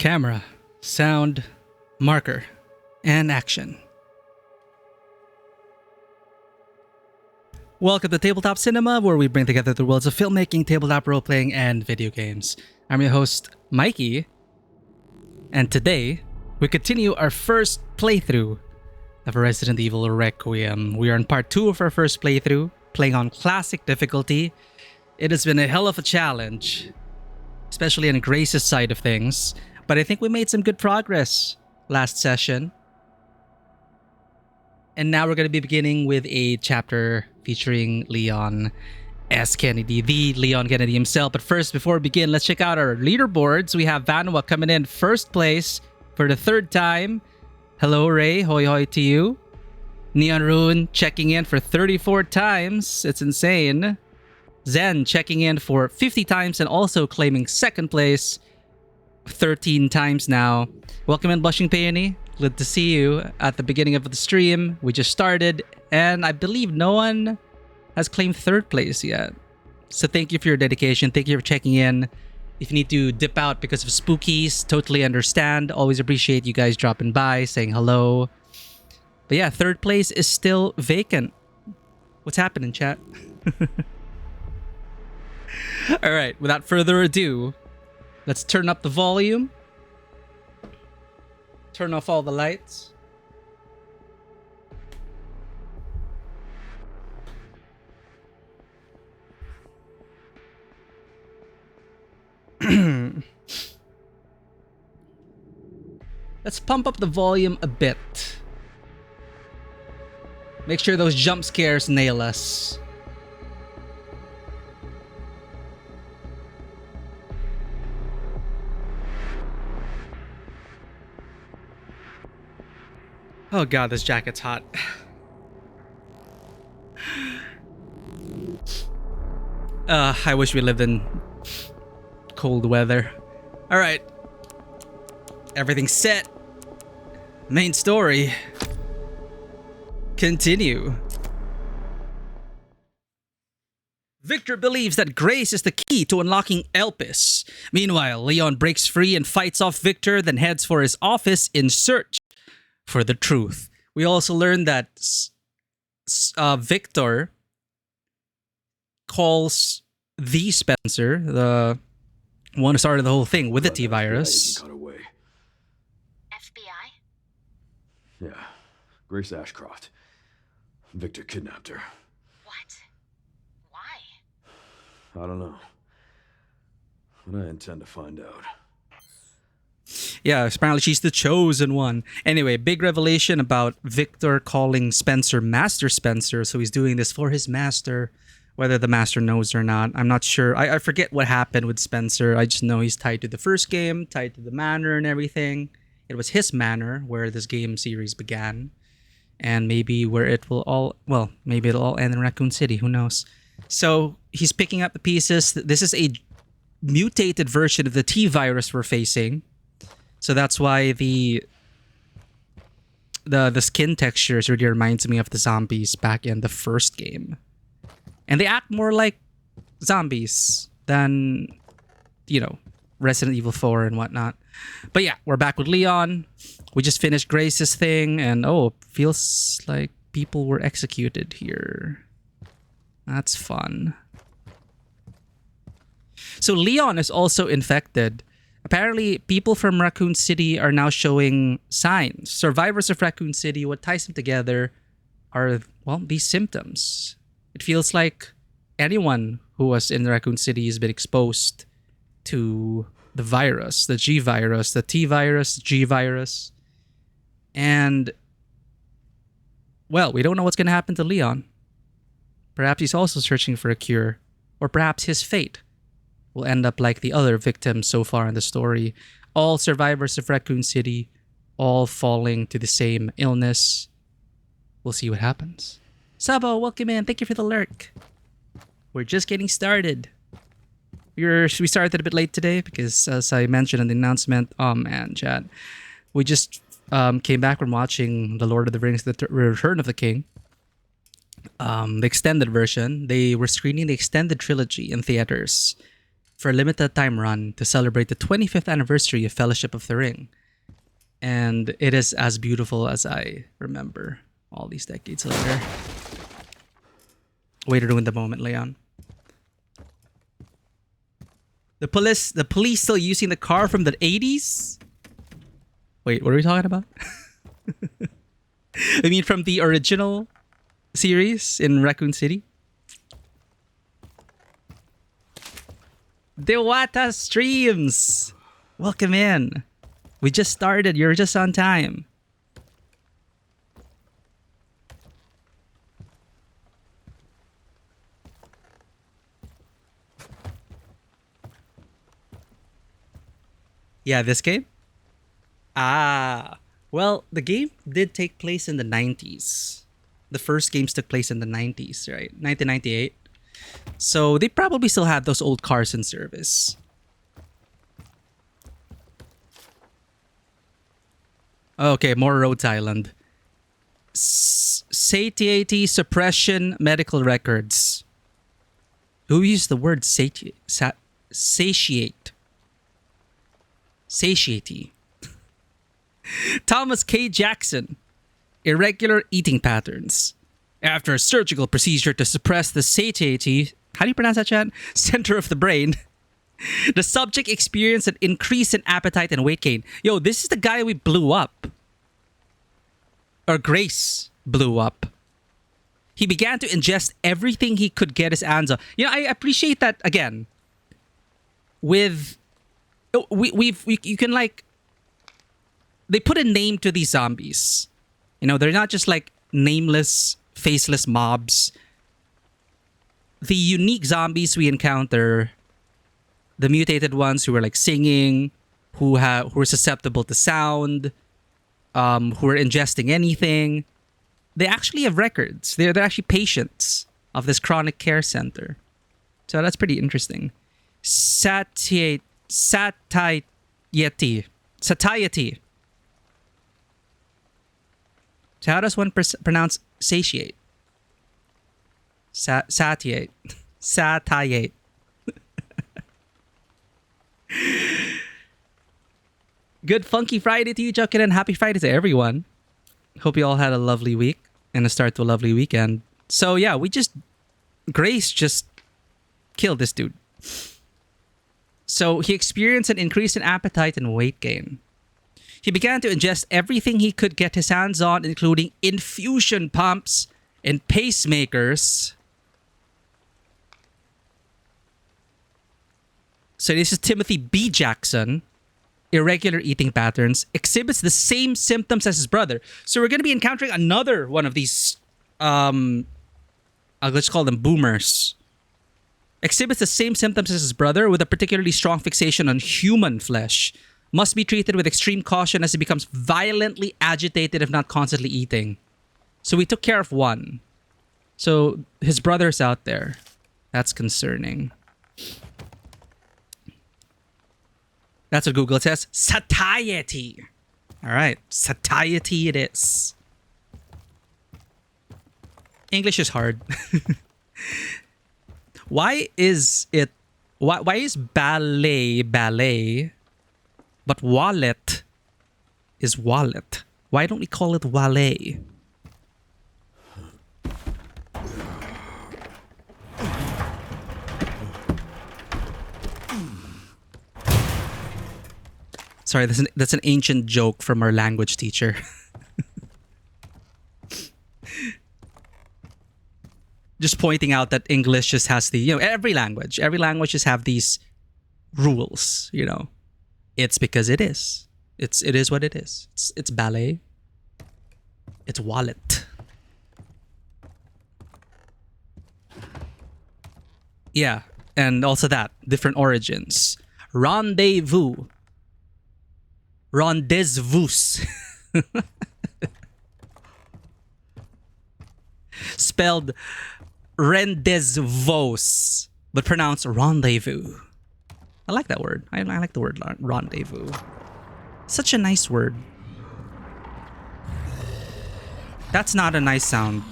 Camera, sound, marker, and action. Welcome to Tabletop Cinema, where we bring together the worlds of filmmaking, tabletop role-playing, and video games. I'm your host, Mikey, and today, we continue our first playthrough of Resident Evil Requiem. We are in part 2 of our first playthrough, playing on classic difficulty. It has been a hell of a challenge, especially on Grace's side of things, but I think we made some good progress last session. And now we're going to be beginning with a chapter featuring Leon S. Kennedy, the Leon Kennedy himself. But first, before we begin, let's check out our leaderboards. We have Vanwa coming in first place for the third time. Hello, Ray. Hoy hoy to you. Neon Rune checking in for 34 times. It's insane. Zen checking in for 50 times and also claiming second place 13 times now. Welcome in, Blushing Peony. Good to see you at the beginning of the stream. We just started, and I believe no one has claimed third place yet. So thank you for your dedication. Thank you for checking in. If you need to dip out because of spookies, totally understand. Always appreciate you guys dropping by, saying hello. But yeah, third place is still vacant. What's happening, chat? All right, without further ado, let's turn up the volume. Turn off all the lights. Let's pump up the volume a bit. Make sure those jump scares nail us. Oh god, this jacket's hot. I wish we lived in cold weather. Alright. Everything's set. Main story. Continue. Victor believes that Grace is the key to unlocking Elpis. Meanwhile, Leon breaks free and fights off Victor, then heads for his office in search for the truth. We also learned that Victor calls the Spencer, the one who started the whole thing with the T-virus. FBI? Yeah, Grace Ashcroft. Victor kidnapped her. What? Why? I don't know. But I intend to find out. Yeah, apparently she's the chosen one. Anyway, big revelation about Victor calling Spencer Master Spencer. So he's doing this for his master, whether the master knows or not. I'm not sure. I forget what happened with Spencer. I just know he's tied to the first game, tied to the manor and everything. It was his manor where this game series began. And maybe where it will all, well, maybe it'll all end in Raccoon City. Who knows? So he's picking up the pieces. This is a mutated version of the T-virus we're facing. So that's why the skin textures really reminds me of the zombies back in the first game. And they act more like zombies than, you know, Resident Evil 4 and whatnot. But yeah, we're back with Leon. We just finished Grace's thing, and oh, feels like people were executed here. That's fun. So Leon is also infected. Apparently, people from Raccoon City are now showing signs. Survivors of Raccoon City, what ties them together are, well, these symptoms. It feels like anyone who was in Raccoon City has been exposed to the virus, the G virus, the T virus, the G virus. And, well, we don't know what's going to happen to Leon. Perhaps he's also searching for a cure. Or perhaps his fate will end up like the other victims so far in the story. All survivors of Raccoon City, all falling to the same illness. We'll see what happens. Sabo, welcome in. Thank you for the lurk. We're just getting started. We started a bit late today because, as I mentioned in the announcement, oh man, chat. We just came back from watching The Lord of the Rings, The Return of the King. The extended version. They were screening the extended trilogy in theaters. for a limited time run to celebrate the 25th anniversary of Fellowship of the Ring. And it is as beautiful as I remember all these decades later. Way to ruin the moment, Leon. The police still using the car from the 80s? Wait, what are we talking about? I mean, from the original series in Raccoon City? Dewata Streams! Welcome in. We just started. You're just on time. Yeah, this game? Well, the game did take place in the 90s. The first games took place in the 90s, right? 1998. So they probably still had those old cars in service. Okay, more Rhodes Island. Satiety suppression medical records. Who used the word satiate? Satiety. Thomas K. Jackson. Irregular eating patterns. After a surgical procedure to suppress the satiety, how do you pronounce that, Chad? Center of the brain. The subject experienced an increase in appetite and weight gain. Yo, this is the guy we blew up. Or Grace blew up. He began to ingest everything he could get his hands on. You know, I appreciate that, again. With... you can, like... They put a name to these zombies. You know, they're not just, like, nameless, faceless mobs. The unique zombies we encounter... The mutated ones who are like singing, who are susceptible to sound, who are ingesting anything. They actually have records. They're actually patients of this chronic care center. So that's pretty interesting. Satiety. Satiety. So how does one pronounce satiate? Satiate. Satiate. Good funky Friday to you, Chuckin, and happy Friday to everyone. Hope you all had a lovely week and a start to a lovely weekend. So yeah, Grace just killed this dude. So he experienced an increase in appetite and weight gain. He began to ingest everything he could get his hands on, including infusion pumps and pacemakers. So this is Timothy B. Jackson. Irregular eating patterns. Exhibits the same symptoms as his brother. So we're going to be encountering another one of these, let's call them boomers. Exhibits the same symptoms as his brother with a particularly strong fixation on human flesh. Must be treated with extreme caution as he becomes violently agitated if not constantly eating. So we took care of one. So his brother's out there. That's concerning. That's what Google says. Satiety. All right. Satiety it is. English is hard. Why is ballet, but wallet is wallet? Why don't we call it wallet? Sorry, that's an ancient joke from our language teacher. Just pointing out that English just has every language just have these rules, It's because it is. It is what it is. It's ballet. It's wallet. Yeah, and also that different origins. Rendezvous. Spelled rendezvous, but pronounced rendezvous. I like that word. I like the word rendezvous. Such a nice word. That's not a nice sound.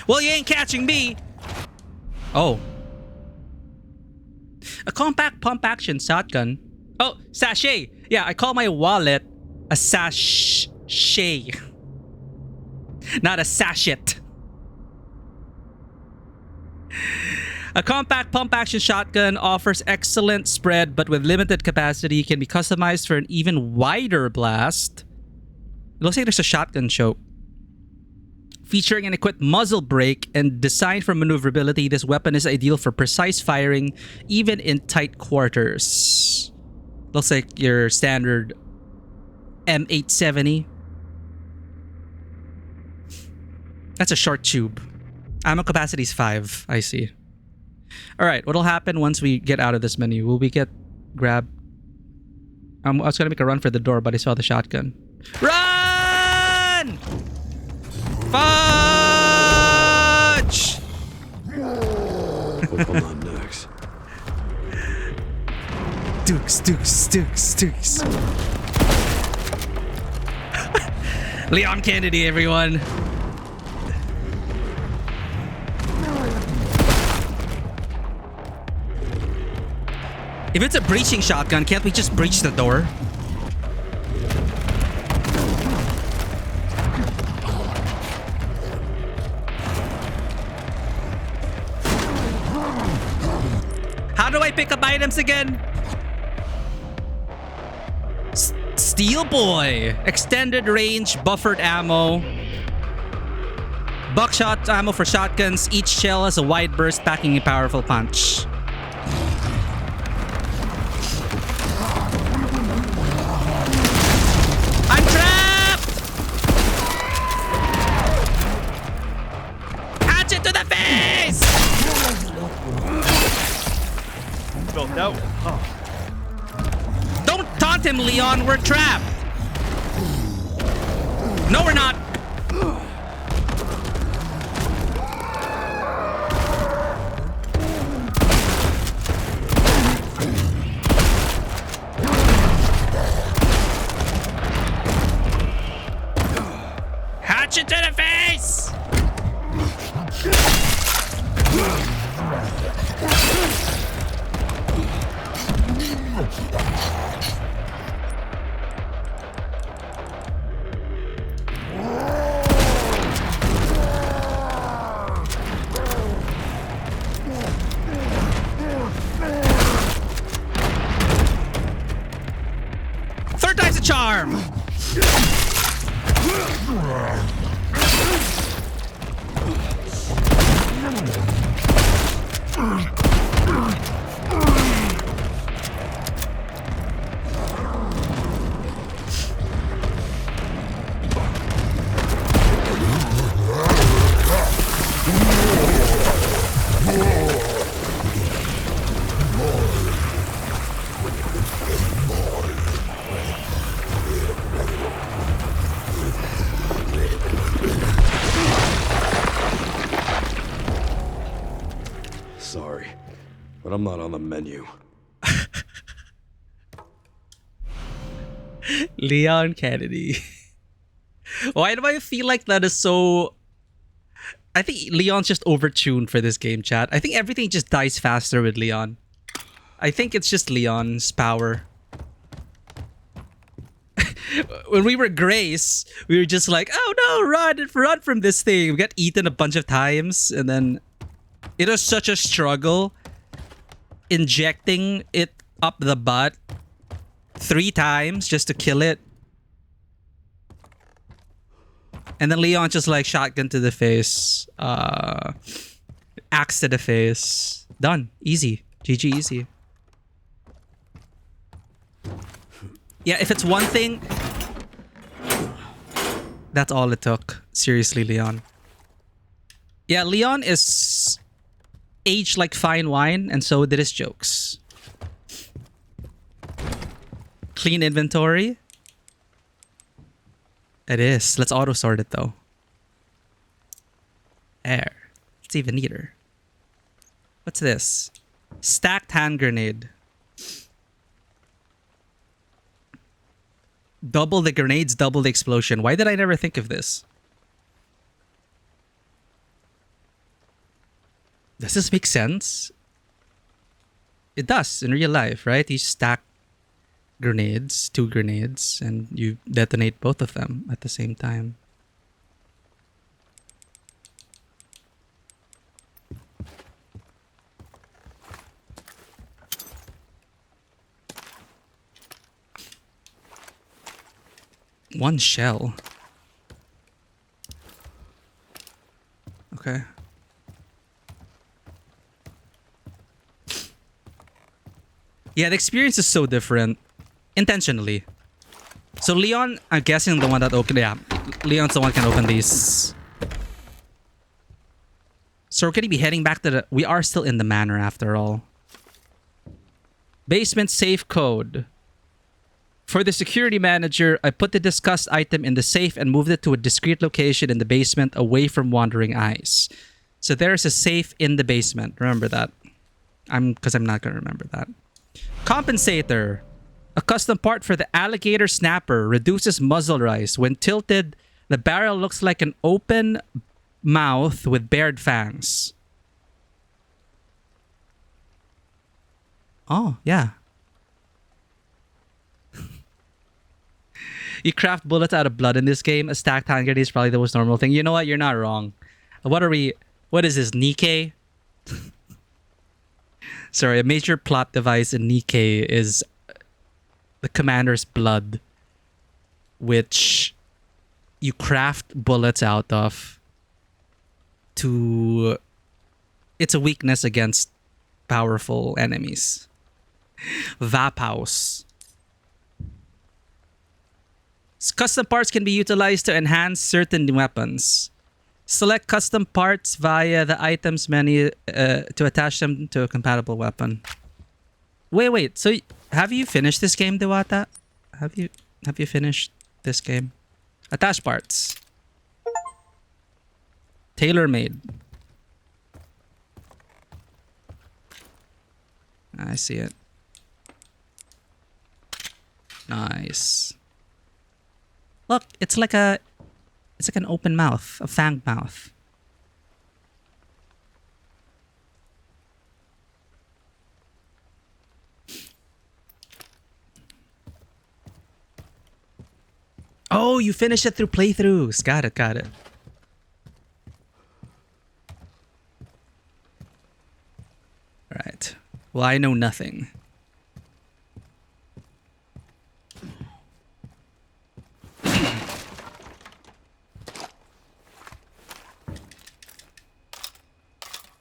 Well, you ain't catching me. Oh. A compact pump action shotgun. Oh, sachet. Yeah, I call my wallet a sachet. Not a sachet. A compact pump action shotgun offers excellent spread but with limited capacity, can be customized for an even wider blast. It looks like there's a shotgun choke. Featuring an equipped muzzle brake and designed for maneuverability, this weapon is ideal for precise firing even in tight quarters. Looks like your standard M870. That's a short tube. Ammo capacity is 5. I see. Alright, what'll happen once we get out of this menu? Will we get grabbed? I was gonna make a run for the door, but I saw the shotgun. Run! Fudge! What's going on next? Dukes. Leon Kennedy, everyone. If it's a breaching shotgun, can't we just breach the door? How do I pick up items again? Steel Boy. Extended range, buffered ammo. Buckshot ammo for shotguns. Each shell has a wide burst, packing a powerful punch. I'm trapped! Hatchet to the face! No. Don't taunt him, Leon. We're trapped. No, we're not. Hatchet to the face! Third time's a charm! Sorry, but I'm not on the menu. Leon Kennedy. Why do I feel like that is so... I think Leon's just overtuned for this game, chat. I think everything just dies faster with Leon. I think it's just Leon's power. When we were Grace, we were just like, oh no, run from this thing. We got eaten a bunch of times, and then it was such a struggle injecting it up the butt 3 times just to kill it. And then Leon just like shotgun to the face, axe to the face. Done. Easy. GG easy. Yeah, if it's one thing, that's all it took. Seriously, Leon. Yeah, Leon is aged like fine wine, and so did his jokes. Clean inventory. It is. Let's auto sort it though. There. It's even neater. What's this? Stacked hand grenade. Double the grenades, double the explosion. Why did I never think of this? Does this make sense? It does in real life, right? You stack grenades, 2 grenades, and you detonate both of them at the same time. One shell. Okay. Yeah, the experience is so different. Intentionally. So Leon, I'm guessing the one that opened... Yeah, Leon's the one who can open these. So we're going to be heading back to the... We are still in the manor after all. Basement safe code. For the security manager, I put the discussed item in the safe and moved it to a discreet location in the basement away from wandering eyes. So there's a safe in the basement. Remember that. Because I'm not going to remember that. Compensator. A custom part for the alligator snapper reduces muzzle rise. When tilted, the barrel looks like an open mouth with bared fangs. Oh, yeah. You craft bullets out of blood in this game. A stacked hand grenade is probably the most normal thing. You know what? You're not wrong. What is this, Nikkei? Sorry, a major plot device in Nikkei is the commander's blood, which you craft bullets out of to... It's a weakness against powerful enemies. Vaphouse. Custom parts can be utilized to enhance certain weapons. Select custom parts via the items menu to attach them to a compatible weapon. Wait. So have you finished this game, Dewata? Have you finished this game? Attach parts. Tailor-made. I see it. Nice. Look, it's like an open mouth, a fanged mouth. Oh, you finished it through playthroughs. Got it. All right. Well, I know nothing.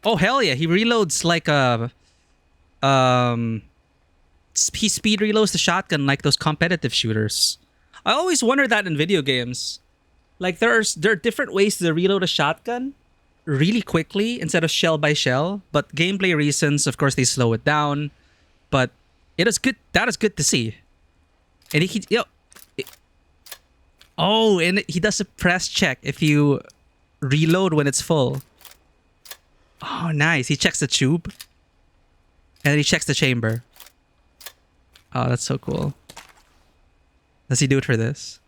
Oh, hell yeah. He reloads like a... He speed reloads the shotgun like those competitive shooters. I always wonder that in video games. Like, there are different ways to reload a shotgun really quickly instead of shell by shell. But gameplay reasons, of course, they slow it down. But it is good. That is good to see. And and he does a press check if you reload when it's full. Oh, nice. He checks the tube. And then he checks the chamber. Oh, that's so cool. Does he do it for this?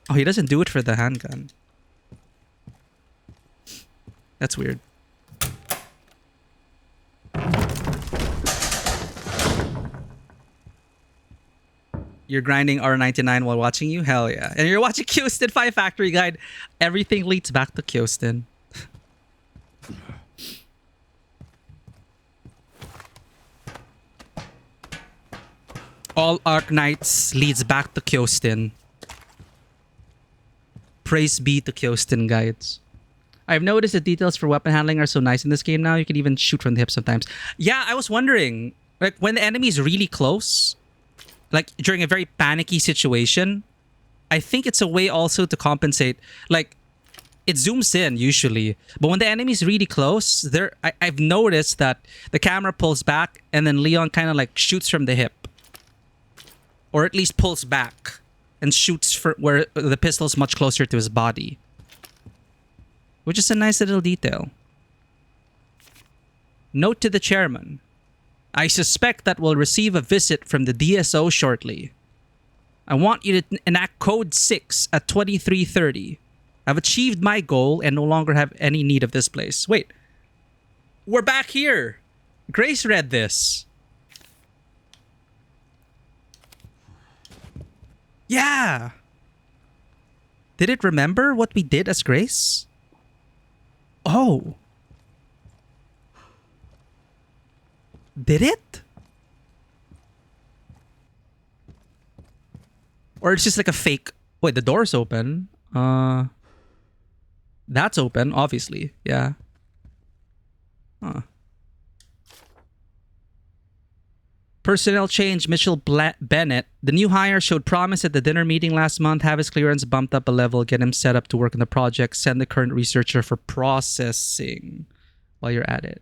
Oh, he doesn't do it for the handgun. That's weird. You're grinding R99 while watching you? Hell yeah. And you're watching Kyostin 5 Factory Guide. Everything leads back to Kyostin. All Arc Knights leads back to Kyostin. Praise be to Kyostin guides. I've noticed the details for weapon handling are so nice in this game now. You can even shoot from the hip sometimes. Yeah, I was wondering, like when the enemy is really close, like during a very panicky situation, I think it's a way also to compensate. Like, it zooms in usually, but when the enemy is really close, I've noticed that the camera pulls back and then Leon kind of like shoots from the hip. Or at least pulls back and shoots for where the pistol's much closer to his body. Which is a nice little detail. Note to the chairman. I suspect that we'll receive a visit from the DSO shortly. I want you to enact Code 6 at 23:30. I've achieved my goal and no longer have any need of this place. Wait, we're back here. Grace read this. Yeah. Did it remember what we did as Grace? Oh. Did it? Or it's just like a fake... Wait, the door's open. That's open, obviously. Yeah. Huh. Personnel change, Mitchell Bennett. The new hire showed promise at the dinner meeting last month. Have his clearance bumped up a level. Get him set up to work on the project. Send the current researcher for processing while you're at it.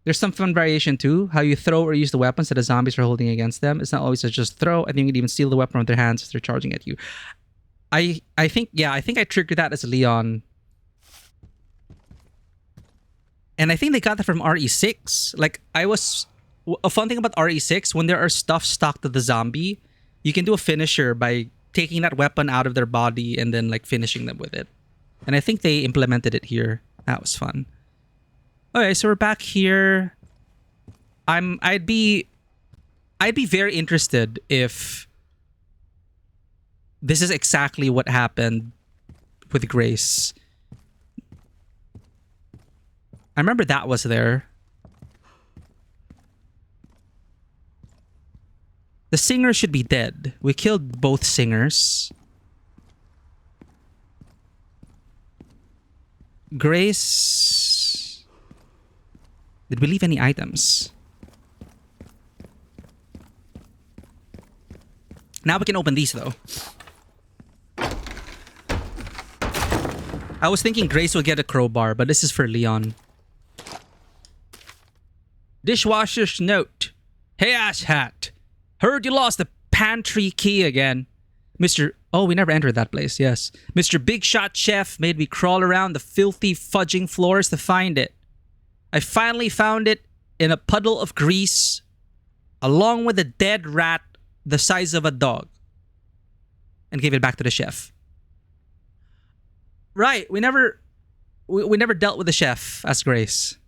There's some fun variation too. How you throw or use the weapons that the zombies are holding against them. It's not always a just throw. I think you can even steal the weapon from their hands as they're charging at you. I think I triggered that as Leon. And I think they got that from RE6. Like, a fun thing about RE6, when there are stuff stuck to the zombie, you can do a finisher by taking that weapon out of their body and then like finishing them with it. And I think they implemented it here. That was fun. Okay, so we're back here. I'd be very interested if this is exactly what happened with Grace. I remember that was there. The singer should be dead. We killed both singers. Grace... Did we leave any items? Now we can open these though. I was thinking Grace will get a crowbar, but this is for Leon. Dishwasher's note. Hey, asshat. Heard you lost the pantry key again. Mr. Oh, we never entered that place, yes. Mr. Big Shot Chef made me crawl around the filthy fudging floors to find it. I finally found it in a puddle of grease, along with a dead rat the size of a dog, and gave it back to the chef. Right, we never dealt with the chef as Grace.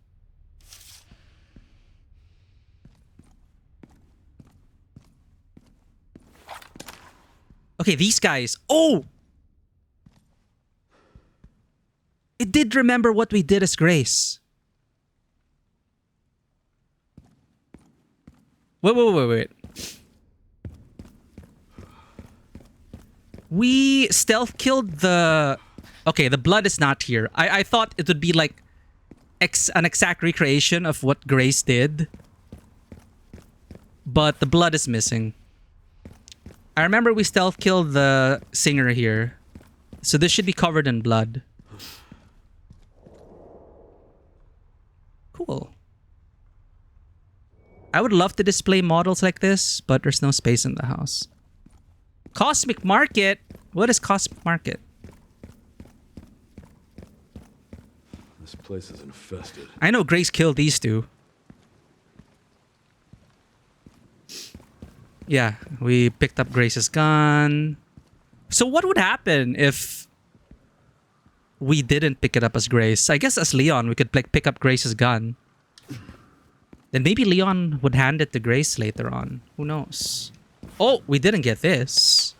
Okay, these guys. Oh! It did remember what we did as Grace. Wait. We stealth killed the... Okay, the blood is not here. I thought it would be like an exact recreation of what Grace did. But the blood is missing. I remember we stealth killed the singer here. So this should be covered in blood. Cool. I would love to display models like this, but there's no space in the house. Cosmic Market? What is Cosmic Market? This place is infested. I know Grace killed these two. Yeah, we picked up Grace's gun. So what would happen if we didn't pick it up as Grace? I guess as Leon, we could pick up Grace's gun. Then maybe Leon would hand it to Grace later on. Who knows? Oh, we didn't get this.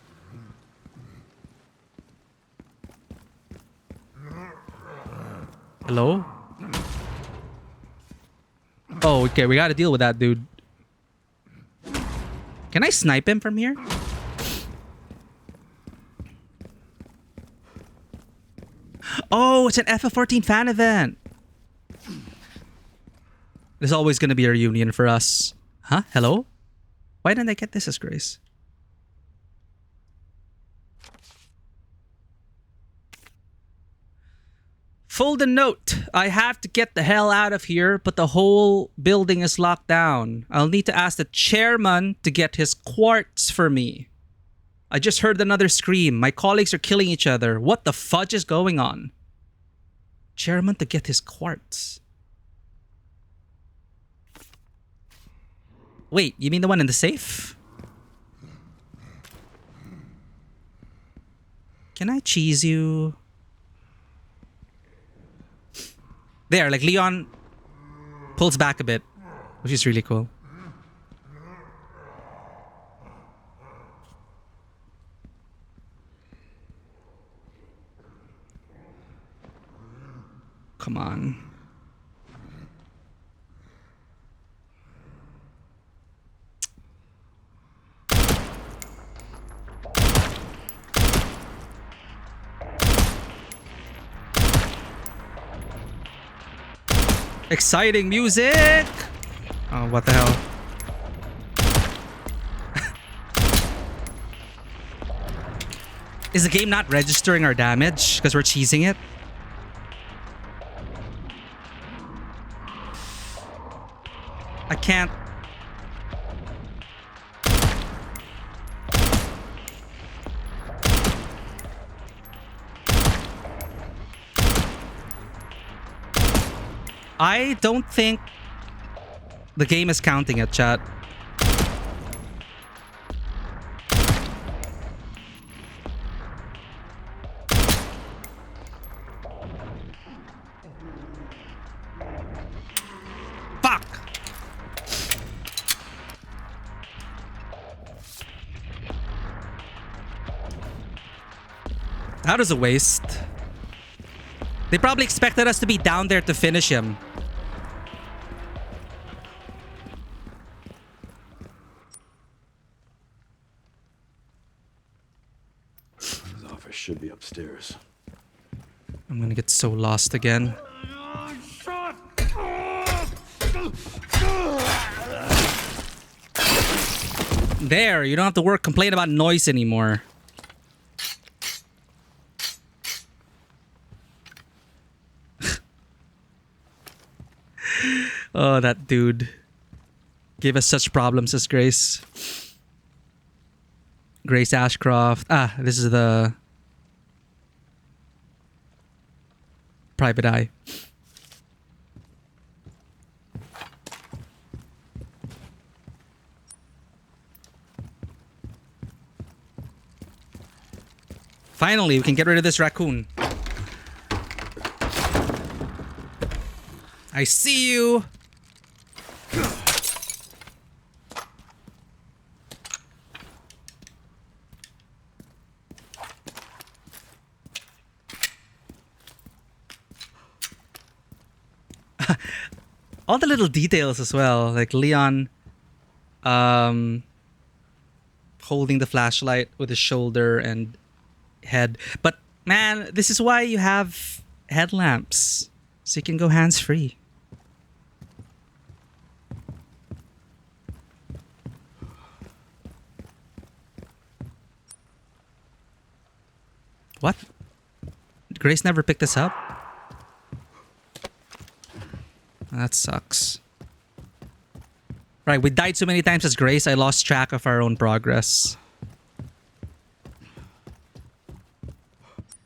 Hello? Oh, okay. We gotta deal with that dude. Can I snipe him from here? Oh, it's an FF14 fan event. There's always going to be a reunion for us. Huh? Hello? Why didn't I get this as Grace? Fold a note. I have to get the hell out of here, but the whole building is locked down. I'll need to ask the chairman to get his quartz for me. I just heard another scream. My colleagues are killing each other. What the fudge is going on? Chairman to get his quartz. Wait, you mean the one in the safe? Can I cheese you? There, like Leon pulls back a bit, which is really cool. Come on. Exciting music! Oh, what the hell? Is the game not registering our damage because we're cheesing it? I can't. I don't think the game is counting it, chat. Fuck! That was a waste. They probably expected us to be down there to finish him. His office should be upstairs. I'm gonna get so lost again. There, you don't have to complain about noise anymore. Oh, that dude gave us such problems as Grace. Grace Ashcroft. Ah, this is the private eye. Finally, we can get rid of this raccoon. I see you. All the little details as well, like Leon holding the flashlight with his shoulder and head. But man, this is why you have headlamps, so you can go hands-free. What? Grace never picked this up? That sucks. Right, we died so many times as Grace, I lost track of our own progress.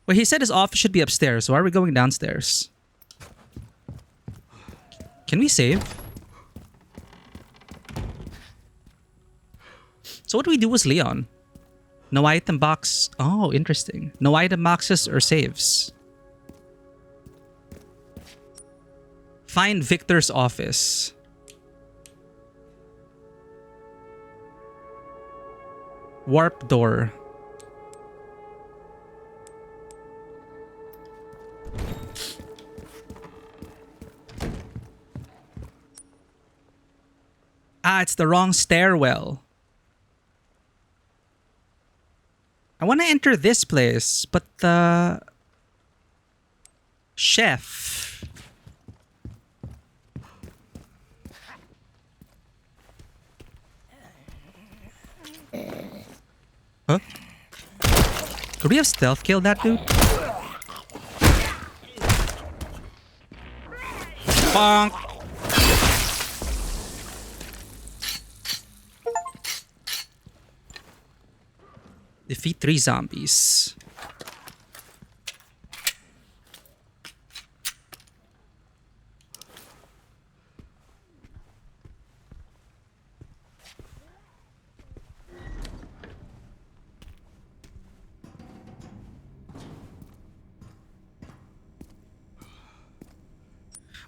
Well, he said his office should be upstairs, so why are we going downstairs? Can we save? So what do we do with Leon? No item box. Oh, interesting. No item boxes or saves. Find Victor's office. Warp door. Ah, it's the wrong stairwell. I want to enter this place, but the chef. Huh? Could we have stealth killed that dude? Bonk. Defeat 3 zombies.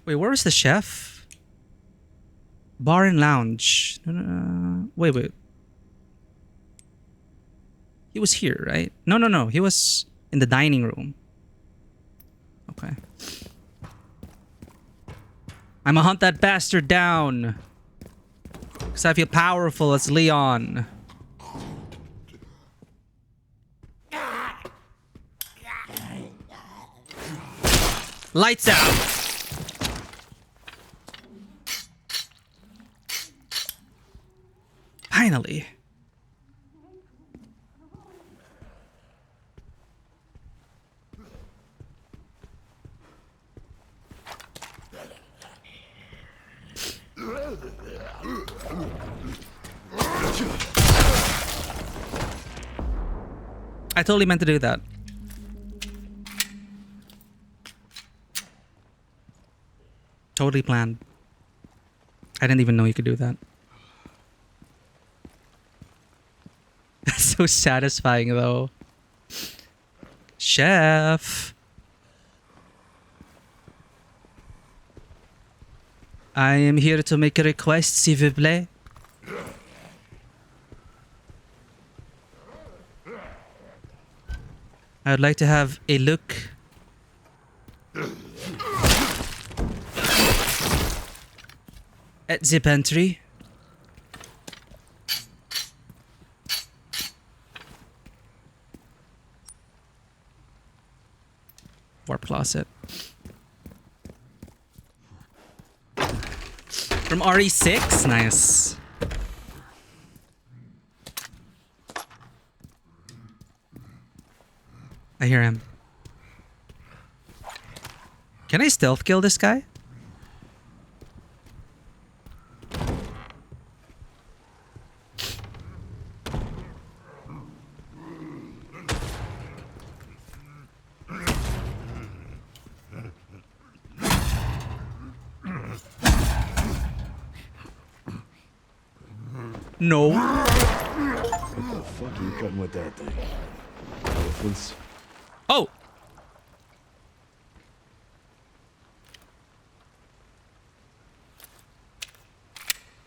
Wait, where was the chef? Bar and lounge. Wait. He was here, right? No. He was in the dining room. Okay. I'ma hunt that bastard down. Because I feel powerful as Leon. Lights out! Finally. I totally meant to do that. Totally planned. I didn't even know you could do that. That's so satisfying though. Chef. I am here to make a request, s'il vous plaît. I would like to have a look. At the pantry. Warp closet. From RE6? Nice. I hear him. Can I stealth kill this guy? No. What the fuck are you cutting with that thing? Elephants? Oh!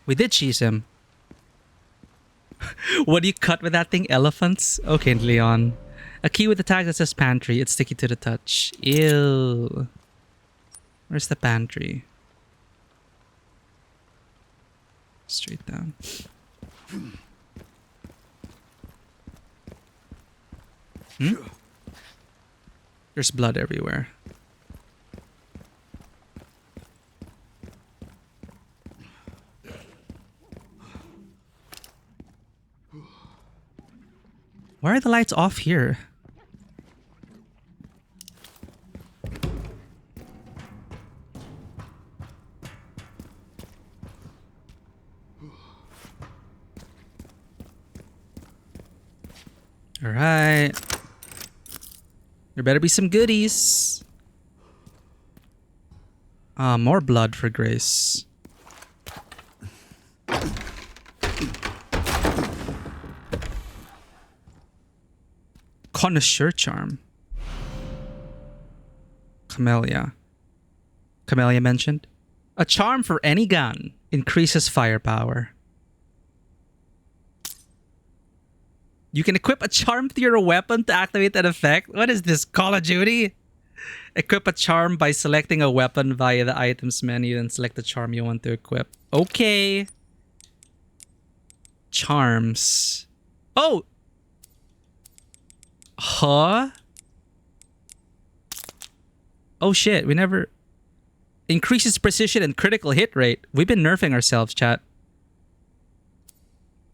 We did cheese him. What do you cut with that thing? Elephants? Okay, Leon. A key with a tag that says pantry. It's sticky to the touch. Ew. Where's the pantry? Straight down. There's blood everywhere. Why are the lights off here? All right. There better be some goodies. More blood for Grace. Connoisseur charm. Camellia. Camellia mentioned. A charm for any gun. Increases firepower. You can equip a charm to your weapon to activate an effect. What is this, Call of Duty? Equip a charm by selecting a weapon via the items menu and select the charm you want to equip. Okay. Charms. Oh! Huh? Oh shit, we never... Increases precision and critical hit rate. We've been nerfing ourselves, chat.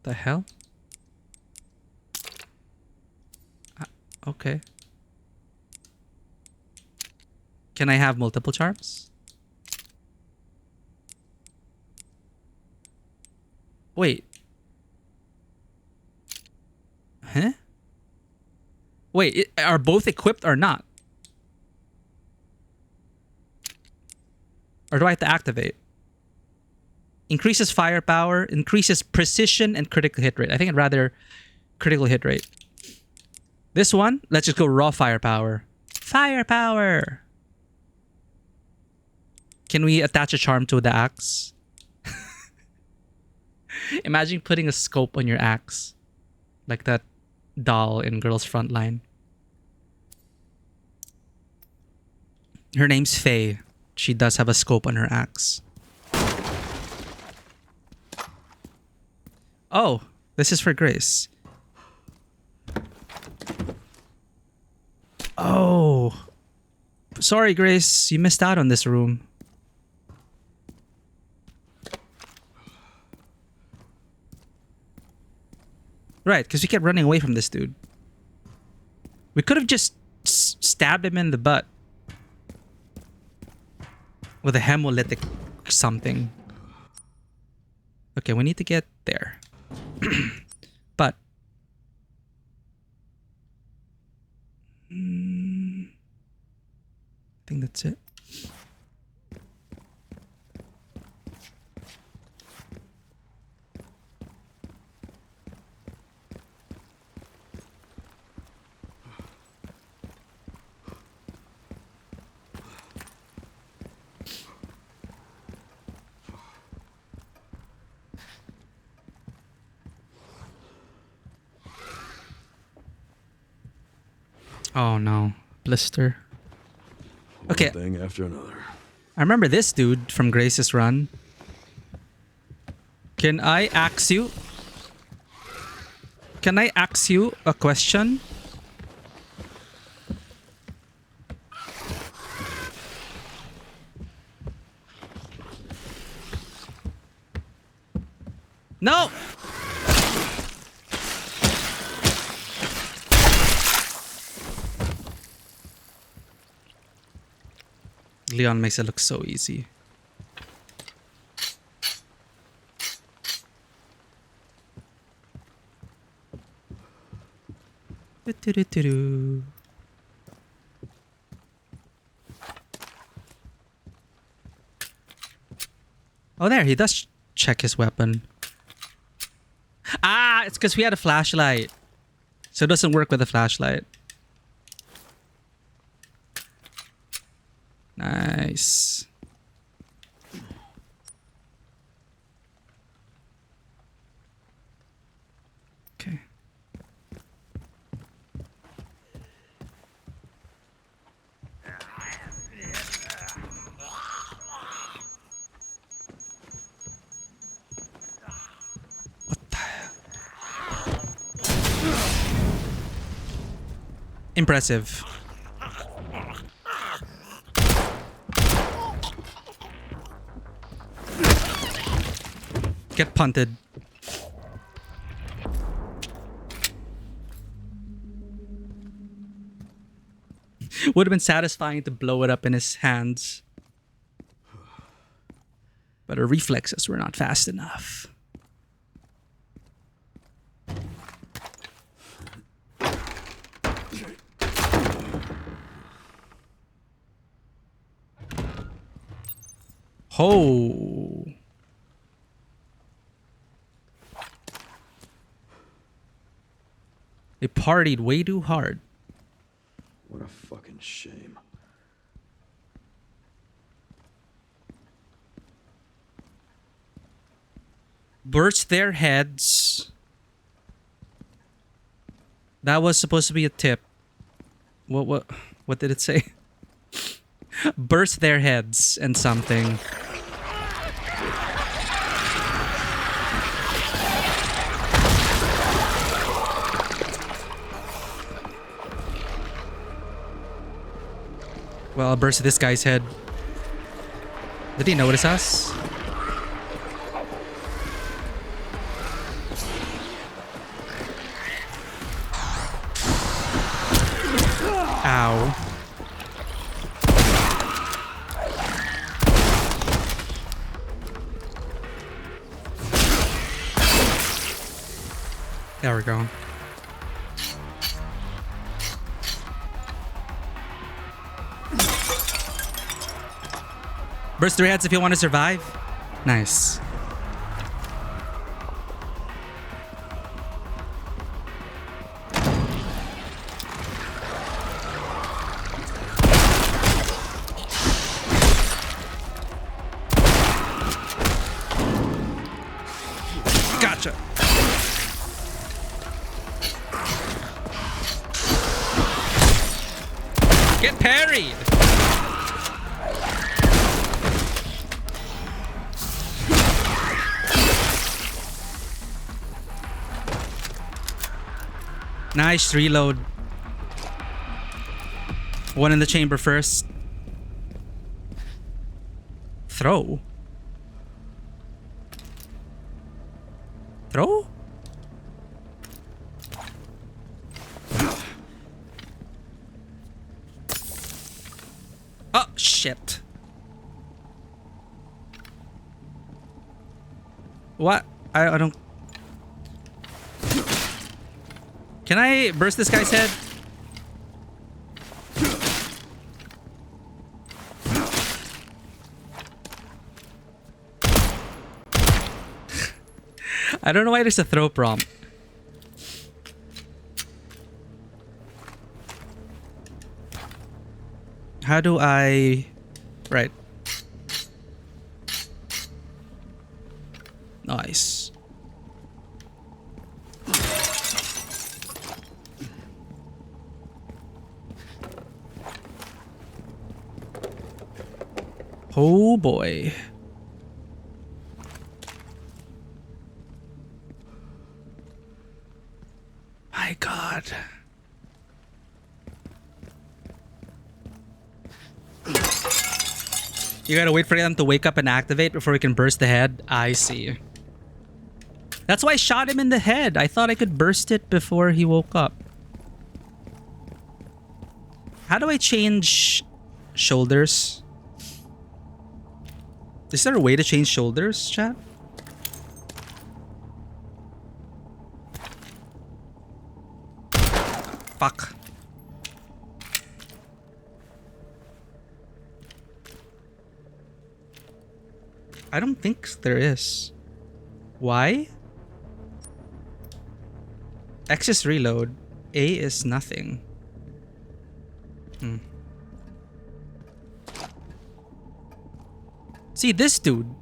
The hell? Okay. Can I have multiple charms? Wait. Huh? Wait, are both equipped or not? Or do I have to activate? Increases firepower, increases precision, and critical hit rate. I think I'd rather critical hit rate. This one, let's just go raw firepower. Firepower! Can we attach a charm to the axe? Imagine putting a scope on your axe. Like that doll in Girls Frontline. Her name's Faye. She does have a scope on her axe. Oh, this is for Grace. Oh. Sorry, Grace. You missed out on this room. Right, because we kept running away from this dude. We could have just stabbed him in the butt. With a hemolytic something. Okay, we need to get there. But I think that's it. Oh no, blister. Okay. One thing after another. I remember this dude from Grace's run. Can I ask you? Can I ask you a question? No! Leon makes it look so easy. Do-do-do-do-do. Oh, there, he does check his weapon. Ah, it's because we had a flashlight. So it doesn't work with a flashlight. Nice. Okay. What the hell? Impressive. Get punted. Would have been satisfying to blow it up in his hands. But our reflexes were not fast enough. Oh. They partied way too hard. What a fucking shame. Burst their heads. That was supposed to be a tip. What did it say? Burst their heads and something. Well, I'll burst this guy's head. Did he notice us? Ow. There we go. Burst their heads if you want to survive. Nice. Gotcha. Get parried. Nice reload. One in the chamber first. Throw. Throw? Oh, shit. What? I don't... Can I burst this guy's head? I don't know why there's a throw prompt. How do I... Right. Nice. Oh boy. My God. You gotta wait for them to wake up and activate before we can burst the head? I see. That's why I shot him in the head. I thought I could burst it before he woke up. How do I change shoulders? Is there a way to change shoulders, chat? Fuck. I don't think there is. Why? X is reload. A is nothing. See, this dude.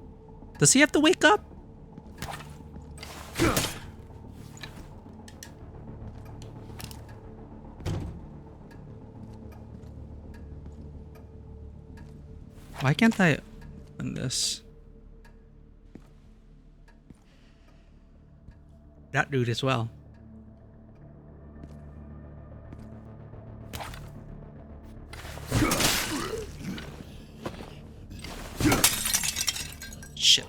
Does he have to wake up? Why can't I open this? That dude as well. Shit.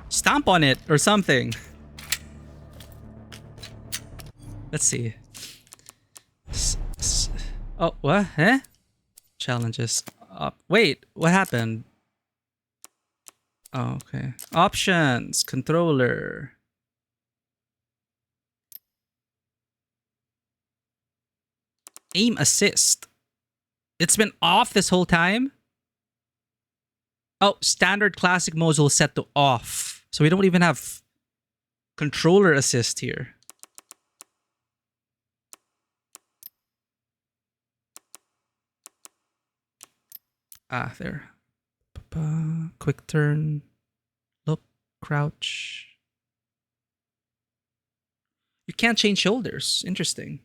Stomp on it or something. Let's see. Oh, what? Eh? Challenges. Wait, what happened? Oh, okay. Options. Controller. Aim assist. It's been off this whole time? Oh, standard classic modes will set to off. So we don't even have controller assist here. Ah, there. Quick turn. Look. Crouch. You can't change shoulders. Interesting.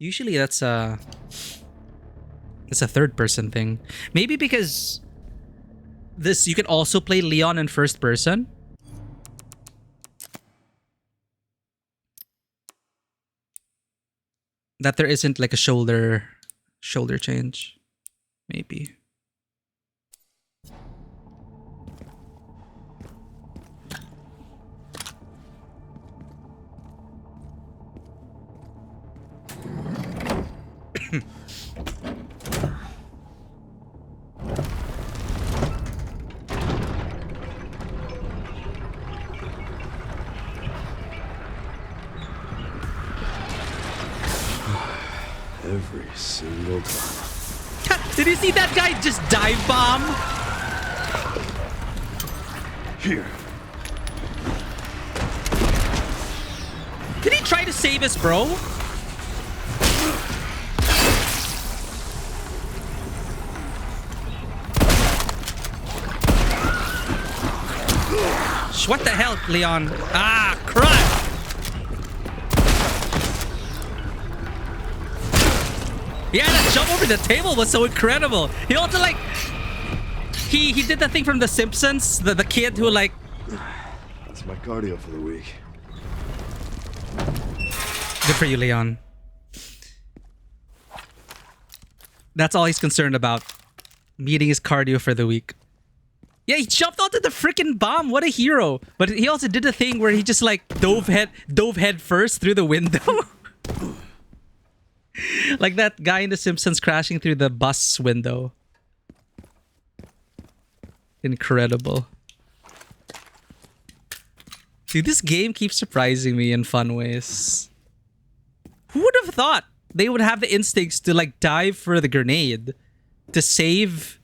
Usually that's a third person thing. Maybe because this you can also play Leon in first person. That there isn't like a shoulder change. Maybe. Every single time. Did you see that guy just dive bomb? Here. Did he try to save us, bro? Ouch! What the hell, Leon? Ah, crud! Yeah, that jump over the table was so incredible. He also like he did the thing from The Simpsons, the kid who like. That's my cardio for the week. Good for you, Leon. That's all he's concerned about. Meeting his cardio for the week. Yeah, he jumped onto the freaking bomb. What a hero. But he also did a thing where he just like dove head first through the window. Like that guy in The Simpsons crashing through the bus window. Incredible. Dude, this game keeps surprising me in fun ways. Who would have thought they would have the instincts to like dive for the grenade to save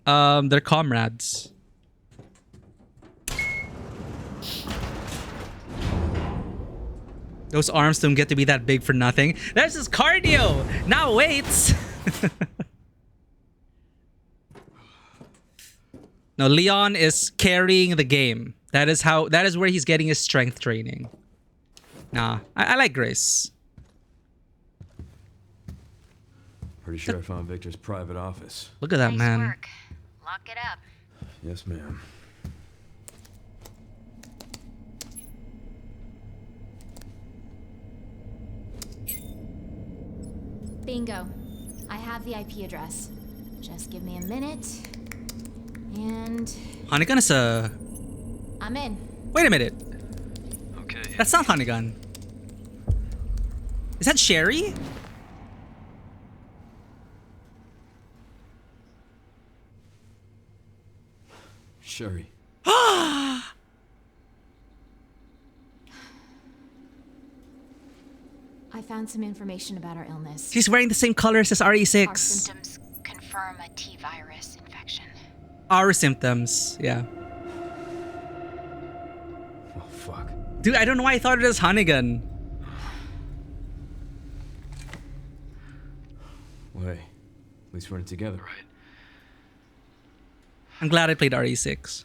their comrades? Those arms don't get to be that big for nothing. There's his cardio. Now weights. No, Leon is carrying the game. That is where he's getting his strength training. Nah, I like Grace. Pretty sure I found Victor's private office. Look at that Nice man. work. Lock it up. Yes, ma'am. Bingo. I have the IP address. Just give me a minute. And Hanigan is a... I'm in. Wait a minute. Okay. That's not Hanigan. Is that Sherry? Sherry. I found some information about our illness. She's wearing the same colors as Our RE6. symptoms confirm a T-virus infection. Our symptoms, yeah. Oh, fuck. Dude, I don't know why I thought it was Hanigan. Wait. At least we're in it together. Right. I'm glad I played RE6.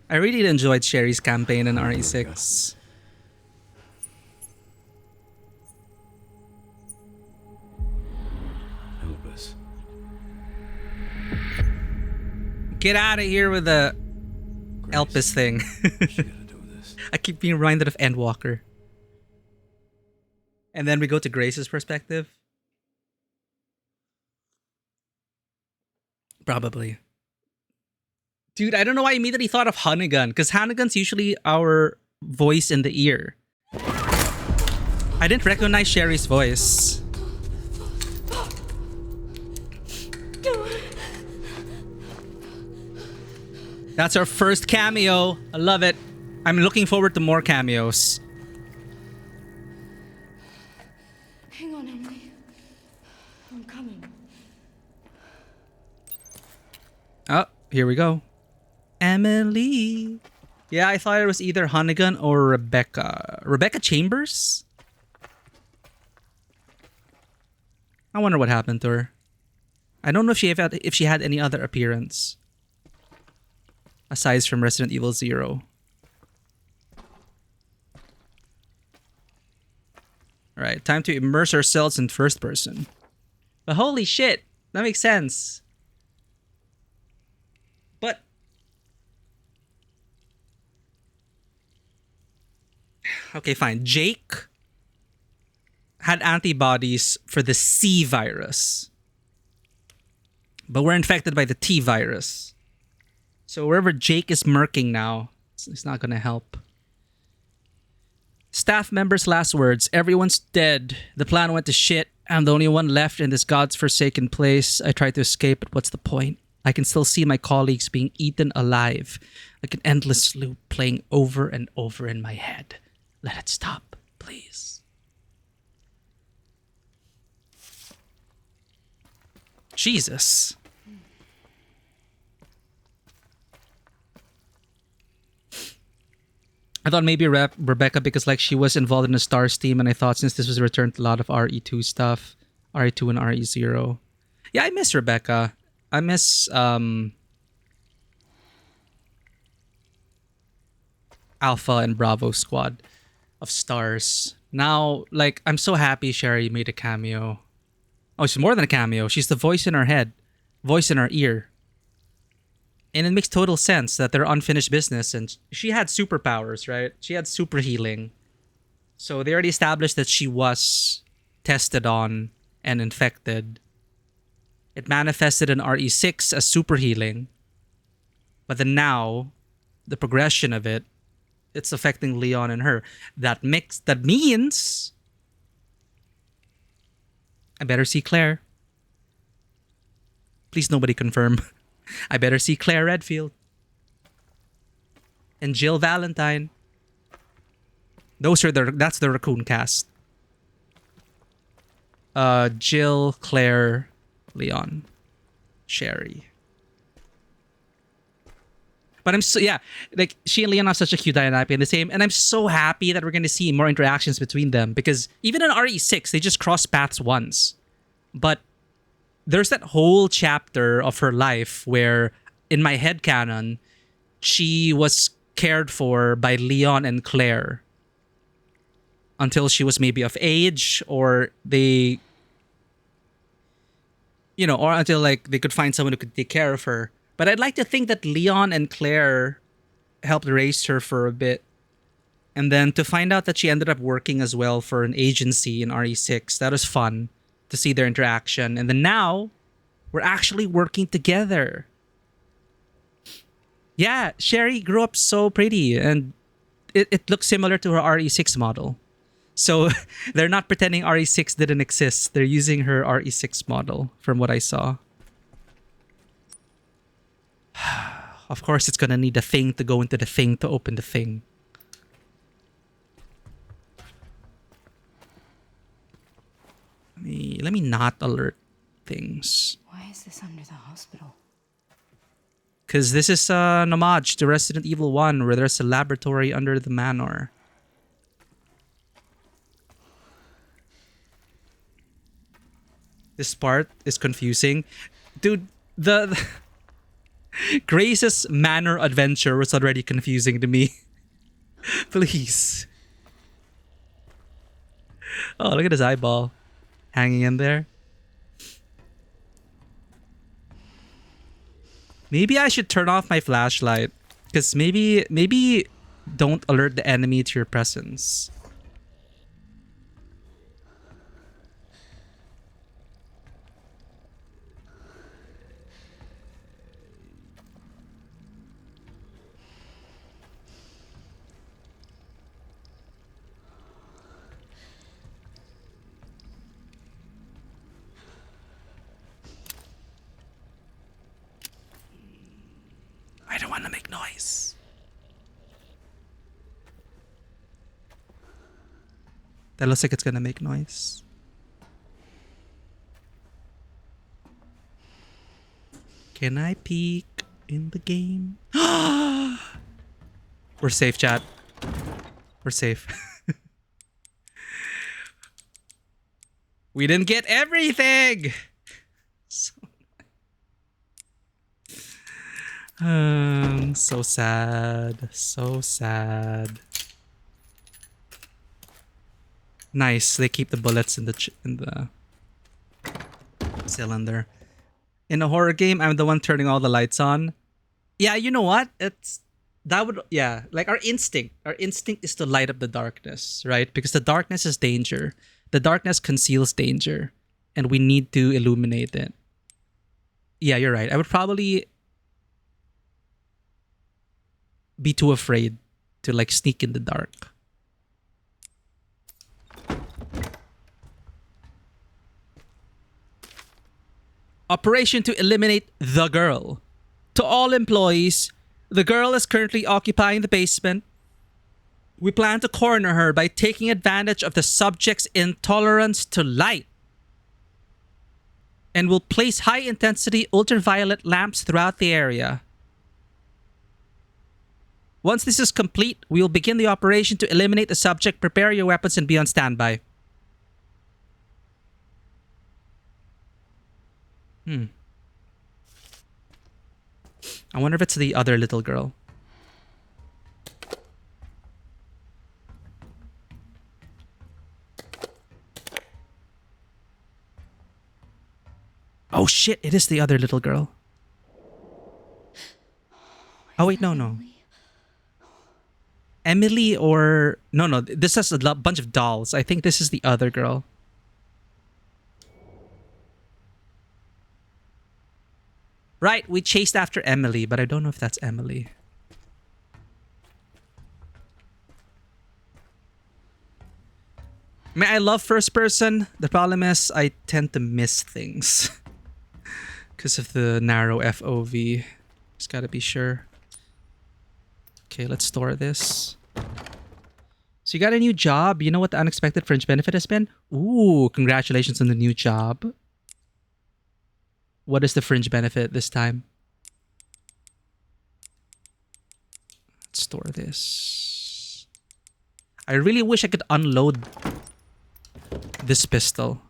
I really enjoyed Sherry's campaign in RE6. Elvis. Get out of here with the Grace. Elpis thing. She gotta do this. I keep being reminded of Endwalker. And then we go to Grace's perspective. Probably. Dude, I don't know why I immediately thought of Hanigan, because Hanigan's usually our voice in the ear. I didn't recognize Sherry's voice. That's our first cameo. I love it. I'm looking forward to more cameos. Hang on, Emily. I'm coming. Oh, here we go. Emily. Yeah, I thought it was either Hanigan or Rebecca. Rebecca Chambers? I wonder what happened to her. I don't know if she had any other appearance. Aside from Resident Evil 0. Alright, time to immerse ourselves in first person. But holy shit, that makes sense. But... okay, fine. Jake had antibodies for the C virus. But we're infected by the T virus. So wherever Jake is murking now, it's not gonna help. Staff members' last words. Everyone's dead. The plan went to shit. I'm the only one left in this god's forsaken place. I tried to escape, but what's the point? I can still see my colleagues being eaten alive. Like an endless loop playing over and over in my head. Let it stop, please. Jesus. I thought maybe Rebecca, because like she was involved in the Stars team, and I thought since this was returned a lot of RE2 stuff, RE2 and RE0. Yeah, I miss Rebecca. I miss Alpha and Bravo squad of stars. Now, like, I'm so happy Sherry made a cameo. Oh, she's more than a cameo. She's the voice in our head, voice in our ear. And it makes total sense that they're unfinished business. And she had superpowers, right? She had super healing. So they already established that she was tested on and infected. It manifested in RE6 as super healing. But then now, the progression of it, it's affecting Leon and her. That means I better see Claire. Please nobody confirm. I better see Claire Redfield. And Jill Valentine. That's the raccoon cast. Jill, Claire, Leon, Sherry. But I'm so, yeah, like she and Leon have such a cute dynamic in the same, and I'm so happy that we're going to see more interactions between them, because even in RE6 they just cross paths once, but there's that whole chapter of her life where, in my headcanon, she was cared for by Leon and Claire until she was maybe of age, or they, or until like they could find someone who could take care of her. But I'd like to think that Leon and Claire helped raise her for a bit. And then to find out that she ended up working as well for an agency in RE6, that was fun to see their interaction. And then now, we're actually working together. Yeah, Sherry grew up so pretty, and it looks similar to her RE6 model. So they're not pretending RE6 didn't exist. They're using her RE6 model from what I saw. Of course, it's gonna need a thing to go into the thing to open the thing. Let me not alert things. Why is this under the hospital? Because this is an homage to Resident Evil 1, where there's a laboratory under the manor. This part is confusing. Dude, the Grace's manor adventure was already confusing to me. Please. Oh, look at his eyeball hanging in there. Maybe I should turn off my flashlight, because maybe don't alert the enemy to your presence. I don't want to make noise. That looks like it's gonna make noise. Can I peek in the game? We're safe, chat. We're safe. We didn't get everything. So sad. So sad. Nice. They keep the bullets in the cylinder. In a horror game, I'm the one turning all the lights on. Yeah, you know what? Like our instinct. Our instinct is to light up the darkness, right? Because the darkness is danger. The darkness conceals danger, and we need to illuminate it. Yeah, you're right. I would probably be too afraid to like sneak in the dark. Operation to eliminate the girl. To all employees, the girl is currently occupying the basement. We plan to corner her by taking advantage of the subject's intolerance to light. And we'll place high-intensity ultraviolet lamps throughout the area. Once this is complete, we will begin the operation to eliminate the subject. Prepare your weapons and be on standby. I wonder if it's the other little girl. Oh shit, it is the other little girl. Oh wait, no. Emily or... No, this has a bunch of dolls. I think this is the other girl. Right, we chased after Emily, but I don't know if that's Emily. I mean, I love first person. The problem is I tend to miss things because of the narrow FOV. Just gotta be sure. Okay, let's store this. So you got a new job. You know what the unexpected fringe benefit has been? Ooh, congratulations on the new job. What is the fringe benefit this time? Let's store this. I really wish I could unload this pistol.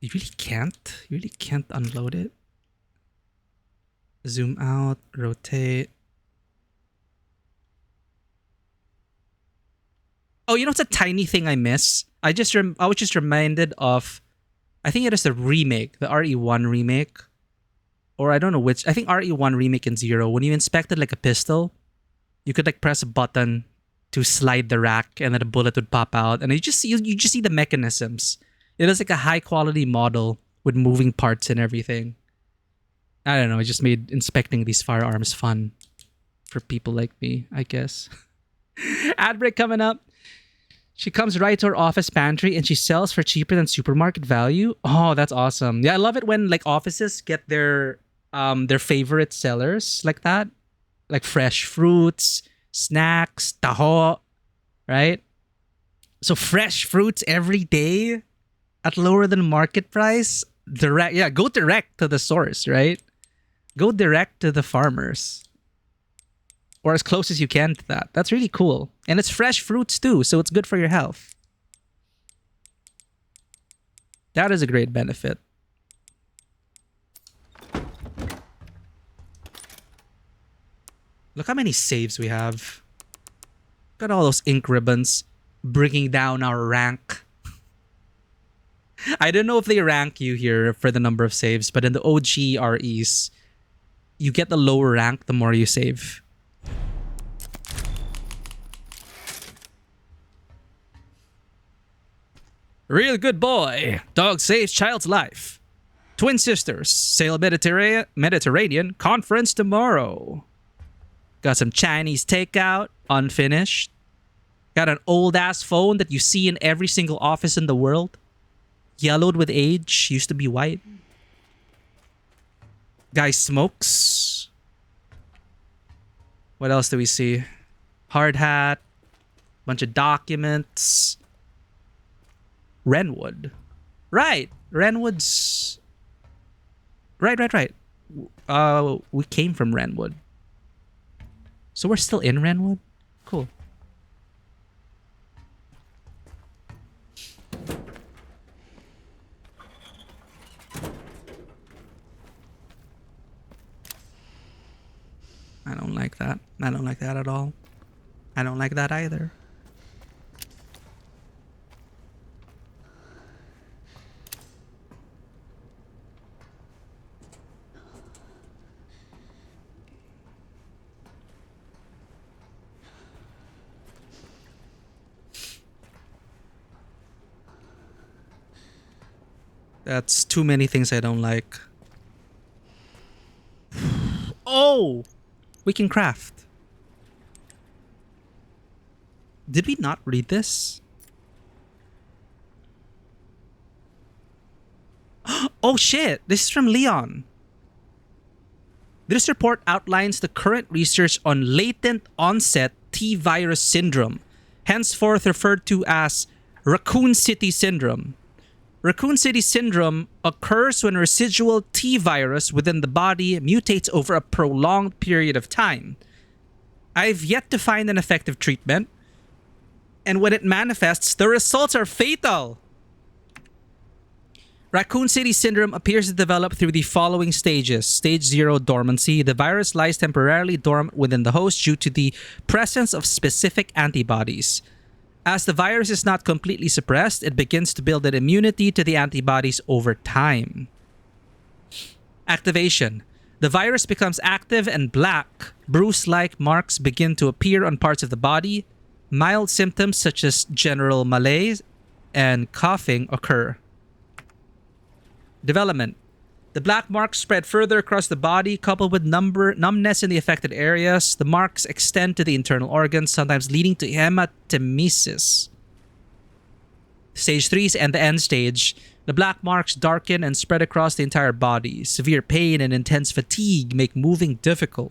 You really can't? You really can't unload it? Zoom out, rotate. Oh, you know what's a tiny thing I miss? I was just reminded of, I think it is the remake, the RE1 remake. Or I don't know which. I think RE1 remake in 0. When you inspected like a pistol, you could like press a button to slide the rack and then a bullet would pop out. And you just see the mechanisms. It is like a high quality model with moving parts and everything. I don't know, it just made inspecting these firearms fun for people like me, I guess. Ad break coming up. She comes right to her office pantry and she sells for cheaper than supermarket value. Oh, that's awesome. Yeah, I love it when like offices get their favorite sellers like that. Like fresh fruits, snacks, taho, right? So fresh fruits every day at lower than market price. Go direct to the source, right? Go direct to the farmers. Or as close as you can to that. That's really cool. And it's fresh fruits too, so it's good for your health. That is a great benefit. Look how many saves we have. Got all those ink ribbons bringing down our rank. I don't know if they rank you here for the number of saves, but in the OG REs, you get the lower rank the more you save. Real good boy. Dog saves child's life. Twin sisters sail Mediterranean conference tomorrow. Got some Chinese takeout, unfinished. Got an old ass phone that you see in every single office in the world. Yellowed with age, used to be white. Guy smokes. What else do we see? Hard hat. Bunch of documents. Renwood. Right. Renwood's... Right. We came from Renwood. So we're still in Renwood? Cool. I don't like that. I don't like that at all. I don't like that either. That's too many things I don't like. Oh! We can craft. Did we not read this? Oh shit! This is from Leon. This report outlines the current research on latent onset T-virus syndrome, henceforth referred to as Raccoon City syndrome. Raccoon City syndrome occurs when a residual T-virus within the body mutates over a prolonged period of time. I've yet to find an effective treatment, and when it manifests, the results are fatal. Raccoon City syndrome appears to develop through the following stages. Stage 0, dormancy. The virus lies temporarily dormant within the host due to the presence of specific antibodies. As the virus is not completely suppressed, it begins to build an immunity to the antibodies over time. Activation. The virus becomes active and black. Bruise-like marks begin to appear on parts of the body. Mild symptoms such as general malaise and coughing occur. Development. The black marks spread further across the body, coupled with numbness in the affected areas. The marks extend to the internal organs, sometimes leading to hematemesis. Stage 3 and the end stage. The black marks darken and spread across the entire body. Severe pain and intense fatigue make moving difficult.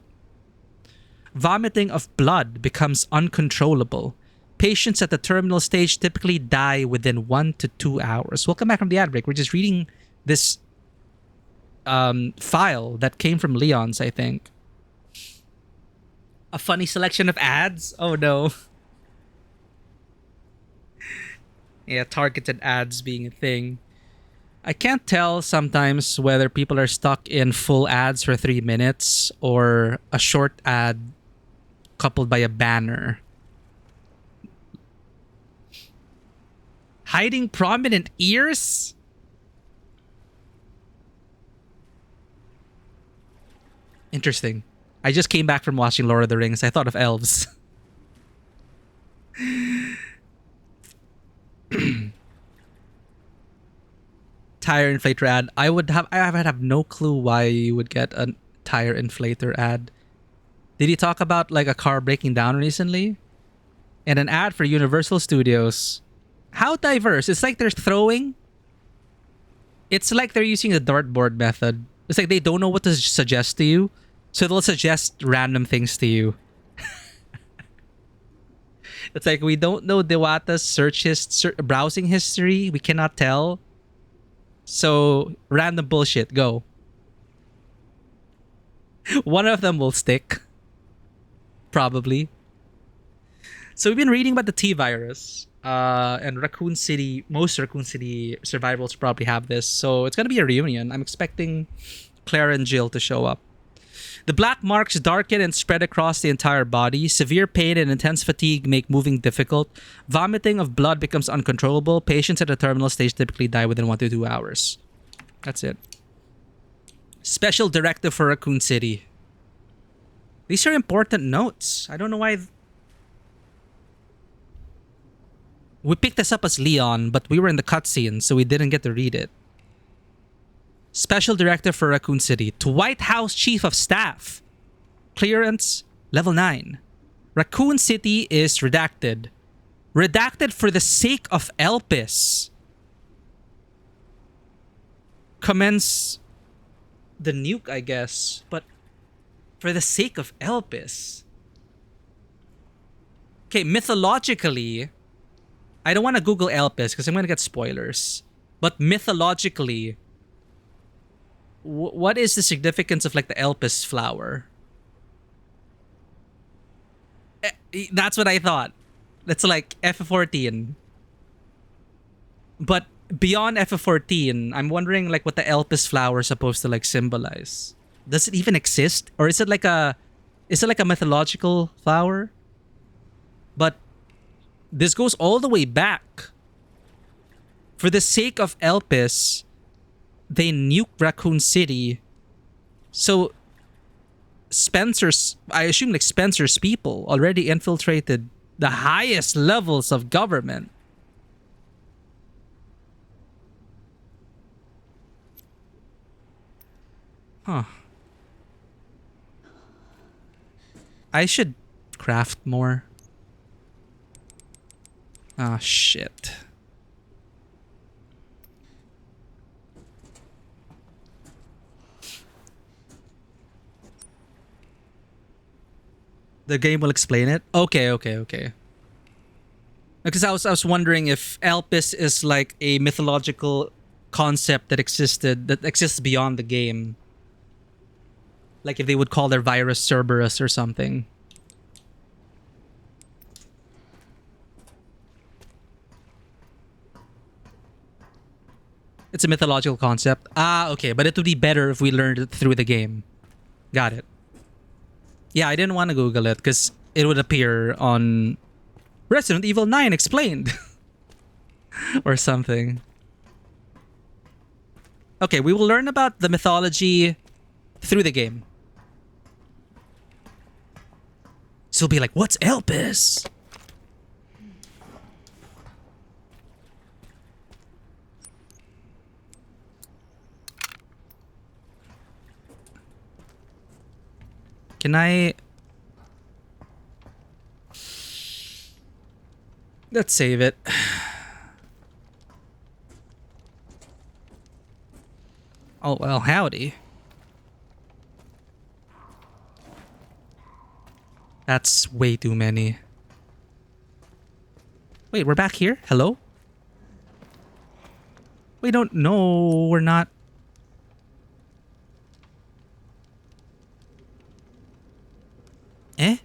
Vomiting of blood becomes uncontrollable. Patients at the terminal stage typically die within 1 to 2 hours. Welcome back from the ad break. We're just reading this file that came from Leon's, I think. A funny selection of ads? Oh no. Yeah, targeted ads being a thing. I can't tell sometimes whether people are stuck in full ads for 3 minutes or a short ad coupled by a banner. Hiding prominent ears? Interesting. I just came back from watching Lord of the Rings. I thought of elves. Tire inflator ad. I would have no clue why you would get a tire inflator ad. Did he talk about like a car breaking down recently? And an ad for Universal Studios. How diverse? It's like they're throwing. It's like they're using the dartboard method. It's like they don't know what to suggest to you, so they'll suggest random things to you. It's like, we don't know Dewata's browsing history. We cannot tell. So, random bullshit. Go. One of them will stick. Probably. So, we've been reading about the T-virus. And Raccoon City, most Raccoon City survivors probably have this. So, it's going to be a reunion. I'm expecting Claire and Jill to show up. The black marks darken and spread across the entire body. Severe pain and intense fatigue make moving difficult. Vomiting of blood becomes uncontrollable. Patients at the terminal stage typically die within 1 to 2 hours. That's it. Special directive for Raccoon City. These are important notes. I don't know why. We picked this up as Leon, but we were in the cutscene, so we didn't get to read it. Special Directive for Raccoon City to White House Chief of Staff. Clearance level 9. Raccoon City is redacted. Redacted for the sake of Elpis. Commence the nuke, I guess, but for the sake of Elpis. Okay, mythologically, I don't want to Google Elpis because I'm going to get spoilers. But mythologically, what is the significance of like the Elpis flower? That's what I thought. That's like F14. But beyond F14, I'm wondering like what the Elpis flower is supposed to like symbolize. Does it even exist? Or is it like a mythological flower? But this goes all the way back. For the sake of Elpis, they nuke Raccoon City. So I assume like Spencer's people already infiltrated the highest levels of government. Huh. I should craft more. Ah, shit. The game will explain it? Okay. Because I was wondering if Elpis is like a mythological concept that exists beyond the game. Like if they would call their virus Cerberus or something. It's a mythological concept. Ah, okay. But it would be better if we learned it through the game. Got it. Yeah, I didn't want to Google it because it would appear on Resident Evil 9 explained. Or something. Okay, we will learn about the mythology through the game. So we'll be like, what's Elpis? Can I... Let's save it. Oh, well, howdy. That's way too many. Wait, we're back here? Hello? We don't know. We're not. Eh?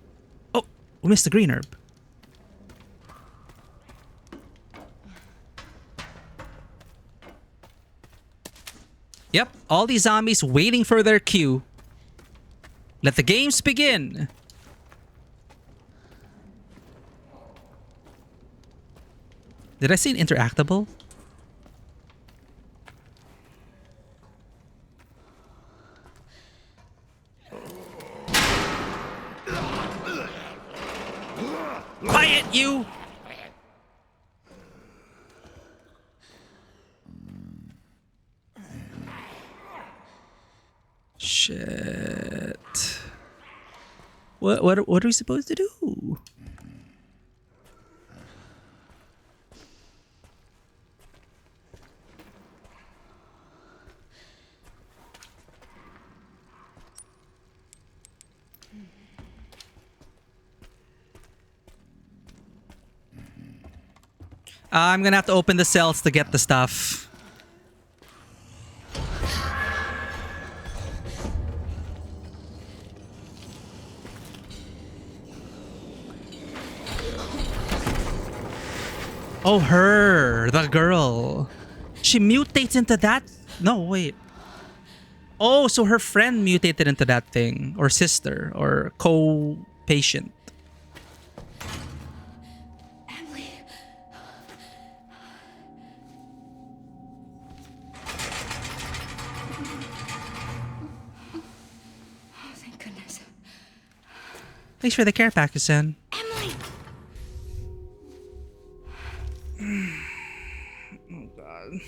Oh, we missed the green herb. Yep, all these zombies waiting for their cue. Let the games begin. Did I say an interactable? Quiet, you! Shit. What are we supposed to do? I'm gonna have to open the cells to get the stuff. Oh, her, the girl. She mutates into that? No, wait. Oh, so her friend mutated into that thing. Or sister. Or co-patient. Emily. Oh, thank goodness. Thanks for the care package, Sen. Emily! Oh, God.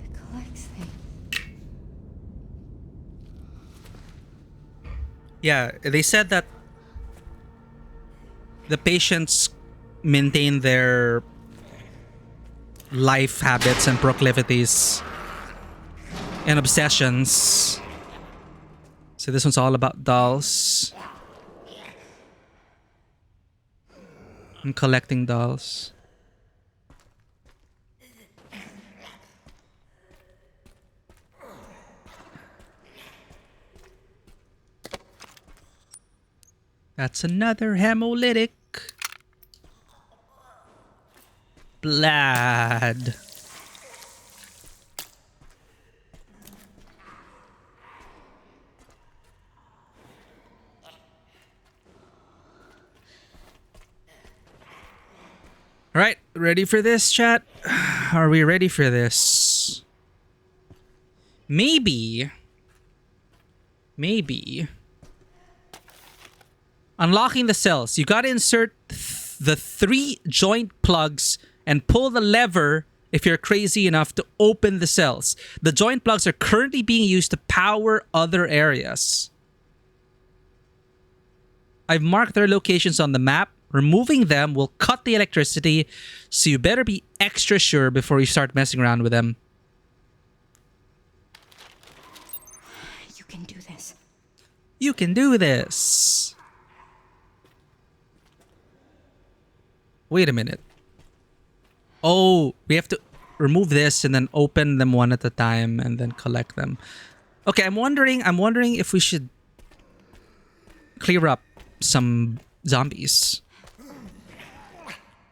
It collects things. Yeah, they said that the patients maintain their life habits and proclivities and obsessions. So this one's all about dolls. I'm collecting dolls. That's another hemolytic. Blood. All right, ready for this, chat? Are we ready for this? Maybe. Unlocking the cells. You gotta insert the 3 joint plugs and pull the lever if you're crazy enough to open the cells. The joint plugs are currently being used to power other areas. I've marked their locations on the map. Removing them will cut the electricity, so you better be extra sure before you start messing around with them. You can do this. You can do this. Wait a minute. Oh, we have to remove this and then open them one at a time and then collect them. Okay, I'm wondering if we should clear up some zombies.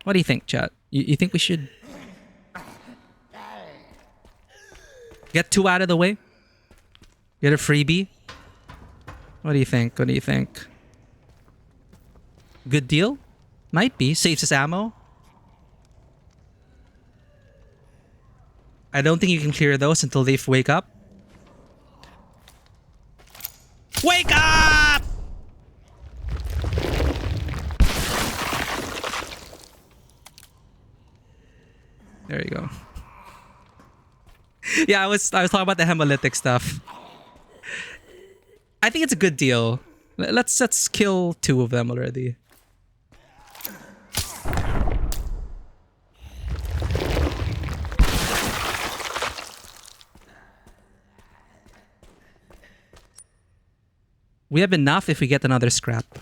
What do you think, chat? You think we should? Get 2 out of the way. Get a freebie. What do you think? What do you think? Good deal? Might be. Saves us ammo. I don't think you can clear those until they wake up. Wake up! There you go. Yeah, I was talking about the hemolytic stuff. I think it's a good deal. Let's kill 2 of them already. We have enough if we get another scrap.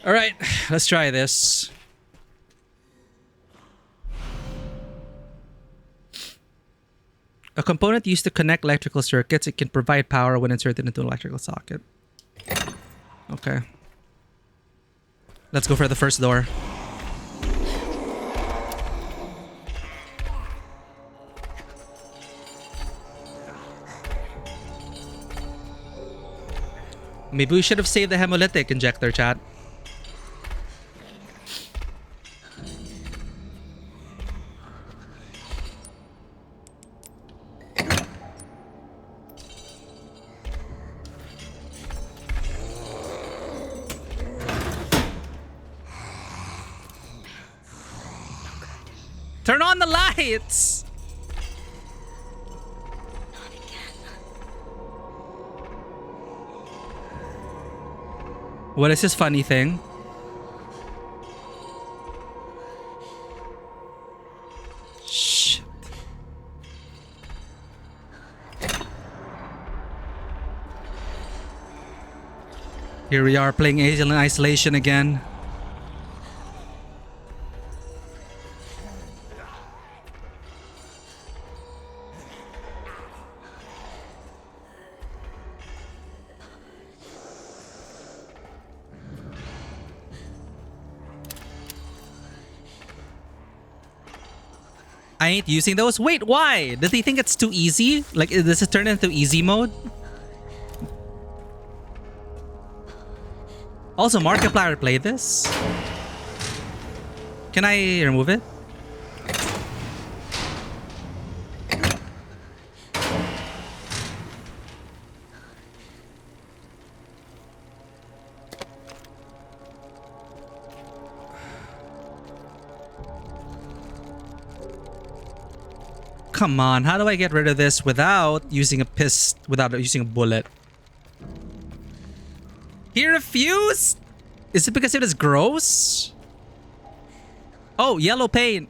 All right, let's try this. A component used to connect electrical circuits. It can provide power when inserted into an electrical socket. Okay. Let's go for the first door. Maybe we should have saved the hemolytic injector, chat. Turn on the lights! What is this funny thing? Shit. Here we are playing Alien Isolation again. I ain't using those. Wait, why? Does he think it's too easy? Like, does it turn into easy mode? Also, Markiplier played this. Can I remove it? Come on, how do I get rid of this without using a bullet? He refused? Is it because it is gross? Oh, yellow paint.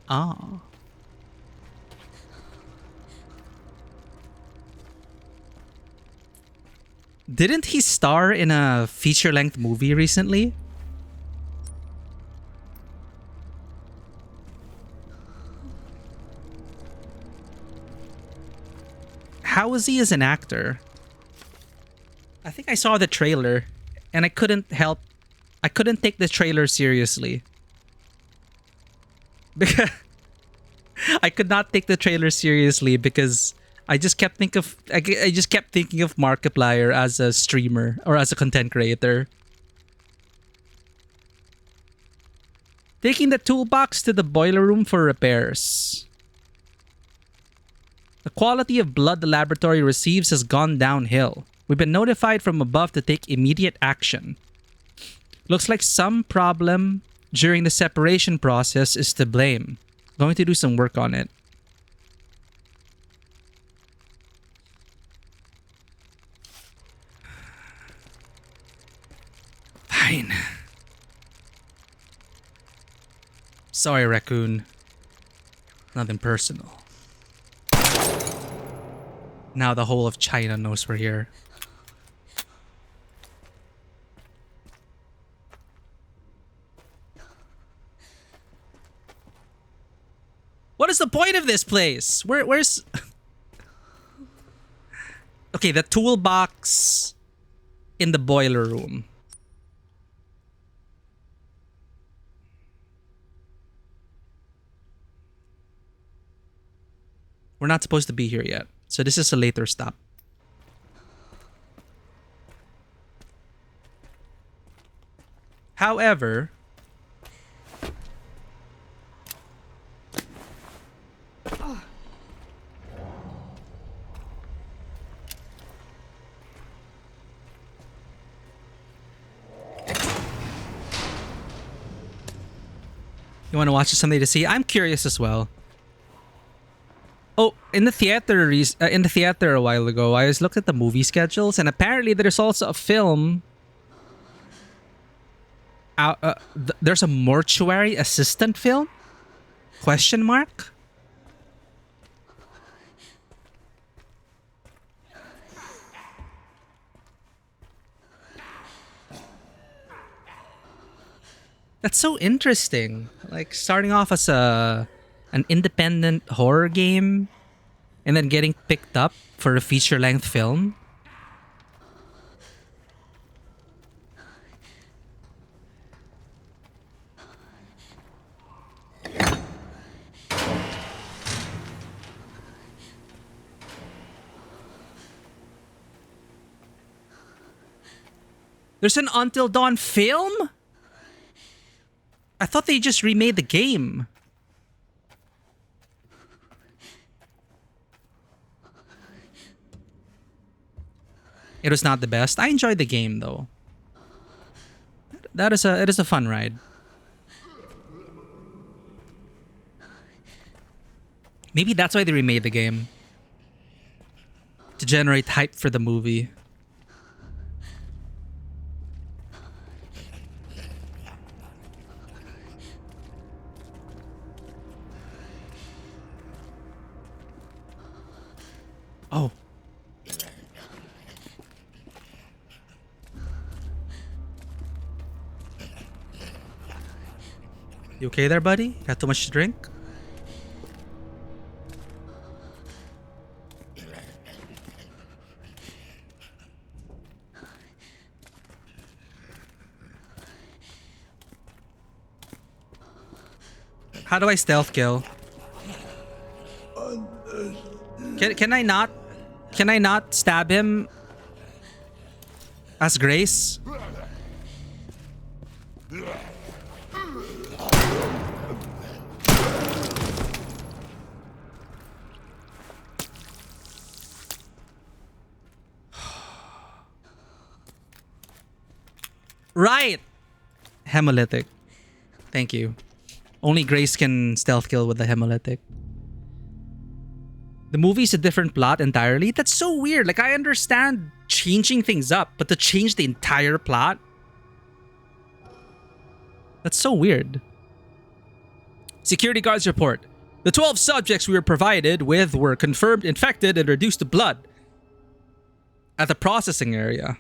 Ah. Didn't he star in a feature-length movie recently? How is he as an actor? I think I saw the trailer and I couldn't take the trailer seriously. Because I could not take the trailer seriously because I just kept thinking of Markiplier as a streamer or as a content creator. Taking the toolbox to the boiler room for repairs. The quality of blood the laboratory receives has gone downhill. We've been notified from above to take immediate action. Looks like some problem during the separation process is to blame. Going to do some work on it. Fine. Sorry, raccoon. Nothing personal. Now the whole of China knows we're here. What is the point of this place? Where's... Okay, the toolbox in the boiler room. We're not supposed to be here yet. So this is a later stop. However, you want to watch something to see? I'm curious as well. Oh, in the theater a while ago, I was looked at the movie schedules, and apparently there's also a film. There's a mortuary assistant film? Question mark? That's so interesting. Like starting off as an independent horror game and then getting picked up for a feature-length film. There's an Until Dawn film? I thought they just remade the game. It was not the best. I enjoyed the game though. It is a fun ride. Maybe that's why they remade the game. To generate hype for the movie. Oh. You okay there, buddy? Got too much to drink? How do I stealth kill? Can I not stab him as Grace? Right. Hemolytic. Thank you. Only Grace can stealth kill with the hemolytic. The movie's a different plot entirely. That's so weird. Like, I understand changing things up, but to change the entire plot? That's so weird. Security guards report. The 12 subjects we were provided with were confirmed infected and reduced to blood at the processing area.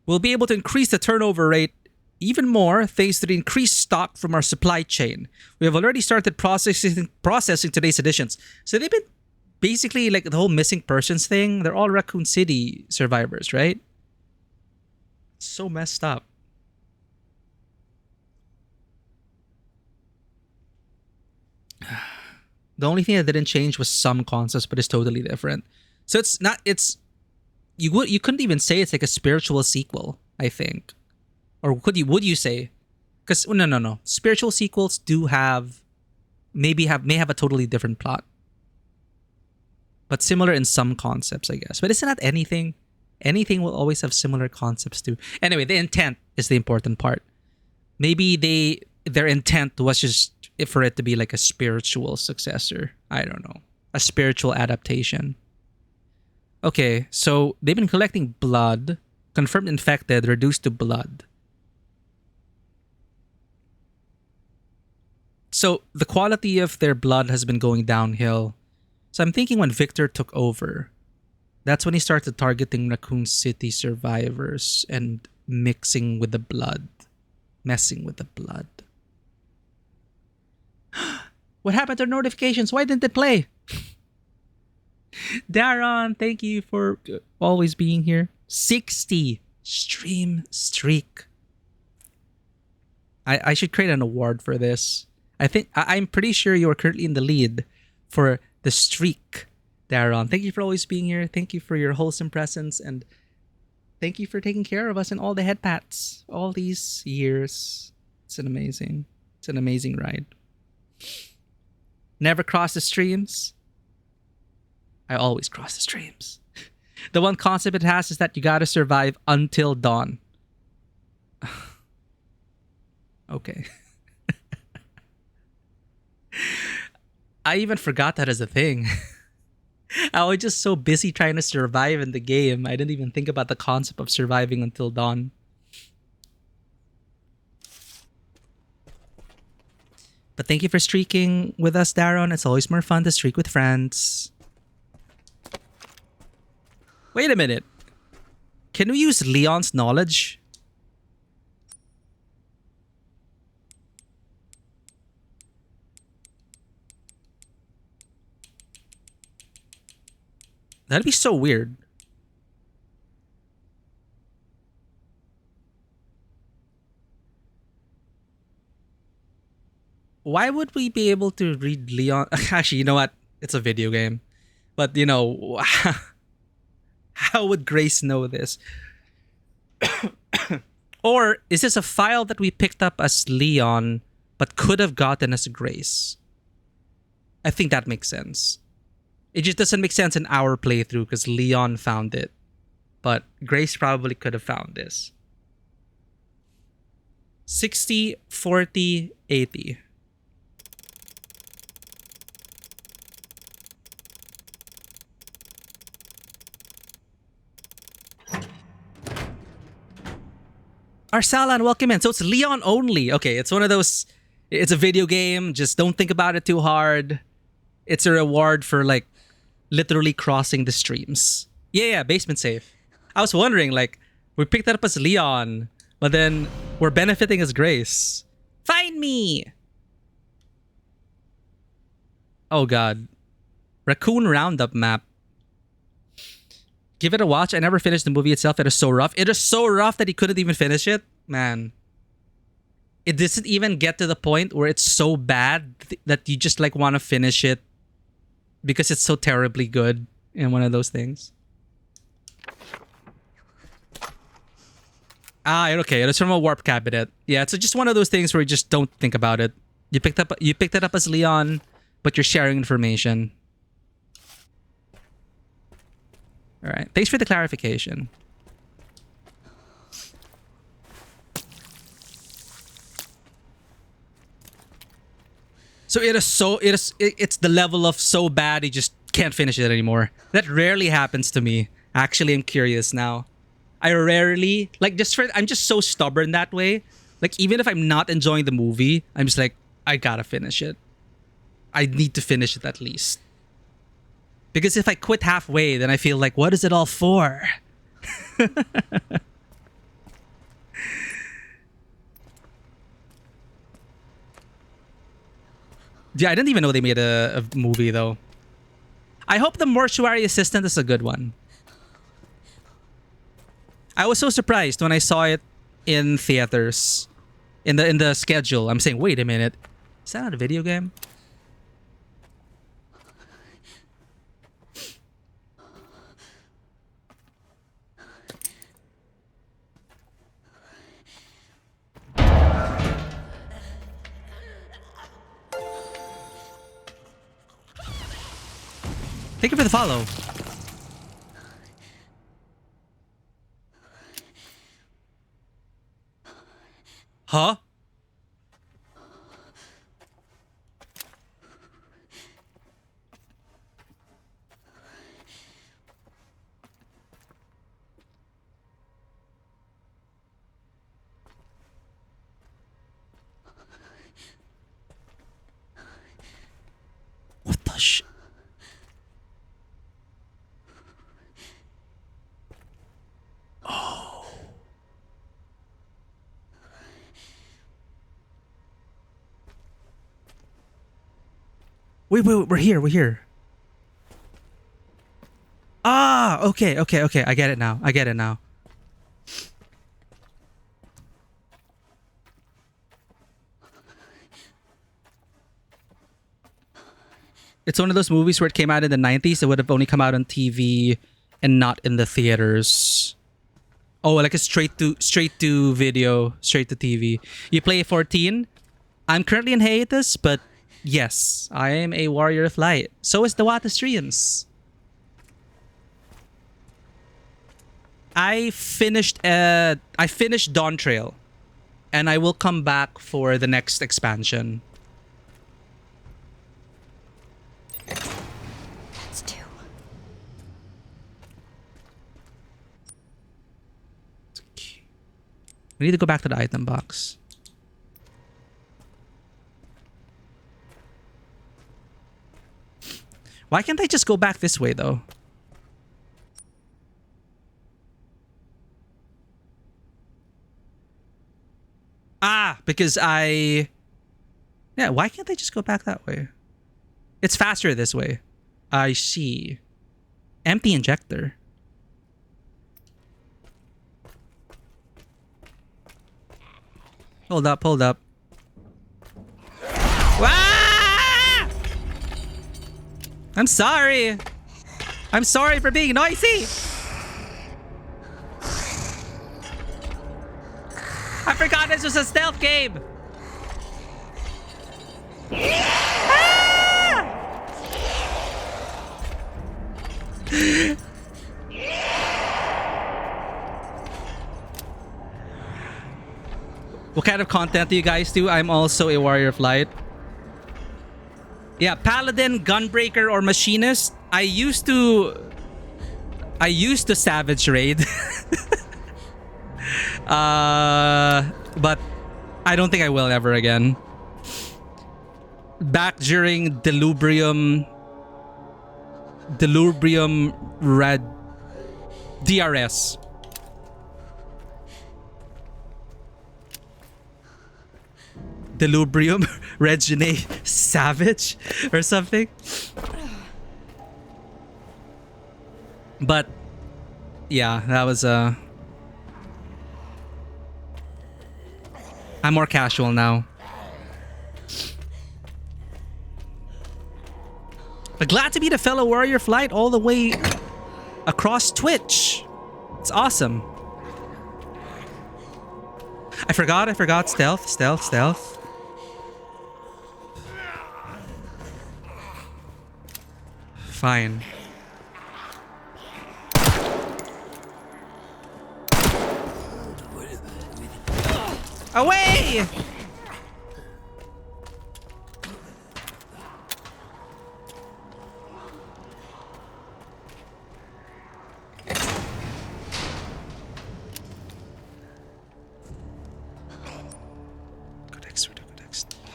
We'll be able to increase the turnover rate even more thanks to the increased stock from our supply chain. We have already started processing today's additions. So they've been basically like the whole missing persons thing. They're all Raccoon City survivors, right? So messed up. The only thing that didn't change was some concepts, but it's totally different. So it's not, you couldn't even say it's like a spiritual sequel, I think. Or would you say? Because no. Spiritual sequels do may have a totally different plot. But similar in some concepts, I guess. But isn't that anything? Anything will always have similar concepts too. Anyway, the intent is the important part. Maybe their intent was just for it to be like a spiritual successor. I don't know. A spiritual adaptation. Okay, so they've been collecting blood. Confirmed infected, reduced to blood. So the quality of their blood has been going downhill. So I'm thinking when Victor took over, that's when he started targeting Raccoon City survivors and mixing with the blood. Messing with the blood. What happened to notifications? Why didn't it play? Daron, thank you for always being here. 60 stream streak. I should create an award for this. I'm pretty sure you are currently in the lead for the streak, Daron. Thank you for always being here. Thank you for your wholesome presence, and thank you for taking care of us in all the head pats all these years. It's an amazing ride. Never cross the streams. I always cross the streams. The one concept it has is that you gotta survive until dawn. Okay. I even forgot that as a thing. I was just so busy trying to survive in the game. I didn't even think about the concept of surviving until dawn. But thank you for streaking with us, Daron. It's always more fun to streak with friends. Wait a minute. Can we use Leon's knowledge? That'd be so weird. Why would we be able to read Leon? Actually, you know what? It's a video game. But, you know, how would Grace know this? Or is this a file that we picked up as Leon but could have gotten as Grace? I think that makes sense. It just doesn't make sense in our playthrough because Leon found it. But Grace probably could have found this. 60, 40, 80. Arsalan, welcome in. So it's Leon only. Okay, it's one of those... It's a video game. Just don't think about it too hard. It's a reward for, like, literally crossing the streams. Yeah, basement safe. I was wondering, like, we picked that up as Leon, but then we're benefiting as Grace. Find me! Oh, God. Raccoon Roundup map. Give it a watch. I never finished the movie itself. It is so rough. It is so rough that he couldn't even finish it. Man. It doesn't even get to the point where it's so bad that you just like want to finish it because it's so terribly good in one of those things. Ah, okay. It's from a warp cabinet. Yeah, it's just one of those things where you just don't think about it. You picked it up as Leon, but you're sharing information. All right. Thanks for the clarification. So it's the level of so bad you just can't finish it anymore. That rarely happens to me. Actually, I'm curious now. I rarely I'm just so stubborn that way. Like even if I'm not enjoying the movie, I'm just like I gotta finish it. I need to finish it at least. Because if I quit halfway, then I feel like, what is it all for? Yeah, I didn't even know they made a movie, though. I hope the mortuary assistant is a good one. I was so surprised when I saw it in theaters. In the schedule. I'm saying, wait a minute. Is that not a video game? Thank you for the follow. Huh? What the sh... Oh. Wait, we're here. Ah, okay. I get it now. It's one of those movies where it came out in the 90s. It would have only come out on TV and not in the theaters. Oh, like a straight to video, straight to TV. You play 14. I'm currently in hiatus, but yes, I am a warrior of light. So is the Wata streams. I finished Dawn Trail, and I will come back for the next expansion. That's 2. We need to go back to the item box. Why can't I just go back this way though? Ah, because yeah, why can't I just go back that way? It's faster this way. I see. Empty injector. Hold up, hold up. Ah! I'm sorry. I'm sorry for being noisy. I forgot this was a stealth game. Ah! What kind of content do you guys do? I'm also a warrior of light. Yeah, paladin, gunbreaker, or machinist. I used to savage raid. But I don't think I will ever again. Back during Delubrium Red DRS. Delubrium Regine Savage or something. But yeah, that was I'm more casual now. But glad to meet a fellow warrior flight all the way across Twitch. It's awesome. I forgot stealth. Fine. Away! Codex.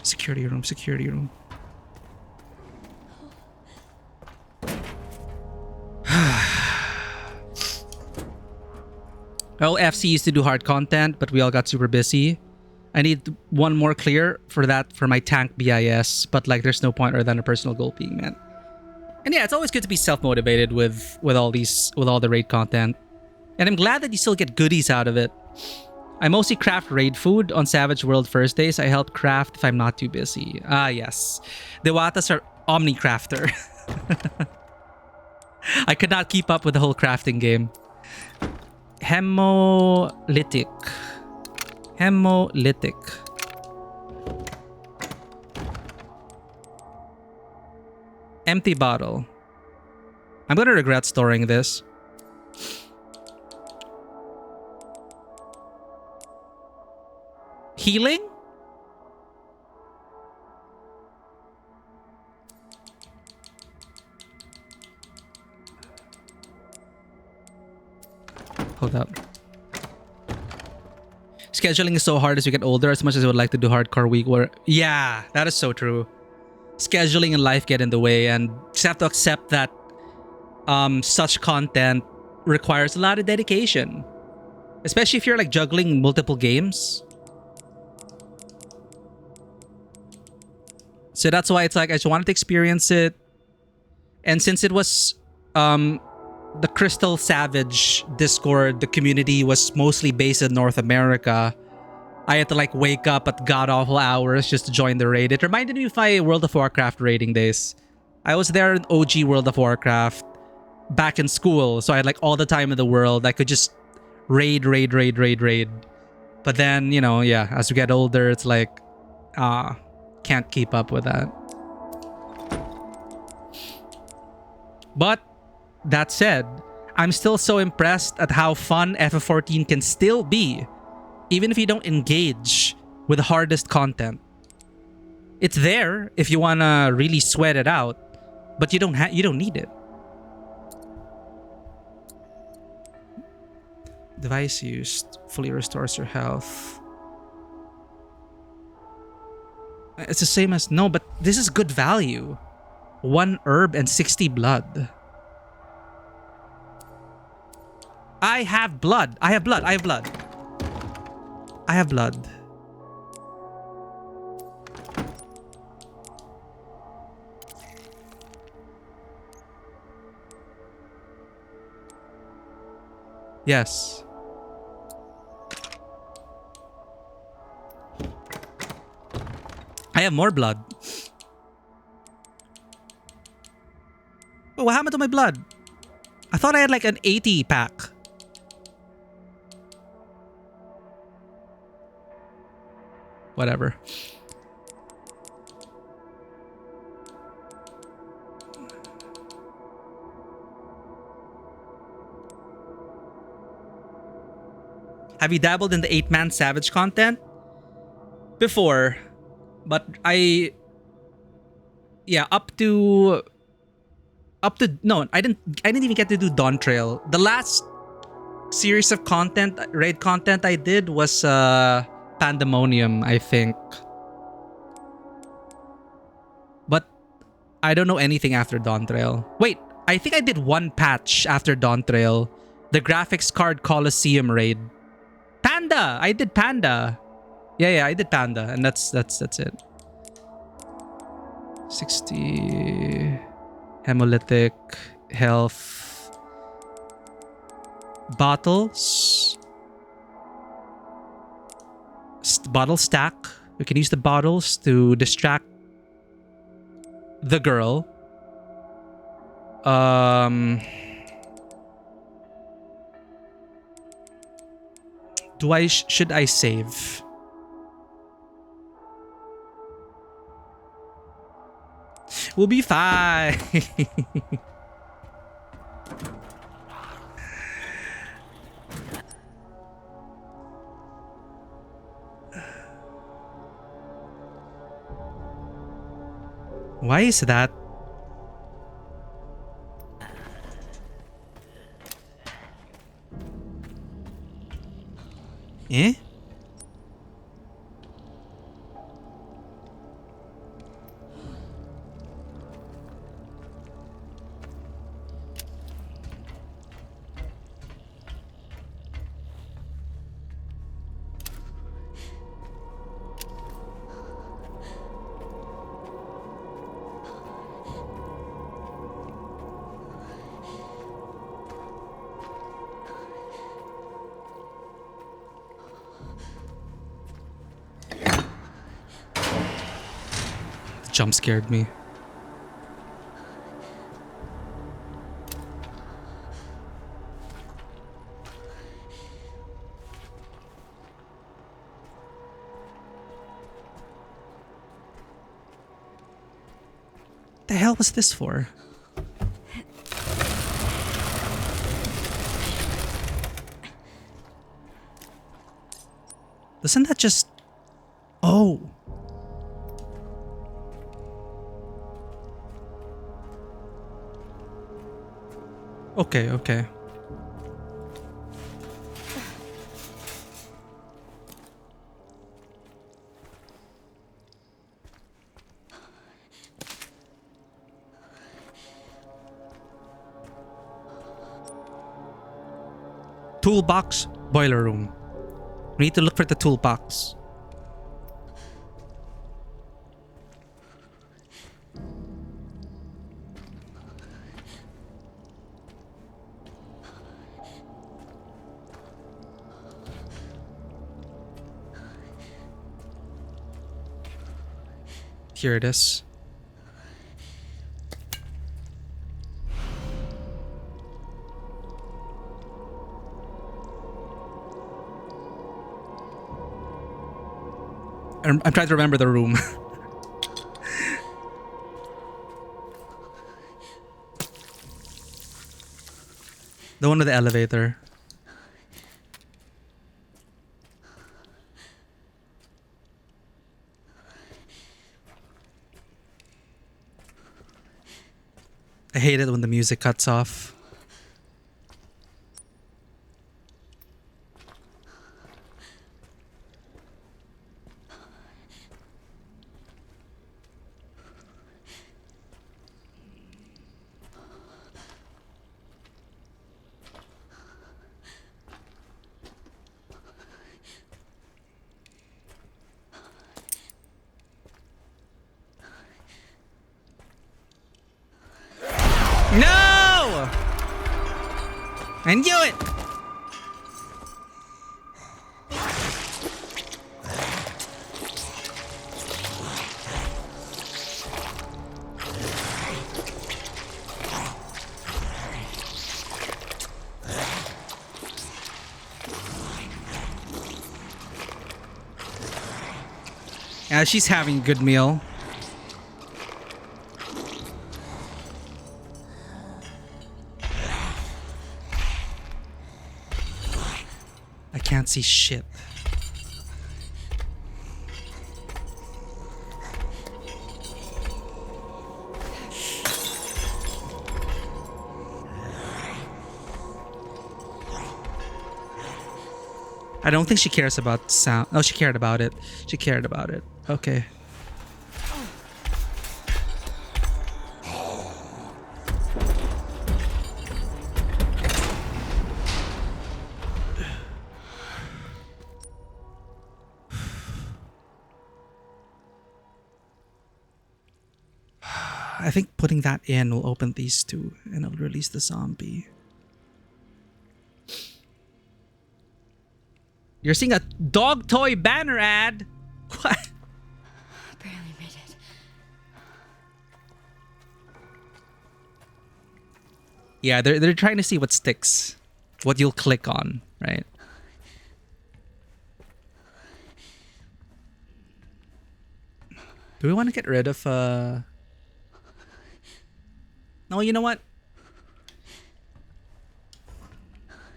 Security room. Well, FC used to do hard content, but we all got super busy. I need one more clear for my tank BIS, but like there's no point other than a personal goal being met. And yeah, it's always good to be self-motivated with all the raid content. And I'm glad that you still get goodies out of it. I mostly craft raid food on Savage World first days. I help craft if I'm not too busy. Ah, yes. The Watas are omni-crafter. I could not keep up with the whole crafting game. Hemolytic. Empty bottle. I'm gonna regret storing this. Healing? Hold up. Scheduling is so hard as we get older, as much as I would like to do hardcore week work. Yeah, that is so true. Scheduling and life get in the way, and just have to accept that such content requires a lot of dedication. Especially if you're like juggling multiple games. So that's why it's like I just wanted to experience it. And since it was the Crystal Savage Discord, the community was mostly based in North America, I had to like wake up at god-awful hours just to join the raid. It reminded me of my World of Warcraft raiding days. I was there in OG World of Warcraft back in school, so I had like all the time in the world. I could just raid. But then, you know, yeah, as we get older, it's like, can't keep up with that. But that said, I'm still so impressed at how fun FF14 can still be, even if you don't engage with the hardest content. It's there if you wanna really sweat it out, but you don't need it. Device used fully restores your health. It's the same as no, but this is good value. 1 herb and 60 blood. I have blood. I have blood. Yes. I have more blood. Oh, what happened to my blood? I thought I had like an 80 pack. Whatever. Have you dabbled in the 8-man Savage content? Before. But no, I didn't even get to do Dawn Trail. The last series of content, raid content I did was Pandemonium, I think. But I don't know anything after Dawn Trail. Wait, I think I did one patch after Dawn Trail. The graphics card Coliseum raid. Panda! I did Panda. Yeah, I did Panda, and that's it. 60 hemolytic health bottles. Bottle stack. We can use the bottles to distract the girl. Should I save? We'll be fine. Why is that? Eh? Jump scared me. The hell was this for? Doesn't that just... Oh. Okay. Toolbox, boiler room. We need to look for the toolbox. Here it is. I'm trying to remember the room. The one with the elevator. I hate it when the music cuts off. No! I knew it! Yeah, she's having a good meal. I can't see shit. I don't think she cares about sound. Oh, she cared about it. She cared about it. Okay. I think putting that in will open these two and it'll release the zombie. You're seeing a dog toy banner ad? What? Barely made it. Yeah, they're trying to see what sticks. What you'll click on, right? Do we want to get rid of No, you know what?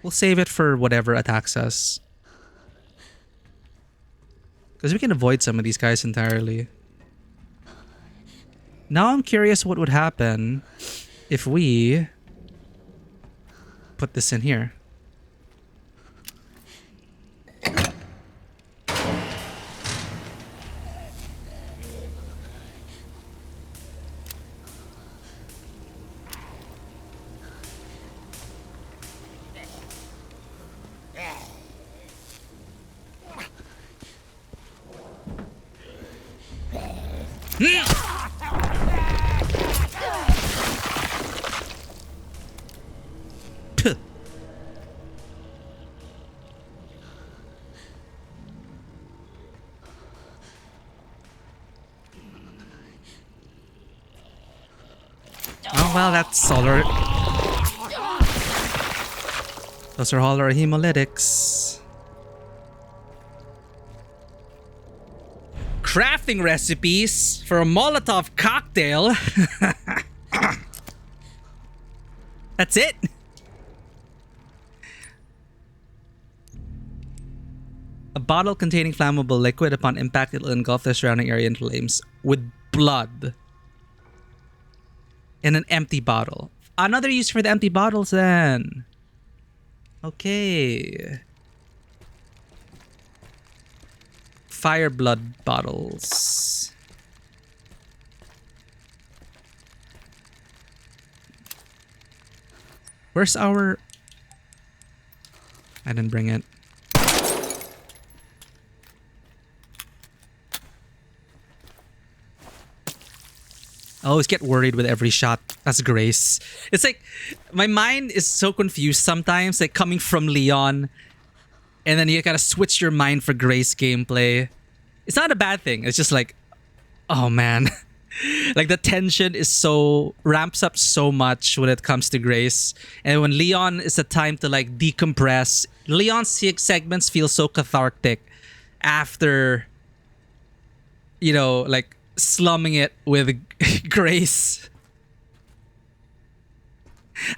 We'll save it for whatever attacks us. Because we can avoid some of these guys entirely. Now I'm curious what would happen if we put this in here. Oh well, that's all our... Those are all our hemolytics. Crafting recipes for a Molotov cocktail. That's it. A bottle containing flammable liquid. Upon impact, it will engulf the surrounding area in flames with blood. In an empty bottle. Another use for the empty bottles then. Okay. Fire blood bottles. Where's our... I didn't bring it. I always get worried with every shot. That's Grace. It's like, my mind is so confused sometimes, like coming from Leon, and then you gotta switch your mind for Grace gameplay. It's not a bad thing. It's just like, oh man. Like the tension is so, ramps up so much when it comes to Grace. And when Leon is a time to like decompress, Leon's segments feel so cathartic after you know, like slumming it with grace,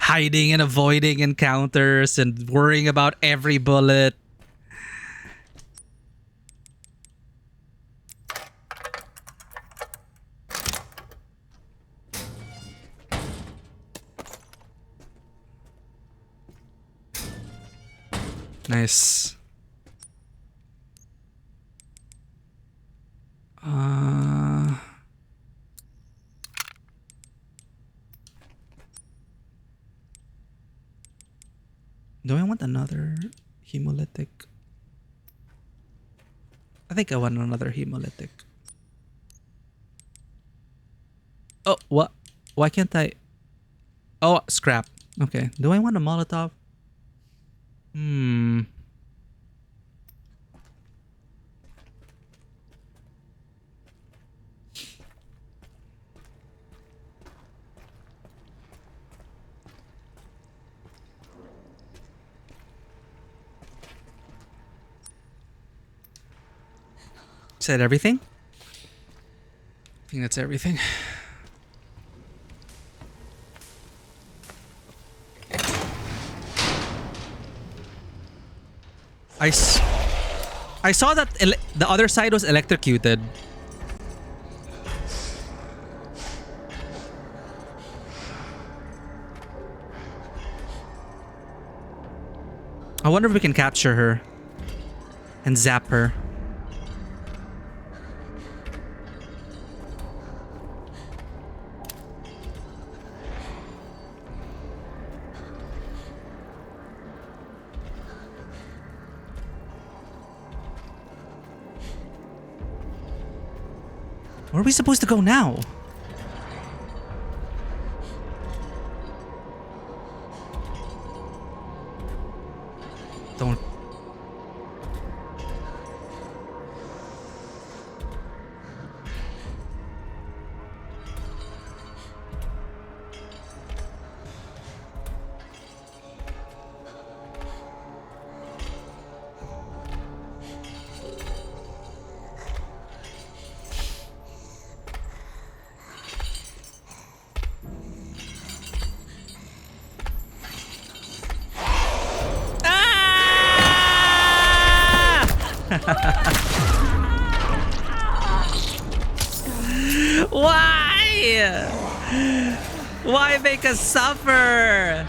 hiding and avoiding encounters and worrying about every bullet. Nice. Do I want another hemolytic? I think I want another hemolytic. Oh, what? Why can't I? Oh, scrap. Okay. Do I want a Molotov? Hmm. Is that everything? I think that's everything. I saw that the other side was electrocuted. I wonder if we can capture her and zap her. Where are we supposed to go now? Don't. Why? Why make us suffer?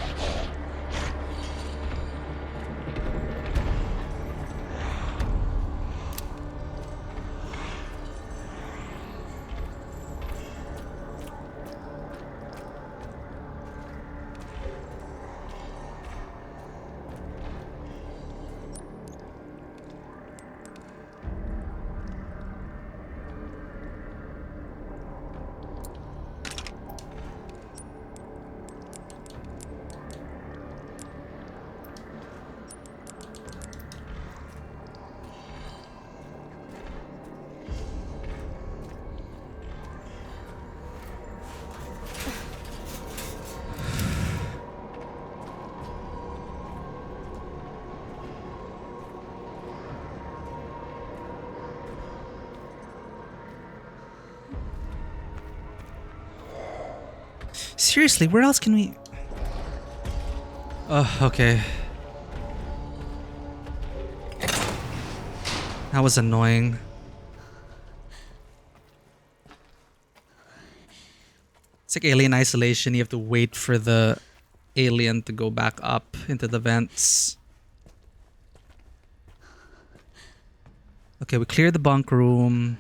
Seriously, where else can we... Oh, okay. That was annoying. It's like Alien Isolation. You have to wait for the alien to go back up into the vents. Okay, we cleared the bunk room.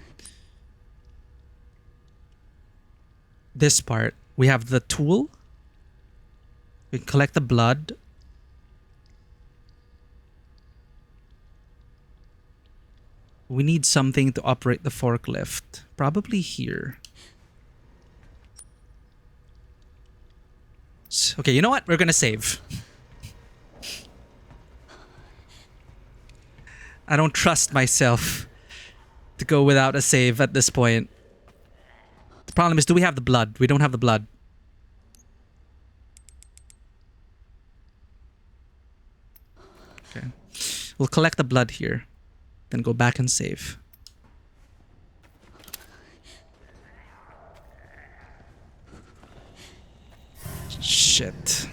This part. We have the tool. We can collect the blood. We need something to operate the forklift. Probably here. Okay, you know what? We're gonna save. I don't trust myself to go without a save at this point. The problem is, do we have the blood? We don't have the blood. Okay. We'll collect the blood here. Then go back and save. shit.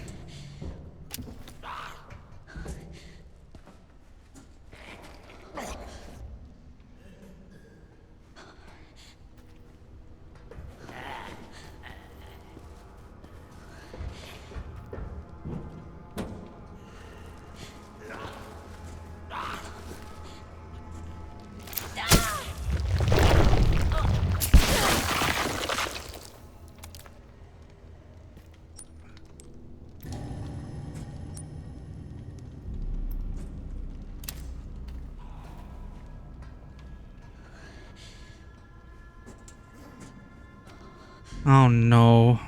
Oh no.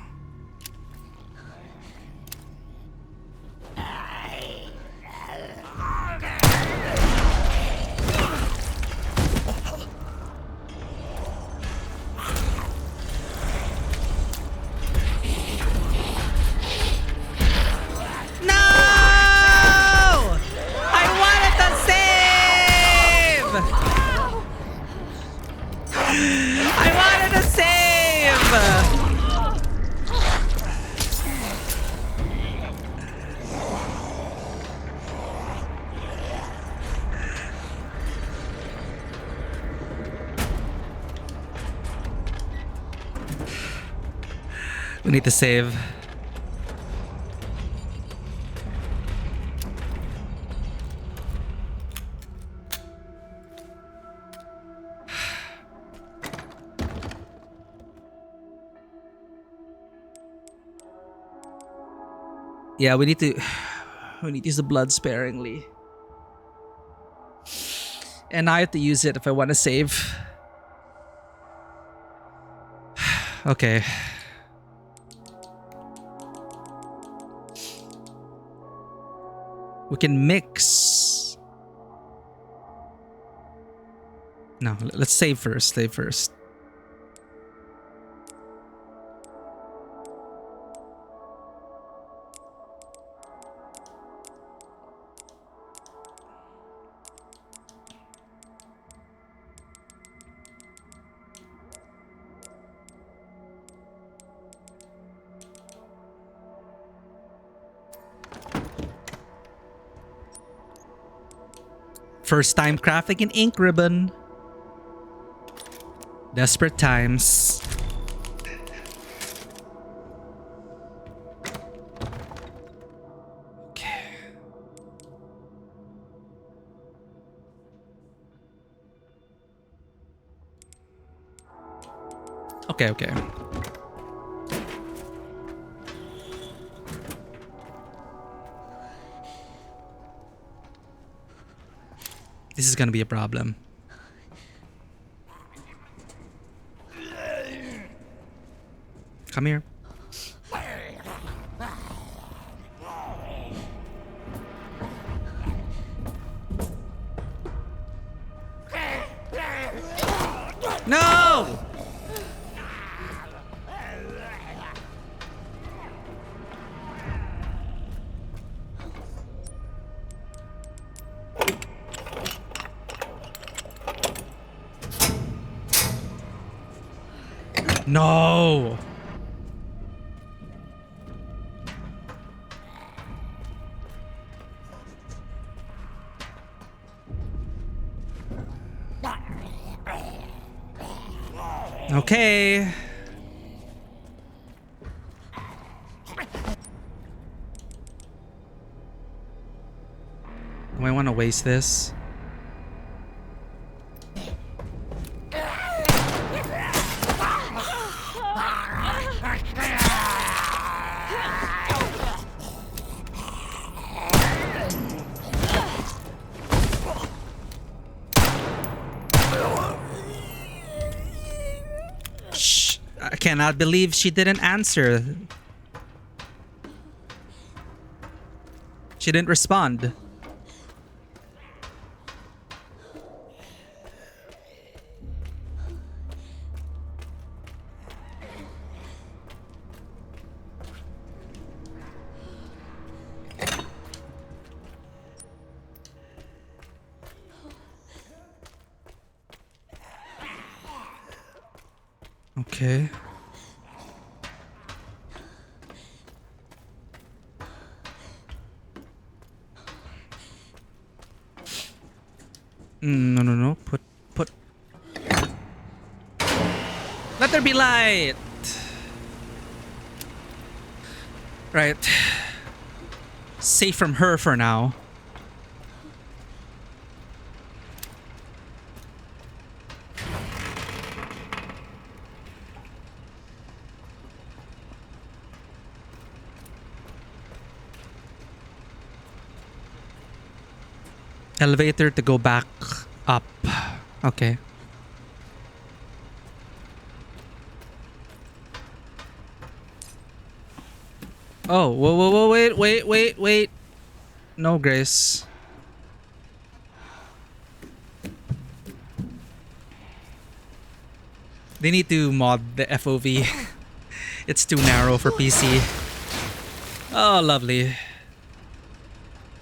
No! I wanted to save! I wanted to save! We need to save. Yeah, we need to use the blood sparingly. And I have to use it if I want to save. Okay. We can mix. No, let's save first. Save first. First time crafting an ink ribbon. Desperate times. Okay. Okay. This is gonna be a problem. Come here. No! No! Okay. Do I want to waste this? I cannot believe she didn't answer. She didn't respond. Okay. No, no, no. Put. Let there be light. Right. Safe from her for now. Elevator to go back up. Okay. Oh, whoa, whoa, whoa, wait. No, Grace. They need to mod the FOV. It's too narrow for PC. Oh, lovely.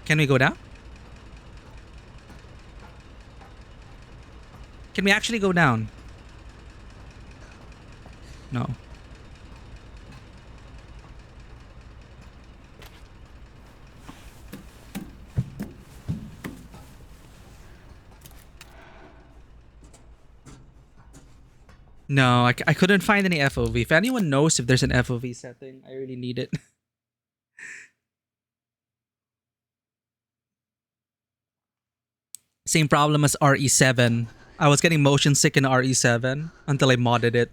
Can we go down? Can we actually go down? No. No, I couldn't find any FOV. If anyone knows if there's an FOV setting, I really need it. Same problem as RE7. I was getting motion sick in RE7 until I modded it.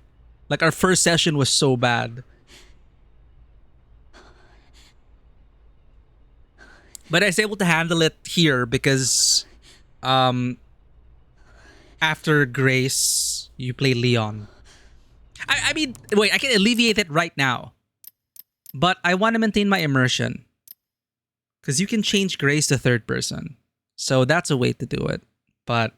Like our first session was so bad. But I was able to handle it here because after Grace, you play Leon. I mean, wait, I can alleviate it right now. But I want to maintain my immersion. Because you can change Grace to third person. So that's a way to do it. But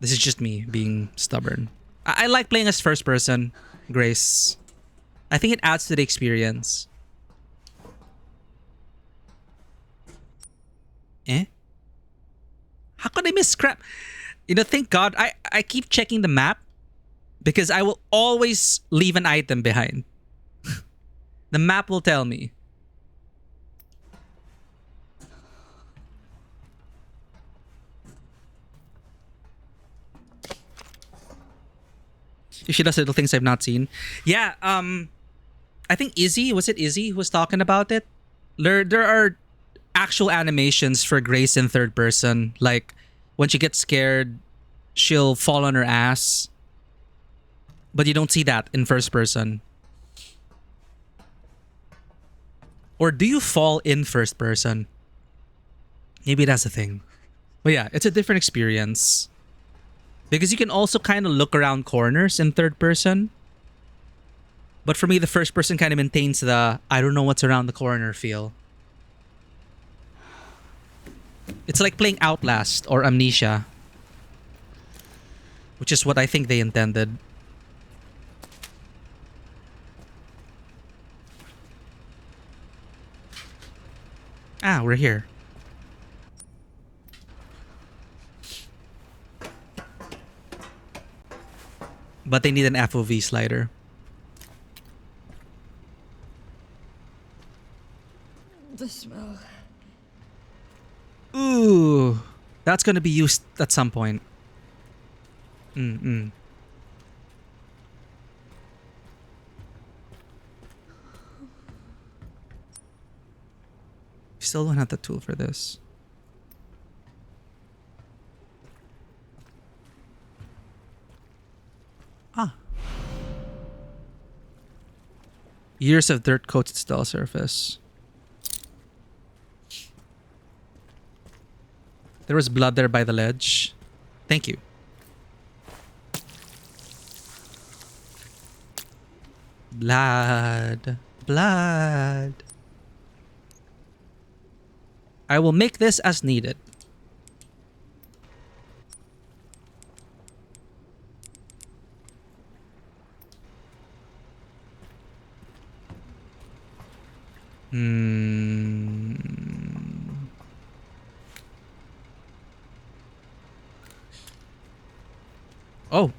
this is just me being stubborn. I like playing as first person, Grace. I think it adds to the experience. Eh? How could I miss scrap? You know, thank God I keep checking the map because I will always leave an item behind. The map will tell me. She does little things I've not seen. Yeah, I think Izzy, was it Izzy who was talking about it? There are actual animations for Grace in third person. Like, when she gets scared, she'll fall on her ass. But you don't see that in first person. Or do you fall in first person? Maybe that's a thing. But yeah, it's a different experience. Because you can also kind of look around corners in third person. But for me, the first person kind of maintains the I don't know what's around the corner feel. It's like playing Outlast or Amnesia. Which is what I think they intended. Ah, we're here. But they need an FOV slider. The smell. Ooh. That's gonna be used at some point. Still don't have the tool for this. Ah. Years of dirt coated steel surface. There was blood there by the ledge. Thank you. Blood. Blood. I will make this as needed. Oh.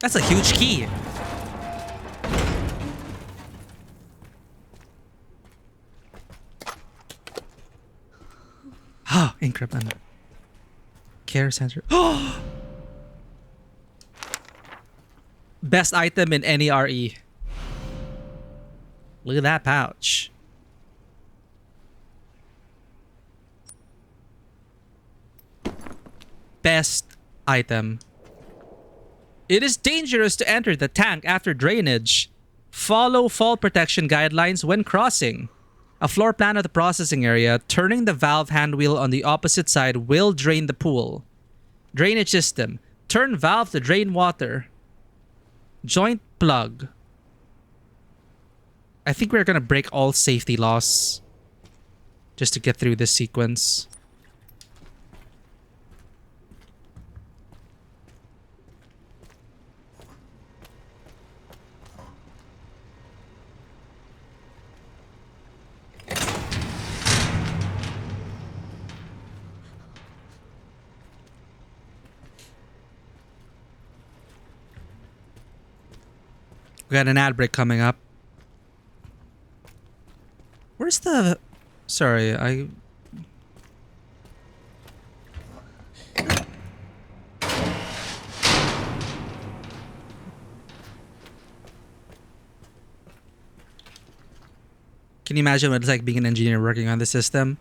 That's a huge key. Ah, increment. Care center. Oh! Best item in any RE. Look at that pouch. Best item. It is dangerous to enter the tank after drainage. Follow fall protection guidelines when crossing. A floor plan of the processing area. Turning the valve hand wheel on the opposite side will drain the pool. Drainage system. Turn valve to drain water. Joint plug. I think we're gonna break all safety laws just to get through this sequence. We got an ad break coming up. Where's the... Sorry, I... Can you imagine what it's like being an engineer working on the system?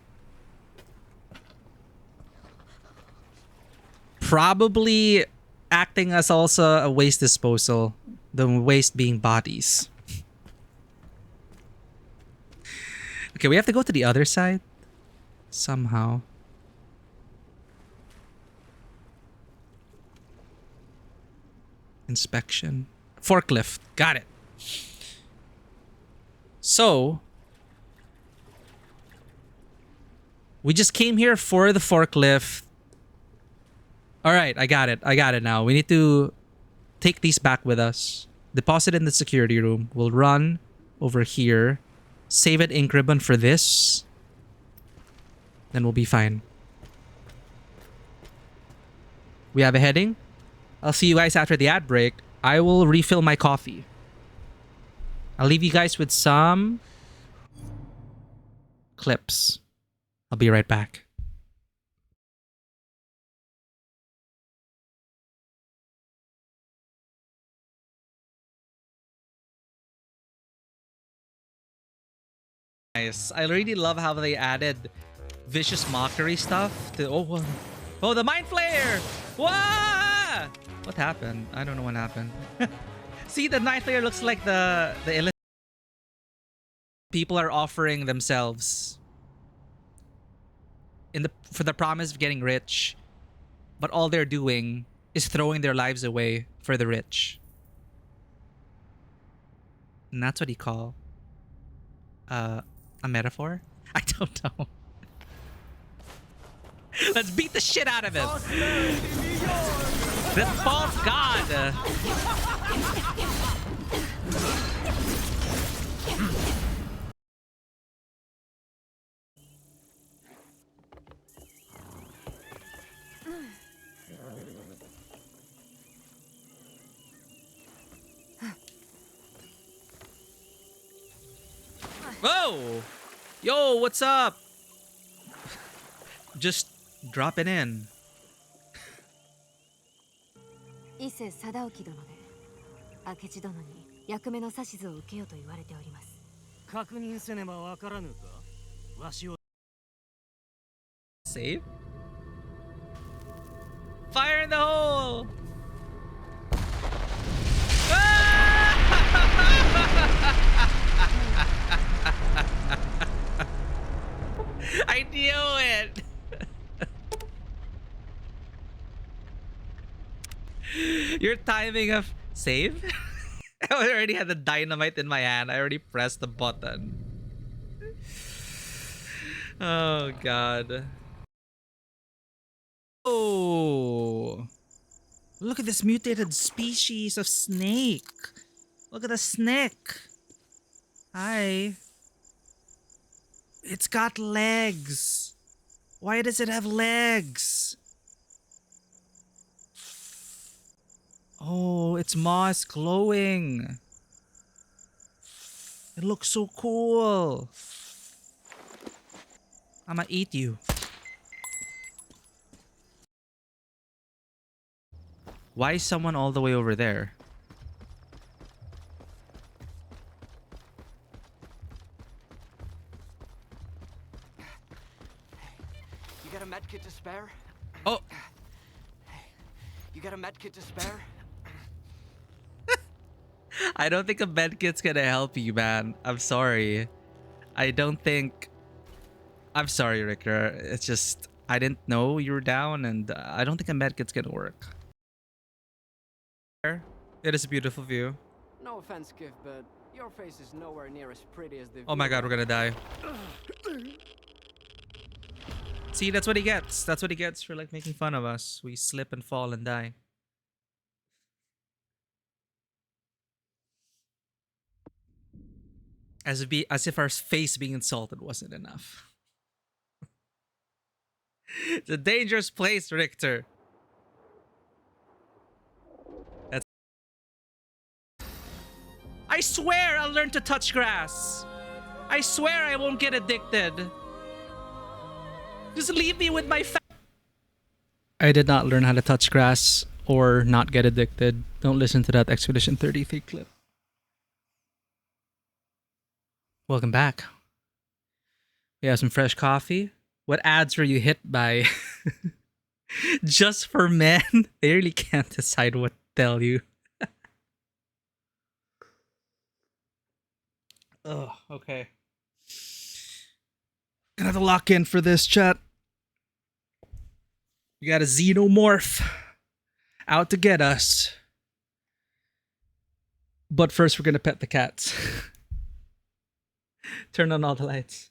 Probably acting as also a waste disposal. The waste being bodies. Okay, we have to go to the other side. Somehow. Inspection. Forklift. Got it. So... we just came here for the forklift. Alright, I got it. I got it now. We need to take these back with us. Deposit in the security room. We'll run over here. Save it ink ribbon for this. Then we'll be fine. We have a heading. I'll see you guys after the ad break. I will refill my coffee. I'll leave you guys with some clips. I'll be right back. Nice. I really love how they added vicious mockery stuff to... Oh, the mind flare! Wah! What happened? I don't know what happened. See, the mind flare looks like the people are offering themselves for the promise of getting rich, but all they're doing is throwing their lives away for the rich. And that's what you call a metaphor? I don't know. Let's beat the shit out of him. This false god. Whoa! Yo, what's up? Just drop it in. 伊勢貞興殿で明智殿に役目の指図を受けよと言われております。確認せねばわからぬか。わしを Save? Fire in the hole! I knew it! Your timing of save? I already had the dynamite in my hand. I already pressed the button. Oh god. Oh, look at this mutated species of snake. Look at the snake. Hi. It's got legs. Why does it have legs? Oh, its maw is glowing. It looks so cool. I'ma eat you. Why is someone all the way over there? You got a med kit to spare? Oh, You got a med kit to spare? I don't think a medkit's gonna help you, man. I'm sorry. I don't think... I'm sorry, Ricker. It's just... I didn't know you were down, and I don't think a medkit's gonna work. It is a beautiful view. No offense, Kif, but your face is nowhere near as pretty as the Oh my god, we're gonna die. See, that's what he gets. That's what he gets for like making fun of us. We slip and fall and die. As if our face being insulted wasn't enough. It's a dangerous place, Richter. That's... I swear I'll learn to touch grass. I swear I won't get addicted. Just leave me with my I did not learn how to touch grass or not get addicted. Don't listen to that Expedition 33 clip. Welcome back. We have some fresh coffee. What ads were you hit by? Just for men? They really can't decide what to tell you. Oh, okay. Gonna have to lock in for this, chat. We got a xenomorph out to get us. But first, we're gonna pet the cats. Turn on all the lights.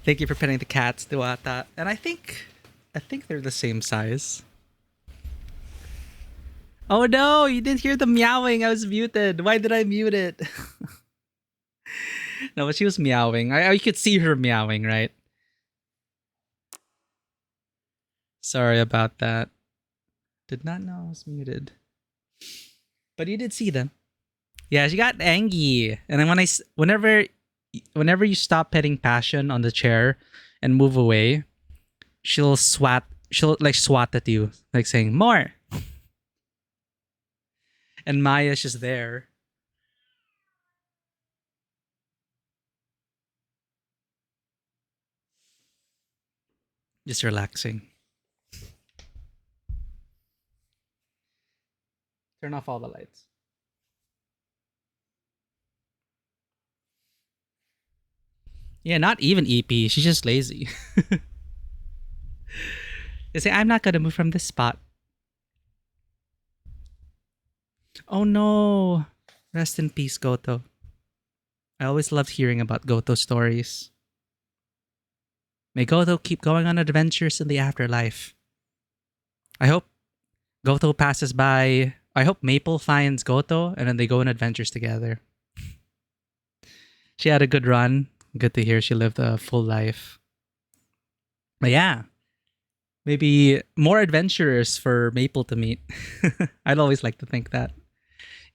Thank you for petting the cats, Diwata. And I think they're the same size. Oh no, you didn't hear the meowing. I was muted. Why did I mute it? No, but she was meowing. You could see her meowing, right? Sorry about that. Did not know I was muted. But you did see them. Yeah, she got angry. And then whenever you stop petting Passion on the chair and move away, she'll like swat at you, like saying more. And Maya's just there. Just relaxing. Turn off all the lights. Yeah, not even EP. She's just lazy. They say, I'm not gonna move from this spot. Oh no. Rest in peace, Goto. I always loved hearing about Goto stories. May Goto keep going on adventures in the afterlife. I hope Goto passes by. I hope Maple finds Goto and then they go on adventures together. She had a good run. Good to hear she lived a full life. But yeah, maybe more adventurers for Maple to meet. I'd always like to think that.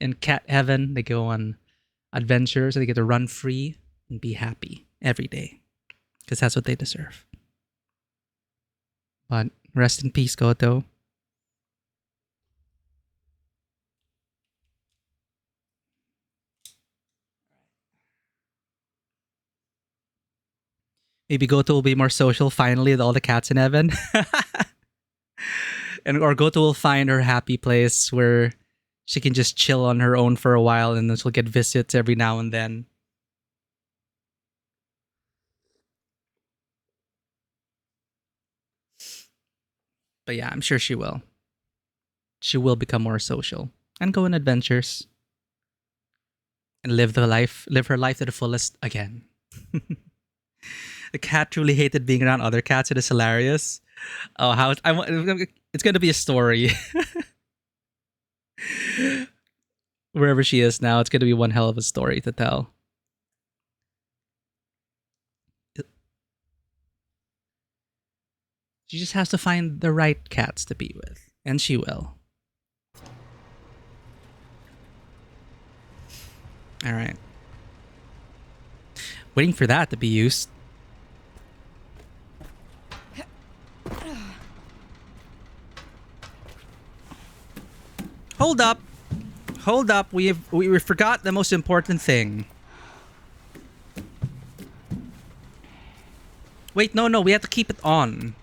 In Cat Heaven, they go on adventures and they get to run free and be happy every day. Because that's what they deserve. But rest in peace, Goto. Maybe Goto will be more social finally with all the cats in heaven. Or Goto will find her happy place where she can just chill on her own for a while and then she'll get visits every now and then. But yeah, I'm sure she will. She will become more social and go on adventures and live her life to the fullest again. The cat truly hated being around other cats. It is hilarious. Oh, it's going to be a story. Wherever she is now, it's going to be one hell of a story to tell. She just has to find the right cats to be with. And she will. Alright. Waiting for that to be used. Hold up. Hold up. We forgot the most important thing. Wait, no. We have to keep it on.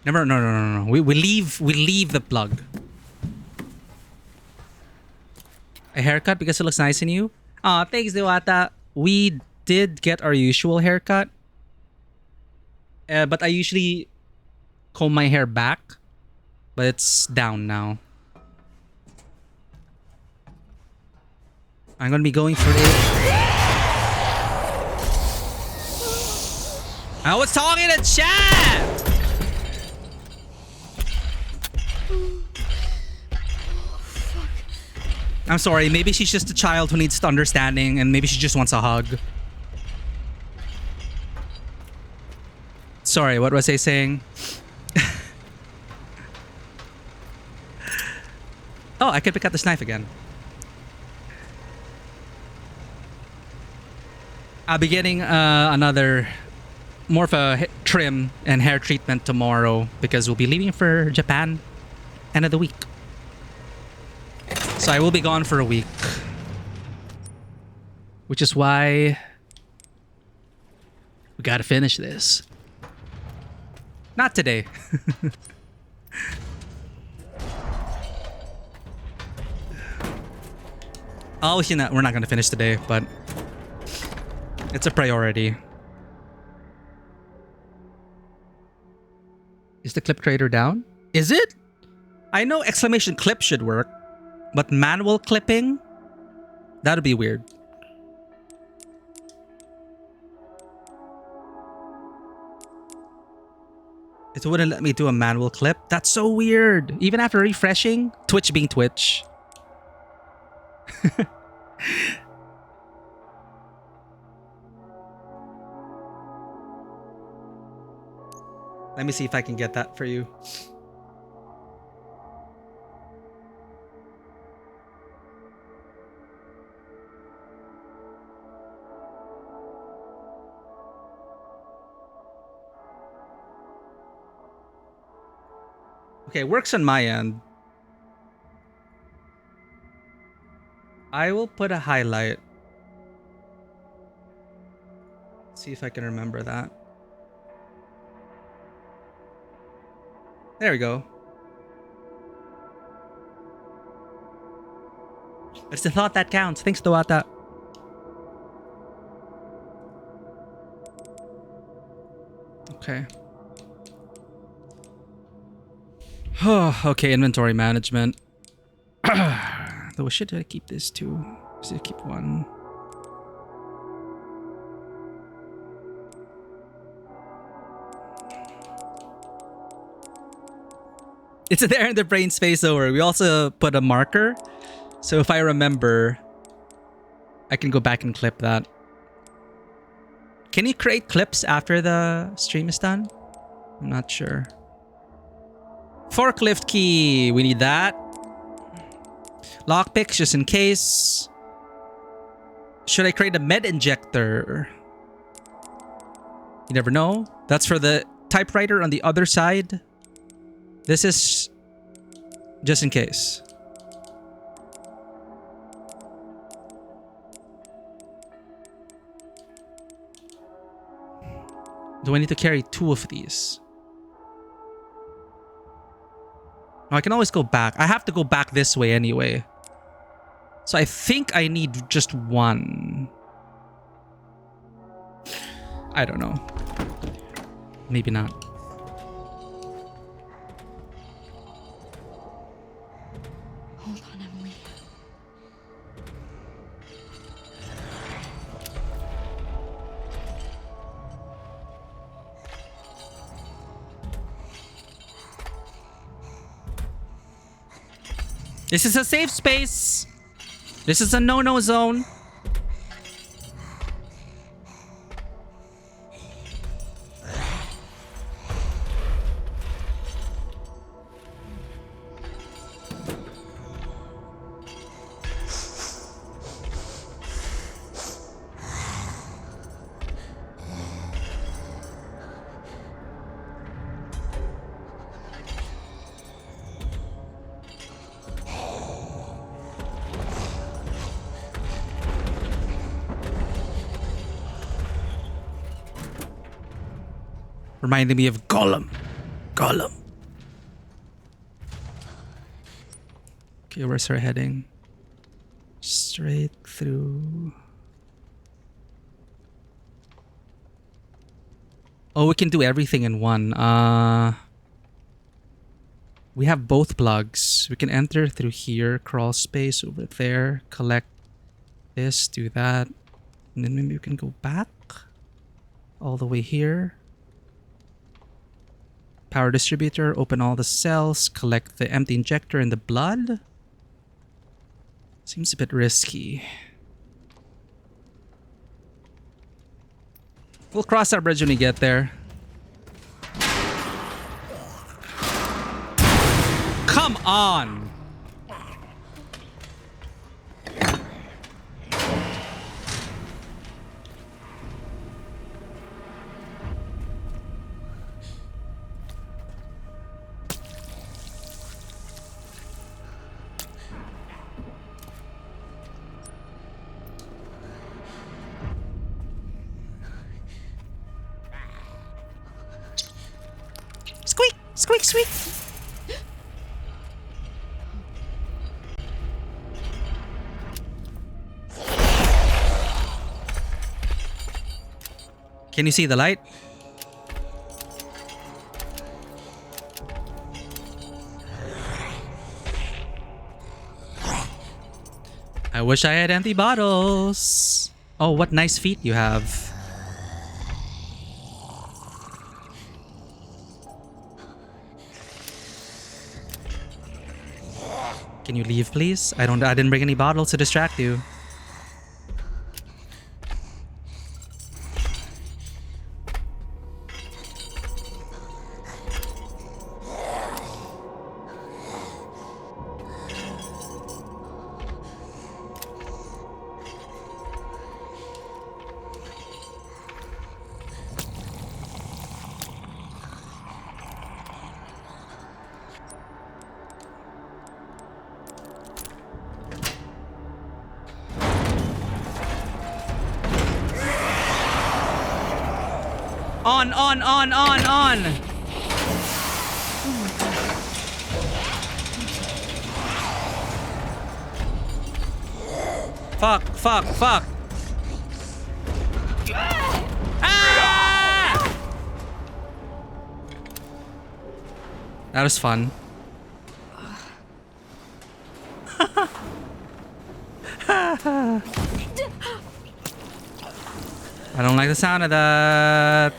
No. We leave the plug. A haircut because it looks nice in you? Aw, thanks, Diwata. We did get our usual haircut. But I usually comb my hair back. But it's down now. I'm gonna be going for it. I was talking to chat! I'm sorry, maybe she's just a child who needs understanding and maybe she just wants a hug. Sorry, what was I saying? Oh, I could pick up this knife again. I'll be getting another more of a trim and hair treatment tomorrow because we'll be leaving for Japan end of the week. So I will be gone for a week. Which is why we gotta finish this. Not today. Obviously we're not gonna finish today, but it's a priority. Is the clip trader down? Is it? I know exclamation clip should work, but manual clipping? That'd be weird. It wouldn't let me do a manual clip. That's so weird. Even after refreshing, Twitch being Twitch. Let me see if I can get that for you. Okay, works on my end. I will put a highlight. See if I can remember that. There we go. It's the thought that counts. Thanks, Dawata. Okay. Okay, inventory management. Though, should I keep this too? Should I keep one? It's there in the brain space over. We also put a marker. So if I remember, I can go back and clip that. Can you create clips after the stream is done? I'm not sure. Forklift key. We need that. Lockpicks just in case. Should I create a med injector? You never know. That's for the typewriter on the other side. This is just in case. Do I need to carry 2 of these? No, I can always go back. I have to go back this way anyway. So I think I need just 1. I don't know. Maybe not. Hold on, Emily. This is a safe space. This is a no-no zone. Reminding me of Gollum. Gollum. Okay, where's her heading? Straight through. Oh, we can do everything in one. We have both plugs. We can enter through here, crawl space over there, collect this, do that. And then maybe we can go back all the way here. Power distributor, open all the cells, collect the empty injector and the blood. Seems a bit risky. We'll cross that bridge when we get there. Come on! Squeak! Squeak! Squeak! Can you see the light? I wish I had empty bottles. Oh, what nice feet you have. Can you leave, please? I didn't bring any bottles to distract you. On! Fuck! Ah! That was fun. I don't like the sound of that.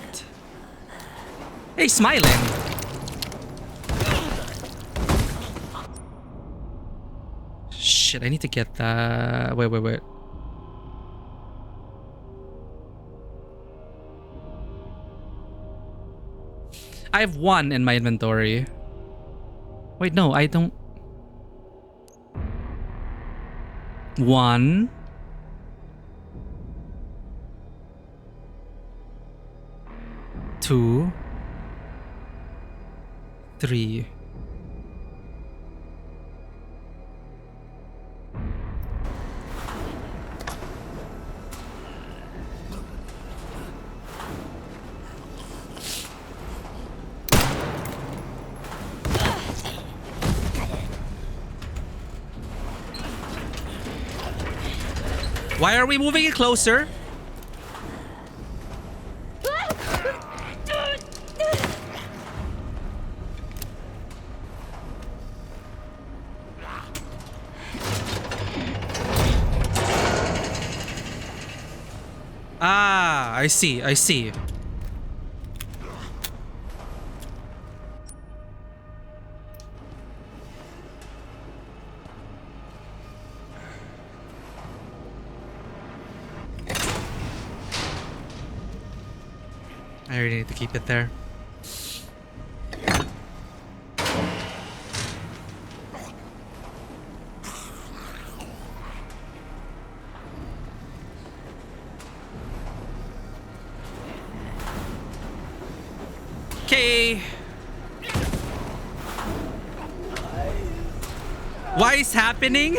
Hey, smiling. shit, I need to get that. Wait. I have 1 in my inventory. Wait, no, I don't. 1. 2. 3. Why are we moving it closer? Ah, I see. I really need to keep it there. Okay. What is happening?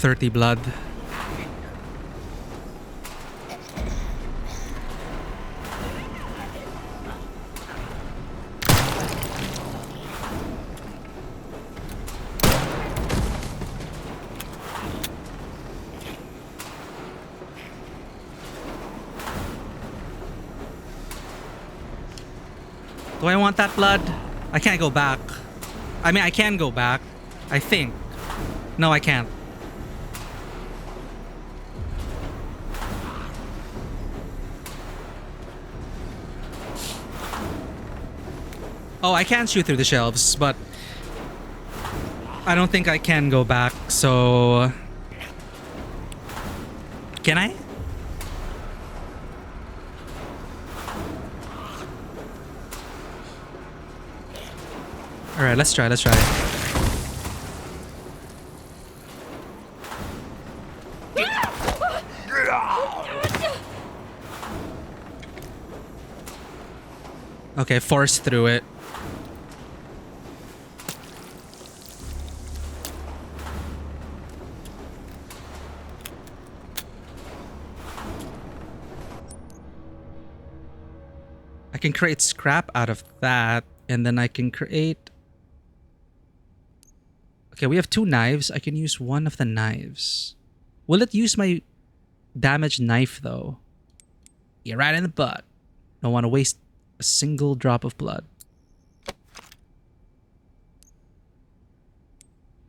$30 blood. Do I want that blood? I can't go back. I mean, I can go back. I think. No, I can't. Oh, I can shoot through the shelves, but I don't think I can go back, so... Can I? Alright, let's try. Okay, force through it. I can create scrap out of that, and then I can create... Okay, we have 2 knives. I can use one of the knives. Will it use my damaged knife, though? Yeah, right in the butt. Don't want to waste a single drop of blood.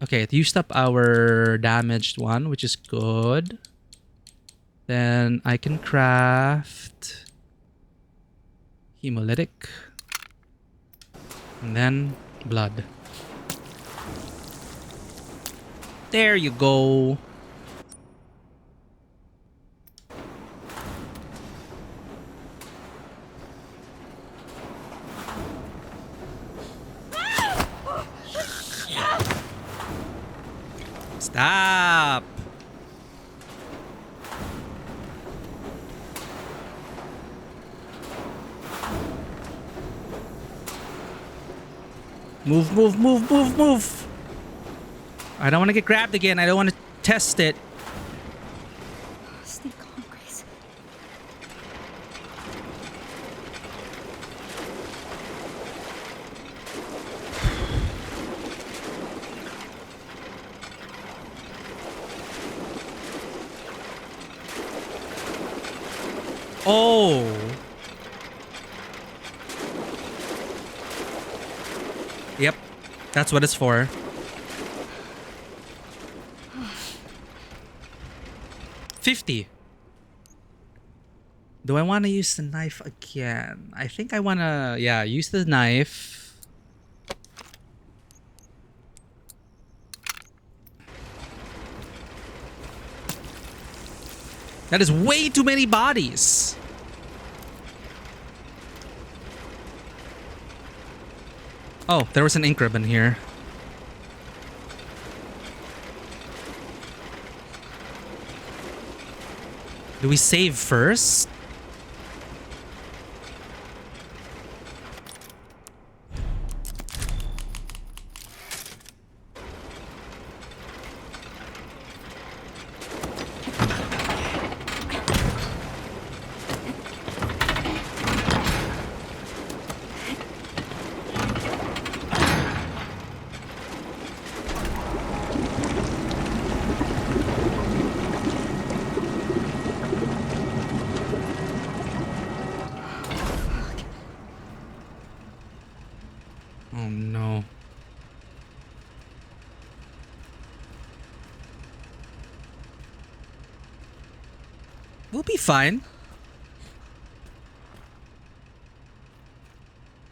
Okay, it used up our damaged one, which is good. Then I can craft... hemolytic. And then blood. There you go. Stop. Move. I don't want to get grabbed again. I don't want to test it. Stay calm, Grace. Oh. Yep. That's what it's for. $50. Do I want to use the knife again? I think I want to, yeah, use the knife. That is way too many bodies. Oh, there was an ink ribbon here. Do we save first? Oh no. We'll be fine.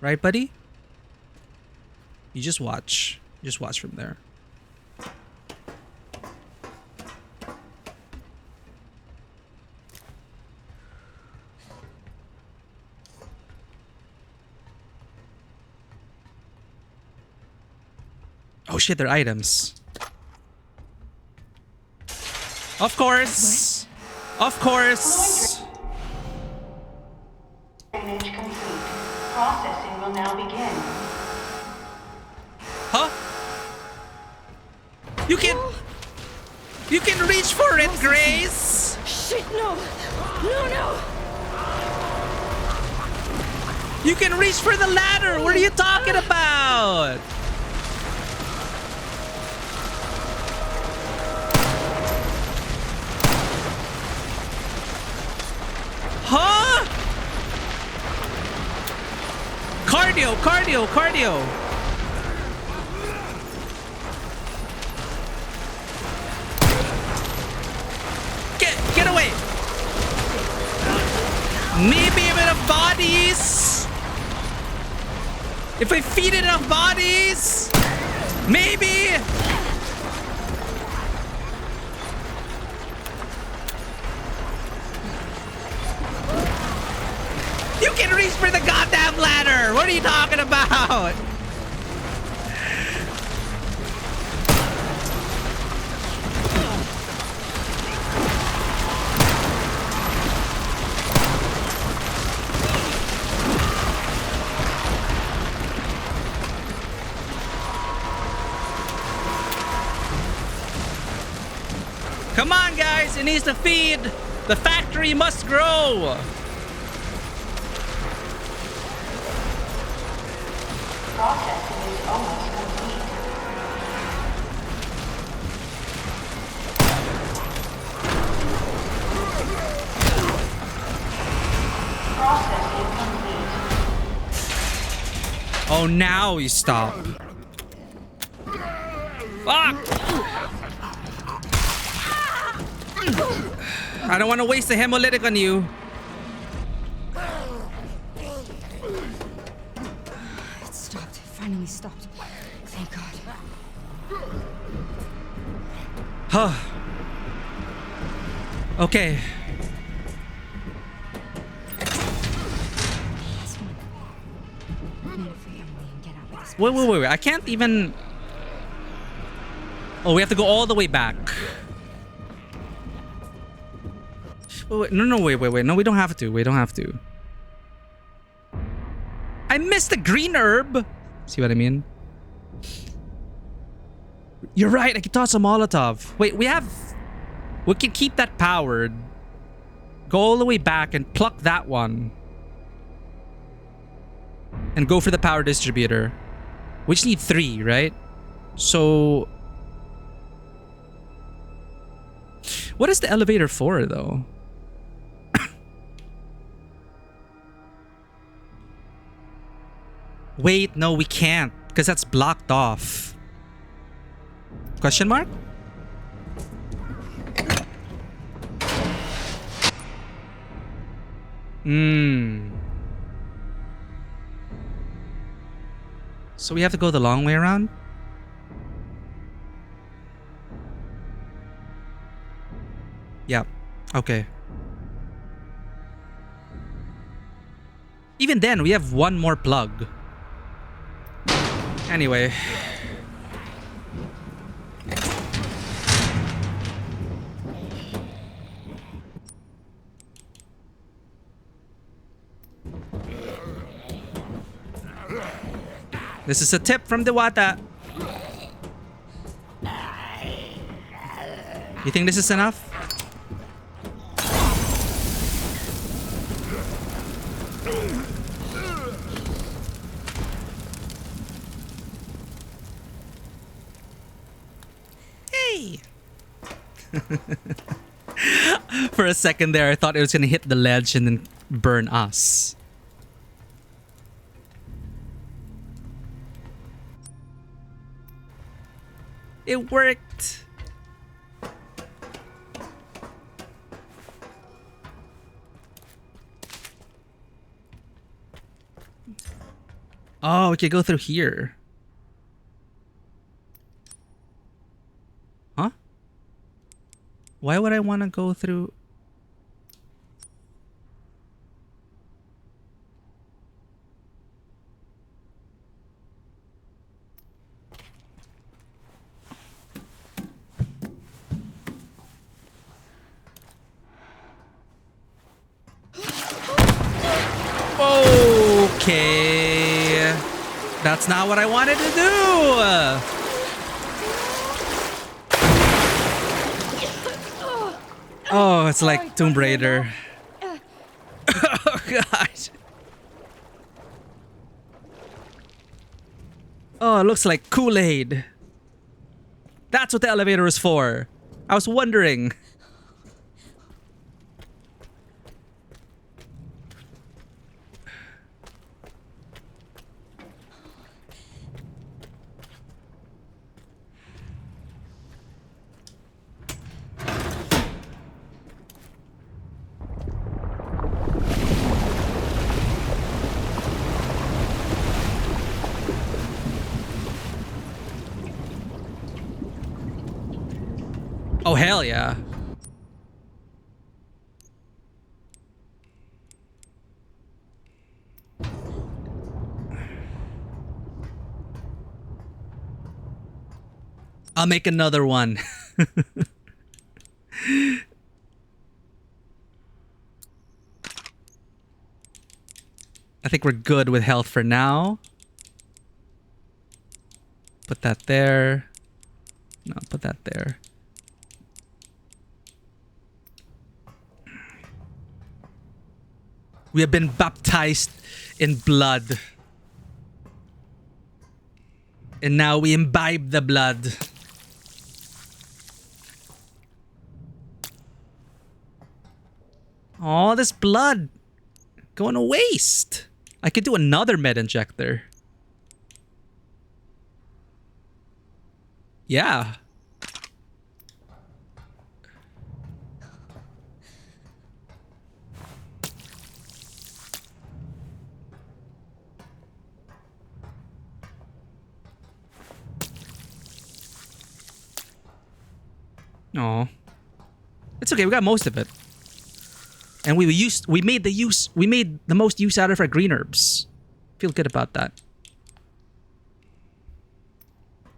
Right, buddy? You just watch. Just watch from there. Oh shit, they're items. Of course. What? Of course. Image complete. Processing will now begin. Huh? You can reach for it, Grace. Shit, no! No, no! You can reach for the ladder. What are you talking about? Huh? Cardio. Get away. Maybe a bit of bodies. If I feed it enough bodies, maybe. You can reach for the goddamn ladder! What are you talking about? Come on, guys! It needs to feed! The factory must grow! Processing is almost complete. Processing complete. Oh, now you stop. Fuck! I don't want to waste a hemolytic on you. It stopped. It finally stopped. Thank God. Huh. Okay. Last one. Minute for Emily and get out of this. Wait. I can't even... Oh, we have to go all the way back. Wait. No, wait. No, we don't have to. We don't have to. I missed the green herb. See what I mean? You're right. I can toss a Molotov. Wait, we can keep that powered. Go all the way back and pluck that one. And go for the power distributor. We just need 3, right? So... What is the elevator for, though? Wait, no, we can't. Because that's blocked off. Question mark? So we have to go the long way around? Yep. Okay. Even then, we have one more plug. Anyway. This is a tip from Dewata. You think this is enough? Hey! For a second there, I thought it was gonna hit the ledge and then burn us. It worked! Oh, we could go through here. Huh? Why would I want to go through... Okay. That's not what I wanted to do. Oh, it's like Tomb Raider. Oh, gosh. Oh, it looks like Kool-Aid. That's what the elevator is for. I was wondering. Oh, hell yeah. I'll make another one. I think we're good with health for now. Put that there. No, put that there. We have been baptized in blood. And now we imbibe the blood. Oh, this blood going to waste. I could do another med injector. Yeah. Oh, it's okay. We got most of it, and we made the most use out of our green herbs. Feel good about that.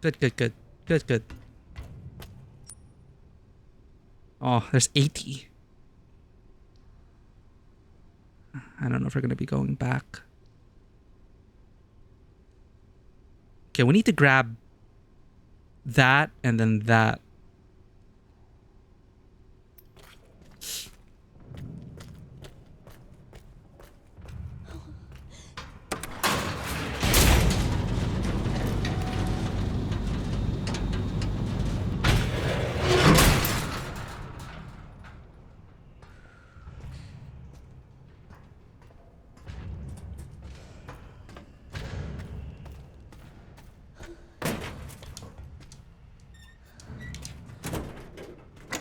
Good. Oh, there's 80. I don't know if we're gonna be going back. Okay, we need to grab that and then that.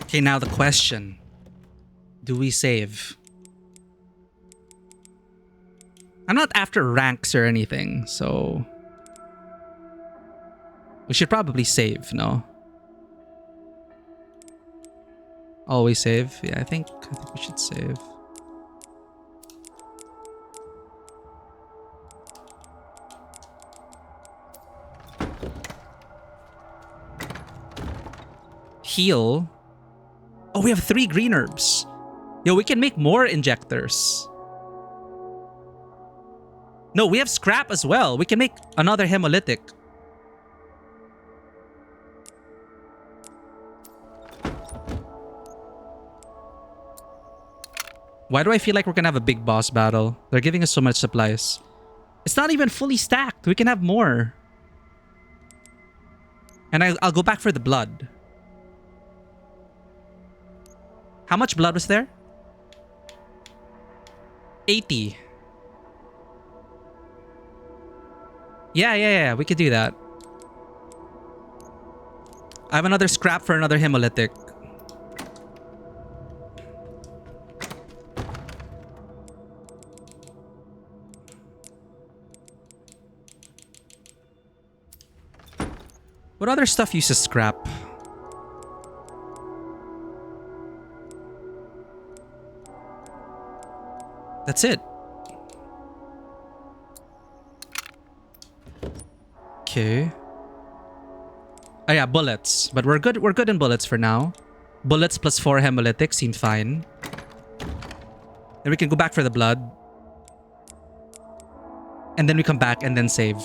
Okay, now the question. Do we save? I'm not after ranks or anything, so... we should probably save, no? Always save? Yeah, I think we should save. Heal. Oh, we have 3 green herbs. Yo, we can make more injectors. No, we have scrap as well. We can make another hemolytic. Why do I feel like we're gonna have a big boss battle? They're giving us so much supplies. It's not even fully stacked. We can have more. And I'll go back for the blood. How much blood was there? 80. Yeah. We could do that. I have another scrap for another hemolytic. What other stuff uses scrap? That's it. Okay. Oh yeah, bullets. But we're good in bullets for now. Bullets plus 4 hemolytics seem fine. Then we can go back for the blood. And then we come back and then save.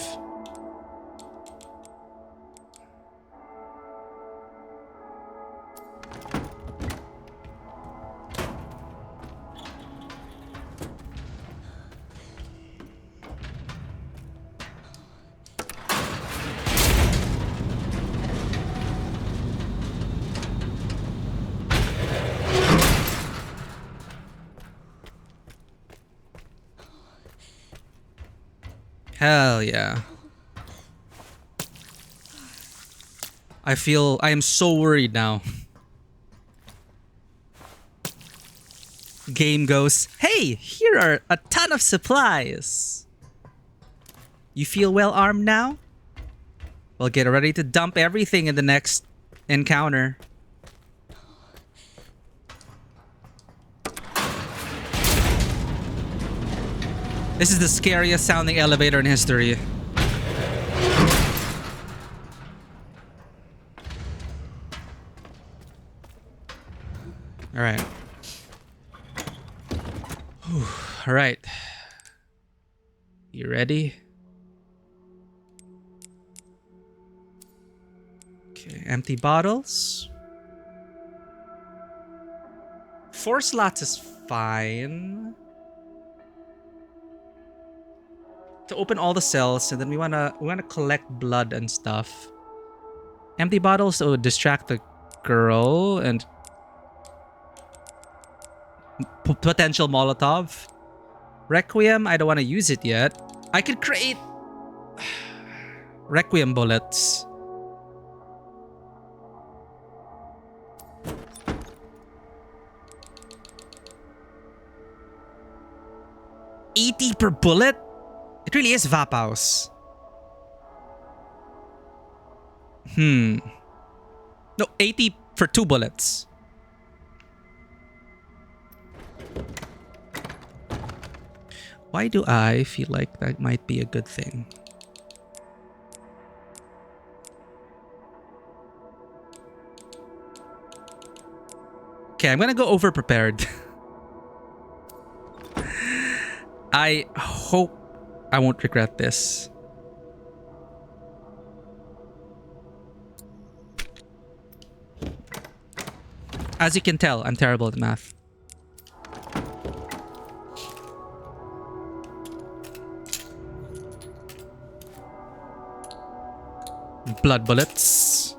Hell yeah. I am so worried now. Game goes, hey, here are a ton of supplies. You feel well armed now? Well, get ready to dump everything in the next encounter. This is the scariest sounding elevator in history. All right. Whew. All right. You ready? Okay, empty bottles. 4 slots is fine. To open all the cells, and then we wanna collect blood and stuff. Empty bottles to distract the girl and potential Molotov. Requiem, I don't want to use it yet. I could create Requiem bullets. $80 per bullet? It really is Vapaus. No, 80 for 2 bullets. Why do I feel like that might be a good thing? Okay, I'm gonna go over prepared. I hope I won't regret this. As you can tell, I'm terrible at math. Blood bullets.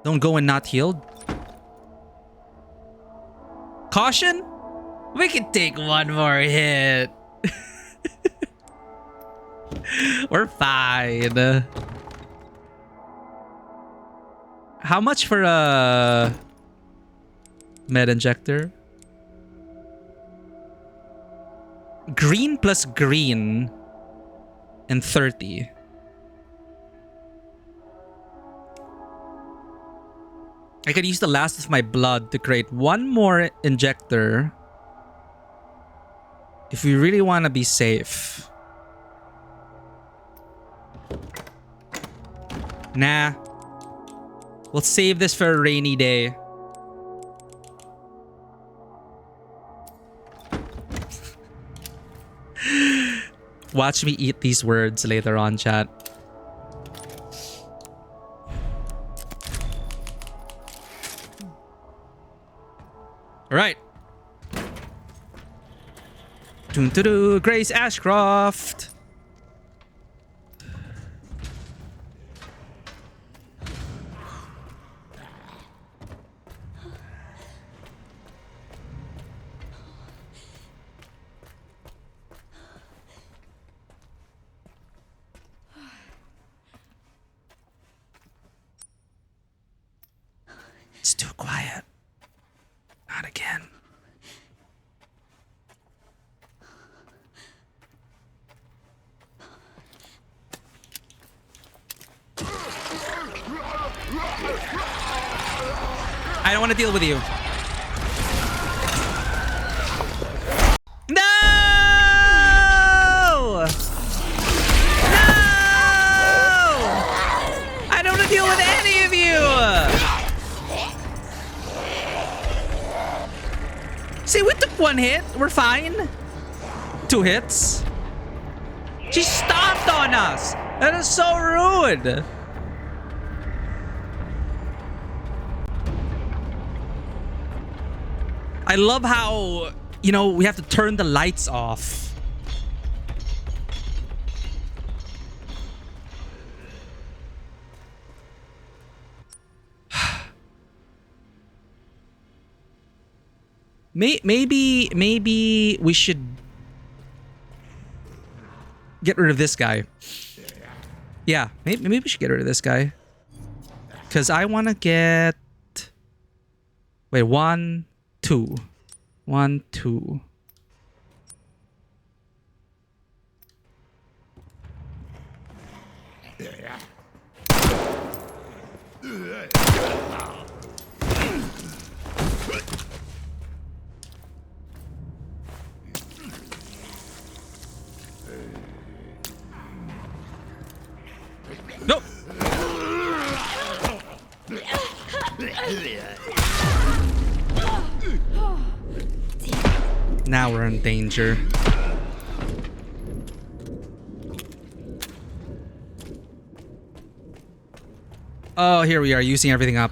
Don't go and not healed. Caution? We can take one more hit. We're fine. How much for a med injector? Green plus green and 30. I could use the last of my blood to create one more injector if we really want to be safe. Nah. We'll save this for a rainy day. Watch me eat these words later on, chat. All right. Doo-doo-doo, Grace Ashcroft. It's too quiet. Not again. I don't want to deal with you. No! No! I don't want to deal with any of you! See, we took one hit. We're fine. 2 hits. She stomped on us. That is so rude. I love how, you know, we have to turn the lights off. Maybe we should get rid of this guy. Yeah, maybe we should get rid of this guy. Because I want to get... Wait, 1, 2. 1, 2. Nope. Now we're in danger. Oh, here we are using everything up.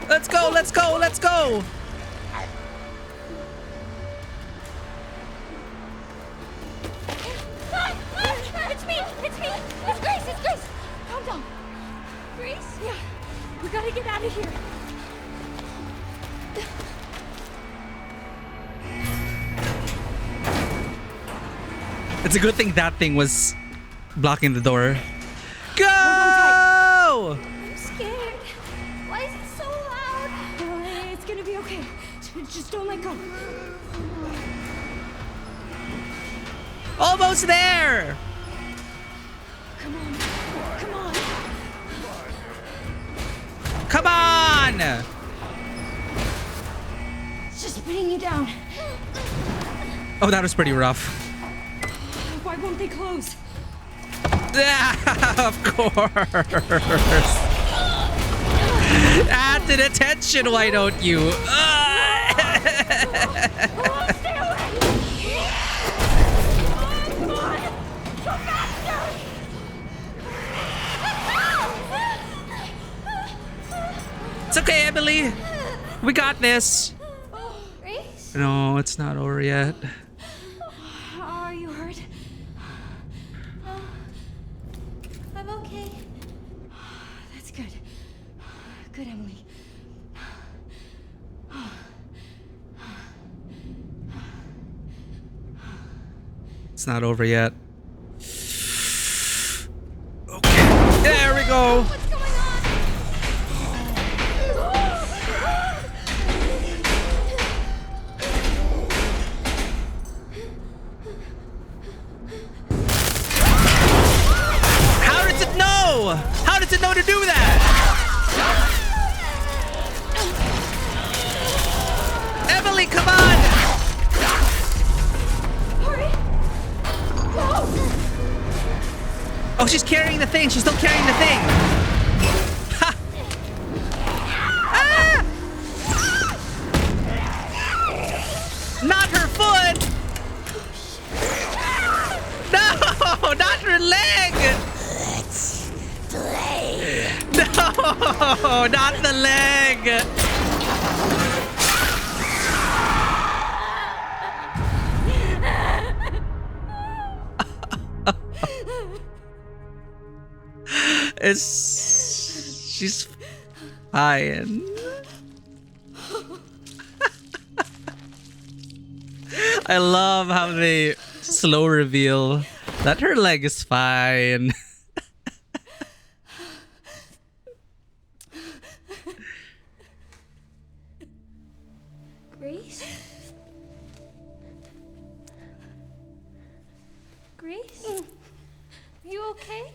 Let's go, let's go, let's go! It's me! It's me! It's Grace! It's Grace! Calm down. Grace? Yeah. We gotta get out of here. It's a good thing that thing was blocking the door. Go! I'm scared. Why is it so loud? It's gonna be okay. Just don't let go. Almost there! Come on. Come on. Come on! It's just putting you down. Oh, that was pretty rough. Why won't they close? Of course. Add to the tension, why don't you? Oh, stay away! Come on! Go faster! It's okay, Emily. We got this. Grace? No, it's not over yet. Are you hurt? No. I'm okay. That's good. Good, Emily. It's not over yet. Okay, there we go. What's going How does it know? How does it know to do that? Emily, come on! Oh, she's carrying the thing. She's still carrying the thing. Ha! Ah! Not her foot. No, not her leg. Let's play. No, not the leg. She's fine. I love how they slow reveal that her leg is fine. Grace? Grace? You okay?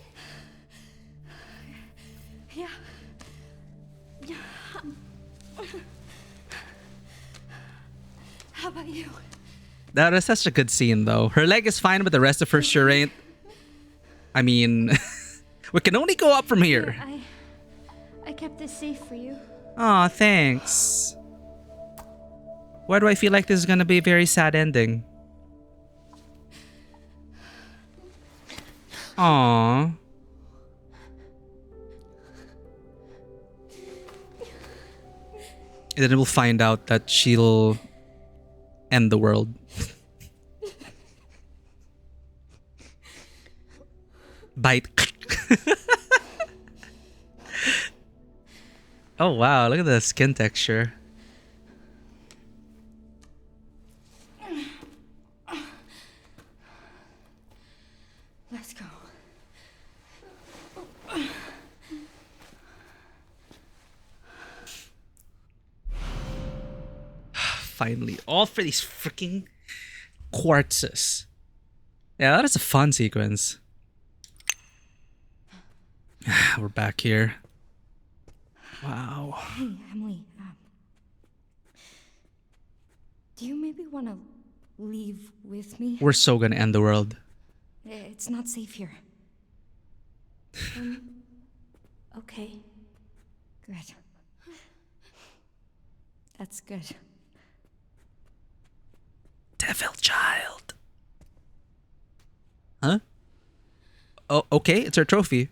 Yeah. Yeah. How about you? That is such a good scene, though. Her leg is fine, but the rest of her sure ain't. I mean, we can only go up from here. I kept this safe for you. Aw, thanks. Why do I feel like this is gonna be a very sad ending? Aw. And then we'll find out that she'll end the world. Bite. Oh wow, look at the skin texture. Let's go. Finally, all for these freaking quartzes. Yeah, that is a fun sequence. We're back here. Wow. Hey, Emily. Do you maybe want to leave with me? We're so gonna end the world. It's not safe here. Okay. Good. That's good. Devil child. Huh? Oh, okay. It's our trophy.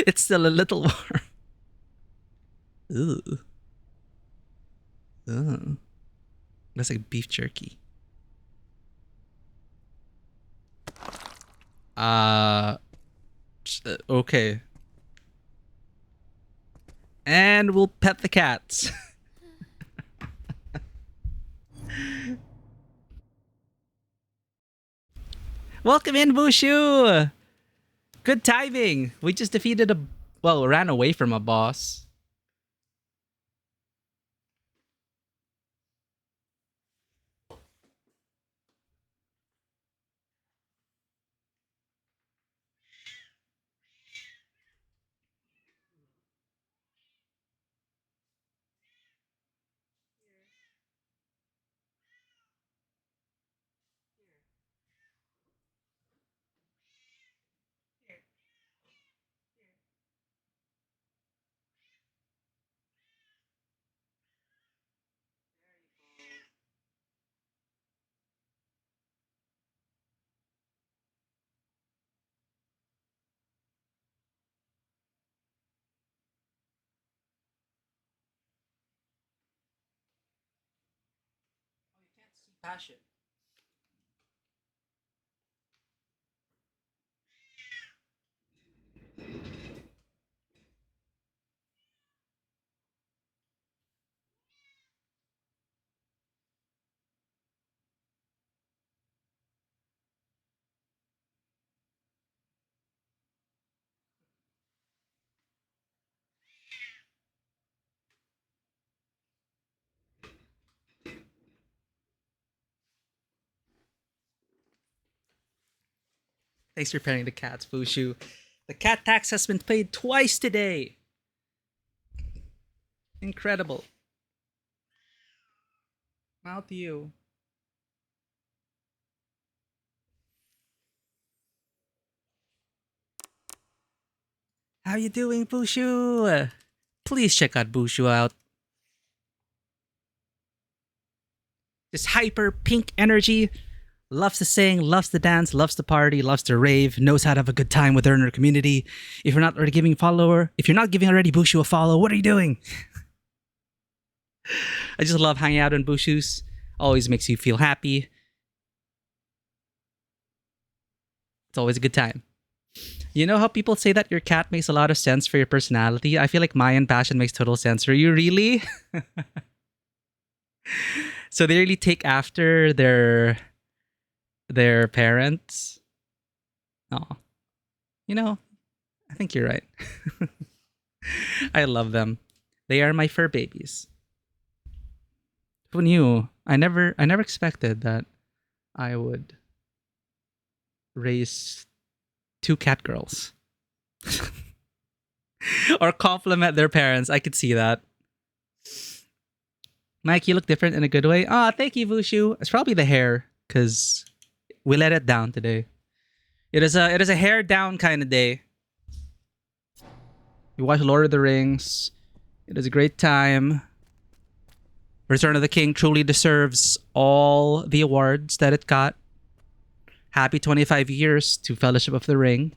It's still a little warm. Ooh. Ooh. That's like beef jerky. Okay. And we'll pet the cats. Welcome in, Bushu! Good timing. We just defeated ran away from a boss. Passion. Thanks for petting the cats, Fushu. The cat tax has been paid twice today. Incredible. Mouth you. How you doing, Bushu? Please check out Bushu out. Just hyper pink energy. Loves to sing, loves to dance, loves to party, loves to rave, knows how to have a good time with her in her community. If you're not already giving already Bushu a follow, what are you doing? I just love hanging out on Bushus. Always makes you feel happy. It's always a good time. You know how people say that your cat makes a lot of sense for your personality? I feel like Mayan Passion makes total sense for you, really? So they really take after their parents. Oh, you know, I think you're right. I love them. They are my fur babies. Who knew? I never expected that I would raise 2 cat girls. Or compliment their parents. I could see that. Mike, you look different in a good way. Ah, thank you, Vushu. It's probably the hair, because we let it down today. It is a hair down kind of day. You watch Lord of the Rings. It is a great time. Return of the King truly deserves all the awards that it got. Happy 25 years to Fellowship of the Ring.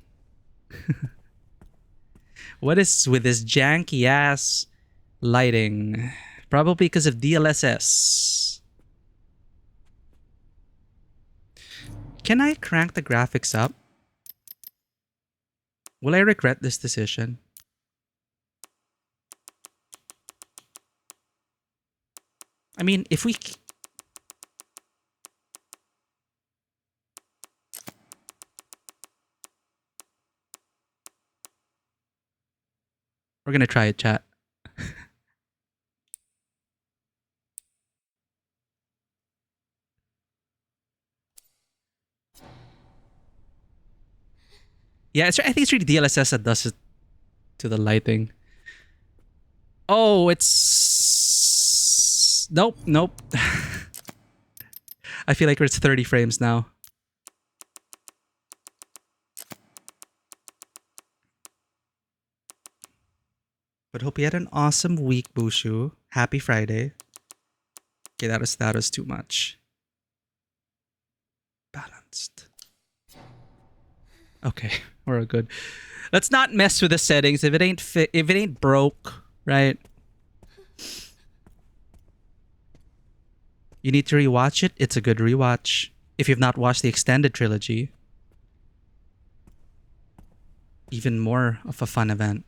What is with this janky ass lighting? Probably because of DLSS. Can I crank the graphics up? Will I regret this decision? I mean, if we... We're gonna try it, chat. Yeah, I think it's really DLSS that does it to the lighting. Oh, it's... Nope. I feel like it's 30 frames now. But hope you had an awesome week, Bushu. Happy Friday. Okay, that was too much. Balanced. Okay, we're good. Let's not mess with the settings if it ain't broke, right? You need to rewatch it. It's a good rewatch. If you've not watched the extended trilogy, even more of a fun event.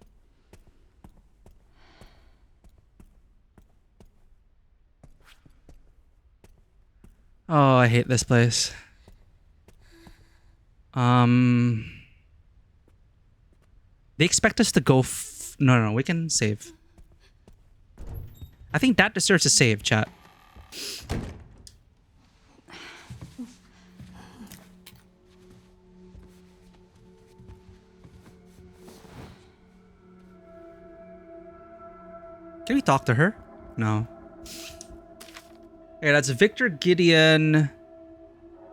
Oh, I hate this place. They expect us to go no, we can save. I think that deserves a save, chat. Can we talk to her? No. Okay, that's Victor Gideon.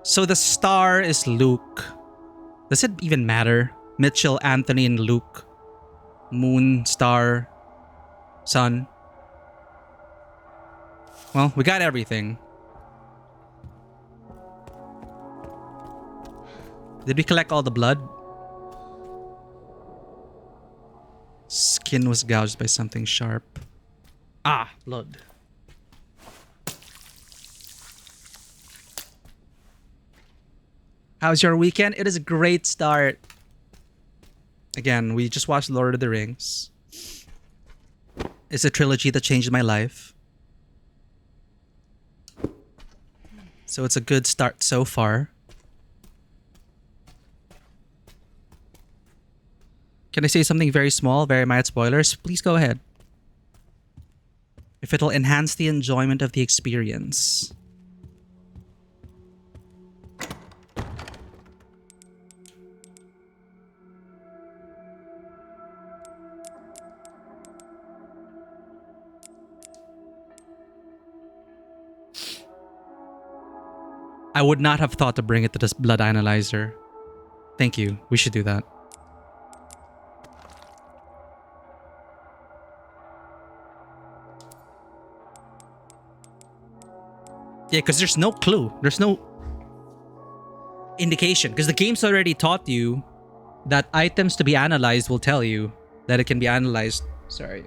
So the star is Luke. Does it even matter? Mitchell, Anthony, and Luke. Moon, star, sun. Well, we got everything. Did we collect all the blood? Skin was gouged by something sharp. Ah, blood. How's your weekend? It is a great start. Again, we just watched Lord of the Rings. It's a trilogy that changed my life. So it's a good start so far. Can I say something very small, very mild spoilers? Please go ahead. If it'll enhance the enjoyment of the experience. I would not have thought to bring it to this blood analyzer. Thank you. We should do that. Yeah, because there's no clue. There's no indication. Because the game's already taught you that items to be analyzed will tell you that it can be analyzed. Sorry.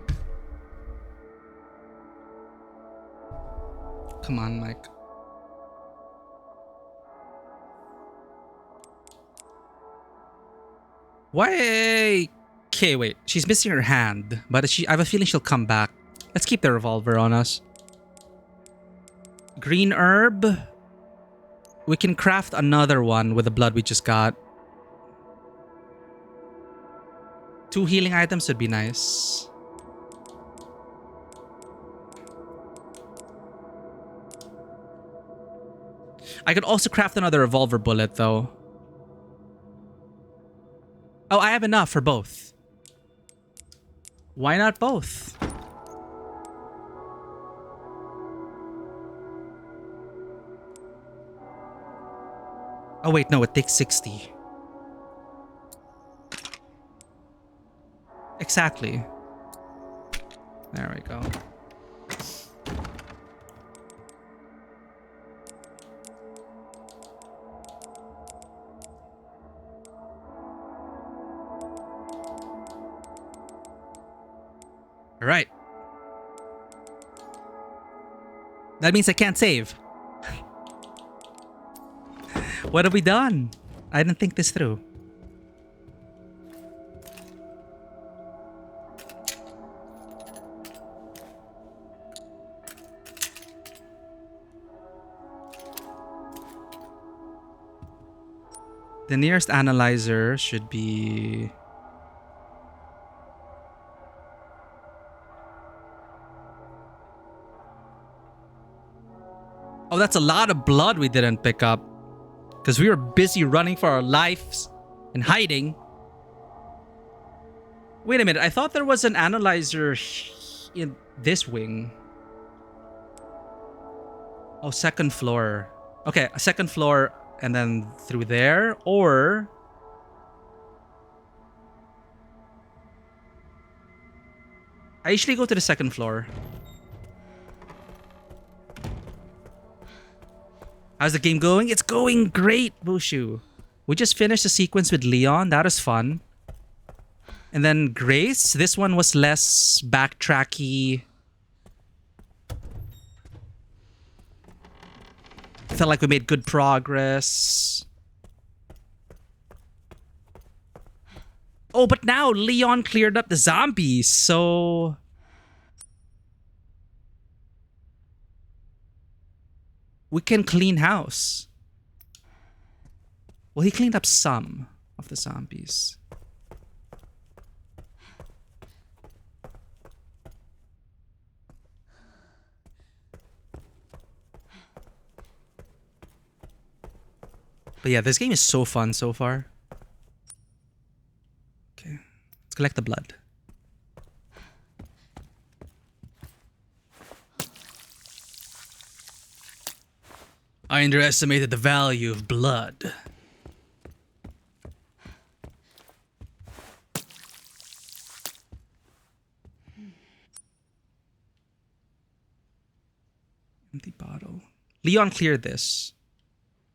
Come on, Mike. Why? Okay, wait. She's missing her hand, but I have a feeling she'll come back. Let's keep the revolver on us. Green herb. We can craft another one with the blood we just got. 2 healing items would be nice. I could also craft another revolver bullet though. Oh, I have enough for both. Why not both? Oh wait, no, it takes 60. Exactly. There we go. All right. That means I can't save. What have we done? I didn't think this through. The nearest analyzer should be... Oh, that's a lot of blood we didn't pick up. Because we were busy running for our lives and hiding. Wait a minute, I thought there was an analyzer in this wing. Oh, second floor. Okay, a second floor and then through there, or... I usually go to the second floor. How's the game going? It's going great, Bushu. We just finished a sequence with Leon. That was fun. And then Grace. This one was less backtracky. Felt like we made good progress. Oh, but now Leon cleared up the zombies, so... we can clean house. Well, he cleaned up some of the zombies. But yeah, this game is so fun so far. Okay, let's collect the blood. I underestimated the value of blood. Empty bottle. Leon cleared this.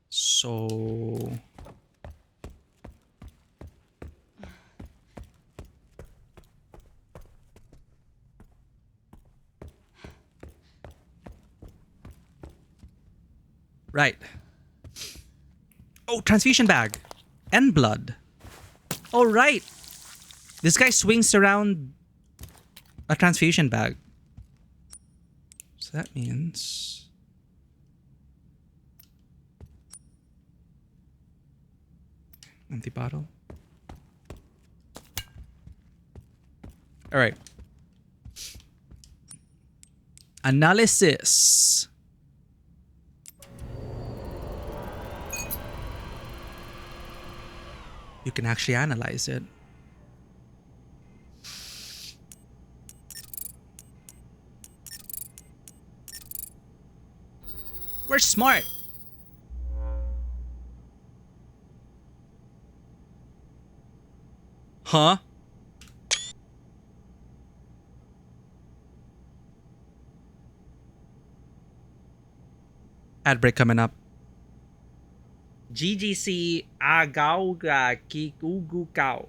So... right. Oh, transfusion bag. And blood. All right. This guy swings around a transfusion bag. So that means... Empty bottle. All right. Analysis. You can actually analyze it. We're smart. Huh? Ad break coming up. GGC Agauga Kikugukao.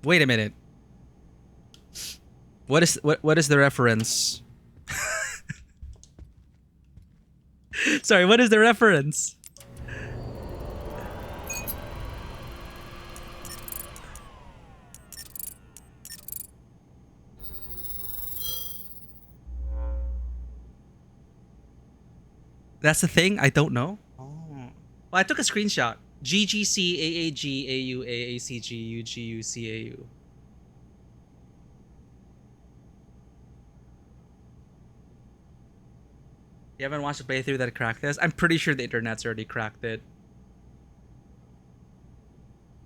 Wait a minute. What is the reference? Sorry, what is the reference? That's the thing? I don't know. Oh. Well, I took a screenshot. GGC AAG AU AACG UGU CAU. You haven't watched a playthrough that cracked this? I'm pretty sure the internet's already cracked it.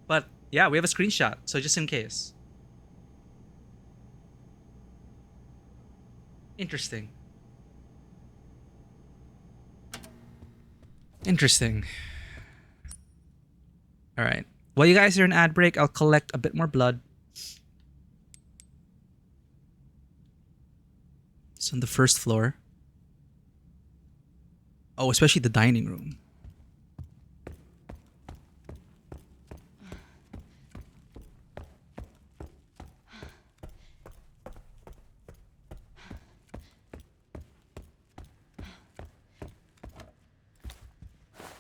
But yeah, we have a screenshot, so just in case. Interesting. Interesting. All right. While you guys are in ad break, I'll collect a bit more blood. It's on the first floor. Oh, especially the dining room.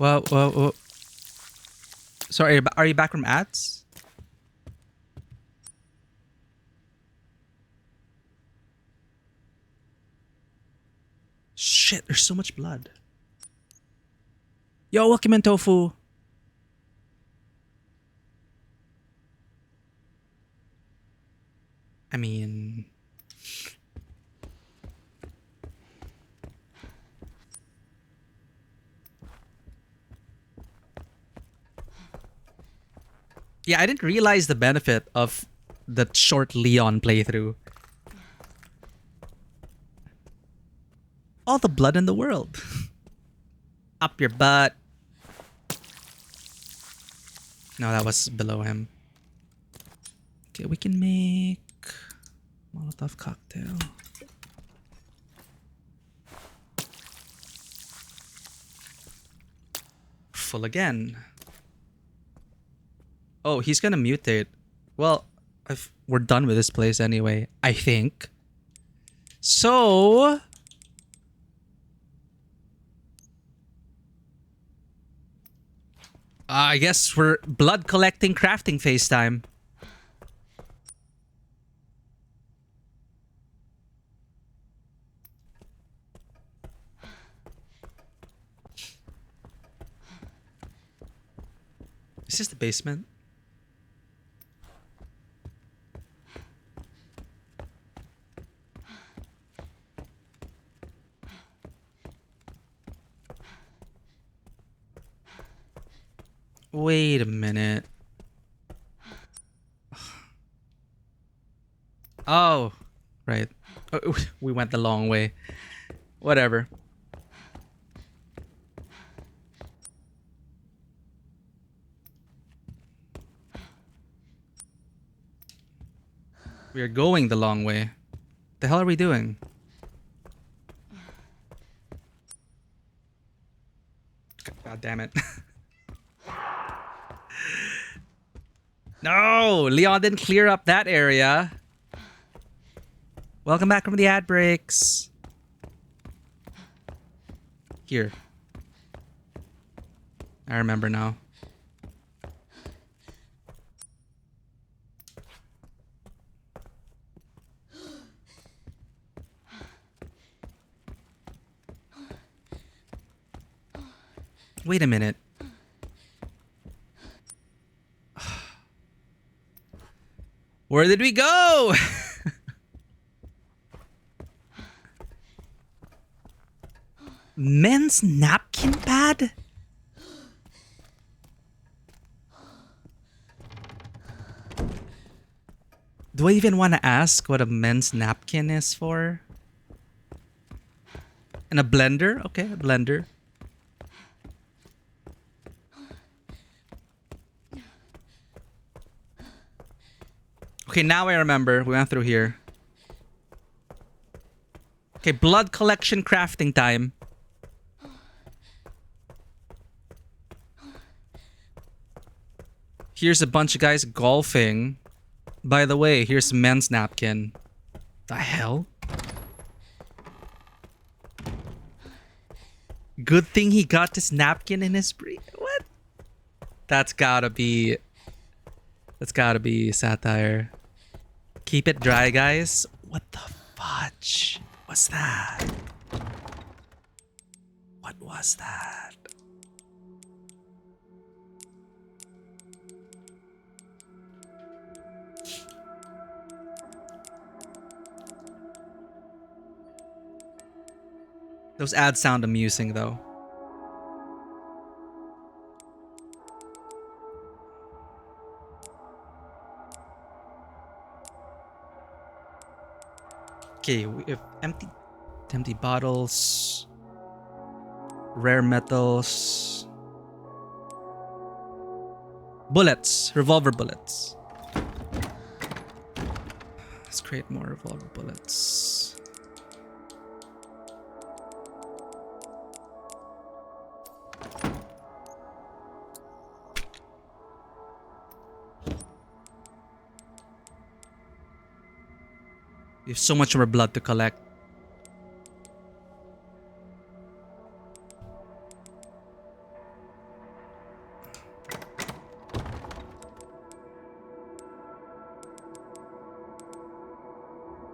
Well. Sorry, are you back from ads? Shit, there's so much blood. Yo, welcome in, Tofu. I mean... Yeah, I didn't realize the benefit of the short Leon playthrough. All the blood in the world. Up your butt. No, that was below him. Okay, we can make Molotov cocktail. Full again. Oh, he's gonna mutate. Well, we're done with this place anyway, I think. So... I guess we're blood collecting crafting phase time. Is this the basement? Wait a minute. Oh, right. Oh, we went the long way. Whatever. We are going the long way. The hell are we doing? God damn it. No, Leon didn't clear up that area. Welcome back from the ad breaks. Here. I remember now. Wait a minute. Where did we go? Men's napkin pad? Do I even want to ask what a men's napkin is for? And a blender? Okay, a blender. Okay, now I remember. We went through here. Okay, blood collection crafting time. Here's a bunch of guys golfing. By the way, here's a men's napkin. The hell? Good thing he got this napkin in his brief. What? That's gotta be satire. Keep it dry, guys. What the fudge was that? What was that? Those ads sound amusing, though. Okay, we have empty bottles, rare metals, bullets, revolver bullets. Let's create more revolver bullets. We have so much more blood to collect.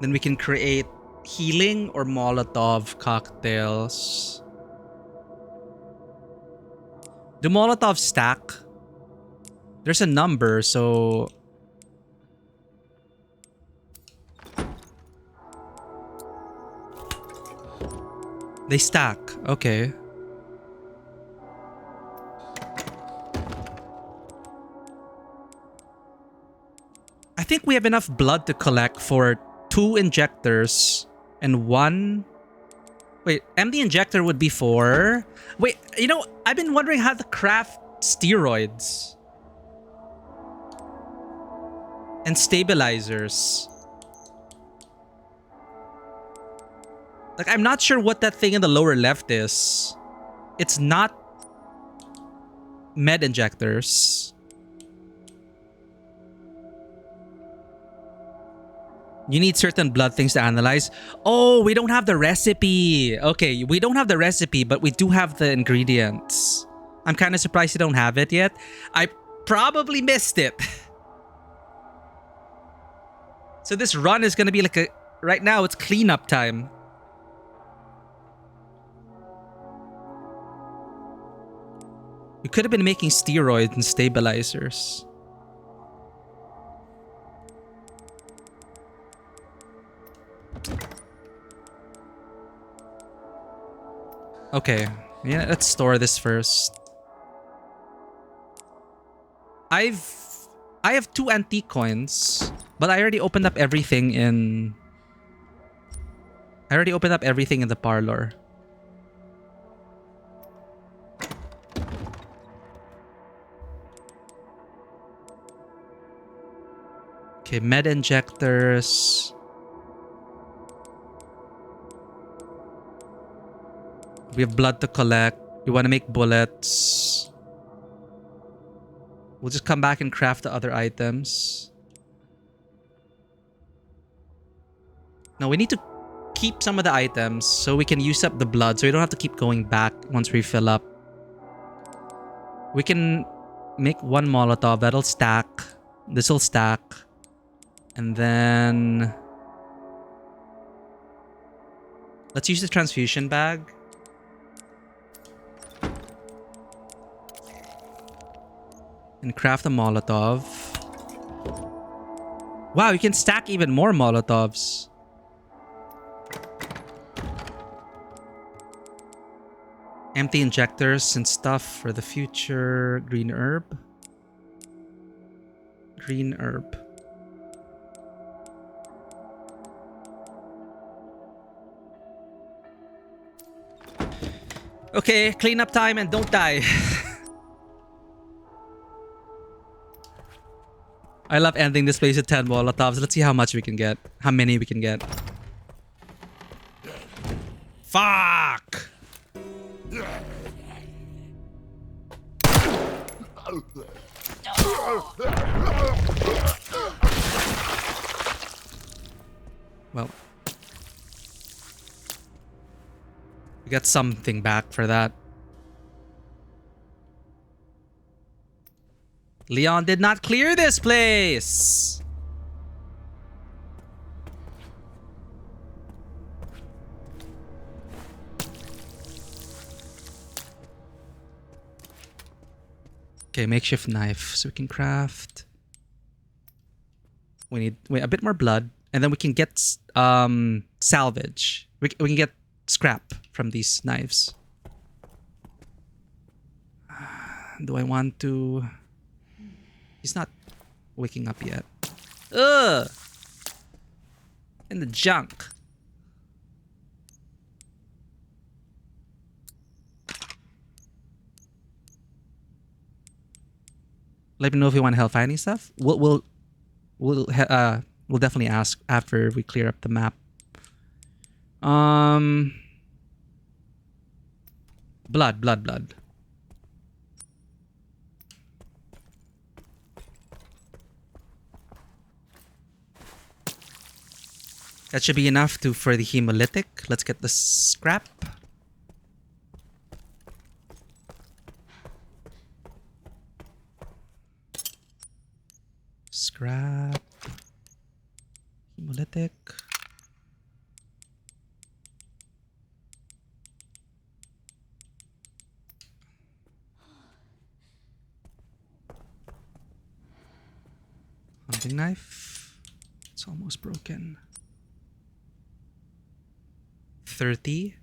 Then we can create healing or Molotov cocktails. Do Molotov stack? There's a number, so... They stack. Okay. I think we have enough blood to collect for 2 injectors and 1... Wait, empty injector would be 4. Wait, you know, I've been wondering how to craft steroids. And stabilizers. Like, I'm not sure what that thing in the lower left is. It's not med injectors. You need certain blood things to analyze. Oh, we don't have the recipe. Okay, we don't have the recipe, but we do have the ingredients. I'm kind of surprised you don't have it yet. I probably missed it. So this run is going to be like a... Right now, it's cleanup time. You could have been making steroids and stabilizers. Okay, yeah, let's store this first. I have 2 antique coins, but I already opened up everything in... I already opened up everything in the parlor. Okay, med injectors. We have blood to collect. We want to make bullets. We'll just come back and craft the other items. No, we need to keep some of the items so we can use up the blood, so we don't have to keep going back once we fill up. We can make one Molotov. That'll stack. This will stack. And then let's use the transfusion bag. And craft a Molotov. Wow, you can stack even more Molotovs. Empty injectors and stuff for the future. Green herb. Green herb. Okay, cleanup time and don't die. I love ending this place with 10 Molotovs. Let's see how much we can get. How many we can get. Fuck! Well, we got something back for that. Leon did not clear this place. Okay, makeshift knife so we can craft. We need a bit more blood, and then we can get salvage. We can get scrap from these knives. Do I want to? He's not waking up yet. Ugh! In the junk. Let me know if you want to help finding stuff. We'll definitely ask after we clear up the map. Blood. That should be enough for the hemolytic. Let's get the scrap. Scrap. Hemolytic. Hunting knife. It's almost broken. 30.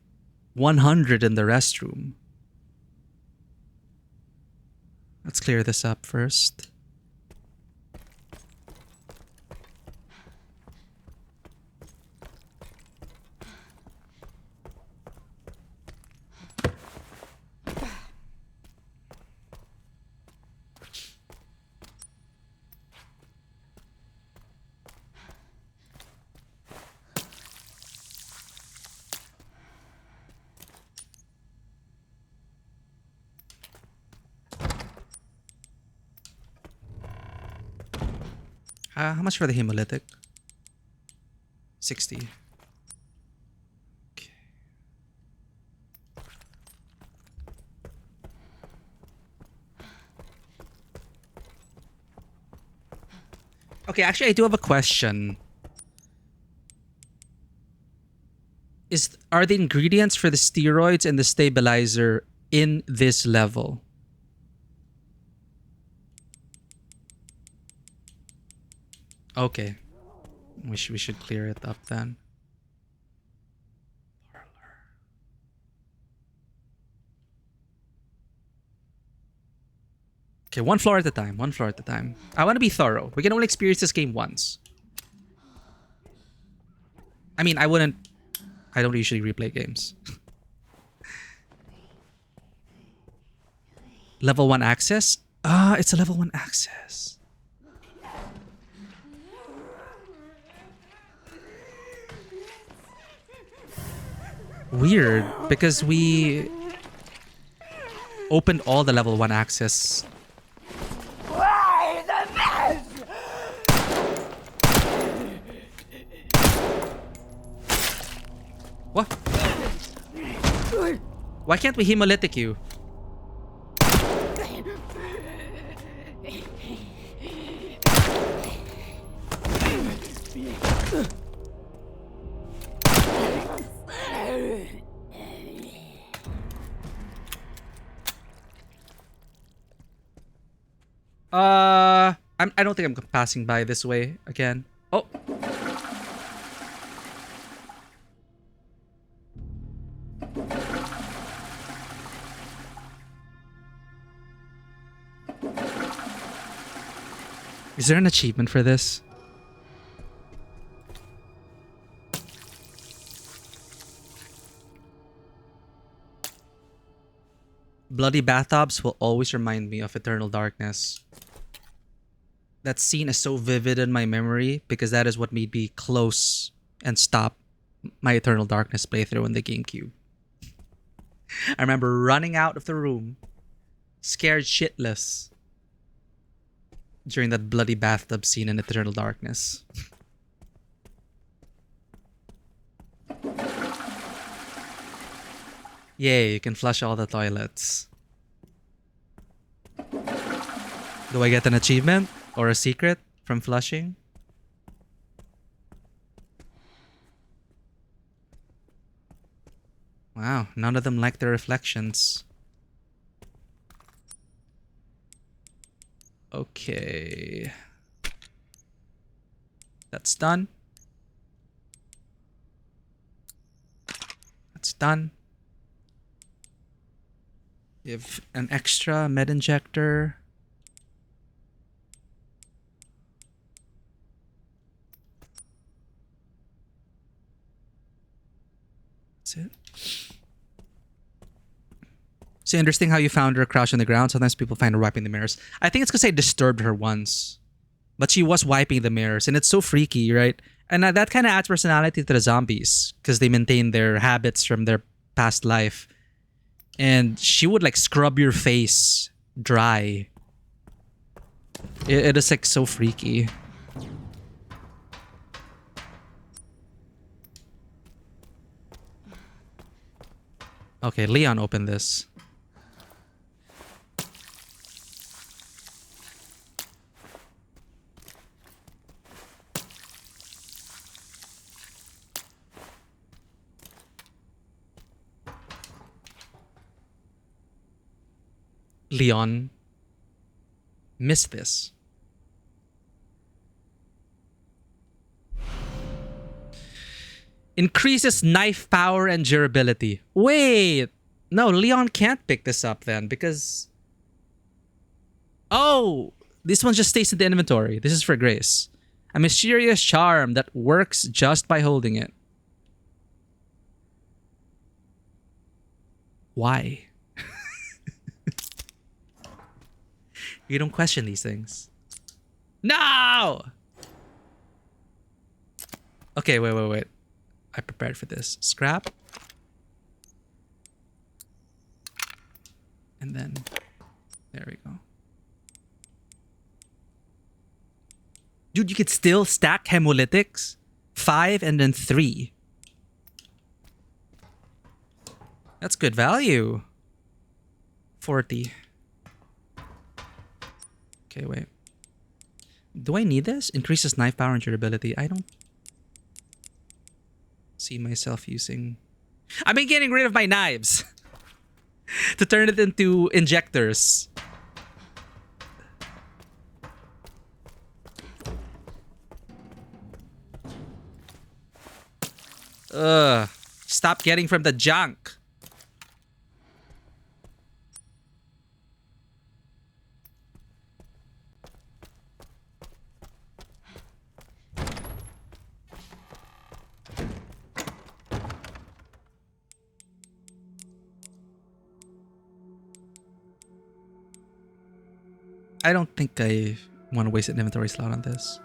100 in the restroom. Let's clear this up first. How much for the hemolytic? 60. Okay. Okay, actually I do have a question. Are the ingredients for the steroids and the stabilizer in this level? Okay. We should clear it up then. Parlor. Okay, one floor at a time. One floor at a time. I want to be thorough. We can only experience this game once. I mean, I don't usually replay games. Level 1 access? It's a level 1 access. Weird, because we opened all the level 1 access. Why can't we hemolytic you? I don't think I'm passing by this way again. Oh. Is there an achievement for this? Bloody bathtubs will always remind me of Eternal Darkness. That scene is so vivid in my memory because that is what made me close and stop my Eternal Darkness playthrough on the GameCube. I remember running out of the room, scared shitless, during that bloody bathtub scene in Eternal Darkness. Yay, you can flush all the toilets. Do I get an achievement or a secret from flushing? Wow, none of them like their reflections. Okay. That's done. That's done. You have an extra med injector. That's it. So interesting how you found her crouched on the ground. Sometimes people find her wiping the mirrors. I think it's because I disturbed her once. But she was wiping the mirrors. And it's so freaky, right? And that kind of adds personality to the zombies. Because they maintain their habits from their past life. And she would like scrub your face dry. It is like so freaky. Okay, Leon, open this. Leon, miss this. Increases knife power and durability. Wait, no, Leon can't pick this up then because... Oh, this one just stays in the inventory. This is for Grace. A mysterious charm that works just by holding it. Why? You don't question these things. No! Okay, wait. I prepared for this. Scrap. And then, there we go. Dude, you could still stack hemolytics. 5 and then 3. That's good value. 40. Okay, wait. Do I need this? Increases knife power and durability. I don't see myself using... I've been getting rid of my knives to turn it into injectors. Ugh. Stop getting from the junk. I don't think I want to waste an inventory slot on this.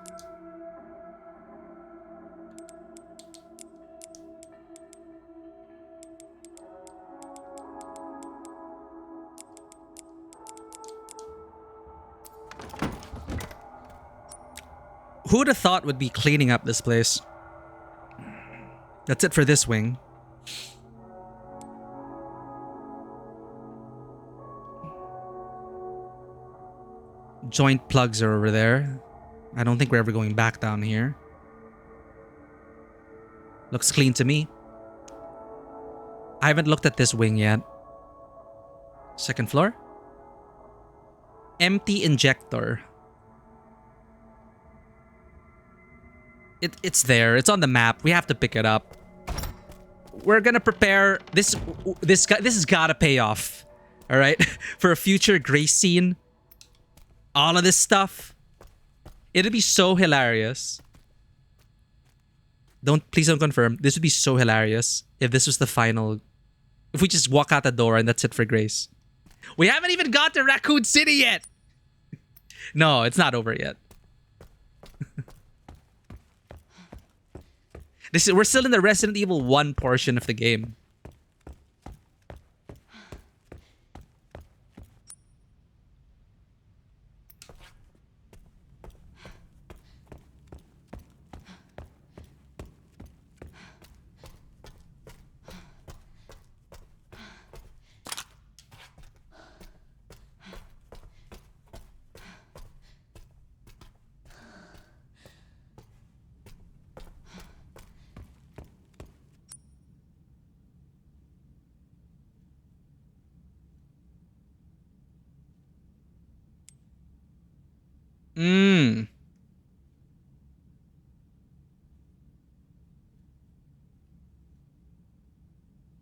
Who would have thought would be cleaning up this place? That's it for this wing. Joint plugs are over there. I don't think we're ever going back down here. Looks clean to me. I haven't looked at this wing yet. Second floor. Empty injector. It's there. It's on the map. We have to pick it up. We're gonna prepare this. This has gotta pay off. All right, for a future Grace scene. All of this stuff. It'd be so hilarious. Please don't confirm. This would be so hilarious if this was the final. If we just walk out the door and that's it for Grace. We haven't even got to Raccoon City yet. No, it's not over yet. We're still in the Resident Evil 1 portion of the game.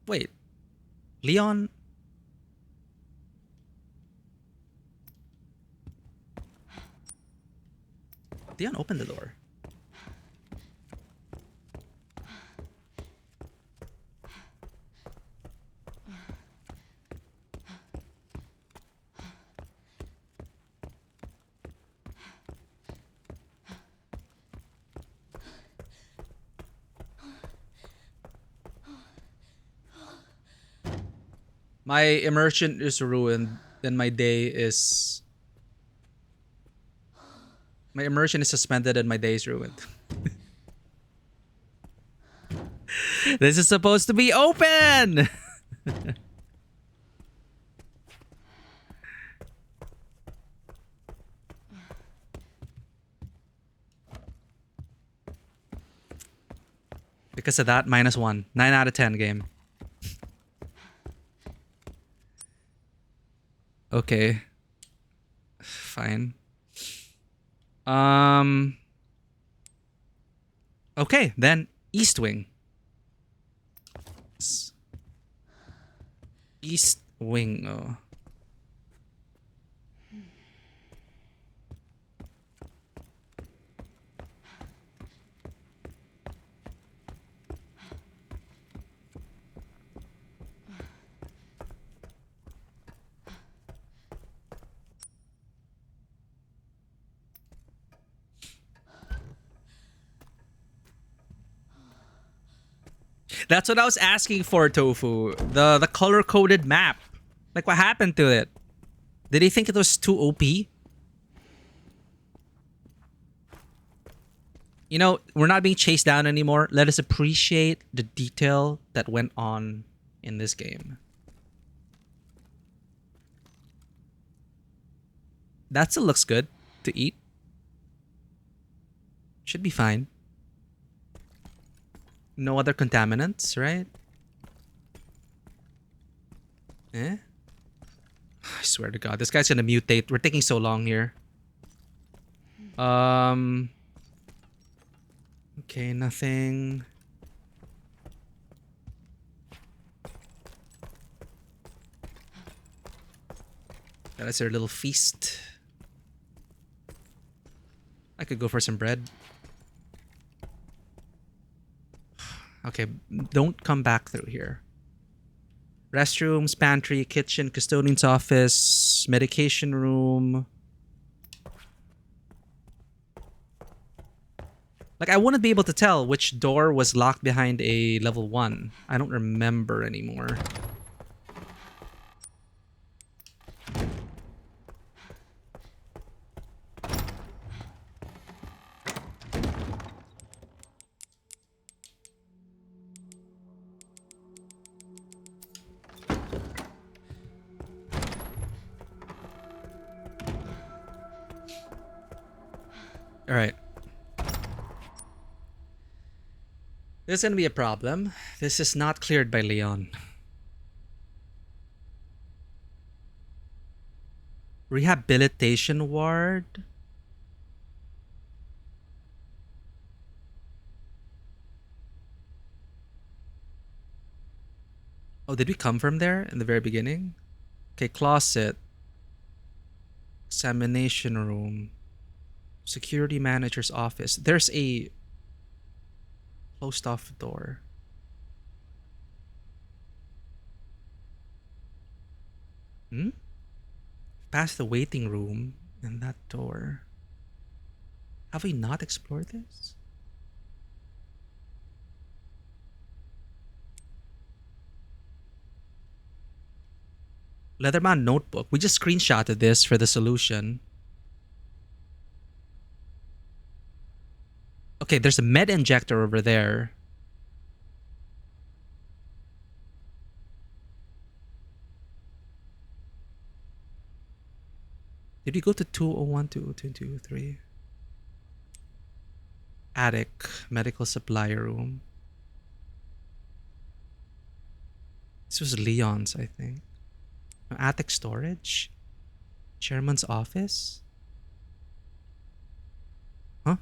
Wait. Leon? Leon opened the door. My immersion is ruined, then my day is... My immersion is suspended and my day is ruined. This is supposed to be open! Because of that, -1. 9 out of 10 game. Okay. Fine. Okay, then East Wing. East Wing. Oh. That's what I was asking for, Tofu. The color-coded map. Like, what happened to it? Did he think it was too OP? You know, we're not being chased down anymore. Let us appreciate the detail that went on in this game. That still looks good to eat. Should be fine. No other contaminants, right? Eh? I swear to God, this guy's gonna mutate. We're taking so long here. Okay, nothing. That's our little feast. I could go for some bread. Okay, don't come back through here. Restrooms, pantry, kitchen, custodian's office, medication room. Like, I wouldn't be able to tell which door was locked behind a level 1. I don't remember anymore. All right. This is going to be a problem. This is not cleared by Leon. Rehabilitation ward. Oh, did we come from there in the very beginning? Okay, closet. Examination room. Security manager's office. There's a closed off door. Hmm? Past the waiting room and that door. Have we not explored this? Leatherman notebook. We just screenshotted this for the solution. Okay, there's a med injector over there. Did we go to 201, 202, 203? Attic, medical supply room. This was Leon's, I think. Attic storage? Chairman's office? Huh?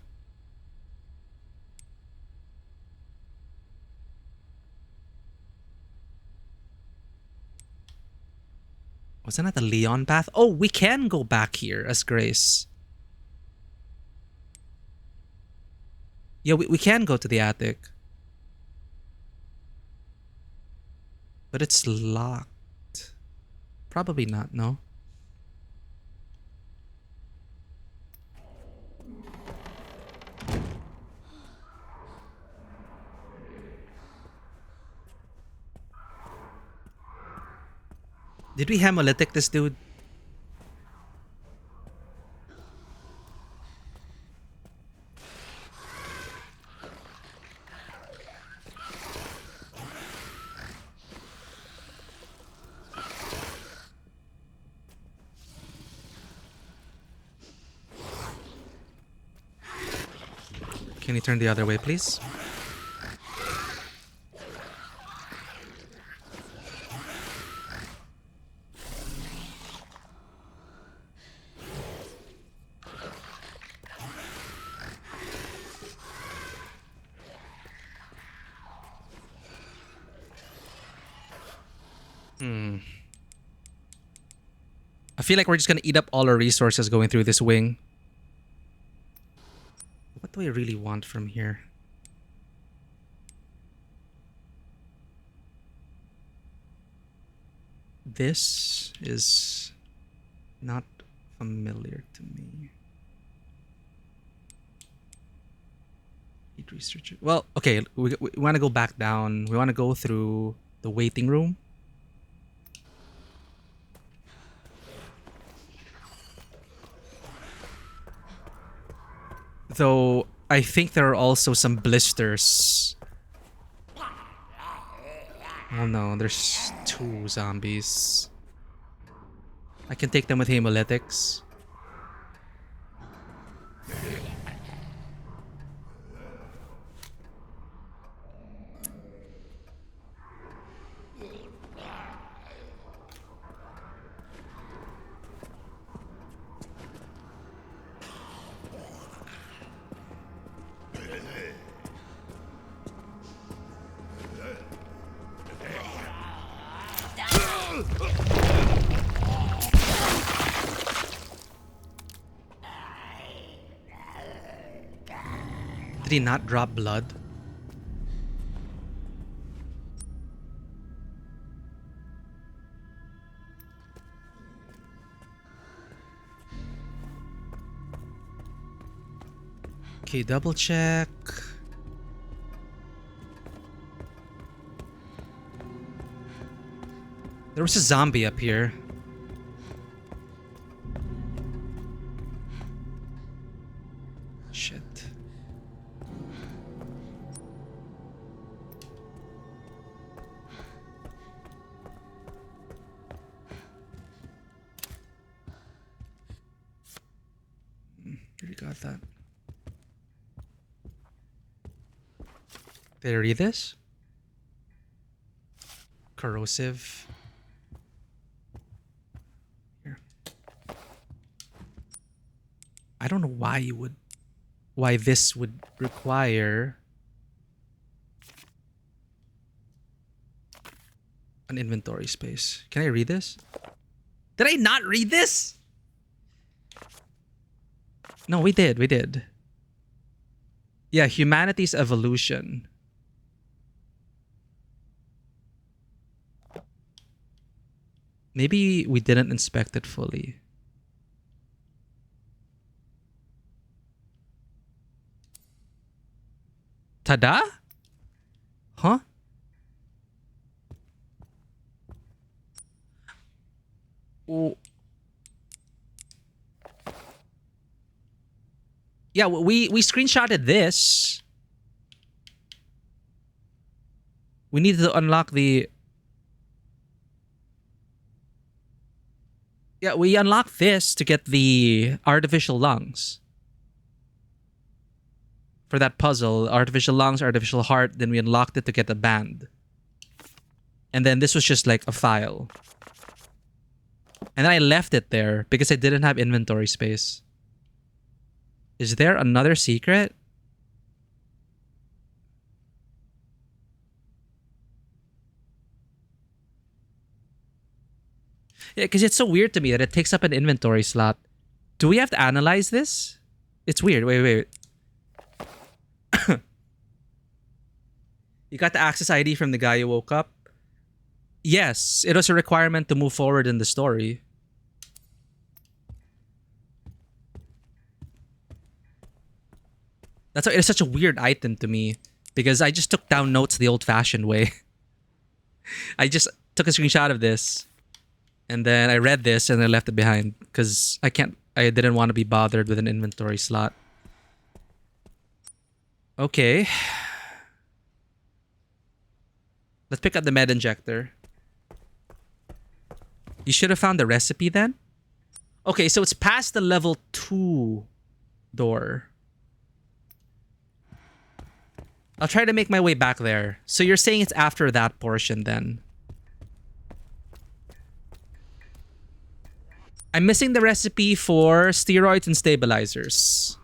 Wasn't that the Leon path? Oh, we can go back here as Grace. Yeah, we can go to the attic. But it's locked. Probably not, no? Did we hemolytic this dude? Can you turn the other way, please? I feel like we're just gonna eat up all our resources going through this wing. What do I really want from here? This is not familiar to me. Need research. Well, okay, we want to go back down. We want to go through the waiting room. Though I think there are also some blisters. Oh no, there's 2 zombies. I can take them with hemolytics. Did he not drop blood? Okay, double check. There was a zombie up here. Shit. Already got that. Did I read this? Corrosive. Here. I don't know why this would require an inventory space. Can I read this? Did I not read this? No, we did. Yeah, humanity's evolution. Maybe we didn't inspect it fully. Tada? Huh? Oh. Yeah, we screenshotted this. We needed to unlock the... Yeah, we unlocked this to get the artificial lungs. For that puzzle, artificial lungs, artificial heart, then we unlocked it to get the band. And then this was just like a file. And then I left it there because I didn't have inventory space. Is there another secret? Yeah, because it's so weird to me that it takes up an inventory slot. Do we have to analyze this? It's weird. Wait. You got the access ID from the guy you woke up? Yes, it was a requirement to move forward in the story. That's why it's such a weird item to me. Because I just took down notes the old-fashioned way. I just took a screenshot of this. And then I read this and I left it behind. Because I didn't want to be bothered with an inventory slot. Okay. Let's pick up the med injector. You should have found the recipe then? Okay, so it's past the level 2 door. I'll try to make my way back there. So you're saying it's after that portion then? I'm missing the recipe for steroids and stabilizers.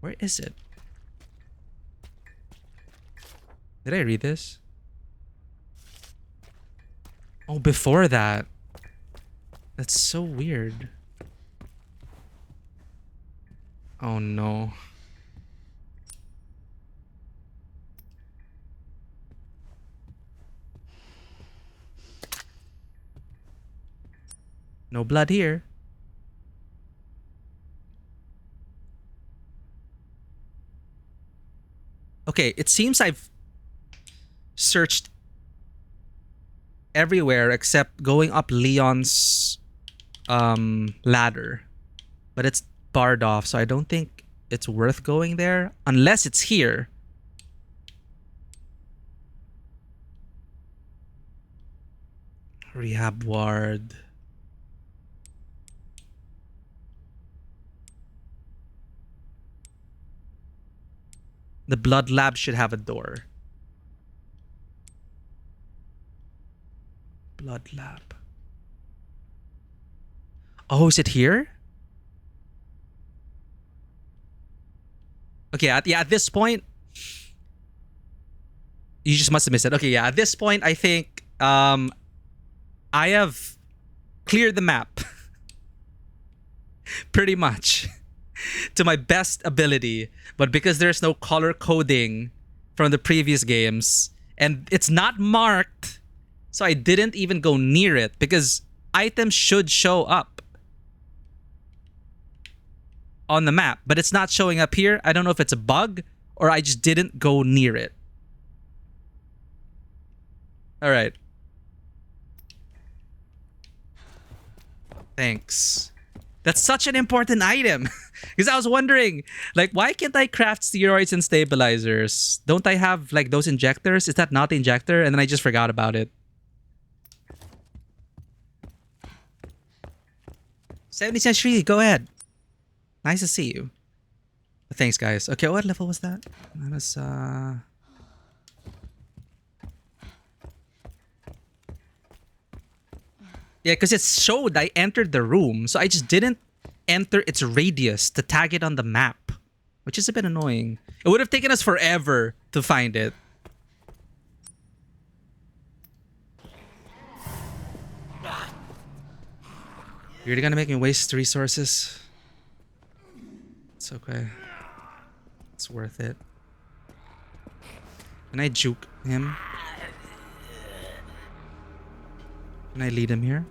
Where is it? Did I read this? Oh, before that. That's so weird. Oh no. No blood here. Okay, it seems I've searched everywhere except going up Leon's ladder. But it's barred off, so I don't think it's worth going there. Unless it's here. Rehab ward. The blood lab should have a door. Blood lab. Oh, is it here? Okay, at this point... You just must have missed it. Okay, yeah, at this point, I think... I have cleared the map. Pretty much. To my best ability. But because there's no color coding from the previous games, and it's not marked, so I didn't even go near it, because items should show up on the map, but it's not showing up here. I don't know if it's a bug, or I just didn't go near it. Alright. Thanks. That's such an important item. Because I was wondering, like, why can't I craft steroids and stabilizers? Don't I have, like, those injectors? Is that not the injector? And then I just forgot about it. 70 Century, go ahead. Nice to see you. Thanks, guys. Okay, what level was that? That was yeah, because it showed I entered the room, so I just didn't enter its radius to tag it on the map, which is a bit annoying. It would have taken us forever to find it. You're gonna make me waste resources. It's okay. It's worth it. Can I juke him? Can I lead him here?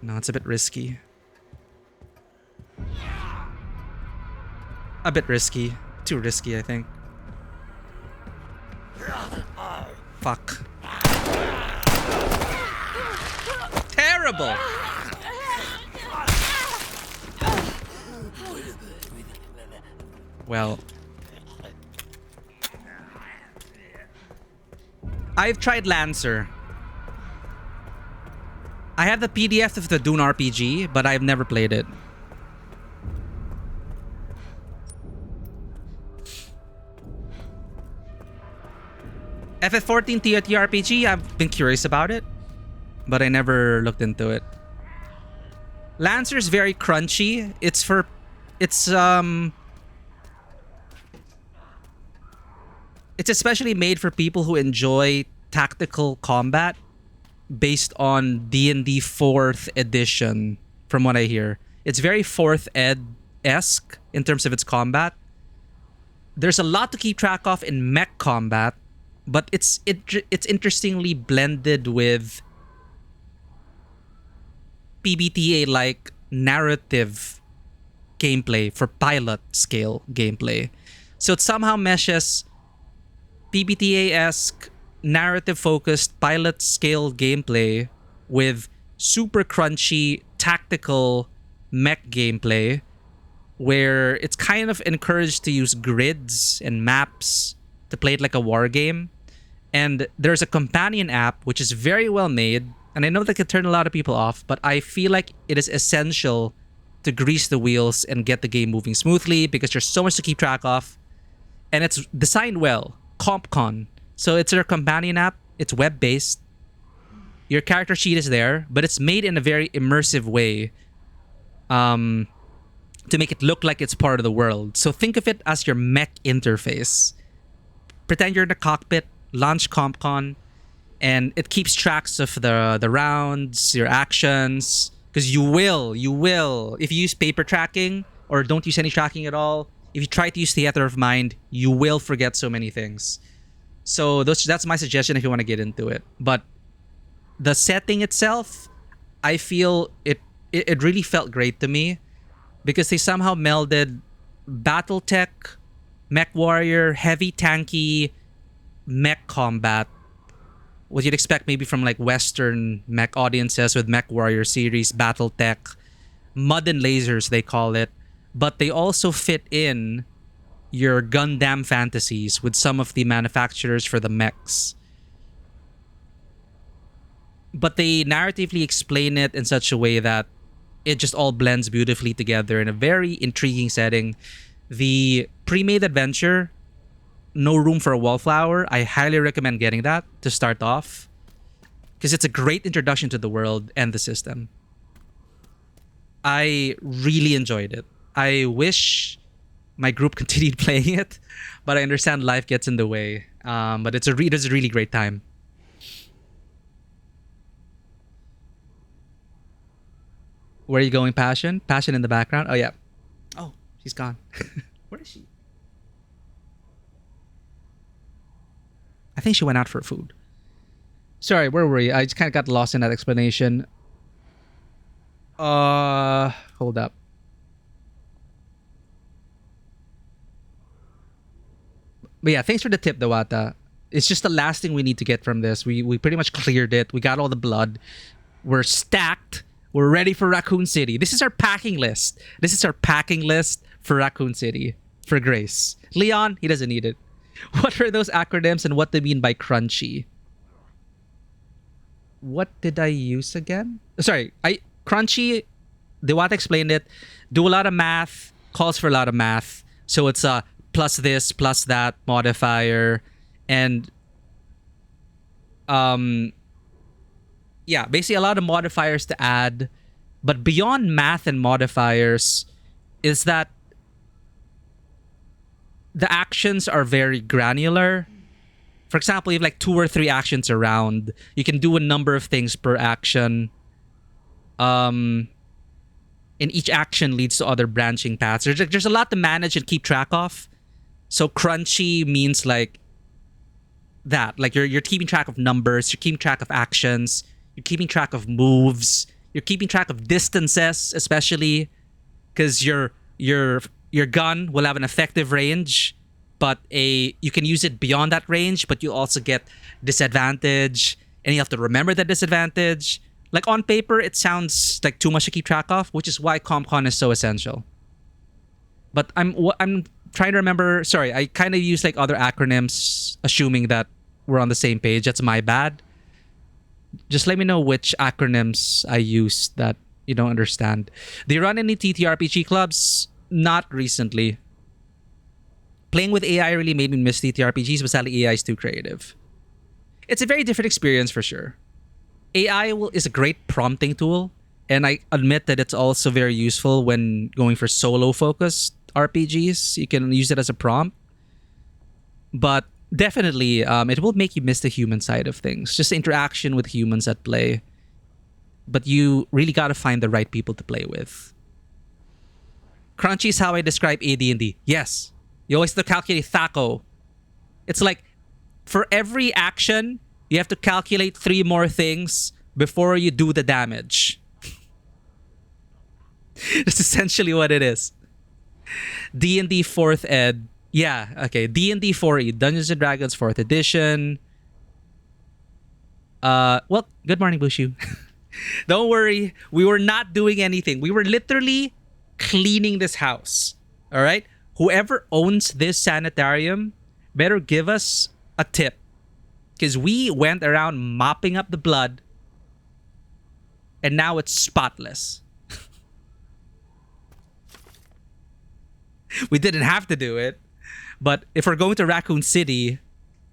No, it's a bit risky. A bit risky. Too risky, I think. Fuck. Terrible! Well, I've tried Lancer. I have the PDF of the Dune RPG, but I've never played it. FF14 TRPG, I've been curious about it, but I never looked into it. Lancer's very crunchy. It's especially made for people who enjoy tactical combat based on D&D 4th edition, from what I hear. It's very 4th ed-esque in terms of its combat. There's a lot to keep track of in mech combat, but it's interestingly blended with PBTA-like narrative gameplay for pilot scale gameplay. So it somehow meshes PBTA-esque narrative-focused pilot scale gameplay with super crunchy tactical mech gameplay, where it's kind of encouraged to use grids and maps to play it like a war game. And there's a companion app which is very well made, and I know that could turn a lot of people off, but I feel like it is essential to grease the wheels and get the game moving smoothly because there's so much to keep track of, and it's designed well. CompCon. So it's their companion app. It's web-based. Your character sheet is there, but it's made in a very immersive way to make it look like it's part of the world. So think of it as your mech interface. Pretend you're in the cockpit, launch CompCon, and it keeps tracks of the rounds, your actions, because you will, if you use paper tracking or don't use any tracking at all, if you try to use theater of mind, you will forget so many things. So that's my suggestion if you want to get into it. But the setting itself, I feel it really felt great to me because they somehow melded Battletech, Mech Warrior, heavy tanky mech combat, what you'd expect maybe from like Western mech audiences with Mech Warrior series, Battletech, Mud and Lasers they call it. But they also fit in your Gundam fantasies with some of the manufacturers for the mechs. But they narratively explain it in such a way that it just all blends beautifully together in a very intriguing setting. The pre-made adventure, No Room for a Wallflower, I highly recommend getting that to start off because it's a great introduction to the world and the system. I really enjoyed it. I wish my group continued playing it, but I understand life gets in the way. But it's a really great time. Where are you going, Passion? Passion in the background? Oh, yeah. Oh, she's gone. Where is she? I think she went out for food. Sorry, where were you? I just kind of got lost in that explanation. Hold up. But yeah, thanks for the tip, Dawata. It's just the last thing we need to get from this. We pretty much cleared it. We got all the blood. We're stacked. We're ready for Raccoon City. This is our packing list. This is our packing list for Raccoon City. For Grace. Leon, he doesn't need it. What are those acronyms and what they mean by crunchy? What did I use again? Sorry, crunchy, Dewata explained it. Do a lot of math, calls for a lot of math. So it's a plus this, plus that modifier. And yeah, basically a lot of modifiers to add. But beyond math and modifiers is that the actions are very granular. For example, you have like 2 or 3 actions around. You can do a number of things per action. And each action leads to other branching paths. There's a lot to manage and keep track of. So crunchy means like that. Like you're keeping track of numbers, you're keeping track of actions, you're keeping track of moves, you're keeping track of distances, especially because your gun will have an effective range, but you can use it beyond that range, but you also get disadvantage, and you have to remember that disadvantage. Like on paper, it sounds like too much to keep track of, which is why CompCon is so essential. But I'm trying to remember. Sorry, I kind of use like other acronyms, assuming that we're on the same page. That's my bad. Just let me know which acronyms I use that you don't understand. Do you run any TTRPG clubs? Not recently. Playing with AI really made me miss TTRPGs, but sadly AI is too creative. It's a very different experience for sure. AI is a great prompting tool, and I admit that it's also very useful when going for solo-focused RPGs. You can use it as a prompt. But definitely, it will make you miss the human side of things. Just the interaction with humans at play. But you really got to find the right people to play with. Crunchy is how I describe AD&D. Yes. You always have to calculate THACO. It's like, for every action, you have to calculate 3 more things before you do the damage. That's essentially what it is. D&D 4th ed. Yeah, okay. D&D 4e. Dungeons & Dragons 4th edition. Well, good morning, Bushu. Don't worry. We were not doing anything. We were literally cleaning this house. All right? Whoever owns this sanitarium better give us a tip. Because we went around mopping up the blood, and now it's spotless. We didn't have to do it, but if we're going to Raccoon City,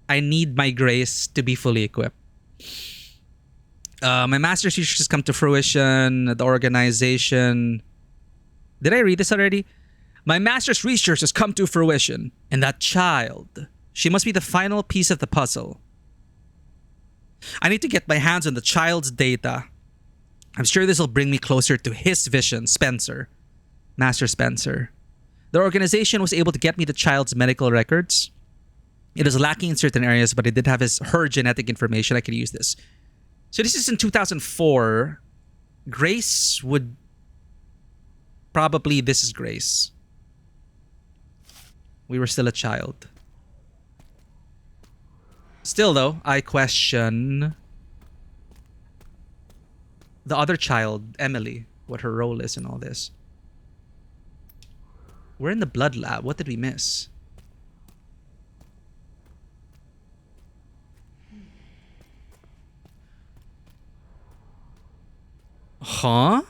I need my grace to be fully equipped. My master's research has come to fruition. The organization... Did I read this already? My master's research has come to fruition, and that child, she must be the final piece of the puzzle. I need to get my hands on the child's data. I'm sure this will bring me closer to his vision, Spencer. Master Spencer. The organization was able to get me the child's medical records. It is lacking in certain areas, but it did have her genetic information. I could use this. So this is in 2004. Grace would... Probably this is Grace. We were still a child. Still, though, I question the other child, Emily, what her role is in all this. We're in the blood lab. What did we miss? Huh?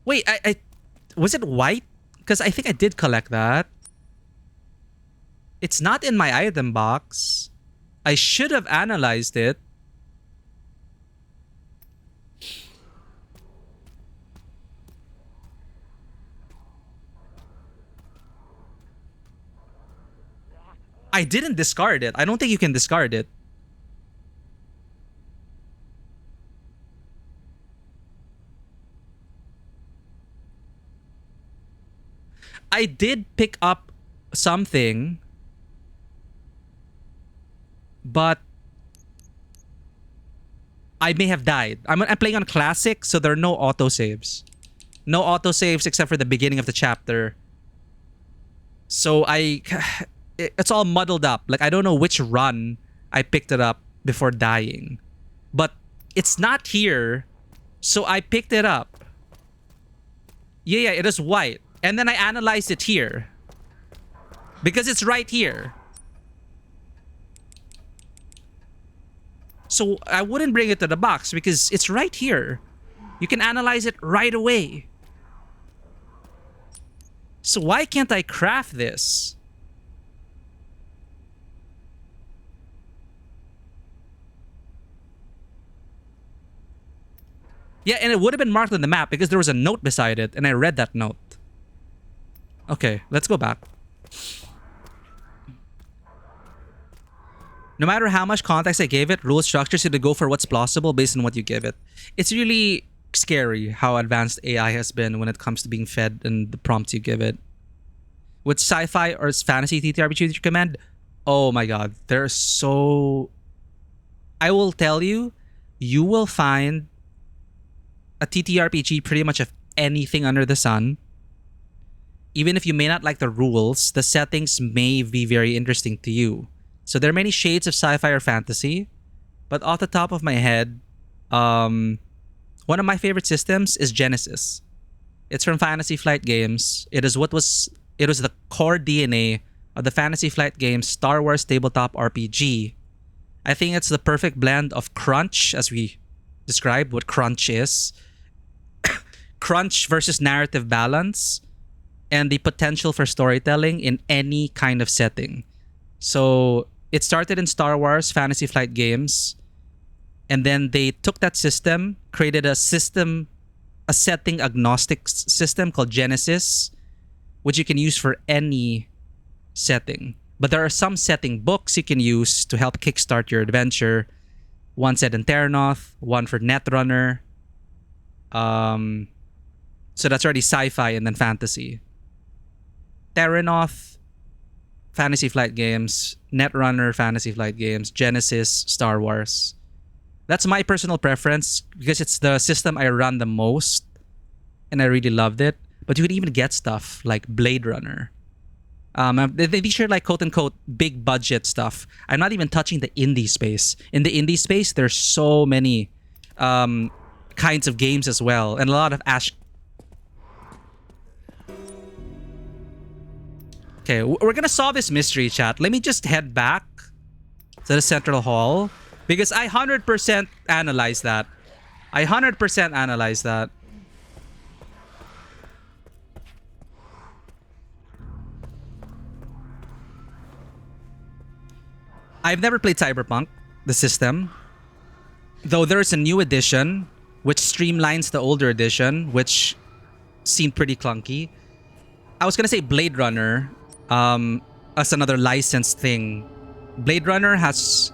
Wait, I was it white? Because I think I did collect that. It's not in my item box. I should have analyzed it. I didn't discard it. I don't think you can discard it. I did pick up something, but I may have died. I'm playing on classic, so there are no autosaves. No autosaves except for the beginning of the chapter. So it's all muddled up. Like, I don't know which run I picked it up before dying. But it's not here, so I picked it up. Yeah, it is white. And then I analyzed it here. Because it's right here. So I wouldn't bring it to the box because it's right here. You can analyze it right away. So why can't I craft this? Yeah, and it would have been marked on the map because there was a note beside it, and I read that note. Okay, let's go back. No matter how much context I gave it, rule structures to go for what's plausible based on what you give it. It's really scary how advanced AI has been when it comes to being fed and the prompts you give it. With sci-fi or fantasy TTRPG you recommend, oh my god, they're so... I will tell you, you will find a TTRPG pretty much of anything under the sun. Even if you may not like the rules, the settings may be very interesting to you. So there are many shades of sci-fi or fantasy, but off the top of my head, one of my favorite systems is Genesis. It's from Fantasy Flight Games. It was the core DNA of the Fantasy Flight Games Star Wars tabletop RPG. I think it's the perfect blend of crunch, as we described what crunch is. Crunch versus narrative balance, and the potential for storytelling in any kind of setting. So it started in Star Wars Fantasy Flight Games, and then they took that system, created a setting agnostic system called Genesis, which you can use for any setting. But there are some setting books you can use to help kickstart your adventure. One set in Terranoth, one for Netrunner. So that's already sci-fi and then fantasy. Terranoth, Fantasy Flight Games, Netrunner, Fantasy Flight Games, Genesis, Star Wars. That's my personal preference because it's the system I run the most and I really loved it. But you could even get stuff like Blade Runner. These are like quote-unquote big budget stuff. I'm not even touching the indie space. In the indie space, there's so many kinds of games as well, and a lot of Okay, we're gonna solve this mystery, chat. Let me just head back to the central hall because I 100% analyzed that. I 100% analyzed that. I've never played Cyberpunk, the system. Though there's a new edition which streamlines the older edition, which seemed pretty clunky. I was gonna say Blade Runner as another licensed thing. Blade Runner has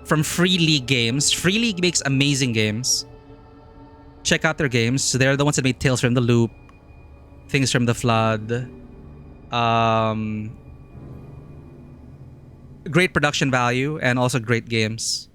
from Free League Games. Free League makes amazing games. Check out their games. They're the ones that made Tales from the Loop, Things from the Flood. Great production value and also great games.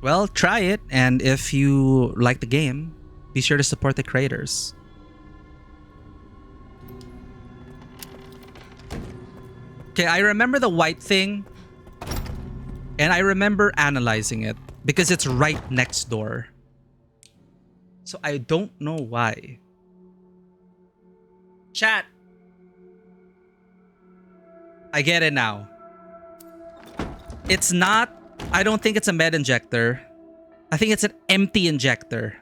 Well, try it, and if you like the game, be sure to support the creators. Okay, I remember the white thing, and I remember analyzing it because it's right next door. So I don't know why. Chat. I get it now. It's not... I don't think it's a med injector. I think it's an empty injector.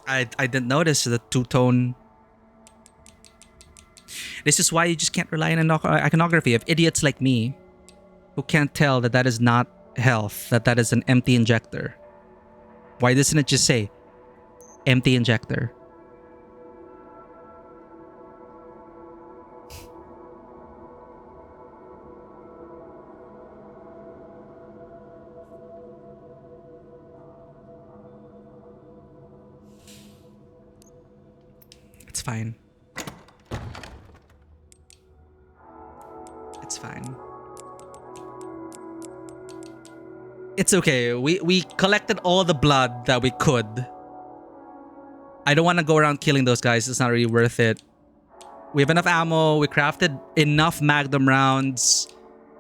I didn't notice the two-tone. This is why you just can't rely on iconography of idiots like me who can't tell that that is not health, that is an empty injector. Why doesn't it just say empty injector? It's fine. It's fine. It's okay. We collected all the blood that we could. I don't want to go around killing those guys. It's not really worth it. We have enough ammo. We crafted enough magnum rounds.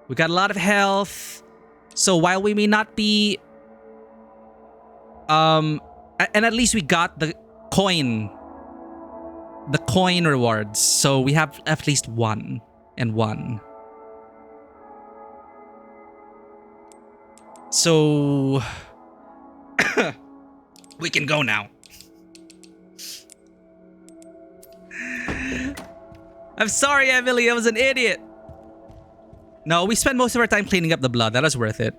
We got a lot of health. So while we may not be... and at least we got the coin. The coin rewards. So we have at least 1 and 1. So we can go now. I'm sorry, Emily. I was an idiot. No, we spent most of our time cleaning up the blood. That was worth it.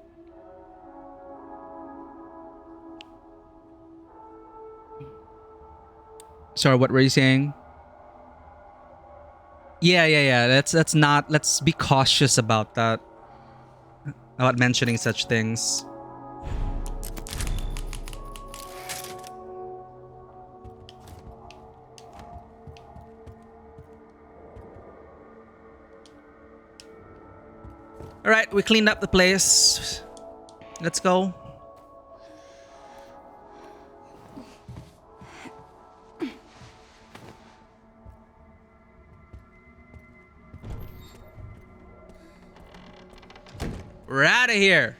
Sorry, what were you saying? Yeah. That's not. Let's be cautious about that. About mentioning such things. All right, we cleaned up the place. Let's go. We're out of here.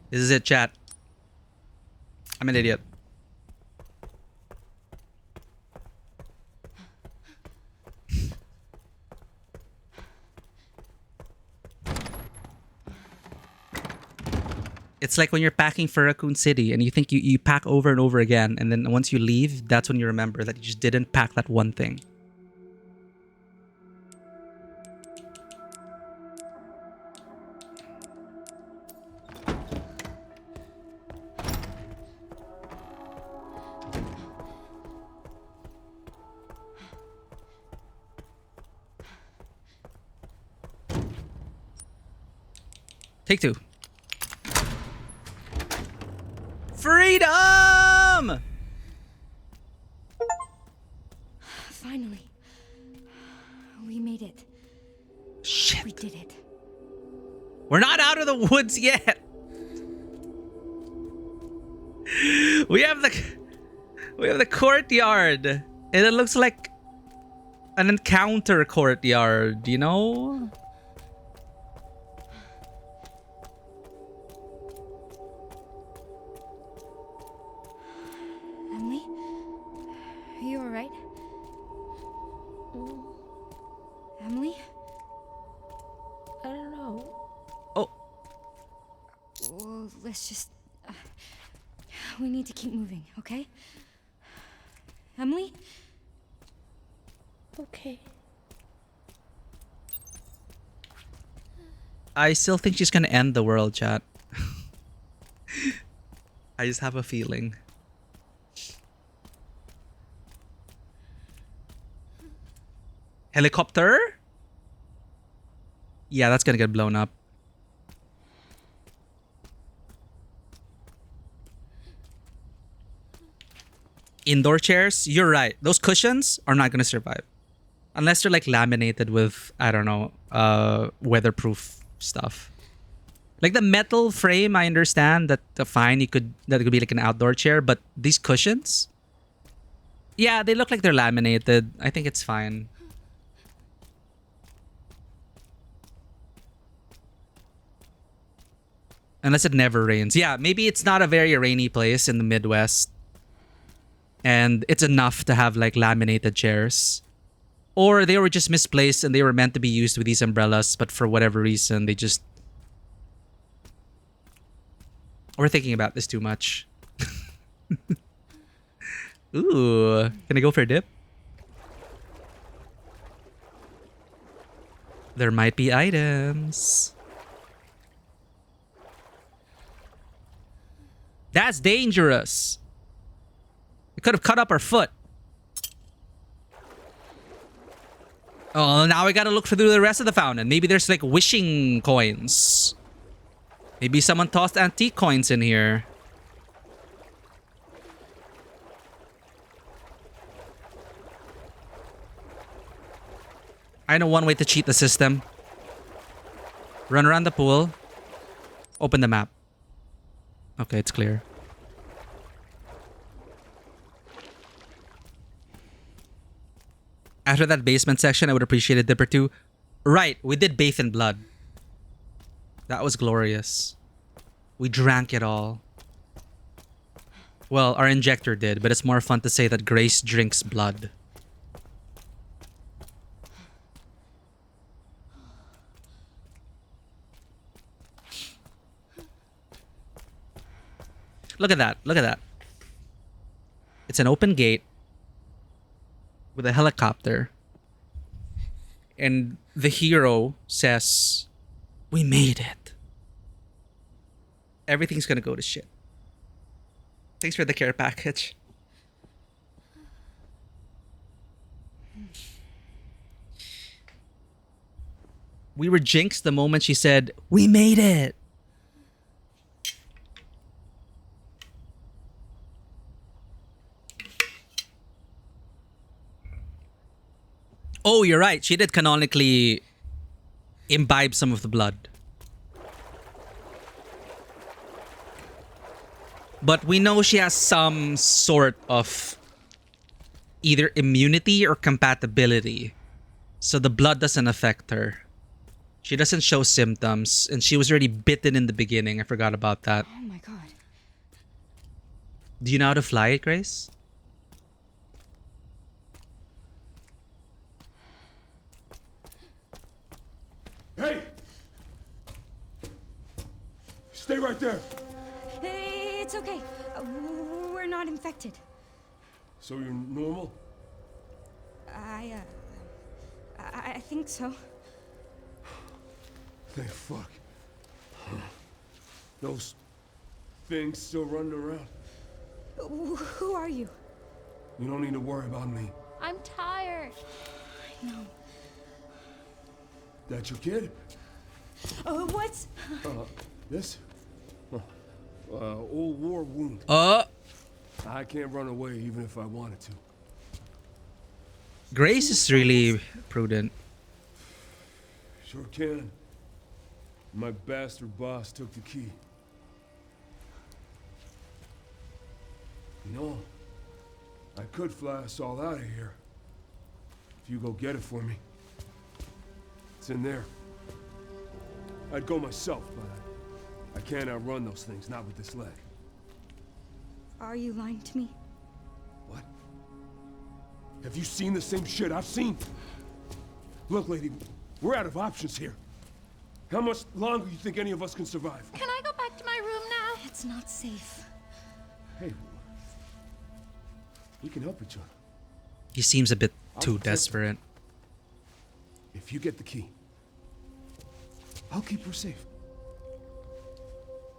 This is it, chat. I'm an idiot. It's like when you're packing for Raccoon City and you think you pack over and over again, and then once you leave, that's when you remember that you just didn't pack that one thing. Take 2. Freedom! Finally. We made it. Shit. We did it. We're not out of the woods yet. We have the courtyard. And it looks like an encounter courtyard, you know? Emily? Are you alright? Emily? I don't know. Oh. Well, let's just... we need to keep moving, okay? Emily? Okay. I still think she's gonna end the world, chat. I just have a feeling. Helicopter? Yeah, that's gonna get blown up. Indoor chairs? You're right. Those cushions are not gonna survive. Unless they're like laminated with, I don't know, weatherproof stuff. Like the metal frame, I understand that fine, that it could be like an outdoor chair, but these cushions? Yeah, they look like they're laminated. I think it's fine. Unless it never rains. Yeah, maybe it's not a very rainy place in the Midwest. And it's enough to have like laminated chairs. Or they were just misplaced and they were meant to be used with these umbrellas, but for whatever reason, they just We're thinking about this too much. Ooh, can I go for a dip? There might be items. That's dangerous. It could have cut up our foot. Oh, now we gotta look through the rest of the fountain. Maybe there's like wishing coins. Maybe someone tossed antique coins in here. I know one way to cheat the system. Run around the pool. Open the map. Okay, it's clear. After that basement section, I would appreciate a dip or two. Right, we did bathe in blood. That was glorious. We drank it all. Well, our injector did, but it's more fun to say that Grace drinks blood. Look at that. Look at that. It's an open gate with a helicopter. And the hero says, "We made it." Everything's gonna go to shit. Thanks for the care package. We were jinxed the moment she said, "We made it." Oh, you're right. She did canonically imbibe some of the blood. But we know she has some sort of either immunity or compatibility. So the blood doesn't affect her. She doesn't show symptoms. And she was already bitten in the beginning. I forgot about that. Oh my god. Do you know how to fly it, Grace? Hey! Stay right there. It's okay. We're not infected. So you're normal? I think so. Thank fuck. Those things still running around. Who are you? You don't need to worry about me. I'm tired. No. That your kid? What's... This? Old war wound. I can't run away even if I wanted to. Grace is really prudent. Sure can. My bastard boss took the key. You know, I could fly us all out of here. If you go get it for me. It's in there. I'd go myself, but I can't outrun those things, not with this leg. Are you lying to me? What? Have you seen the same shit I've seen? Look, lady, we're out of options here. How much longer do you think any of us can survive? Can I go back to my room now? It's not safe. Hey, we can help each other. He seems a bit too protect her. desperate. If you get the key, I'll keep her safe.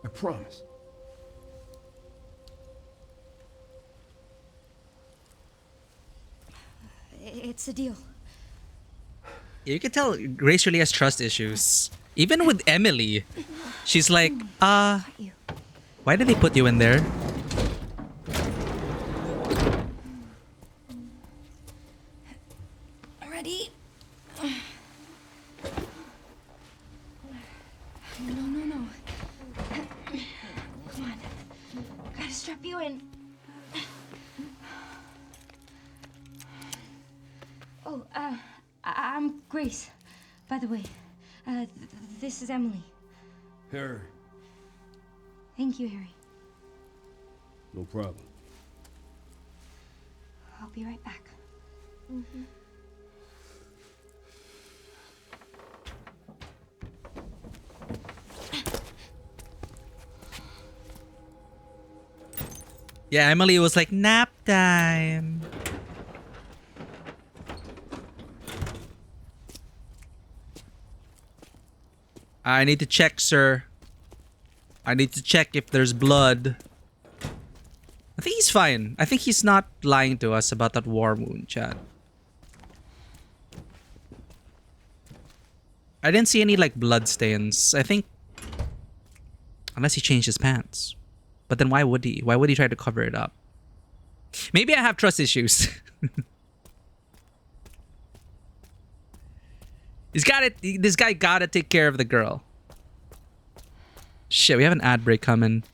I promise. It's a deal. You can tell Grace really has trust issues. Even with Emily, she's like, why did they put you in there? Ready? No. Come on. Gotta strap you in. Oh, I'm Grace, by the way. This is Emily. Harry, Thank you, Harry. no problem. I'll be right back. Yeah, Emily was like, nap time. I need to check, sir. I need to check if there's blood. I think he's fine. I think he's not lying to us about that war wound, chat. I didn't see any like blood stains. I think unless he changed his pants. But then why would he? Why would he try to cover it up? Maybe I have trust issues. This guy gotta take care of the girl. Shit, we have an ad break coming.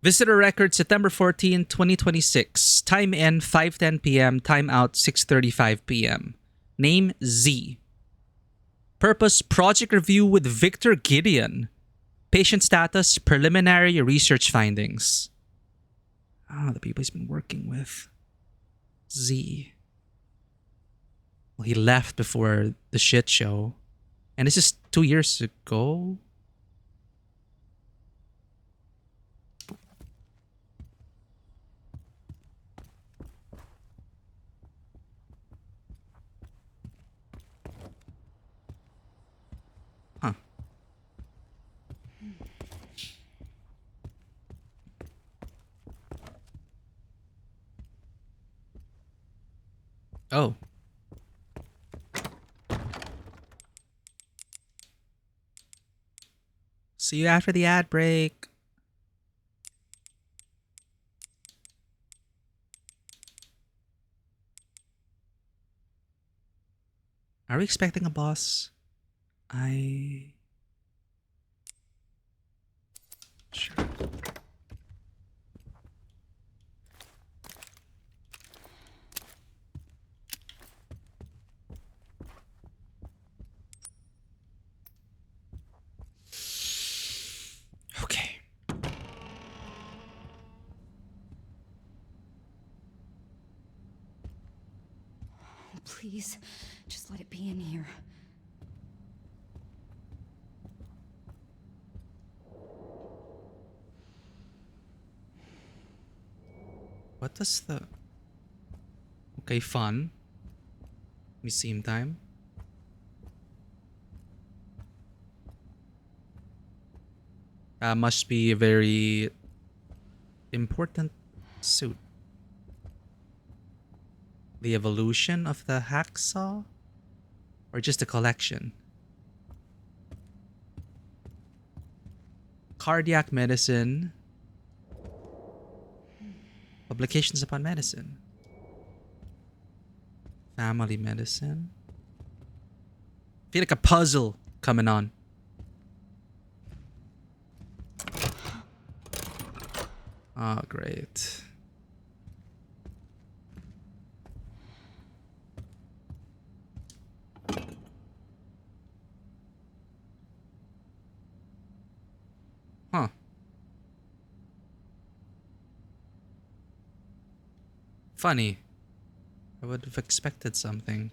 Visitor record September 14, 2026. Time in 5:10 p.m. Time out 6:35 p.m. Name Z. Purpose project review with Victor Gideon. Patient status preliminary research findings. Ah, the people he's been working with. Z. Well, he left before the shit show. And this is 2 years ago. Huh. Oh. See you after the ad break. Are we expecting a boss? Sure. Okay. Please, just let it be in here. What does the... Okay, fun. Museum time. Must be a very important suit. The evolution of the hacksaw? Or just a collection? Cardiac medicine. Publications upon medicine. Family medicine. Feel like a puzzle coming on. Oh, great. Huh. Funny. I would have expected something.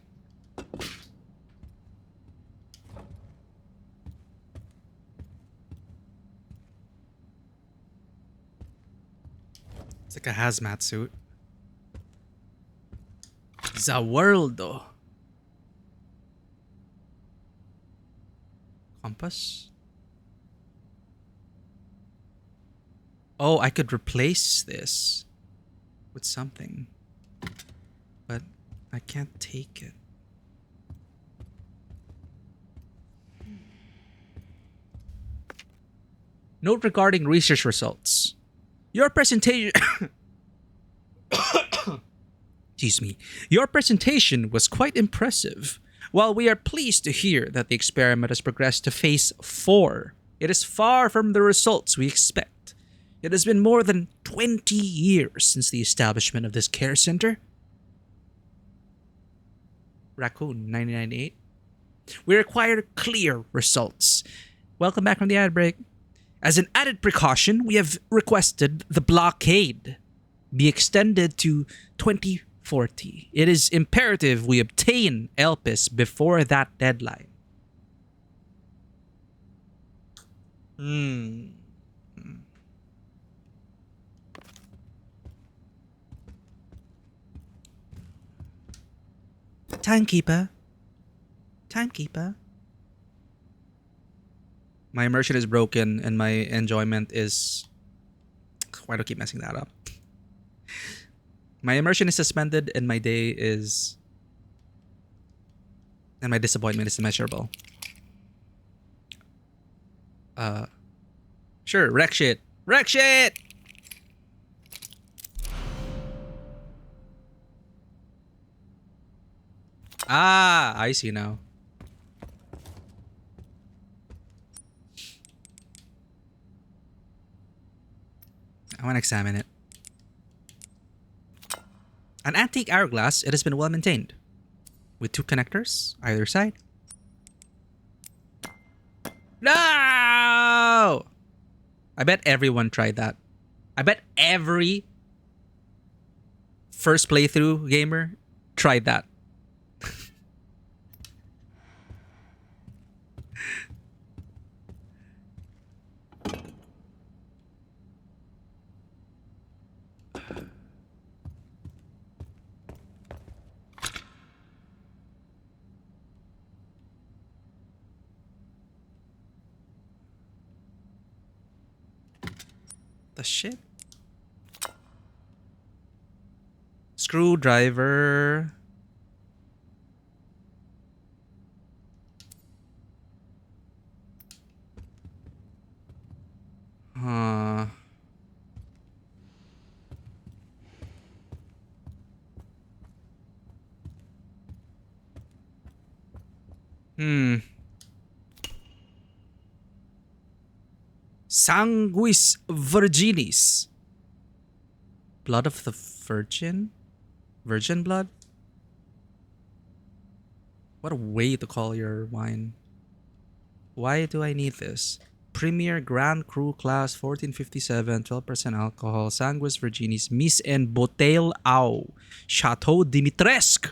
It's like a hazmat suit. The world, though. Compass? Oh, I could replace this with something. But I can't take it. Note regarding research results. Your presentation... Excuse me. Your presentation was quite impressive. While we are pleased to hear that the experiment has progressed to phase 4, it is far from the results we expect. It has been more than 20 years since the establishment of this care center. Raccoon 998. We require clear results. Welcome back from the ad break. As an added precaution, we have requested the blockade be extended to 24 40. It is imperative we obtain Elpis before that deadline. Timekeeper. Timekeeper. My immersion is broken and my enjoyment is... Why do I keep messing that up? My immersion is suspended and my day is... And my disappointment is immeasurable. Sure, wreck shit. Wreck shit! Ah, I see now. I want to examine it. An antique hourglass, it has been well maintained. With 2 connectors, either side. No! I bet everyone tried that. I bet every first playthrough gamer tried that. The shit? Screwdriver. Huh. Sanguis virginis. Blood of the virgin? Virgin blood? What a way to call your wine. Why do I need this? Premier Grand Cru Class 1457, 12% alcohol, Sanguis virginis, Miss and Botale Au, Chateau Dimitrescu.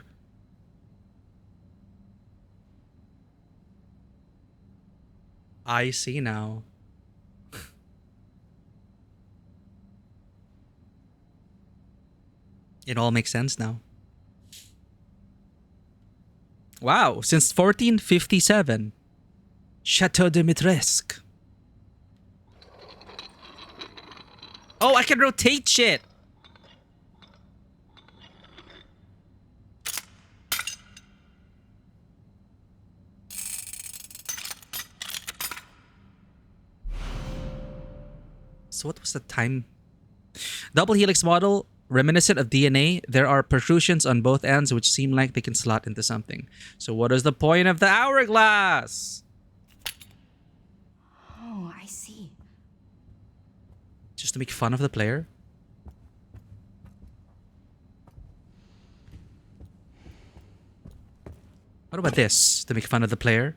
I see now. It all makes sense now. Wow, since 1457. Chateau Dimitrescu. Oh, I can rotate shit. So what was the time? Double helix model, reminiscent of DNA. There are protrusions on both ends which seem like they can slot into something. So what is the point of the hourglass? Oh, I see. Just to make fun of the player? What about this? To make fun of the player?